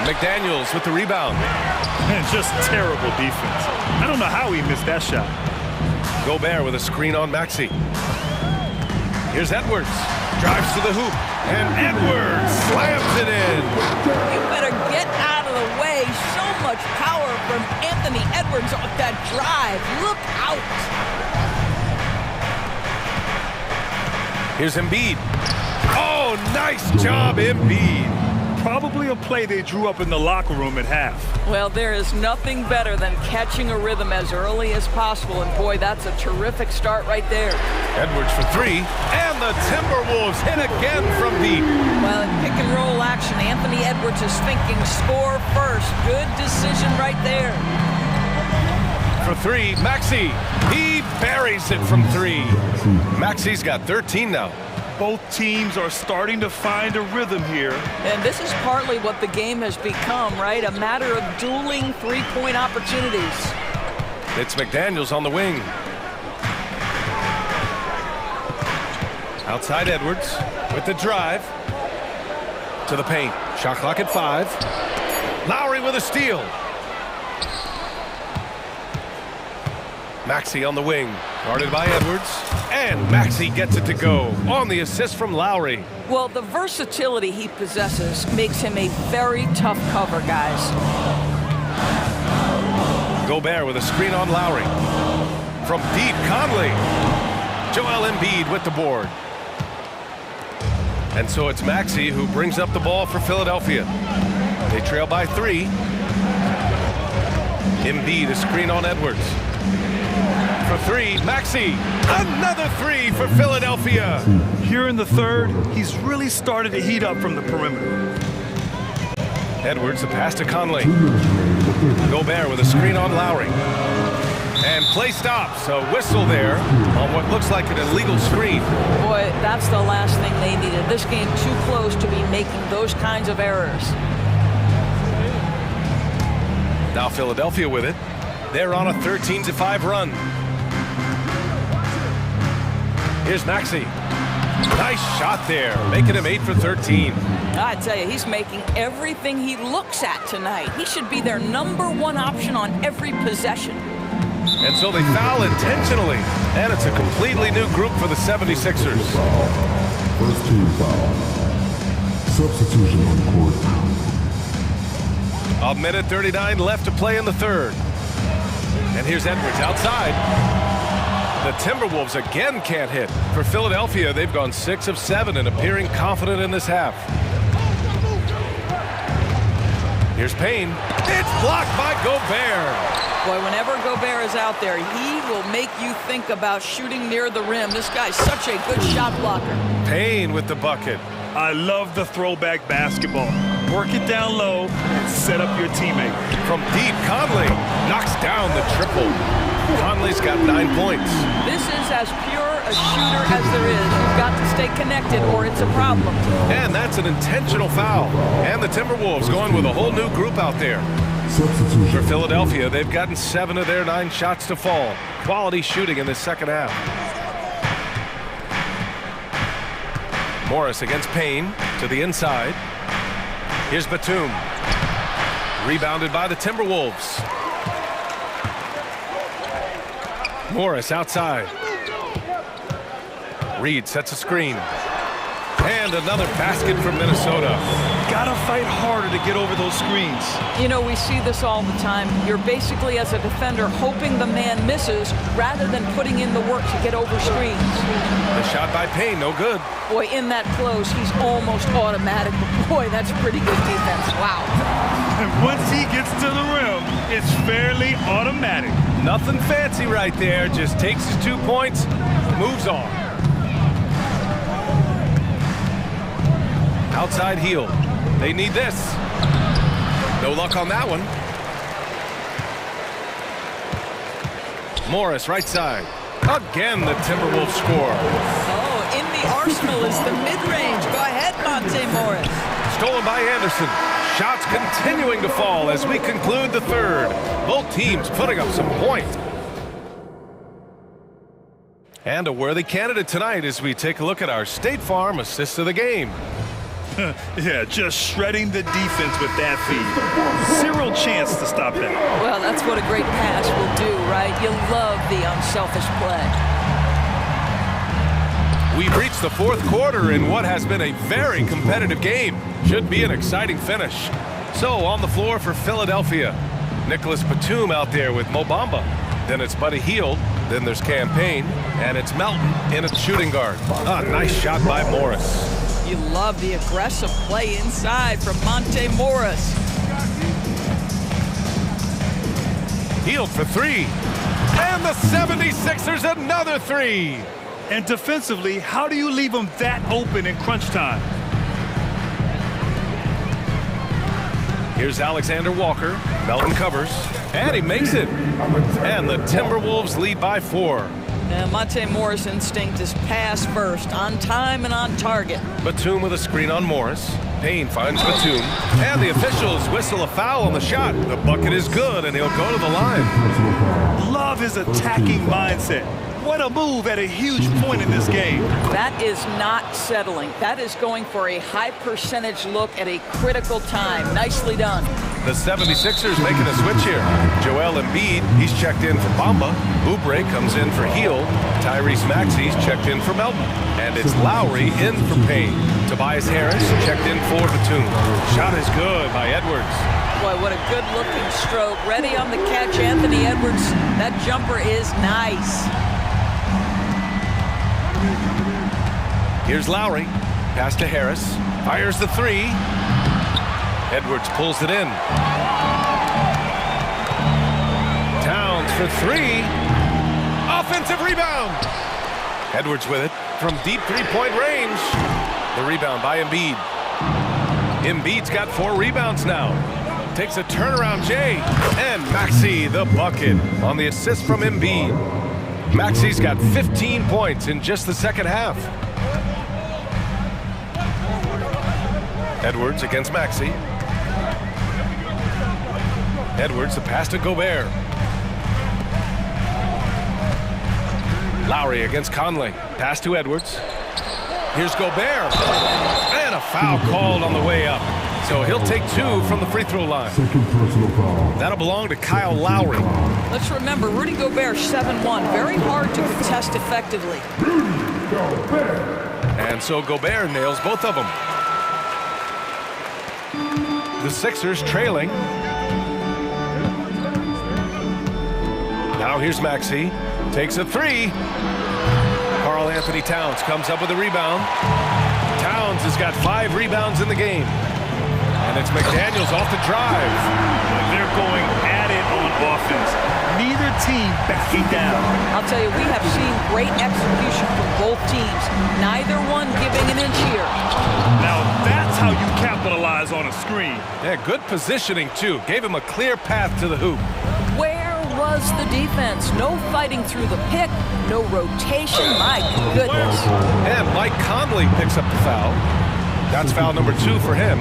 McDaniels with the rebound. And just terrible defense. I don't know how he missed that shot. Gobert with a screen on Maxey. Here's Edwards. Drives to the hoop. And Edwards slams it in. You better get out of the way. So much power from Anthony Edwards off that drive. Look out. Here's Embiid. Oh, nice job, Embiid. Probably a play they drew up in the locker room at half. Well, there is nothing better than catching a rhythm as early as possible, and boy, that's a terrific start right there. Edwards for three, and the Timberwolves hit again from deep. Well, in pick and roll action, Anthony Edwards is thinking score first. Good decision right there. For three, Maxey. He buries it from three. Maxey's got 13 now. Both teams are starting to find a rhythm here. And this is partly what the game has become, right? A matter of dueling three-point opportunities. It's McDaniels on the wing. Outside Edwards with the drive. To the paint. Shot clock at 5. Lowry with a steal. Maxey on the wing, guarded by Edwards, and Maxey gets it to go on the assist from Lowry. Well, the versatility he possesses makes him a very tough cover, guys. Gobert with a screen on Lowry. From deep, Conley. Joel Embiid with the board. And so it's Maxey who brings up the ball for Philadelphia. They trail by 3. Embiid, a screen on Edwards. For 3, Maxey. Another 3 for Philadelphia. Here in the third, he's really started to heat up from the perimeter. Edwards, the pass to Conley. Gobert with a screen on Lowry. And play stops. A whistle there on what looks like an illegal screen. Boy, that's the last thing they needed. This game too close to be making those kinds of errors. Now Philadelphia with it. They're on a 13-5 run. Here's Maxey. Nice shot there, making him 8 for 13. I tell you, he's making everything he looks at tonight. He should be their #1 option on every possession. And so they foul intentionally. And it's a completely new group for the 76ers. First team foul. Substitution on court. A minute 39 left to play in the third. And here's Edwards outside. The Timberwolves again can't hit. For Philadelphia, they've gone 6 of 7 and appearing confident in this half. Here's Payne. It's blocked by Gobert. Boy, whenever Gobert is out there, he will make you think about shooting near the rim. This guy's such a good shot blocker. Payne with the bucket. I love the throwback basketball. Work it down low and set up your teammate. From deep, Conley knocks down the triple. Conley's got 9 points. This is as pure a shooter as there is. You've got to stay connected or it's a problem. And that's an intentional foul. And the Timberwolves going with a whole new group out there. For Philadelphia, they've gotten 7 of their 9 shots to fall. Quality shooting in the second half. Morris against Payne to the inside. Here's Batum. Rebounded by the Timberwolves. Morris outside. Reed sets a screen. And another basket from Minnesota. Gotta fight harder to get over those screens. You know, we see this all the time. You're basically, as a defender, hoping the man misses rather than putting in the work to get over screens. The shot by Payne, no good. Boy, in that close, he's almost automatic. But boy, that's pretty good defense. Wow. And once he gets to the rim, it's fairly automatic. Nothing fancy right there. Just takes his 2 points, moves on. Outside heel. They need this. No luck on that one. Morris right side. Again, the Timberwolves score. Oh, in the arsenal is the mid-range. Go ahead, Monte Morris. Stolen by Anderson. Shots continuing to fall as we conclude the third. Both teams putting up some points. And a worthy candidate tonight as we take a look at our State Farm assist of the game. Yeah, just shredding the defense with that feed. Zero chance to stop that. Well, that's what a great pass will do, right? You love the unselfish play. We've reached the fourth quarter in what has been a very competitive game. Should be an exciting finish. So on the floor for Philadelphia, Nicholas Batum out there with Mo Bamba. Then it's Buddy Hield. Then there's Campaign. And it's Melton in a shooting guard. Ah, nice shot by Morris. You love the aggressive play inside from Monte Morris. Healed for three. And the 76ers another three. And defensively, how do you leave them that open in crunch time? Here's Alexander Walker. Melton covers. And he makes it. And the Timberwolves lead by 4. And Monte Morris' instinct is pass first, on time and on target. Batum with a screen on Morris. Payne finds Batum. And the officials whistle a foul on the shot. The bucket is good, and he'll go to the line. Love his attacking mindset. What a move at a huge point in this game. That is not settling. That is going for a high percentage look at a critical time. Nicely done. The 76ers making a switch here. Joel Embiid, he's checked in for Bamba. Oubre comes in for Heel. Tyrese Maxey's checked in for Melton. And it's Lowry in for Payne. Tobias Harris checked in for Batum. Shot is good by Edwards. Boy, what a good-looking stroke. Ready on the catch, Anthony Edwards. That jumper is nice. Here's Lowry. Pass to Harris. Fires the three. Edwards pulls it in. Towns for three. Offensive rebound. Edwards with it from deep three-point range. The rebound by Embiid. Embiid's got 4 rebounds now. Takes a turnaround Jay. And Maxey the bucket on the assist from Embiid. Maxey's got 15 points in just the second half. Edwards against Maxey. Edwards, the pass to Gobert. Lowry against Conley. Pass to Edwards. Here's Gobert. And a foul called on the way up. So he'll take 2 from the free throw line. Second personal foul. That'll belong to Kyle Lowry. Let's remember, Rudy Gobert, 7-1. Very hard to contest effectively. And so Gobert nails both of them. The Sixers trailing. Now here's Maxey. Takes a three. Karl Anthony Towns comes up with a rebound. Towns has got 5 rebounds in the game. And it's McDaniels off the drive. They're going at it on offense. Neither team backing down. I'll tell you, we have seen great execution from both teams. Neither one giving an inch here. Now that's how you capitalize on a screen. Yeah, good positioning too. Gave him a clear path to the hoop. Where was the defense? No fighting through the pick, no rotation. My goodness. And Mike Conley picks up the foul. That's foul number 2 for him.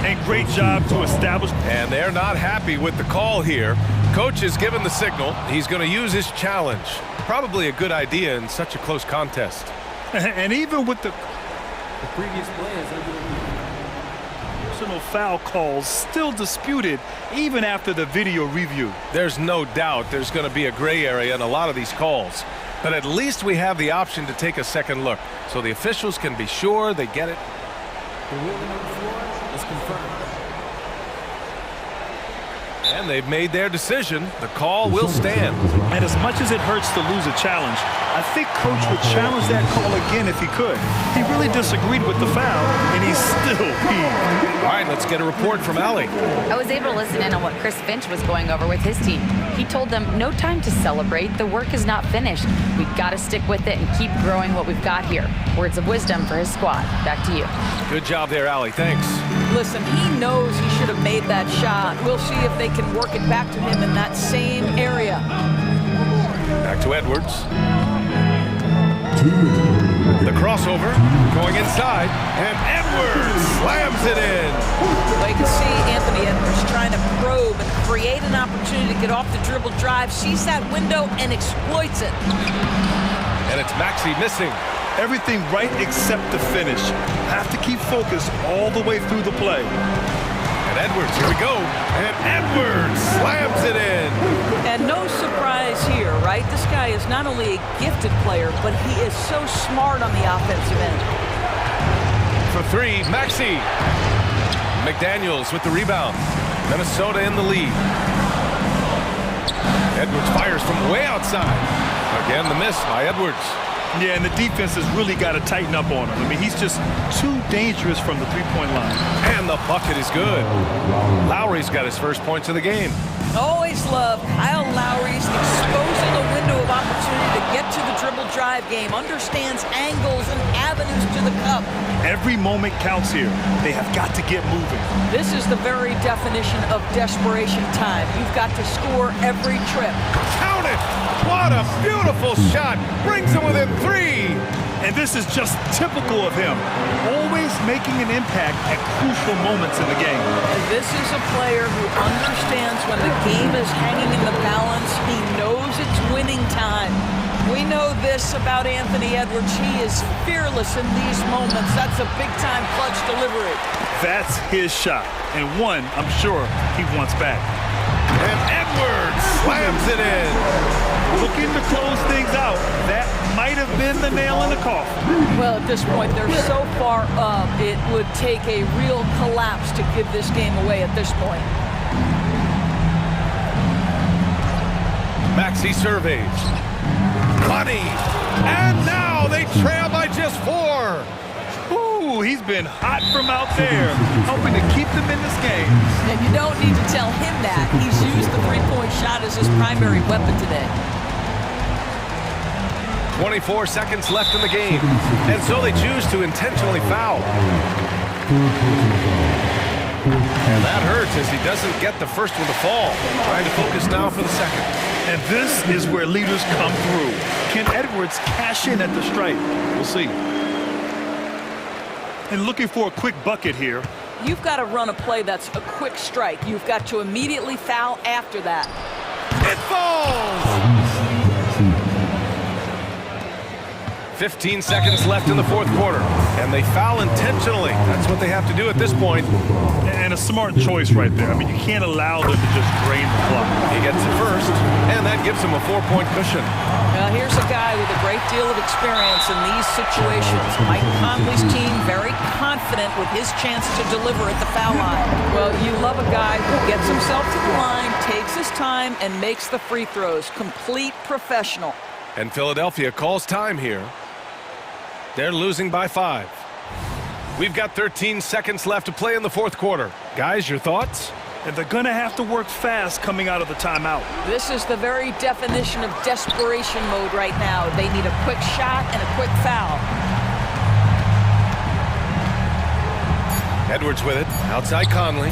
And great job to establish. And they're not happy with the call here. Coach has given the signal. He's going to use his challenge. Probably a good idea in such a close contest. And even with the previous players, personal foul calls still disputed even after the video review. There's no doubt there's going to be a gray area in a lot of these calls. But at least we have the option to take a second look so the officials can be sure they get it. The ruling on the floor is confirmed. And they've made their decision. The call will stand. And as much as it hurts to lose a challenge, I think Coach would challenge that call again if he could. He really disagreed with the foul, and he's still peeved. All right, let's get a report from Allie. I was able to listen in on what Chris Finch was going over with his team. He told them, no time to celebrate. The work is not finished. We've got to stick with it and keep growing what we've got here. Words of wisdom for his squad. Back to you. Good job there, Allie. Thanks. Listen, he knows he should have made that shot. We'll see if they can work it back to him in that same area. Back to Edwards. The crossover going inside, and Edwards slams it in. Well, you can see Anthony Edwards trying to probe and create an opportunity to get off the dribble drive, sees that window and exploits it. And it's Maxey missing. Everything right except the finish. Have to keep focused all the way through the play. And Edwards, here we go. And Edwards slams it in. And no surprise here, right? This guy is not only a gifted player, but he is so smart on the offensive end. For 3, Maxey. McDaniels with the rebound. Minnesota in the lead. Edwards fires from way outside. Again, the miss by Edwards. Yeah, and the defense has really got to tighten up on him. I mean, he's just too dangerous from the three-point line. And the bucket is good. Lowry's got his first points of the game. Always love Kyle Lowry's exposing a window of opportunity to get to the dribble drive game, understands angles and avenues to the cup. Every moment counts here. They have got to get moving. This is the very definition of desperation time. You've got to score every trip. Count it! What a beautiful shot! Brings him within 3. And this is just typical of him, always making an impact at crucial moments in the game. And this is a player who understands when the game is hanging in the balance. He knows it's winning time. We know this about Anthony Edwards. He is fearless in these moments. That's a big-time clutch delivery. That's his shot, and one I'm sure he wants back. And Edwards slams it in. Looking to close things out. That might have been the nail in the coffin. Well, at this point, they're so far up, it would take a real collapse to give this game away at this point. Maxey surveys. Money. And now they trail by just 4. Ooh, he's been hot from out there, hoping to keep them in this game. And you don't need to tell him that. He's used the three-point shot as his primary weapon today. 24 seconds left in the game, and so they choose to intentionally foul. And that hurts as he doesn't get the first one to fall. Trying to focus now for the second. And this is where leaders come through. Can Edwards cash in at the stripe? We'll see. And looking for a quick bucket here. You've got to run a play that's a quick strike. You've got to immediately foul after that. It falls! 15 seconds left in the fourth quarter, and they foul intentionally. That's what they have to do at this point. And a smart choice right there. I mean, you can't allow them to just drain the clock. He gets it first, and that gives him a 4-point cushion. Now, here's a guy with a great deal of experience in these situations. Mike Conley's team very confident with his chance to deliver at the foul line. Well, you love a guy who gets himself to the line, takes his time, and makes the free throws. Complete professional. And Philadelphia calls time here. They're losing by 5. We've got 13 seconds left to play in the fourth quarter. Guys, your thoughts? And they're going to have to work fast coming out of the timeout. This is the very definition of desperation mode right now. They need a quick shot and a quick foul. Edwards with it. Outside Conley.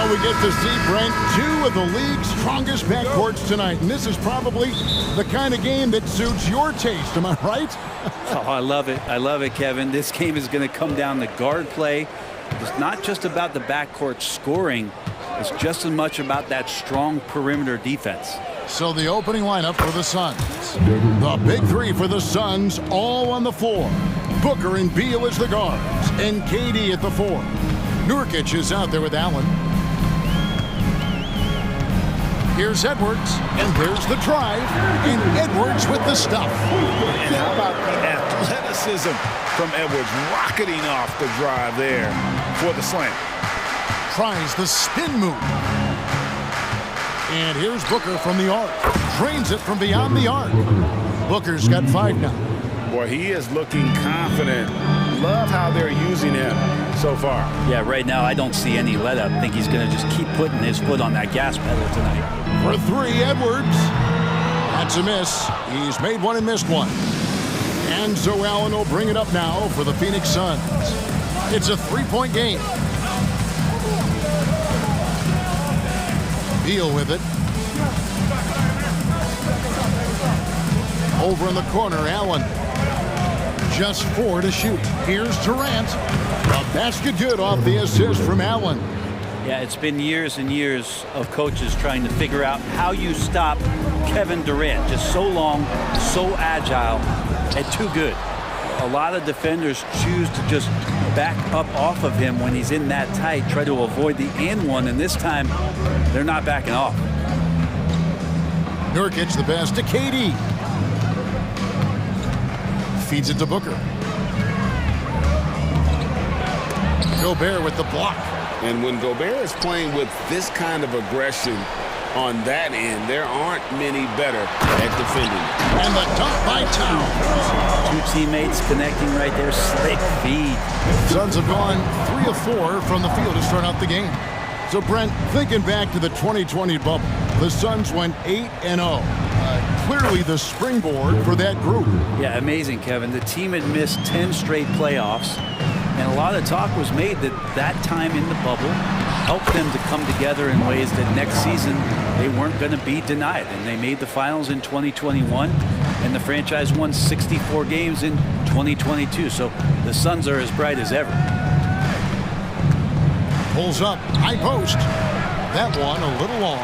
Well, we get to see, Brent, two of the league's strongest backcourts tonight. And this is probably the kind of game that suits your taste. Am I right? Oh, I love it. I love it, Kevin. This game is going to come down to guard play. It's not just about the backcourt scoring. It's just as much about that strong perimeter defense. So the opening lineup for the Suns. The big three for the Suns, all on the floor. Booker and Beal as the guards, and KD at the four. Nurkic is out there with Allen. Here's Edwards, and there's the drive, and Edwards with the stuff. And how about the athleticism from Edwards, rocketing off the drive there for the slam. Tries the spin move. And here's Booker from the arc. Drains it from beyond the arc. Booker's got 5 now. Boy, he is looking confident. Love how they're using him so far. Yeah, right now I don't see any let up. I think he's going to just keep putting his foot on that gas pedal tonight. For 3, Edwards. That's a miss. He's made one and missed one. And so Allen will bring it up now for the Phoenix Suns. It's a 3-point game. Beal with it. Over in the corner, Allen. Just 4 to shoot. Here's Durant. A basket good off the assist from Allen. Yeah, it's been years and years of coaches trying to figure out how you stop Kevin Durant. Just so long, so agile, and too good. A lot of defenders choose to just back up off of him when he's in that tight, try to avoid the and one, and this time they're not backing off. Nurkic the pass to KD. Feeds it to Booker. Gobert with the block. And when Gobert is playing with this kind of aggression on that end, there aren't many better at defending. And the dunk by Towns. 2 teammates connecting right there. Slick feed. Suns have gone 3 of 4 from the field to start out the game. So, Brent, thinking back to the 2020 bubble, the Suns went 8-0. Clearly the springboard for that group. Yeah, amazing, Kevin. The team had missed 10 straight playoffs, and a lot of talk was made that time in the bubble helped them to come together in ways that next season they weren't going to be denied. And they made the finals in 2021, and the franchise won 64 games in 2022. So the Suns are as bright as ever. Pulls up, high post. That one a little long.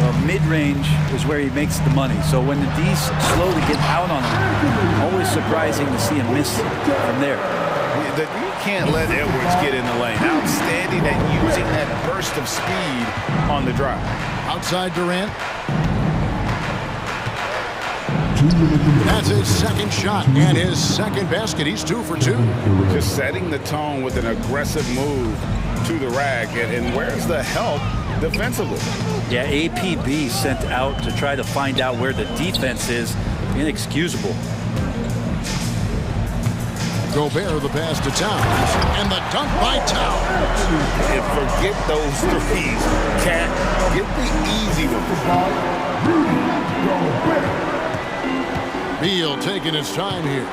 Well, mid-range is where he makes the money. So when the D's slowly get out on him, always surprising to see him miss from there. You can't let Edwards get in the lane. Outstanding at using that burst of speed on the drive. Outside Durant. That's his second shot and his second basket. He's 2 for 2. Just setting the tone with an aggressive move to the rack. And where's the help defensively? Yeah, APB sent out to try to find out where the defense is. Inexcusable. Gobert the pass to Towns. And the dunk by Towns. And forget those threes. Cat, get the easy one. Beal taking his time here.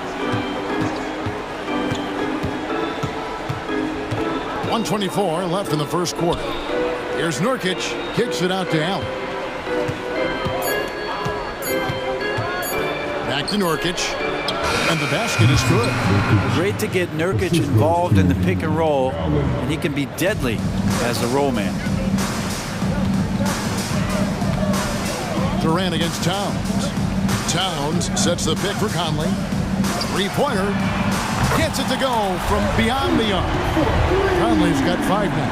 1:24 left in the first quarter. Here's Nurkic, kicks it out to Allen. Back to Nurkic, and the basket is good. Great to get Nurkic involved in the pick and roll, and he can be deadly as the roll man. Durant against Towns. Towns sets the pick for Conley. 3-pointer. Gets it to go from beyond the arc. Conley's got 5 now.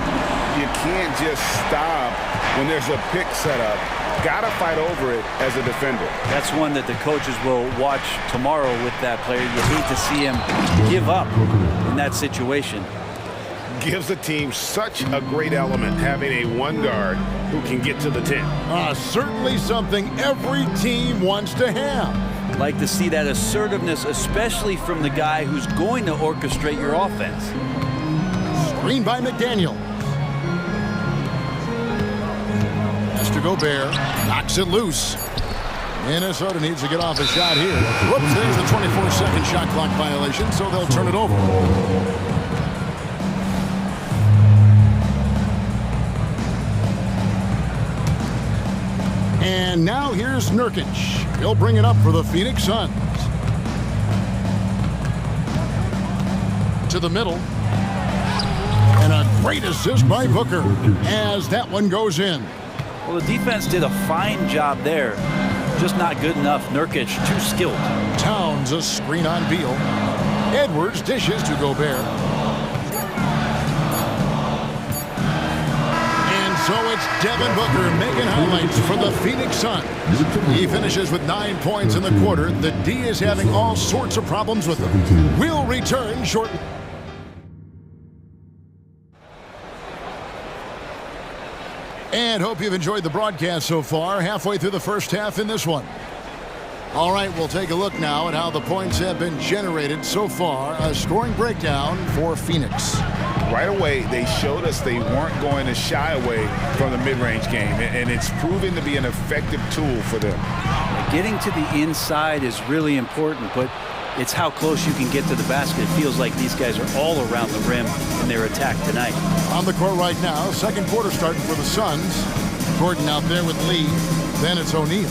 You can't just stop when there's a pick set up. Gotta fight over it as a defender. That's one that the coaches will watch tomorrow with that player. You hate to see him give up in that situation. Gives the team such a great element having a one guard who can get to the 10. Certainly something every team wants to have. Like to see that assertiveness, especially from the guy who's going to orchestrate your offense. Screen by McDaniel. Mr. Gobert knocks it loose. Minnesota needs to get off a shot here. Whoops, there's the 24-second shot clock violation, so they'll turn it over. And now here's Nurkic. He'll bring it up for the Phoenix Suns. To the middle. And a great assist by Booker as that one goes in. Well, the defense did a fine job there. Just not good enough. Nurkic, too skilled. Towns a screen on Beal. Edwards dishes to Gobert. And so it's Devin Booker making highlights for the Phoenix Suns. He finishes with 9 points in the quarter. The D is having all sorts of problems with him. We'll return shortly. And hope you've enjoyed the broadcast so far. Halfway through the first half in this one. All right, we'll take a look now at how the points have been generated so far. A scoring breakdown for Phoenix. Right away, they showed us they weren't going to shy away from the mid-range game, and it's proven to be an effective tool for them. Getting to the inside is really important, but it's how close you can get to the basket. It feels like these guys are all around the rim in their attack tonight. On the court right now, second quarter starting for the Suns. Gordon out there with Lee. Then it's O'Neal.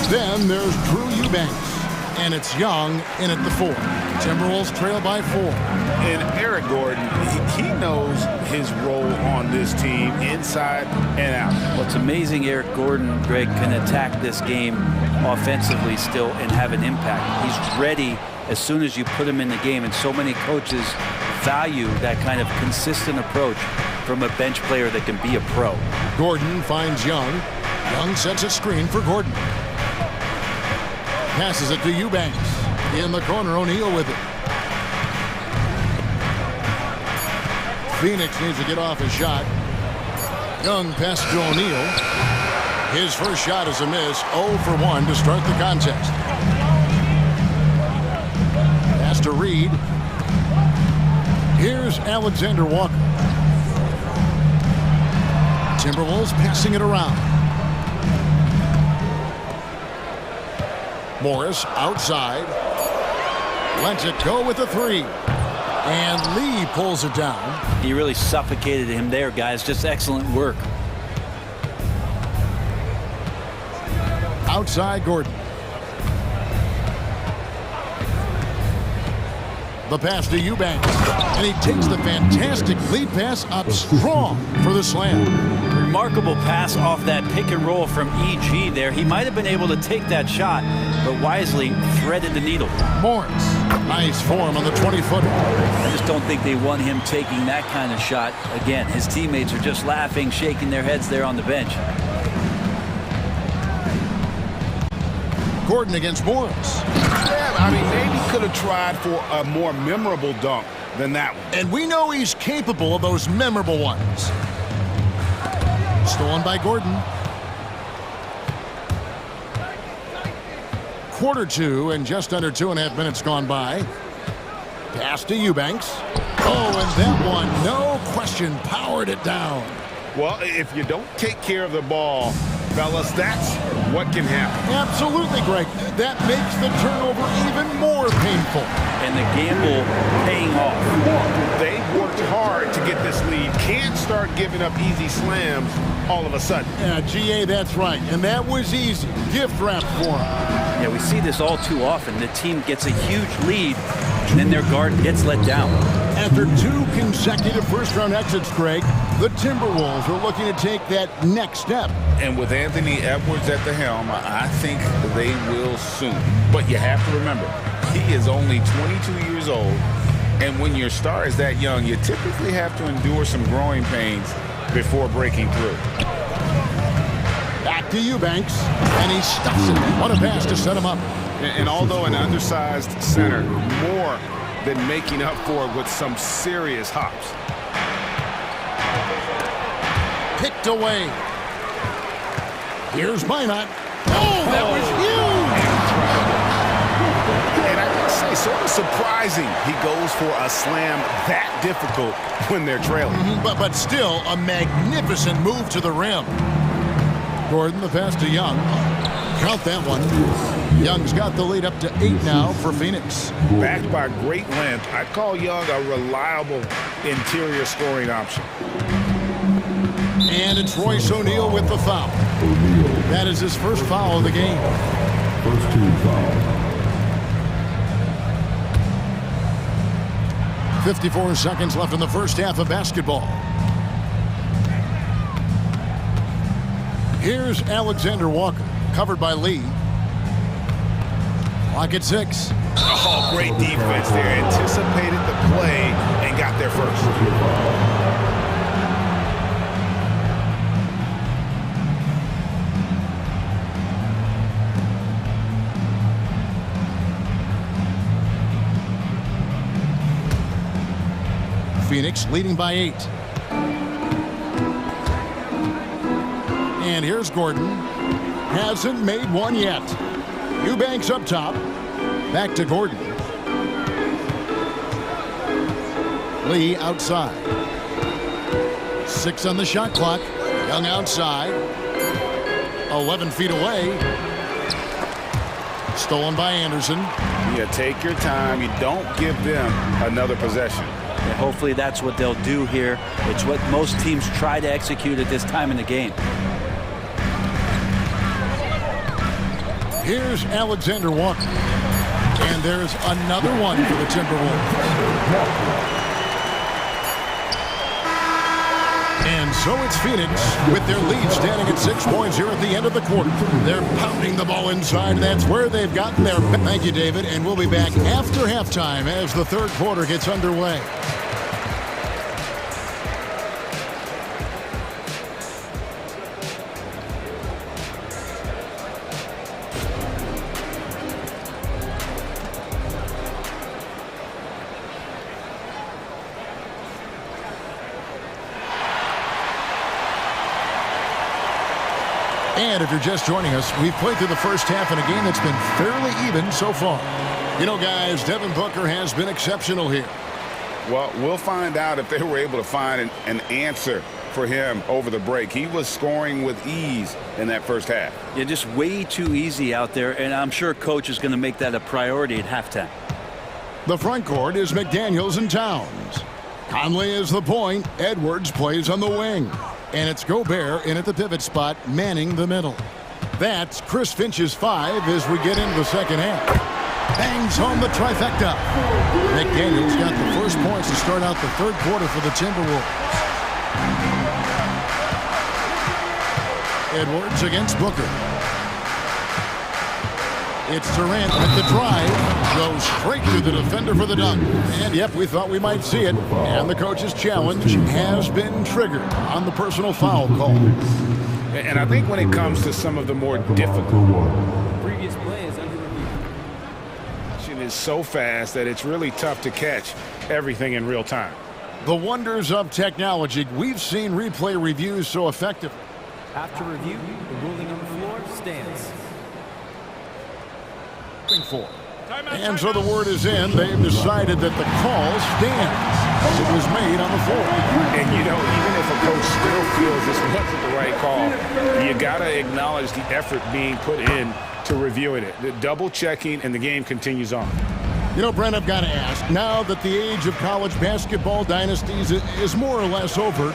Then there's Drew Eubanks. And it's Young in at the 4. Timberwolves trail by 4. And Eric Gordon, he knows his role on this team inside and out. What's amazing, Eric Gordon, Greg, can attack this game offensively still and have an impact. He's ready as soon as you put him in the game, and so many coaches value that kind of consistent approach from a bench player that can be a pro. Gordon finds Young. Young sets a screen for Gordon. Passes it to Eubanks. In the corner, O'Neal with it. Phoenix needs to get off his shot. Young passes to O'Neal. His first shot is a miss. 0 for 1 to start the contest. Pass to Reed. Here's Alexander Walker. Timberwolves passing it around. Morris outside. Lets it go with a 3. And Lee pulls it down. He really suffocated him there, guys. Just excellent work. Outside Gordon. The pass to Eubanks. And he takes the fantastic lead pass up strong for the slam. Remarkable pass off that pick and roll from EG there. He might have been able to take that shot, but wisely threaded the needle. Morris. Nice form on the 20-footer. I just don't think they want him taking that kind of shot. Again, his teammates are just laughing, shaking their heads there on the bench. Gordon against Morris. Yeah, I mean, maybe could have tried for a more memorable dunk than that one. And we know he's capable of those memorable ones. Stolen by Gordon. Quarter 2 and just under 2.5 minutes gone by. Pass to Eubanks. Oh, and that one, no question, powered it down. Well, if you don't take care of the ball, fellas, that's what can happen. Absolutely, Greg. That makes the turnover even more painful. And the gamble paying off. They worked hard to get this lead. Can't start giving up easy slams all of a sudden. Yeah, GA, that's right. And that was easy. Gift wrap for him. Yeah, we see this all too often. The team gets a huge lead, and then their guard gets let down. After 2 consecutive first-round exits, Greg, the Timberwolves are looking to take that next step. And with Anthony Edwards at the helm, I think they will soon. But you have to remember, he is only 22 years old, and when your star is that young, you typically have to endure some growing pains before breaking through. Back to Eubanks, and he stuffs it. What a pass to set him up. And although an undersized center, more than making up for it with some serious hops. Picked away. Here's Minot. Oh, that was huge! And I must say, sort of surprising he goes for a slam that difficult when they're trailing. But still, a magnificent move to the rim. Gordon, the pass to Young. Count that one. Young's got the lead up to 8 now for Phoenix. Backed by great length, I call Young a reliable interior scoring option. And it's Royce O'Neal with the foul. That is his first foul of the game. First team foul. 54 seconds left in the first half of basketball. Here's Alexander Walker, covered by Lee. Clock at 6. Oh, great defense there. Anticipated the play and got there first. Phoenix leading by 8. And here's Gordon. Hasn't made one yet. Eubanks up top. Back to Gordon. Lee outside. 6 on the shot clock. Young outside. 11 feet away. Stolen by Anderson. Yeah, take your time. You don't give them another possession. And hopefully that's what they'll do here. It's what most teams try to execute at this time in the game. Here's Alexander Walker. And there's another one for the Timberwolves. And so it's Phoenix with their lead standing at 6 points here at the end of the quarter. They're pounding the ball inside. That's where they've gotten their... Thank you, David. And we'll be back after halftime as the third quarter gets underway. And if you're just joining us, we've played through the first half in a game that's been fairly even so far. You know, guys, Devin Booker has been exceptional here. Well, we'll find out if they were able to find an answer for him over the break. He was scoring with ease in that first half. Yeah, just way too easy out there, and I'm sure Coach is going to make that a priority at halftime. The front court is McDaniels and Towns. Conley is the point. Edwards plays on the wing. And it's Gobert in at the pivot spot, manning the middle. That's Chris Finch's 5 as we get into the second half. Bangs home the trifecta. McDaniels got the first points to start out the third quarter for the Timberwolves. Edwards against Booker. It's Durant with the drive. Goes straight through the defender for the dunk. And yep, we thought we might see it. And the coach's challenge has been triggered on the personal foul call. And I think when it comes to some of the more difficult Previous play is under review. it is so fast that it's really tough to catch everything in real time. The wonders of technology. We've seen replay reviews so effective. After review, the ruling on the floor stands. For. And so the word is in. They've decided that the call stands as it was made on the floor. And, you know, even if a coach still feels this wasn't the right call, you got to acknowledge the effort being put in to reviewing it. The double checking, and the game continues on. You know, Brent, I've got to ask, now that the age of college basketball dynasties is more or less over,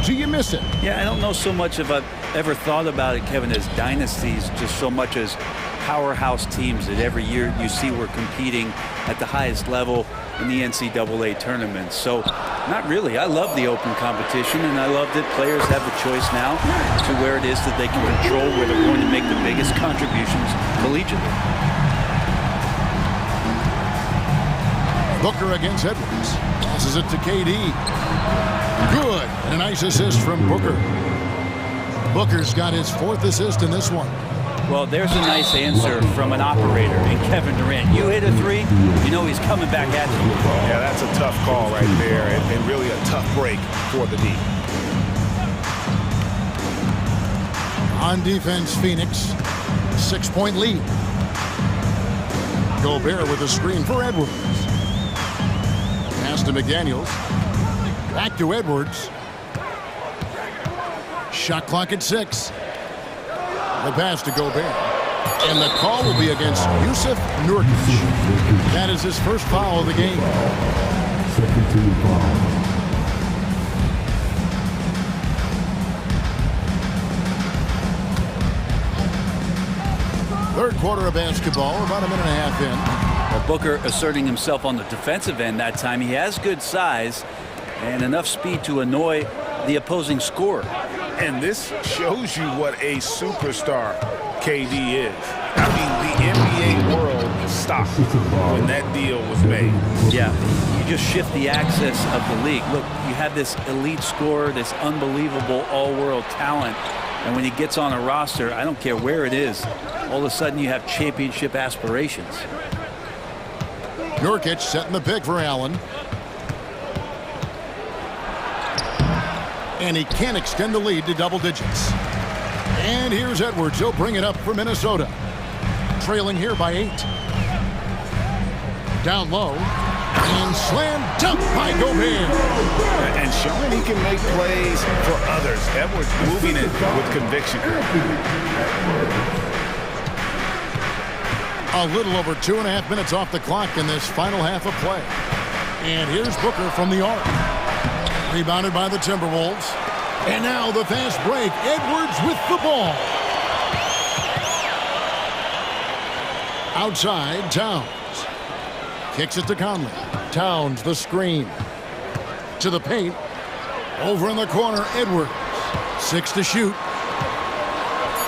do you miss it? Yeah, I don't know so much if I've ever thought about it, Kevin, as dynasties, just so much as powerhouse teams that every year you see we're competing at the highest level in the NCAA tournament. So not really. I love the open competition, and I love that players have the choice now to where it is that they can control where they're going to make the biggest contributions collegiately. Booker against Edwards. Tosses it to KD. Good. And a nice assist from Booker. Booker's got his 4th assist in this one. Well, there's a nice answer from an operator in Kevin Durant. You hit a 3, you know he's coming back at you. Yeah, that's a tough call right there, and really a tough break for the D. On defense, Phoenix, 6-point lead. Gobert with a screen for Edwards. Pass to McDaniels. Back to Edwards. Shot clock at 6. The pass to Gobert. And the call will be against Yusuf Nurkic. That is his first foul of the game. Second team foul. Third quarter of basketball, about a minute and a half in. Well, Booker asserting himself on the defensive end that time. He has good size and enough speed to annoy the opposing scorer. And this shows you what a superstar KD is. I mean, the NBA world stopped when that deal was made. Yeah, you just shift the axis of the league. Look, you have this elite scorer, this unbelievable all-world talent, and when he gets on a roster, I don't care where it is, all of a sudden you have championship aspirations. Nurkic setting the pick for Allen. And he can't extend the lead to double digits. And here's Edwards. He'll bring it up for Minnesota. Trailing here by 8. Down low. And slam dunk by Gobert. And showing he can make plays for others. Edwards moving it with conviction. A little over 2.5 minutes off the clock in this final half of play. And here's Booker from the arc. Rebounded by the Timberwolves. And now the fast break. Edwards with the ball. Outside, Towns. Kicks it to Conley. Towns, the screen. To the paint. Over in the corner, Edwards. 6 to shoot.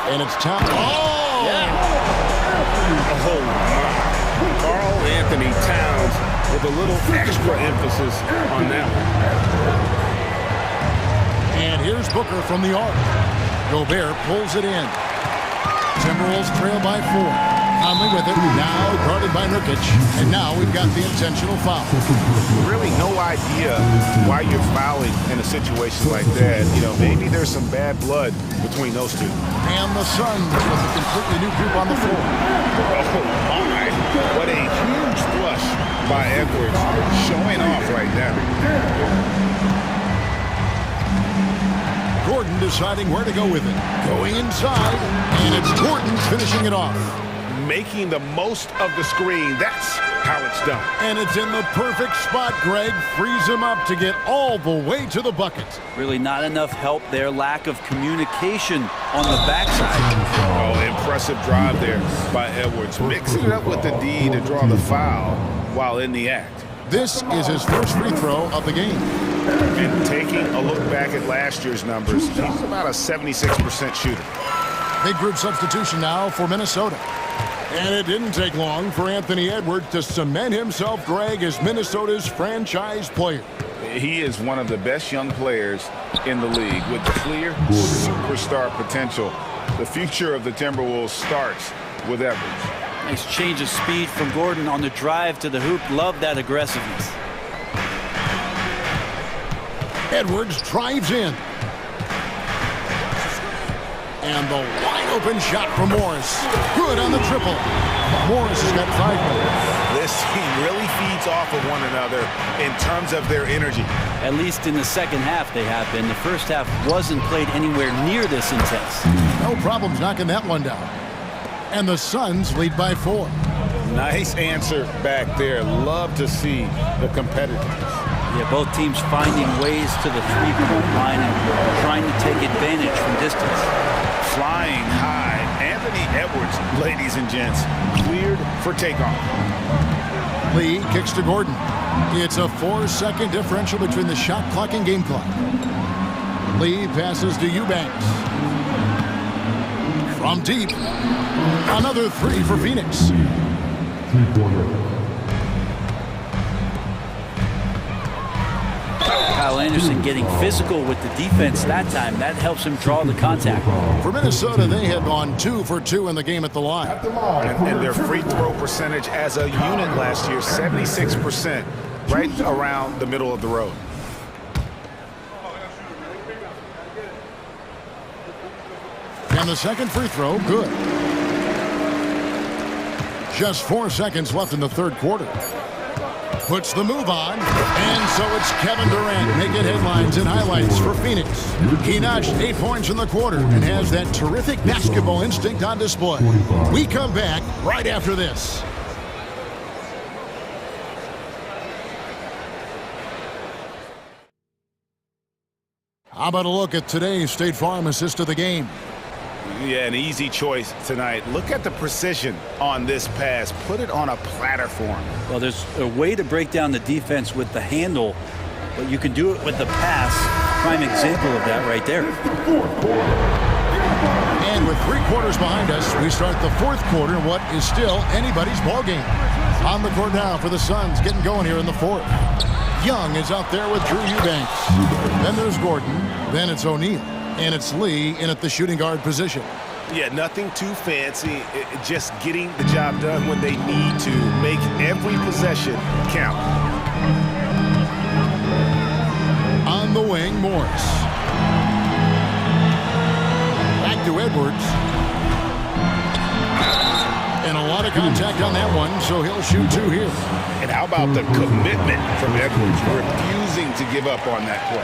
And it's Towns. Oh! Yeah. Oh, my. Karl Anthony Towns with a little extra emphasis on that one. And here's Booker from the arc. Gobert pulls it in. Timberwolves trail by 4. Conley with it. Now guarded by Nurkic. And now we've got the intentional foul. Really no idea why you're fouling in a situation like that. You know, maybe there's some bad blood between those two. And the Suns with a completely new group on the floor. Oh, my. What a huge flush by Edwards. Showing off right now. Gordon deciding where to go with it. Going inside, and it's Gordon finishing it off. Making the most of the screen. That's how it's done. And it's in the perfect spot, Greg. Frees him up to get all the way to the bucket. Really not enough help there. Lack of communication on the backside. Oh, impressive drive there by Edwards. Mixing it up with the D to draw the foul while in the act. This is his first free throw of the game. And taking a look back at last year's numbers, he's about a 76% shooter. Big group substitution now for Minnesota. And it didn't take long for Anthony Edwards to cement himself, Greg, as Minnesota's franchise player. He is one of the best young players in the league with clear superstar potential. The future of the Timberwolves starts with Edwards. Nice change of speed from Gordon on the drive to the hoop. Love that aggressiveness. Edwards drives in. And the wide open shot from Morris. Good on the triple. Morris has got 5 points. This team really feeds off of one another in terms of their energy. At least in the second half they have been. The first half wasn't played anywhere near this intense. No problems knocking that one down. And the Suns lead by 4. Nice answer back there. Love to see the competitiveness. Yeah, both teams finding ways to the three-point line and trying to take advantage from distance. Flying high. Anthony Edwards, ladies and gents, cleared for takeoff. Lee kicks to Gordon. It's a 4-second differential between the shot clock and game clock. Lee passes to Eubanks. From deep. Another 3 for Phoenix. Kyle Anderson getting physical with the defense that time. That helps him draw the contact. For Minnesota, they had gone 2 for 2 in the game at the line. And their free throw percentage as a unit last year, 76%, right around the middle of the road. And the second free throw, good. Just 4 seconds left in the third quarter. Puts the move on, and so it's Kevin Durant making headlines and highlights for Phoenix. He notched 8 points in the quarter and has that terrific basketball instinct on display. We come back right after this. How about a look at today's State Farm assist of the game? Yeah, an easy choice tonight. Look at the precision on this pass. Put it on a platter for him. Well, there's a way to break down the defense with the handle, but you can do it with the pass. Prime example of that right there. And with 3 quarters behind us, we start the 4th quarter, what is still anybody's ball game. On the court now for the Suns, getting going here in the 4th. Young is out there with Drew Eubanks. Then there's Gordon. Then it's O'Neal. And it's Lee in at the shooting guard position. Yeah, nothing too fancy. Just getting the job done when they need to. Make every possession count. On the wing, Morris. Back to Edwards. And a lot of contact on that one, so he'll shoot 2 here. And how about the commitment from Edwards, refusing to give up on that play?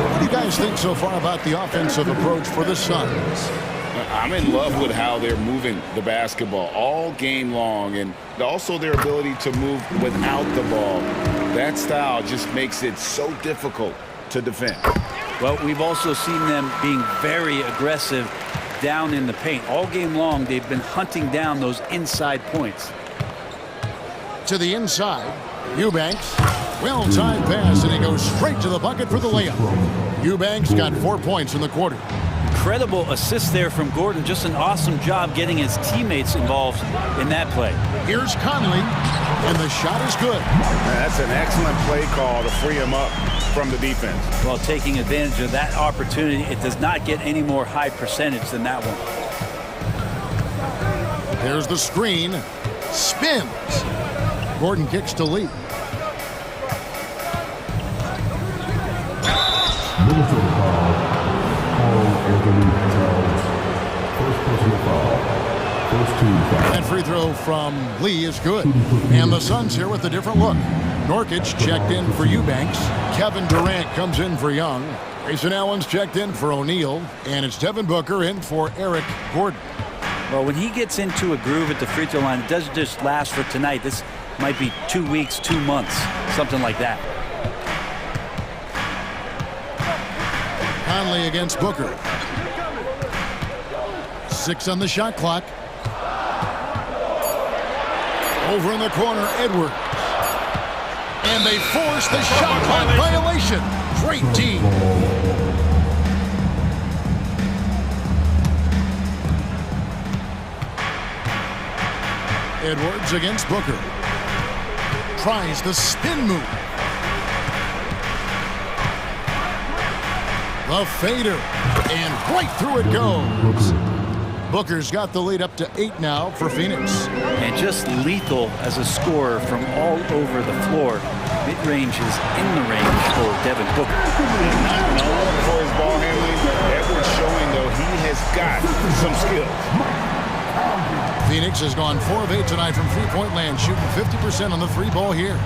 What do you guys think so far about the offensive approach for the Suns? I'm in love with how they're moving the basketball all game long, and also their ability to move without the ball. That style just makes it so difficult to defend. Well, we've also seen them being very aggressive down in the paint. All game long, they've been hunting down those inside points. To the inside, Eubanks. Well-timed pass, and he goes straight to the bucket for the layup. Eubanks got 4 points in the quarter. Incredible assist there from Gordon. Just an awesome job getting his teammates involved in that play. Here's Conley, and the shot is good. That's an excellent play call to free him up from the defense. Well, taking advantage of that opportunity, it does not get any more high percentage than that one. There's the screen. Spins. Gordon kicks to Lee. Minnesota foul. First personal foul. First team foul. That free throw from Lee is good. And the Suns here with a different look. Norkic checked in for Eubanks. Kevin Durant comes in for Young. Grayson Allen's checked in for O'Neal. And it's Devin Booker in for Eric Gordon. Well, when he gets into a groove at the free throw line, it doesn't just last for tonight. This might be 2 weeks, 2 months, something like that. Conley against Booker. 6 on the shot clock. Over in the corner, Edwards. And they force the shot clock violation. Great team. Edwards against Booker. Tries the spin move. The fader. And right through it goes. Booker's got the lead up to 8 now for Phoenix. And just lethal as a scorer from all over the floor. Mid-range is in the range for Devin Booker. Not known for his ball handling. Edwards showing, though, he has got some skills. Phoenix has gone 4 of 8 tonight from three-point land, shooting 50% on the 3-ball here.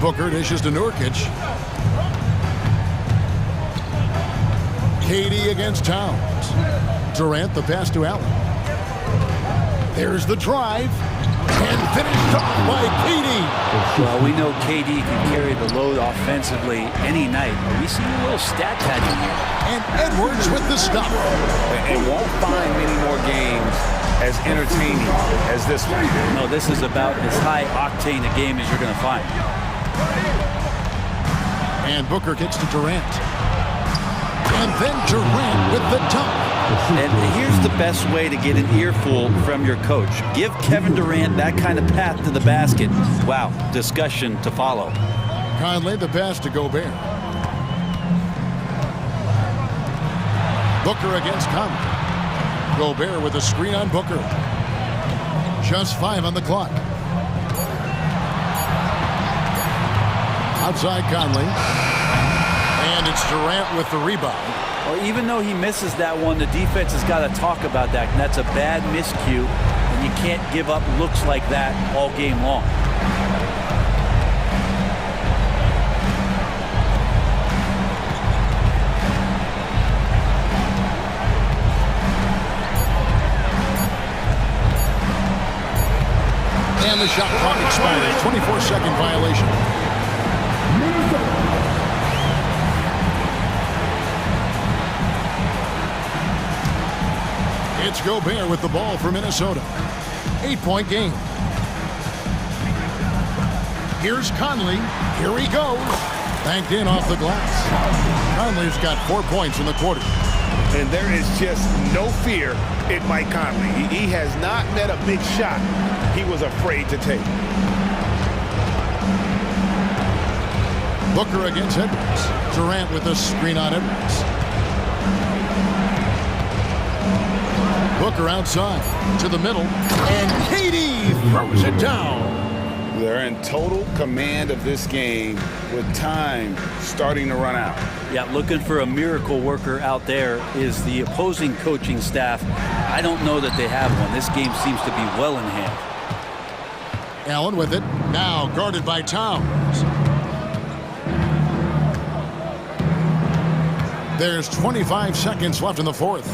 Booker dishes to Nurkic. KD against Towns. Durant the pass to Allen. There's the drive. And finished off by KD. Well, we know KD can carry the load offensively any night. We see a little stat padding here. And Edwards with the stop. And won't find many more games as entertaining as this one. No, this is about as high octane a game as you're going to find. And Booker gets to Durant. And then Durant with the dunk. And here's the best way to get an earful from your coach. Give Kevin Durant that kind of path to the basket. Wow, discussion to follow. Conley the pass to Gobert. Booker against Conley. Gobert with a screen on Booker. Just 5 on the clock. Outside Conley. And it's Durant with the rebound. Well, even though he misses that one, the defense has got to talk about that. And that's a bad miscue, and you can't give up looks like that all game long. And the shot clock expires. 24-second violation. It's Gobert with the ball for Minnesota. 8-point game. Here's Conley. Here he goes. Banked in off the glass. Conley's got 4 points in the quarter. And there is just no fear in Mike Conley. He has not met a big shot he was afraid to take. Booker against Edwards. Durant with a screen on Edwards. Booker outside to the middle. And KD throws it down. They're in total command of this game with time starting to run out. Yeah, looking for a miracle worker out there is the opposing coaching staff. I don't know that they have one. This game seems to be well in hand. Allen with it. Now guarded by Towns. There's 25 seconds left in the fourth.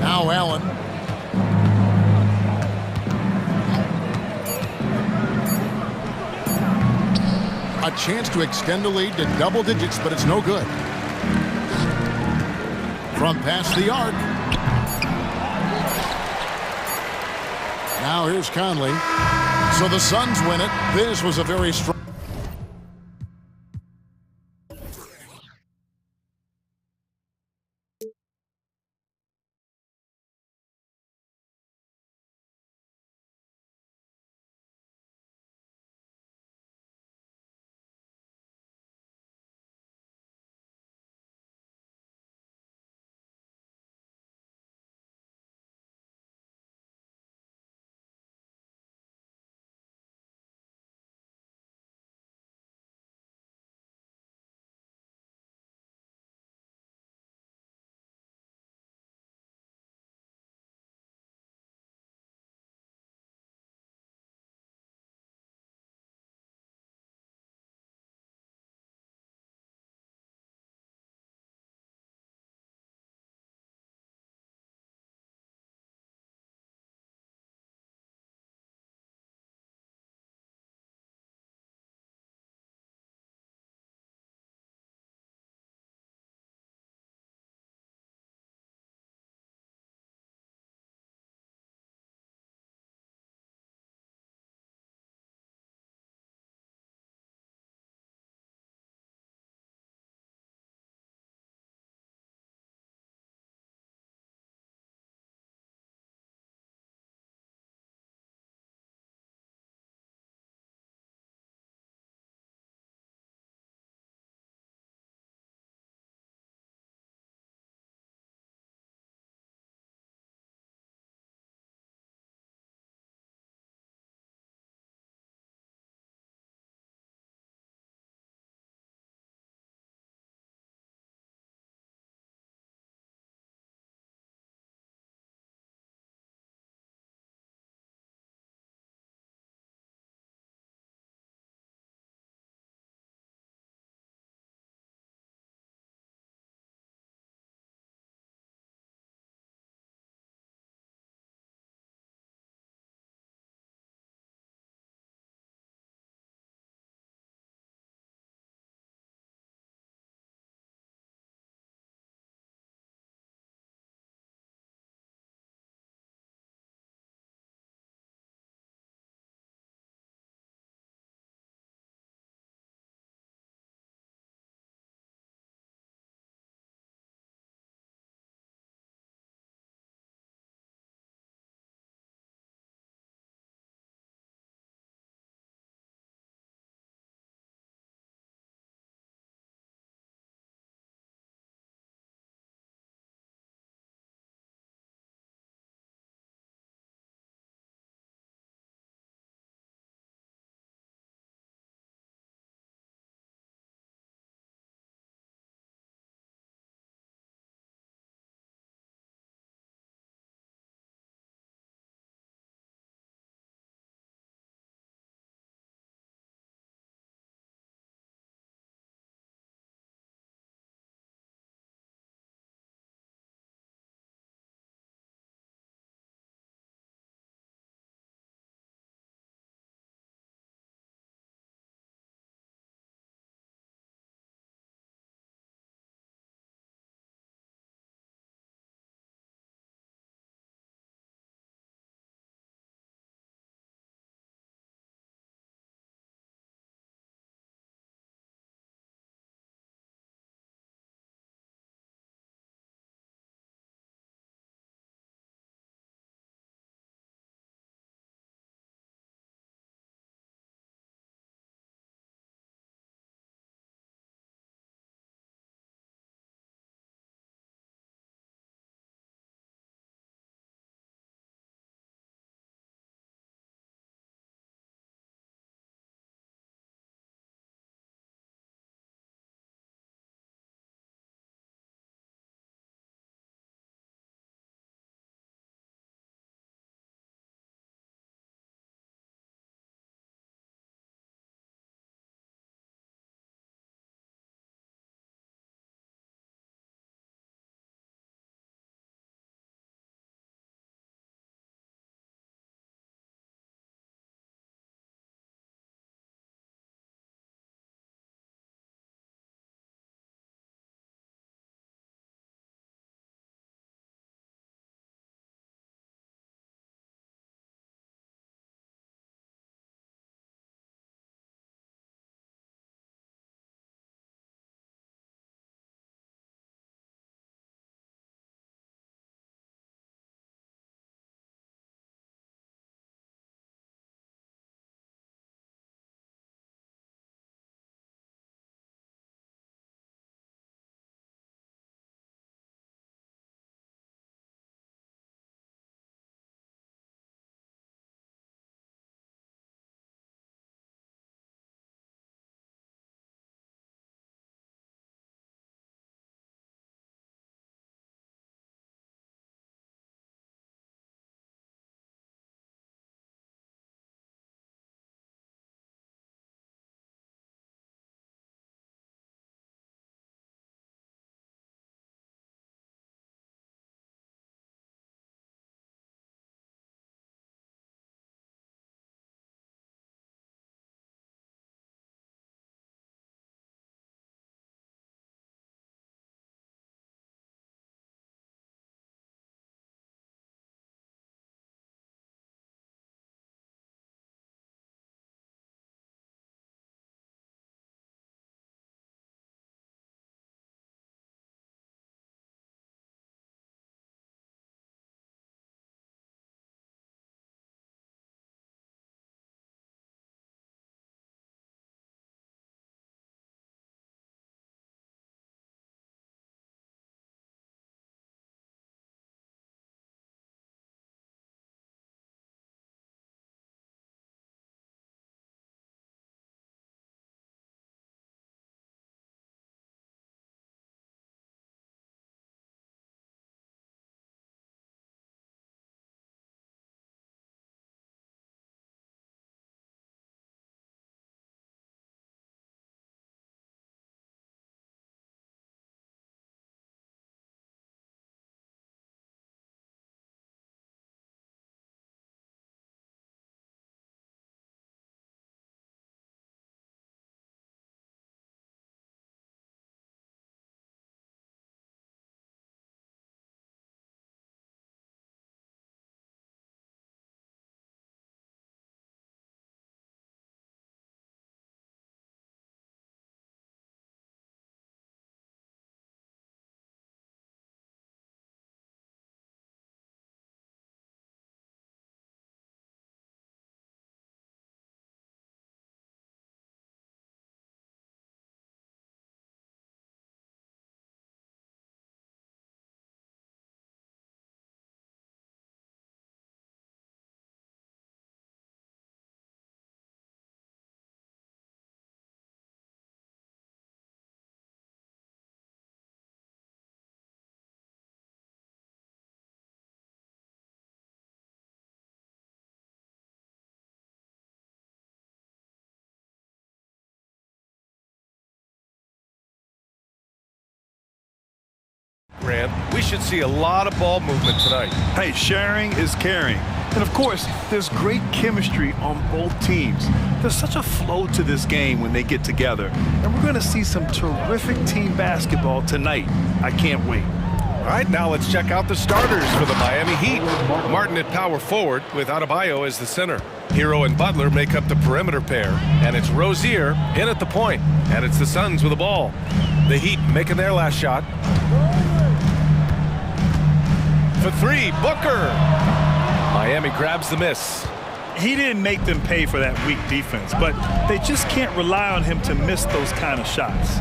Now Allen. A chance to extend the lead to double digits, but it's no good. From past the arc. Now here's Conley. So the Suns win it. This was a very strong Grant. We should see a lot of ball movement tonight. Hey, sharing is caring. And of course, there's great chemistry on both teams. There's such a flow to this game when they get together. And we're going to see some terrific team basketball tonight. I can't wait. All right, now let's check out the starters for the Miami Heat. Martin at power forward with Adebayo as the center. Hero and Butler make up the perimeter pair. And it's Rozier in at the point. And it's the Suns with the ball. The Heat making their last shot. For three, Booker. Miami grabs the miss. He didn't make them pay for that weak defense, but they just can't rely on him to miss those kind of shots.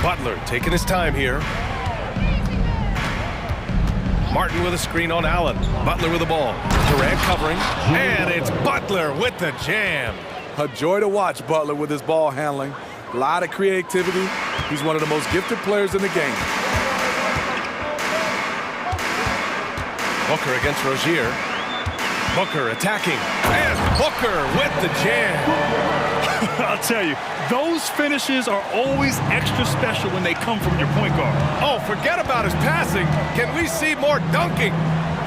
Butler taking his time here. Martin with a screen on Allen. Butler with the ball. Durant covering. And it's Butler with the jam. A joy to watch Butler with his ball handling. A lot of creativity. He's one of the most gifted players in the game. Booker against Rozier. Booker attacking. And Booker with the jam. I'll tell you, those finishes are always extra special when they come from your point guard. Oh, forget about his passing. Can we see more dunking?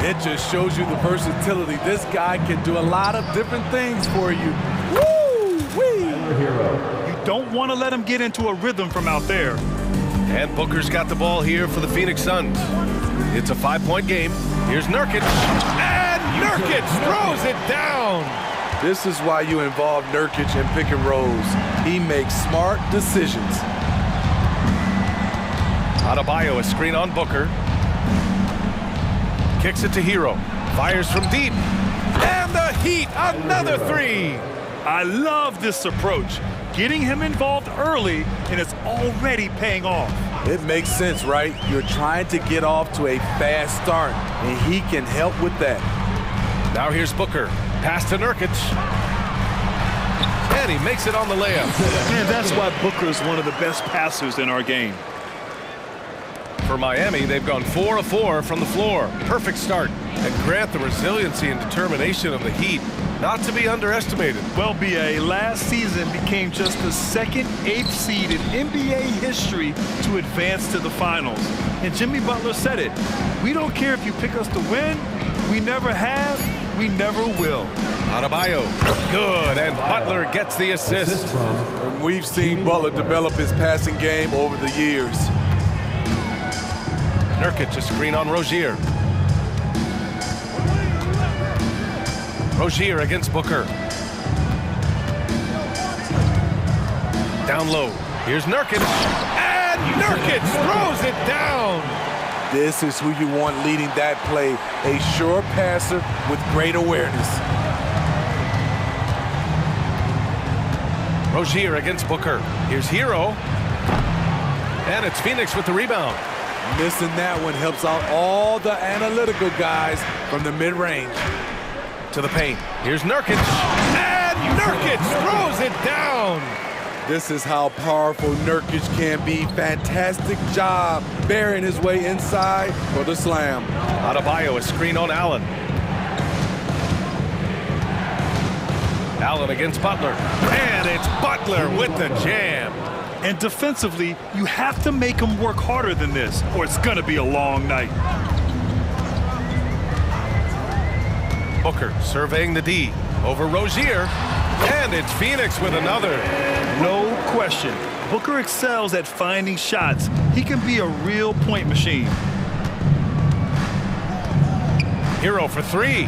It just shows you the versatility. This guy can do a lot of different things for you. Woo-wee! You don't want to let him get into a rhythm from out there. And Booker's got the ball here for the Phoenix Suns. It's a 5-point game. Here's Nurkic. And Nurkic throws it down. This is why you involve Nurkic in pick and rolls. He makes smart decisions. Adebayo, a screen on Booker. Kicks it to Hero. Fires from deep. And the Heat, another three. I love this approach. Getting him involved early, and it's already paying off. It makes sense, right? You're trying to get off to a fast start, and he can help with that. Now here's Booker. Pass to Nurkic. And he makes it on the layup. And that's why Booker is one of the best passers in our game. For Miami, they've gone 4 of 4 from the floor. Perfect start. And Grant, the resiliency and determination of the Heat, not to be underestimated. Well, BA, last season became just the second 8th seed in NBA history to advance to the finals. And Jimmy Butler said it. We don't care if you pick us to win. We never have. We never will. Adebayo, good, and Butler gets the assist. And we've seen Butler develop his passing game over the years. Nurkic, a screen on Rozier. Rozier against Booker. Down low. Here's Nurkic. And Nurkic throws it down. This is who you want leading that play. A sure passer with great awareness. Rozier against Booker. Here's Hero. And it's Phoenix with the rebound. Missing that one helps out all the analytical guys from the mid-range. To the paint. Here's Nurkic. And Nurkic throws it down. This is how powerful Nurkic can be. Fantastic job bearing his way inside for the slam. Adebayo, a screen on Allen. Allen against Butler. And it's Butler with the jam. And defensively, you have to make him work harder than this, or it's going to be a long night. Booker surveying the D over Rozier. And it's Phoenix with another. No question. Booker excels at finding shots. He can be a real point machine. Hero for three.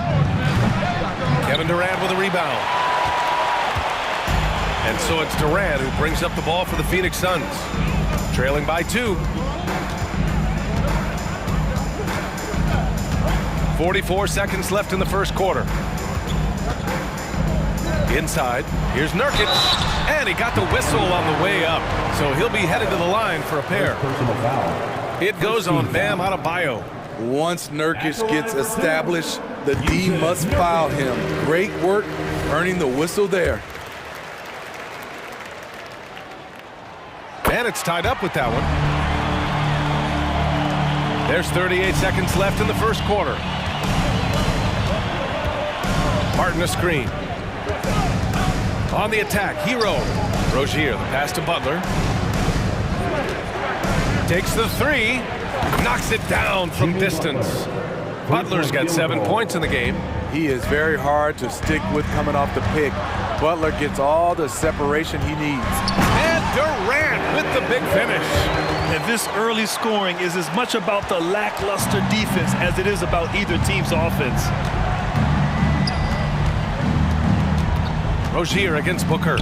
Kevin Durant with a rebound. And so it's Durant who brings up the ball for the Phoenix Suns. Trailing by 2. 44 seconds left in the first quarter. Inside, here's Nurkic. And he got the whistle on the way up. So he'll be headed to the line for a pair. It goes on Bam Adebayo. Once Nurkic gets established, the D must foul him. Great work earning the whistle there. And it's tied up with that one. There's 38 seconds left in the first quarter. Martin a screen. On the attack, Hero. Rozier, the pass to Butler. Takes the three, knocks it down from distance. Butler's got 7 points in the game. He is very hard to stick with coming off the pick. Butler gets all the separation he needs. And Durant with the big finish. And this early scoring is as much about the lackluster defense as it is about either team's offense. Rozier against Booker.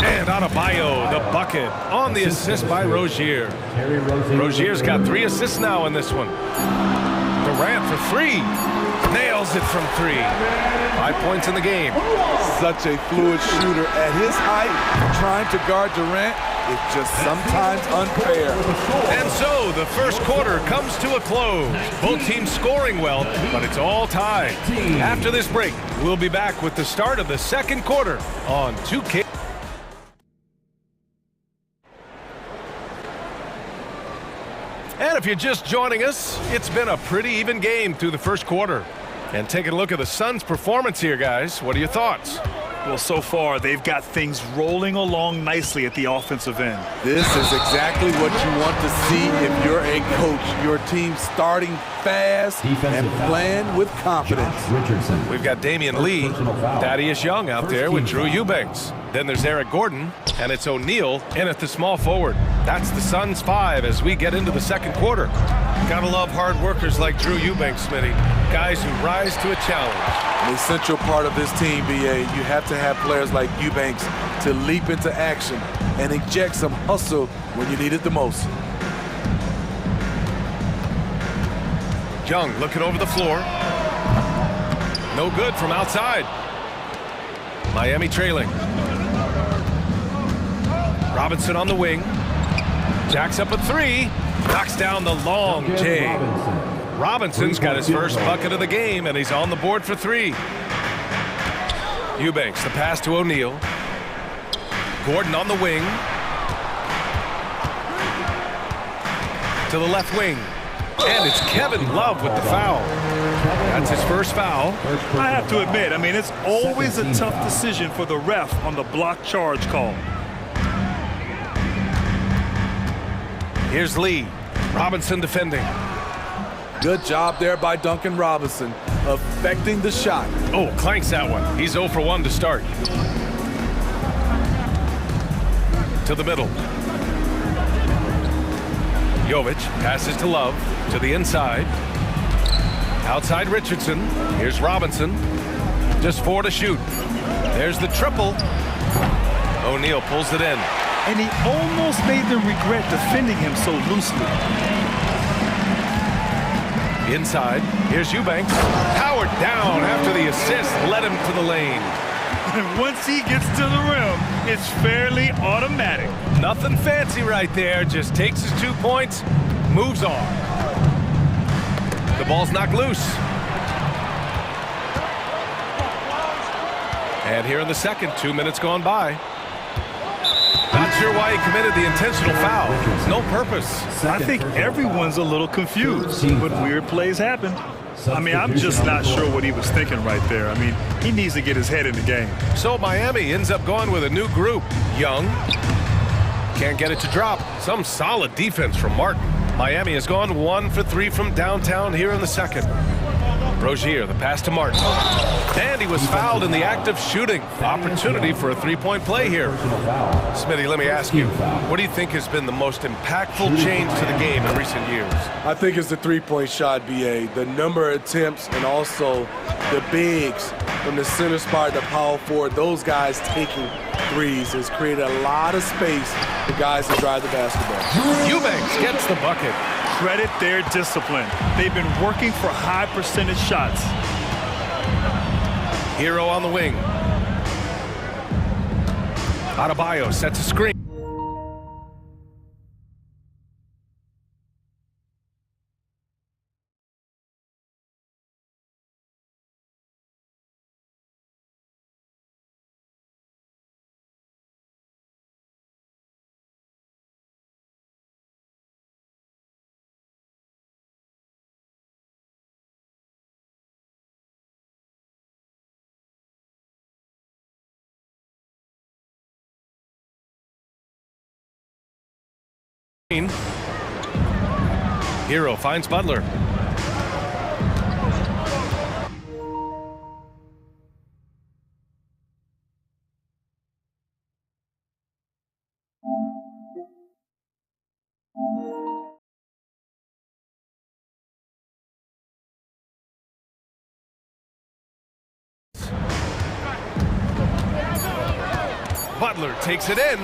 And Adebayo, the bucket on the assist by Rozier. Rozier's got 3 assists now in this one. Durant for 3. Nails it from 3. 5 points in the game. Such a fluid shooter at his height. Trying to guard Durant is just sometimes unfair. And so the first quarter comes to a close. Both teams scoring well, but it's all tied. After this break, we'll be back with the start of the second quarter on 2K. And if you're just joining us, it's been a pretty even game through the first quarter. And taking a look at the Suns' performance here, guys. What are your thoughts? Well, so far, they've got things rolling along nicely at the offensive end. This is exactly what you want to see if you're a coach. Your team starting fast and playing with confidence. We've got Damian Lee, Thaddeus Young out there with Drew Eubanks. Then there's Eric Gordon, and it's O'Neal in at the small forward. That's the Suns' 5 as we get into the second quarter. Gotta love hard workers like Drew Eubanks, Smitty. Guys who rise to a challenge. An essential part of this team, BA. You have to have players like Eubanks to leap into action and inject some hustle when you need it the most. Young looking over the floor. No good from outside. Miami trailing. Robinson on the wing. Jacks up a 3. Knocks down the long J. Robinson's got his first bucket of the game, and he's on the board for 3. Eubanks, the pass to O'Neal. Gordon on the wing. To the left wing. And it's Kevin Love with the foul. That's his first foul. I have to admit, I mean, it's always a tough decision for the ref on the block charge call. Here's Lee. Robinson defending. Good job there by Duncan Robinson, affecting the shot. Oh, clanks that one. He's 0 for 1 to start. To the middle. Jovic passes to Love, to the inside. Outside Richardson. Here's Robinson. Just 4 to shoot. There's the triple. O'Neal pulls it in. And he almost made them regret defending him so loosely. Inside, here's Eubanks. Powered down after the assist led him to the lane. And once he gets to the rim, it's fairly automatic. Nothing fancy right there, just takes his 2 points, moves on. The ball's knocked loose. And here in the second, 2 minutes gone by. Not sure why he committed the intentional foul. No purpose. I think everyone's a little confused, but weird plays happen. I mean, I'm just not sure what he was thinking right there. I mean, he needs to get his head in the game. So Miami ends up going with a new group. Young. Can't get it to drop. Some solid defense from Martin. Miami has gone 1 for 3 from downtown here in the second. Rozier, the pass to Martin. And he was fouled in the act of shooting. Opportunity for a 3-point play here. Smitty, let me ask you, what do you think has been the most impactful change to the game in recent years? I think it's the 3-point shot, BA. The number of attempts and also the bigs from the center spot to power forward. Those guys taking threes has created a lot of space for guys to drive the basketball. Eubanks gets the bucket. Credit their discipline. They've been working for high percentage shots. Hero on the wing. Adebayo sets a screen. Hero finds Butler. Butler takes it in.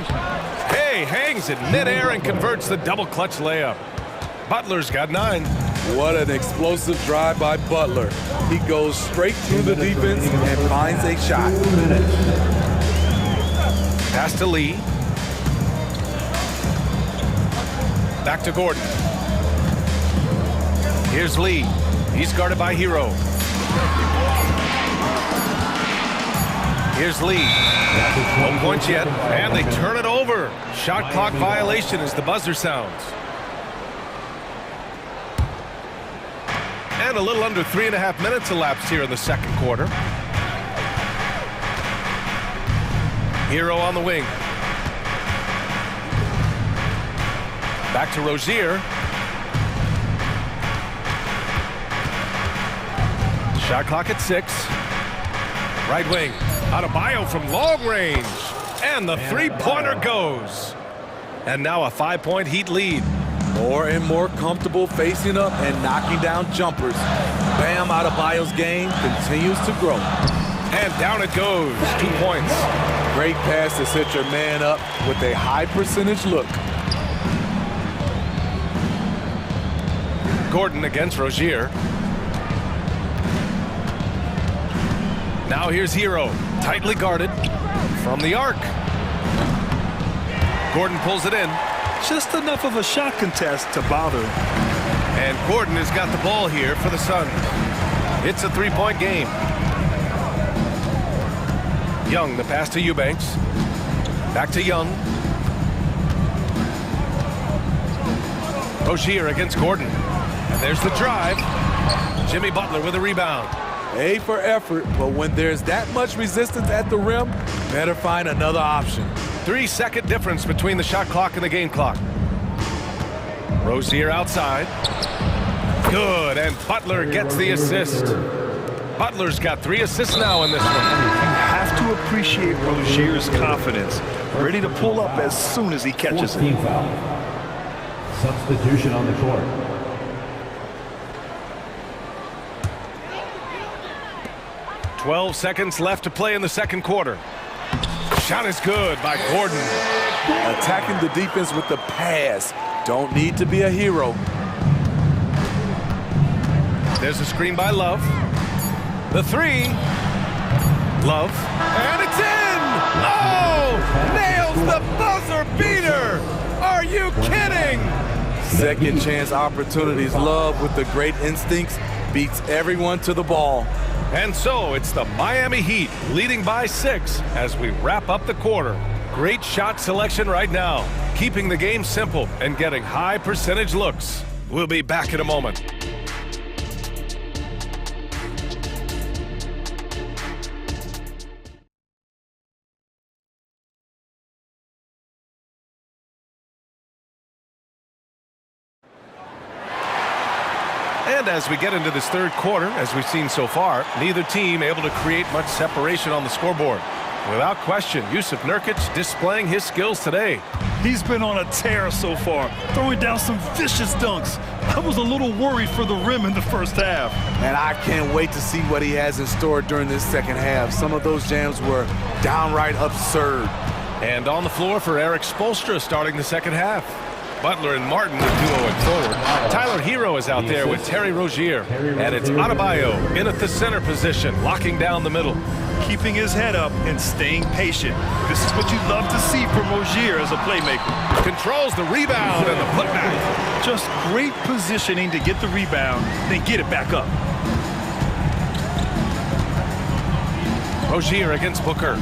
Hey, hangs in midair and converts the double clutch layup. Butler's got 9. What an explosive drive by Butler. He goes straight through the defense and finds a shot. Pass to Lee. Back to Gordon. Here's Lee. He's guarded by Hero. Here's Lee. No points yet, and they turn it over. Shot clock violation as the buzzer sounds. And a little under 3.5 minutes elapsed here in the second quarter. Hero on the wing. Back to Rozier. Shot clock at 6. Right wing. Adebayo from long range. And the three-pointer goes. And now a 5-point Heat lead. More and more comfortable facing up and knocking down jumpers. Bam Adebayo's game continues to grow. And down it goes. 2 points. Great pass to set your man up with a high percentage look. Gordon against Rozier. Now here's Hero. Tightly guarded from the arc. Gordon pulls it in. Just enough of a shot contest to bother. And Gordon has got the ball here for the Suns. It's a 3-point game. Young, the pass to Eubanks. Back to Young. Rozier against Gordon. And there's the drive. Jimmy Butler with a rebound. A for effort, but when there's that much resistance at the rim, better find another option. 3-second difference between the shot clock and the game clock. Rozier outside. Good, and Butler gets the assist. Butler's got 3 assists now in this one. You have to appreciate Rozier's confidence. Ready to pull up as soon as he catches it. Substitution on the court. .12 seconds left to play in the second quarter. Shot is good by Gordon. Attacking the defense with the pass. Don't need to be a hero. There's a screen by Love. The 3. Love. And it's in! Oh! Nails the buzzer beater! Are you kidding? Second chance opportunities. Love with the great instincts beats everyone to the ball. And so it's the Miami Heat leading by 6 as we wrap up the quarter. Great shot selection right now, keeping the game simple and getting high percentage looks. We'll be back in a moment. And as we get into this third quarter, as we've seen so far, neither team able to create much separation on the scoreboard. Without question, Jusuf Nurkic displaying his skills today. He's been on a tear so far, throwing down some vicious dunks. I was a little worried for the rim in the first half. And I can't wait to see what he has in store during this second half. Some of those jams were downright absurd. And on the floor for Eric Spoelstra starting the second half. Butler and Martin the duo at forward. Tyler Hero is out there with Terry Rozier. And it's Adebayo in at the center position, locking down the middle. Keeping his head up and staying patient. This is what you love to see from Rozier as a playmaker. Controls the rebound and the putback. Just great positioning to get the rebound, then get it back up. Rozier against Booker.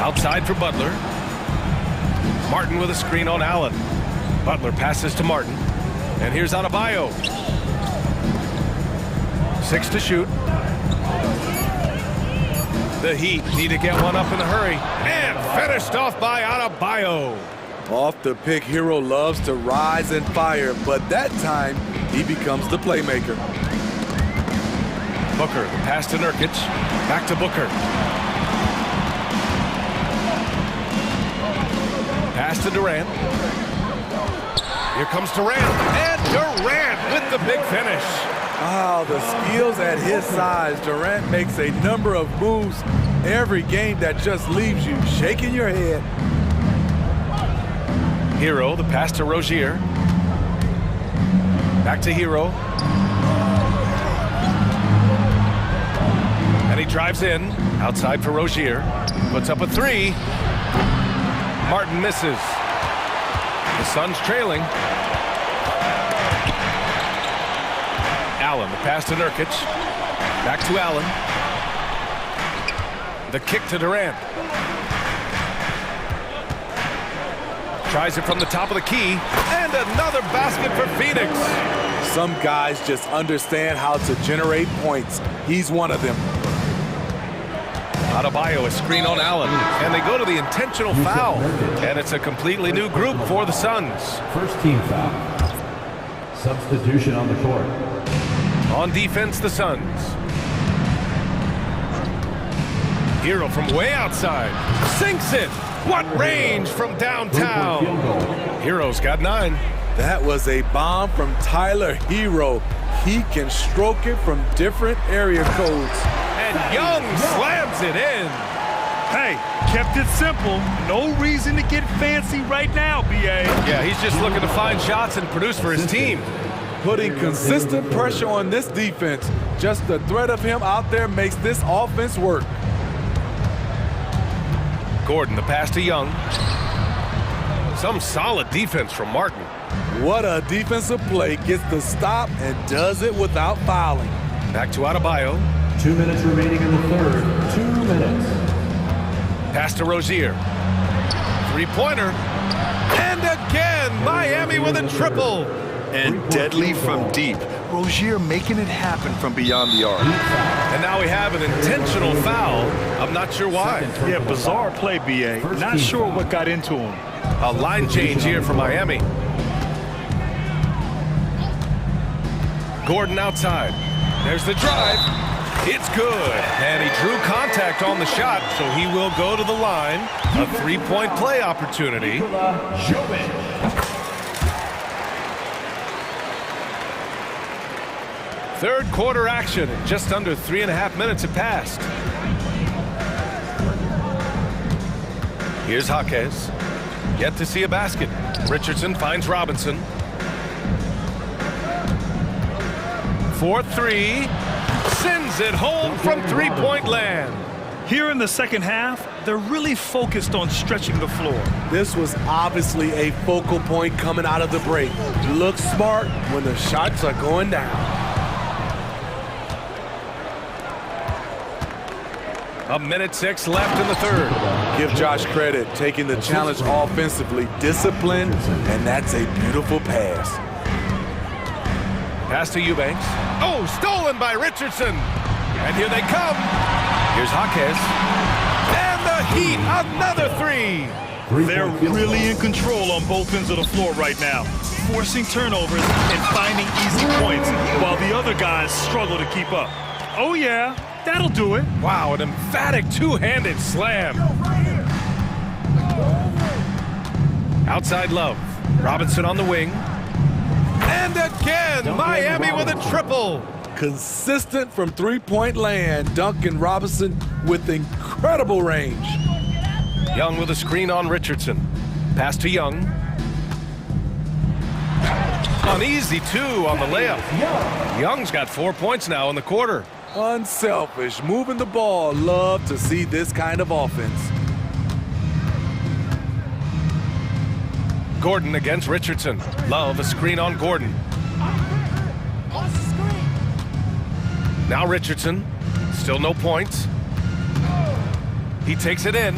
Outside for Butler. Martin with a screen on Allen. Butler passes to Martin. And here's Adebayo. 6 to shoot. The Heat need to get one up in a hurry. And finished off by Adebayo. Off the pick, Hero loves to rise and fire, but that time he becomes the playmaker. Booker, the pass to Nurkic. Back to Booker. Pass to Durant. Here comes Durant. And Durant with the big finish. Wow, the skills at his size. Durant makes a number of moves every game that just leaves you shaking your head. Hero, the pass to Rozier. Back to Hero. And he drives in. Outside for Rozier. Puts up a three. Martin misses. The Suns trailing. Allen, the pass to Nurkic. Back to Allen. The kick to Durant. Tries it from the top of the key. And another basket for Phoenix. Some guys just understand how to generate points. He's one of them. Adebayo, a screen on Allen. And they go to the intentional foul. And it's a completely new group for the Suns. First team foul. Substitution on the court. On defense, the Suns. Hero from way outside. Sinks it. What range from downtown. Hero's got 9. That was a bomb from Tyler Hero. He can stroke it from different area codes. And Young slams it in. Hey, kept it simple. No reason to get fancy right now, BA. Yeah, he's just looking to find shots and produce for his team. Putting consistent pressure on this defense. Just the threat of him out there makes this offense work. Gordon, the pass to Young. Some solid defense from Martin. What a defensive play. Gets the stop and does it without fouling. Back to Adebayo. 2 minutes remaining in the third. 2 minutes. Pass to Rozier. Three-pointer. And again, Miami with a triple. And deadly from deep. Rozier making it happen from beyond the arc. And now we have an intentional foul. I'm not sure why. Yeah, bizarre play, BA. Not sure what got into him. A line change here for Miami. Gordon outside. There's the drive. It's good. And he drew contact on the shot, so he will go to the line. A three-point play opportunity. Third quarter action. Just under 3.5 minutes have passed. Here's Jaquez. Yet to see a basket. Richardson finds Robinson. 4-3. Sends it home from three-point land. Here in the second half, they're really focused on stretching the floor. This was obviously a focal point coming out of the break. Look smart when the shots are going down. A minute 6 left in the third. Give Josh credit, taking the challenge offensively, discipline, and that's a beautiful pass. Pass to Eubanks. Oh, stolen by Richardson. And here they come. Here's Jaquez. And the Heat, another three. They're really in control on both ends of the floor right now, forcing turnovers and finding easy points, while the other guys struggle to keep up. Oh, yeah. That'll do it. Wow, an emphatic two-handed slam. Outside Love. Robinson on the wing. And again, Miami with a triple. Consistent from three-point land. Duncan Robinson with incredible range. Young with a screen on Richardson. Pass to Young. An easy two on the layup. Young's got 4 points now in the quarter. Unselfish, moving the ball. Love to see this kind of offense. Gordon against Richardson. Love a screen on Gordon. Now Richardson. Still no points. He takes it in.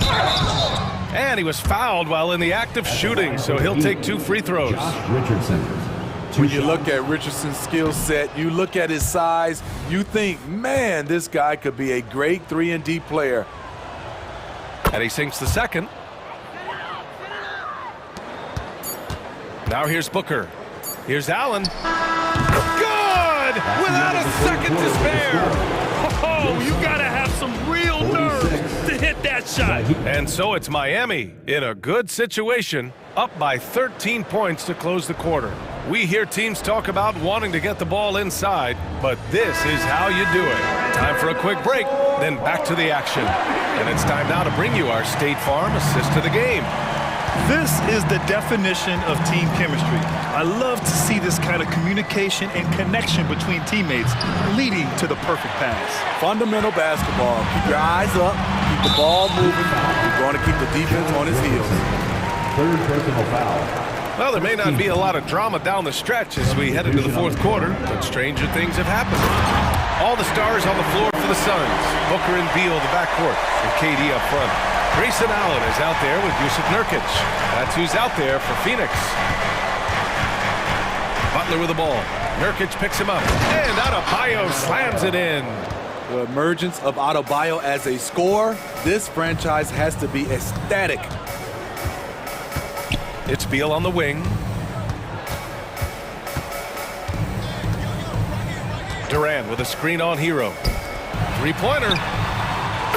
And he was fouled while in the act of shooting, so he'll take 2 free throws. Richardson. When you look at Richardson's skill set, you look at his size, you think, man, this guy could be a great 3-and-D player. And he sinks the second. Now here's Booker. Here's Allen. Good! Without a second to spare. Oh, you gotta have some real nerve to hit that shot. And so it's Miami in a good situation, up by 13 points to close the quarter. We hear teams talk about wanting to get the ball inside, but this is how you do it. Time for a quick break, then back to the action. And it's time now to bring you our State Farm assist to the game. This is the definition of team chemistry. I love to see this kind of communication and connection between teammates leading to the perfect pass. Fundamental basketball. Keep your eyes up, keep the ball moving. You're going to keep the defense on his heels. Third personal foul. Well, there may not be a lot of drama down the stretch as we head into the fourth quarter, but stranger things have happened. All the stars on the floor for the Suns. Booker and Beal, the backcourt, and KD up front. Grayson Allen is out there with Yusuf Nurkic. That's who's out there for Phoenix. Butler with the ball. Nurkic picks him up, and Adebayo slams it in. The emergence of Adebayo as a scorer, this franchise has to be ecstatic. It's Beal on the wing. Durant with a screen on Hero. Three-pointer.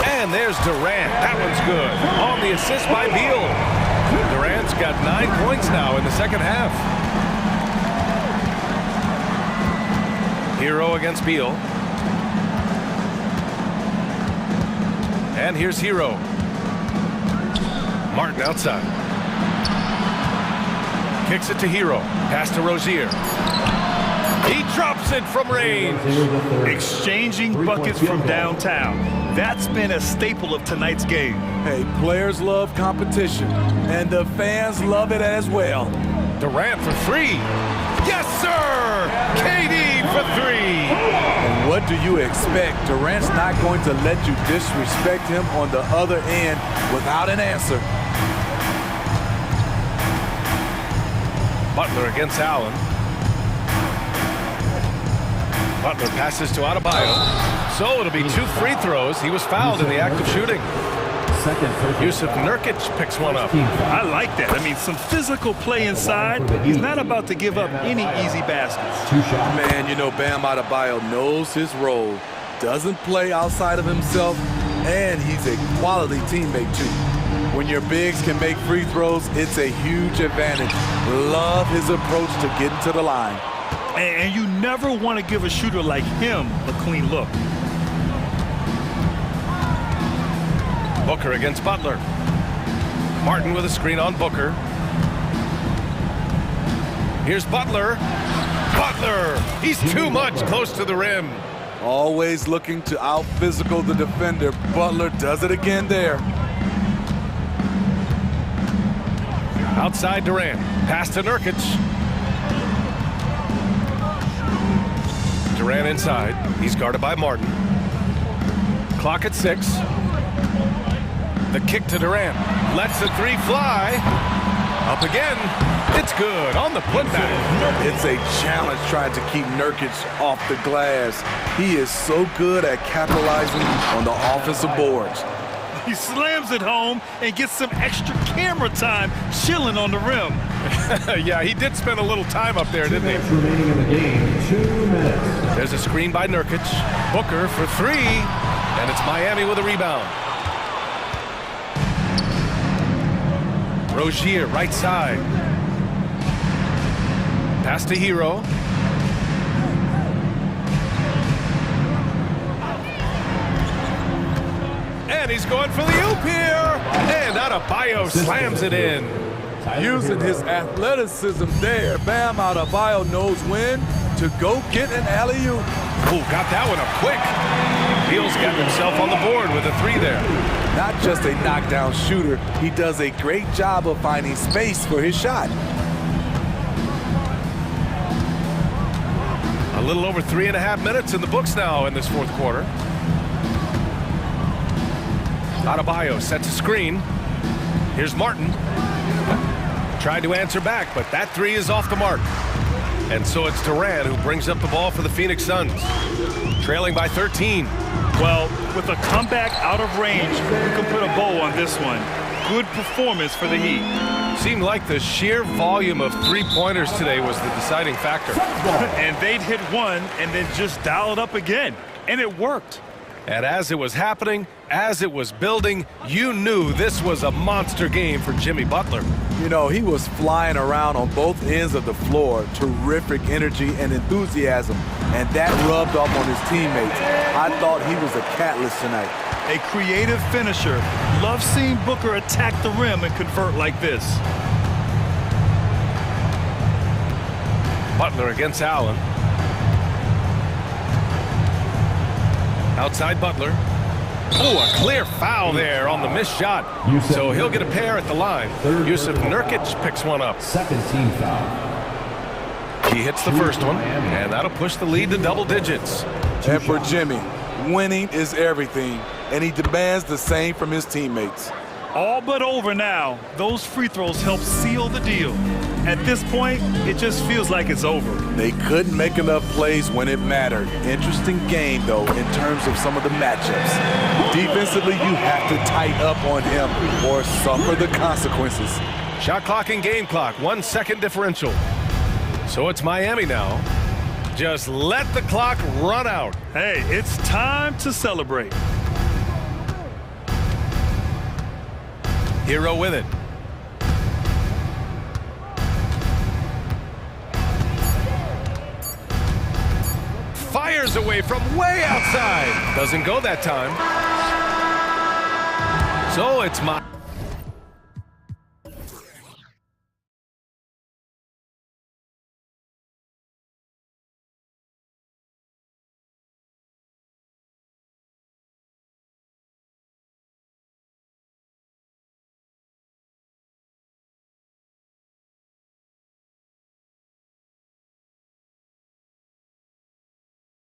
And there's Durant. That one's good. On the assist by Beal. Durant's got 9 points now in the second half. Hero against Beal. And here's Hero. Martin outside. Kicks it to Hero. Pass to Rozier. He drops it from range. Exchanging buckets from downtown. That's been a staple of tonight's game. Hey, players love competition, and the fans love it as well. Durant for three. Yes, sir! KD for three. And what do you expect? Durant's not going to let you disrespect him on the other end without an answer. Butler against Allen. Butler passes to Adebayo. So it'll be 2 free throws. He was fouled in the act of shooting. Yusuf Nurkic picks one up. I like that. I mean, some physical play inside. He's not about to give up any easy baskets. Man, you know, Bam Adebayo knows his role. Doesn't play outside of himself, and he's a quality teammate, too. When your bigs can make free throws, it's a huge advantage. Love his approach to getting to the line. And you never want to give a shooter like him a clean look. Booker against Butler. Martin with a screen on Booker. Here's Butler. Butler! He's too much close to the rim. Always looking to out-physical the defender. Butler does it again there. Outside Durant. Pass to Nurkic. Durant inside. He's guarded by Martin. Clock at 6. The kick to Durant. Lets the three fly. Up again. It's good on the putback. It's a challenge trying to keep Nurkic off the glass. He is so good at capitalizing on the offensive boards. He slams it home and gets some extra camera time chilling on the rim. Yeah, he did spend a little time up there, didn't he? Remaining in the game, 2 minutes. There's a screen by Nurkic. Booker for three. And it's Miami with a rebound. Rozier, right side. Pass to Hero. And he's going for the oop here. And Adebayo slams it in. Using his athleticism there, Bam Adebayo knows when to go get an alley-oop. Oh, got that one up quick. Beal's got himself on the board with a three there. Not just a knockdown shooter, he does a great job of finding space for his shot. A little over 3.5 minutes in the books now in this fourth quarter. Adebayo sets a screen. Here's Martin. Tried to answer back, but that three is off the mark. And so it's Durant who brings up the ball for the Phoenix Suns. Trailing by 13. Well, with a comeback out of range, you can put a bow on this one. good performance for the Heat. Seemed like the sheer volume of three-pointers today was the deciding factor. And they'd hit one and then just dial it up again. And it worked. And as it was happening, as it was building, you knew this was a monster game for Jimmy Butler. You know, he was flying around on both ends of the floor. Terrific energy and enthusiasm. And that rubbed off on his teammates. I thought he was a catalyst tonight. A creative finisher. Love seeing Booker attack the rim and convert like this. Butler against Allen. Outside Butler. Oh, a clear foul there on the missed shot. So he'll get a pair at the line. Yusuf Nurkic picks one up. Second team foul. He hits the first one, and that'll push the lead to double digits. And for Jimmy, winning is everything, and he demands the same from his teammates. All but over now. Those free throws help seal the deal. At this point, it just feels like it's over. They couldn't make enough plays when it mattered. Interesting game, though, in terms of some of the matchups. Defensively, you have to tighten up on him or suffer the consequences. Shot clock and game clock, 1 second differential. So it's Miami now. Just let the clock run out. Hey, it's time to celebrate. Hero with it. Fires away from way outside. Doesn't go that time. So it's